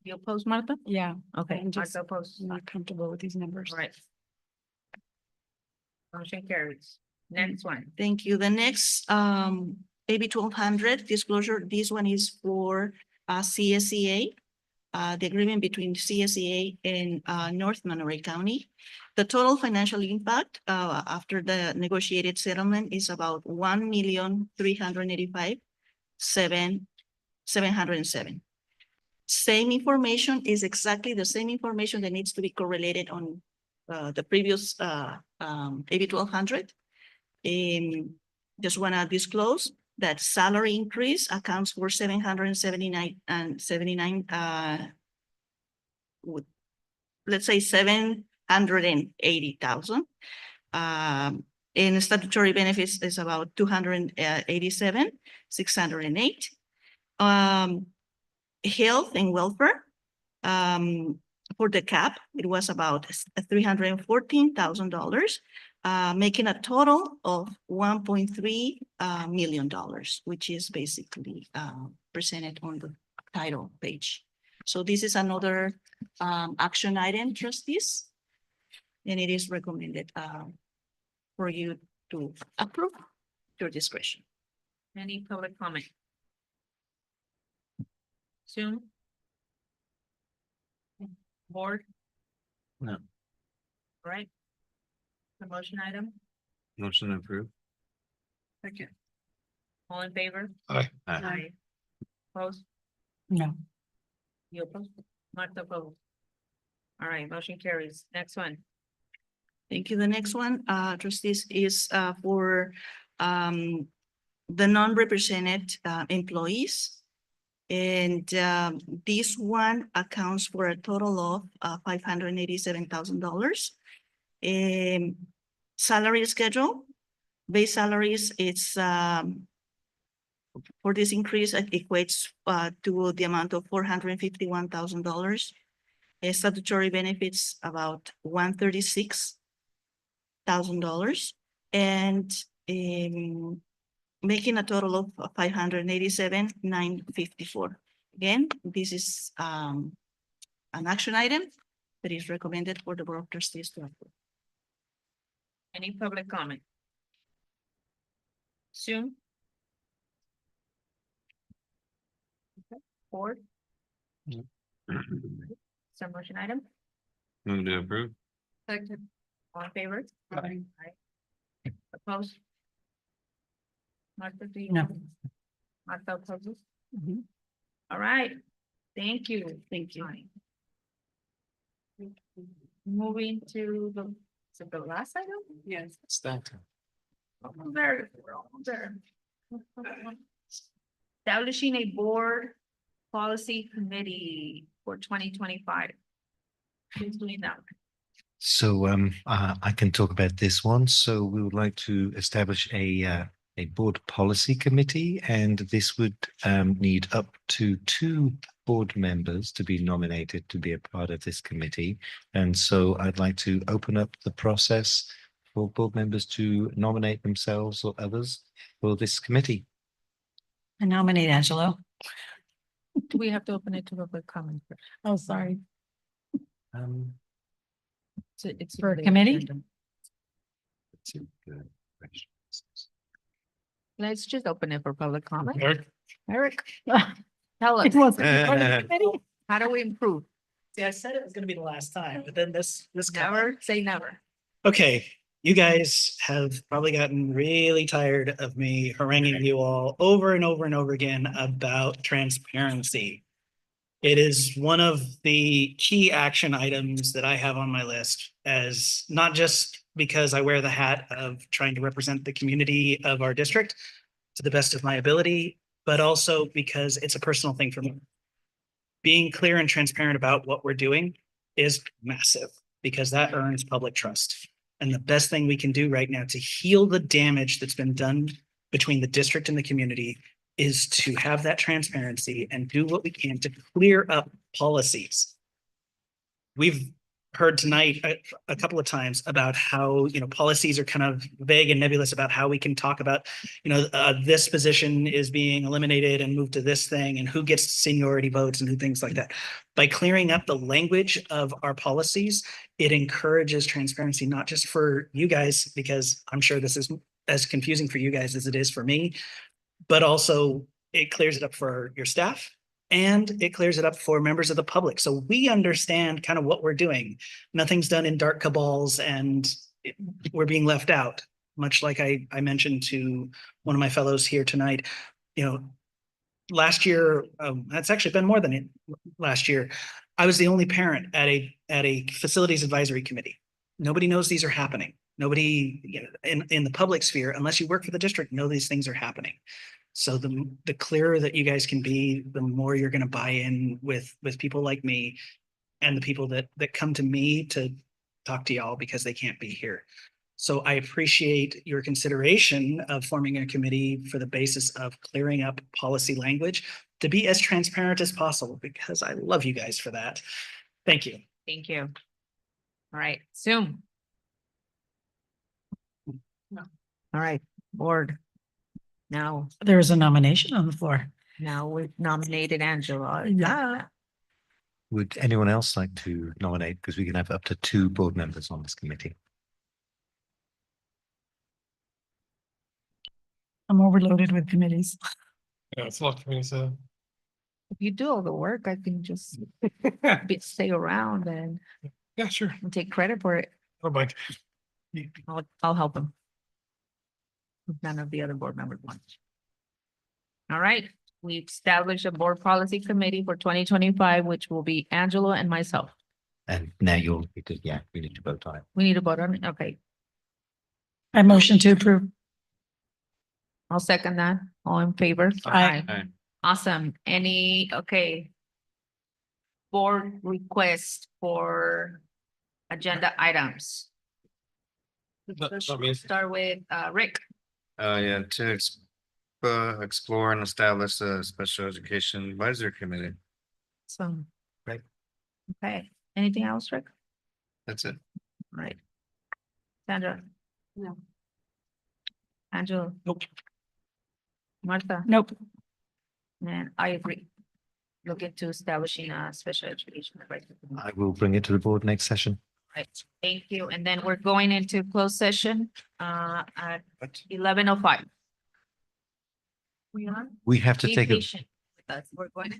You oppose, Martha? Yeah. Okay, I'm just Martha opposed. not comfortable with these numbers. All right. Motion carries. Next one. Thank you. The next AB 1200 disclosure, this one is for CSEA, the agreement between CSEA and North Monterey County. The total financial impact after the negotiated settlement is about 1,385,707. Same information is exactly the same information that needs to be correlated on the previous AB 1200. Just want to disclose that salary increase accounts for 779 and 79 let's say 780,000. In statutory benefits is about 287, 608. Health and welfare, for the cap, it was about $314,000, making a total of $1.3 million, which is basically presented on the title page. So this is another action item, trustees, and it is recommended for you to approve your discretion. Any public comment? Soon? Board? No. Right? The motion item? Motion approved. Second. All in favor? Aye. Aye. Opposed? No. You opposed? Martha opposed. All right, motion carries. Next one. Thank you. The next one, trustees, is for the non-represented employees. And this one accounts for a total of $587,000. Salary schedule, base salaries, it's for this increase, it equates to the amount of $451,000. Statutory benefits about $136,000, and making a total of $587,954. Again, this is an action item that is recommended for the Board of Trustees to approve. Any public comment? Soon? board? Some motion item? Move to approve. Second. All in favor? Aye. Opposed? Martha, do you? No. Martha opposes? All right, thank you. Thank you. Moving to the, is it the last item? Yes. Almost there, we're almost there. Establishing a board policy committee for 2025. Who's doing that? So I can talk about this one. So we would like to establish a board policy committee, and this would need up to 2 board members to be nominated to be a part of this committee. And so I'd like to open up the process for board members to nominate themselves or others for this committee. I nominate Angelo. Do we have to open it to public comment? Oh, sorry. It's For a committee? Let's just open it for public comment. Eric? Eric, tell us. It wasn't part of the committee. How do we improve? See, I said it was gonna be the last time, but then this. Never say never. Okay, you guys have probably gotten really tired of me haranguing you all over and over and over again about transparency. It is one of the key action items that I have on my list, as not just because I wear the hat of trying to represent the community of our district to the best of my ability, but also because it's a personal thing for me. Being clear and transparent about what we're doing is massive, because that earns public trust. And the best thing we can do right now to heal the damage that's been done between the district and the community is to have that transparency and do what we can to clear up policies. We've heard tonight a couple of times about how, policies are kind of vague and nebulous about how we can talk about, this position is being eliminated and moved to this thing, and who gets seniority votes and who things like that. By clearing up the language of our policies, it encourages transparency, not just for you guys, because I'm sure this is as confusing for you guys as it is for me, but also it clears it up for your staff and it clears it up for members of the public. So we understand kind of what we're doing. Nothing's done in dark cabals and we're being left out, much like I mentioned to one of my fellows here tonight. Last year, that's actually been more than last year, I was the only parent at a facilities advisory committee. Nobody knows these are happening. Nobody in the public sphere, unless you work for the district, know these things are happening. So the clearer that you guys can be, the more you're going to buy in with people like me and the people that come to me to talk to y'all because they can't be here. So I appreciate your consideration of forming a committee for the basis of clearing up policy language to be as transparent as possible, because I love you guys for that. Thank you. Thank you. All right, Zoom. All right, board. Now, There is a nomination on the floor. now we've nominated Angela. Yeah. Would anyone else like to nominate? Because we can have up to 2 board members on this committee. I'm overloaded with committees. Yeah, it's a lot for me, so. If you do all the work, I can just stay around and Yeah, sure. take credit for it. Oh, Mike. I'll help him. None of the other board members want. All right, we've established a board policy committee for 2025, which will be Angela and myself. And now you'll, we need to vote on it. We need to vote on it. Okay, I motion to approve. I'll second that. All in favor? Aye. Awesome. Okay. Board request for agenda items. Let's start with Rick. To explore and establish a special education advisory committee. So. Right. Okay, anything else, Rick? That's it. All right. Sandra? No. Angela? Nope. Martha? Nope. And I agree. Look into establishing a special education advisory committee. I will bring it to the board next session. Right, thank you. And then we're going into closed session at 11:05. We on? We have to Be take a, patient with us. We're going to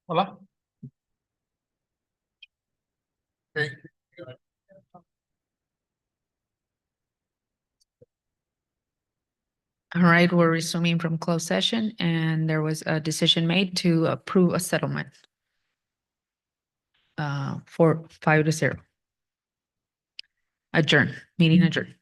Hola. Okay. All right, we're resuming from closed session and there was a decision made to approve a settlement. For 5-0. Adjourn, meeting adjourned.